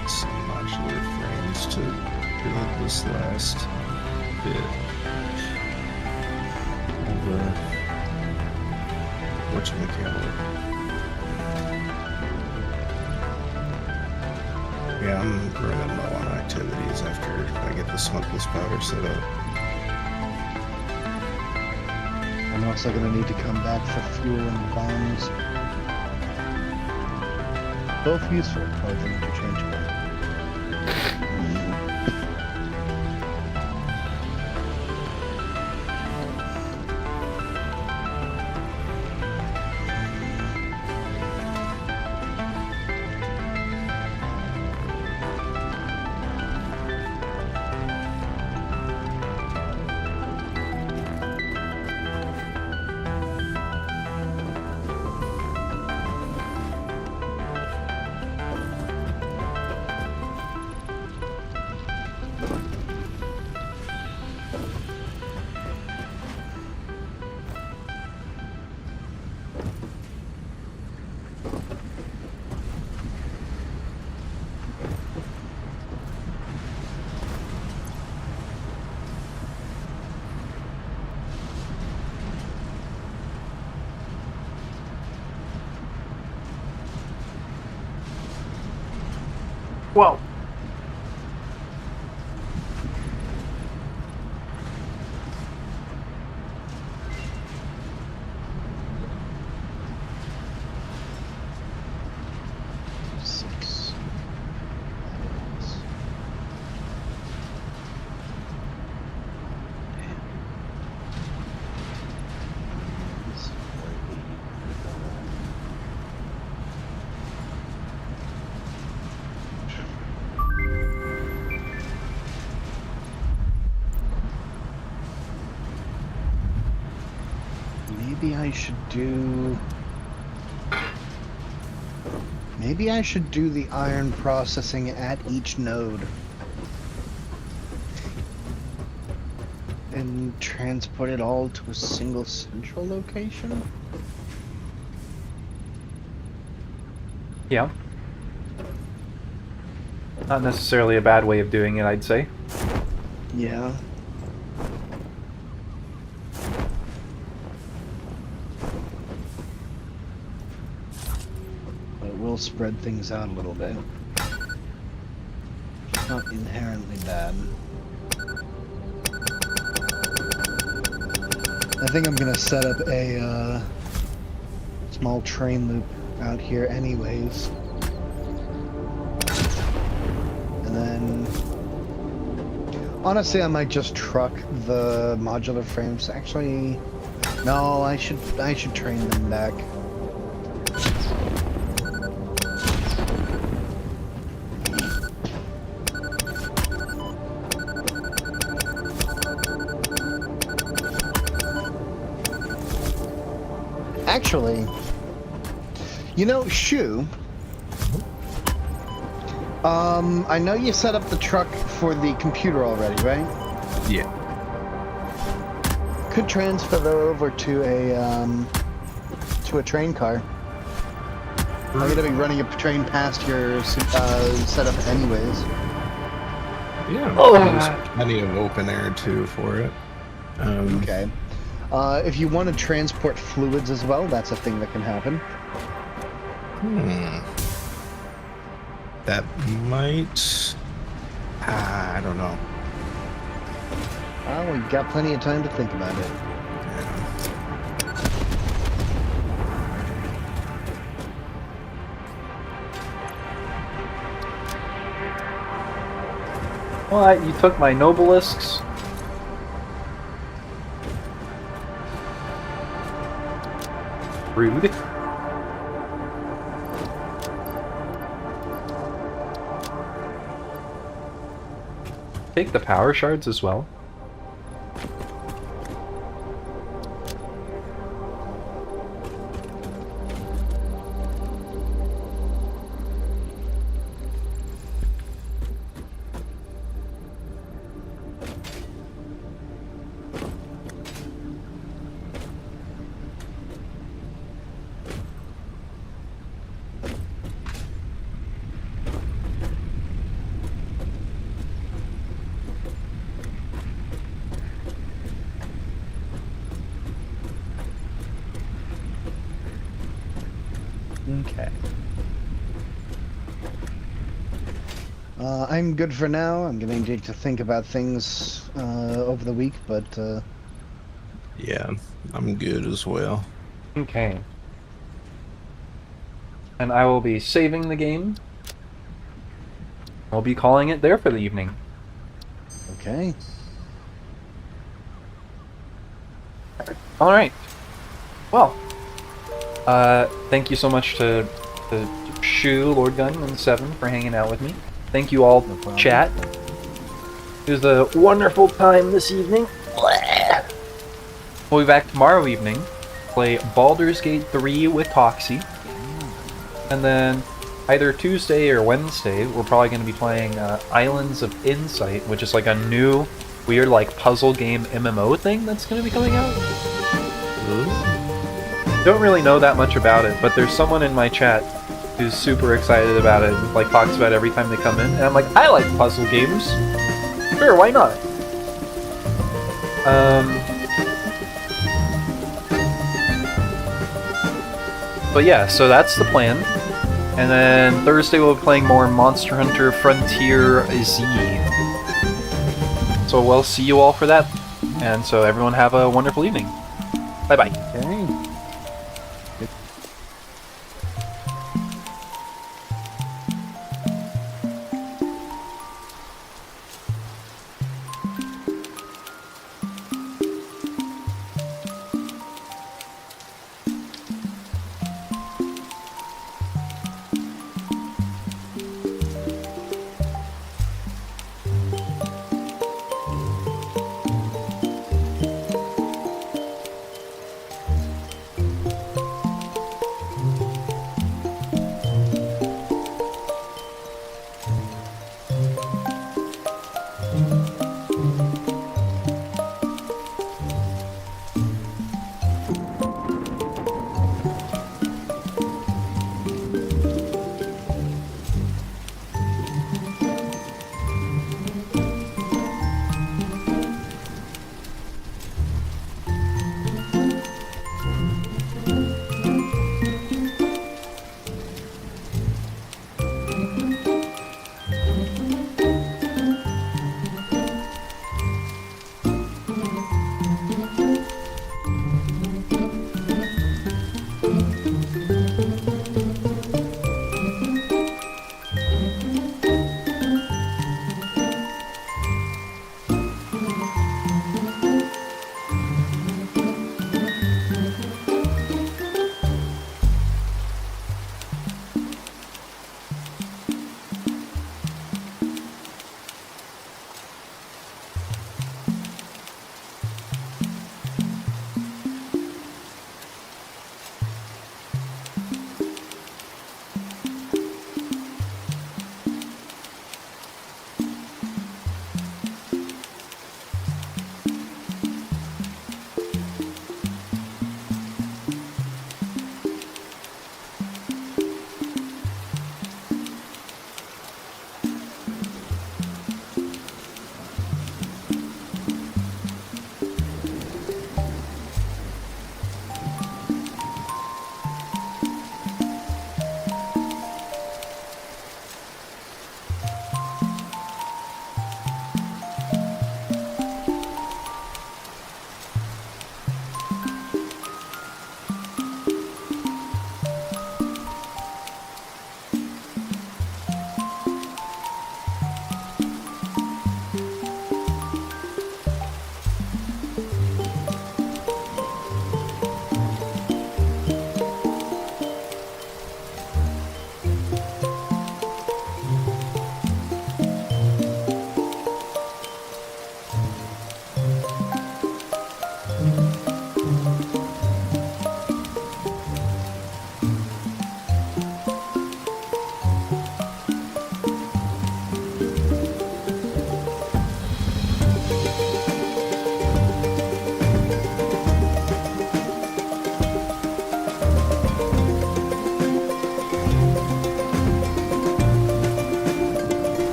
get some modular frames to build this last bit. whatchamacallit. Yeah, I'm running low on activities after I get the smokeless powder set up.
I'm also going to need to come back for fuel and bombs. Both useful, both interchangeable.
Whoa.
Six. Maybe I should do the iron processing at each node. And transport it all to a single central location?
Yeah. Not necessarily a bad way of doing it, I'd say.
Yeah. Spread things out a little bit. It's not inherently bad. I think I'm gonna set up a small train loop out here anyways. And then honestly I might just truck the modular frames. Actually no, I should train them back. Actually, you know, Shu, I know you set up the truck for the computer already, right?
Yeah.
Could transfer that over to a train car. I'm gonna be running a train past your setup anyways.
Yeah, there's plenty of open air too for it.
Okay. If you want to transport fluids as well, that's a thing that can happen.
That might... I don't know.
Well, we've got plenty of time to think about it.
What? You took my nobelisks? Rude. Take the power shards as well.
Okay.
I'm good for now. I'm gonna need to think about things over the week, but
Yeah, I'm good as well.
Okay. And I will be saving the game. I'll be calling it there for the evening.
okay.
Alright. Well, thank you so much to Shu, Lord Gun, and Seven for hanging out with me. Thank you all, chat. It was a wonderful time this evening. We'll be back tomorrow evening, play Baldur's Gate 3 with Toxie. And then either Tuesday or Wednesday, we're probably going to be playing Islands of Insight, which is like a new, weird, like, puzzle game MMO thing that's going to be coming out. Don't really know that much about it, but there's someone in my chat who's super excited about it, and, like, talks about it every time they come in, and I'm like, I like puzzle games. Sure, why not? But yeah, so that's the plan. And then Thursday we'll be playing more Monster Hunter Frontier Z. So we'll see you all for that. And so everyone have a wonderful evening. Bye-bye.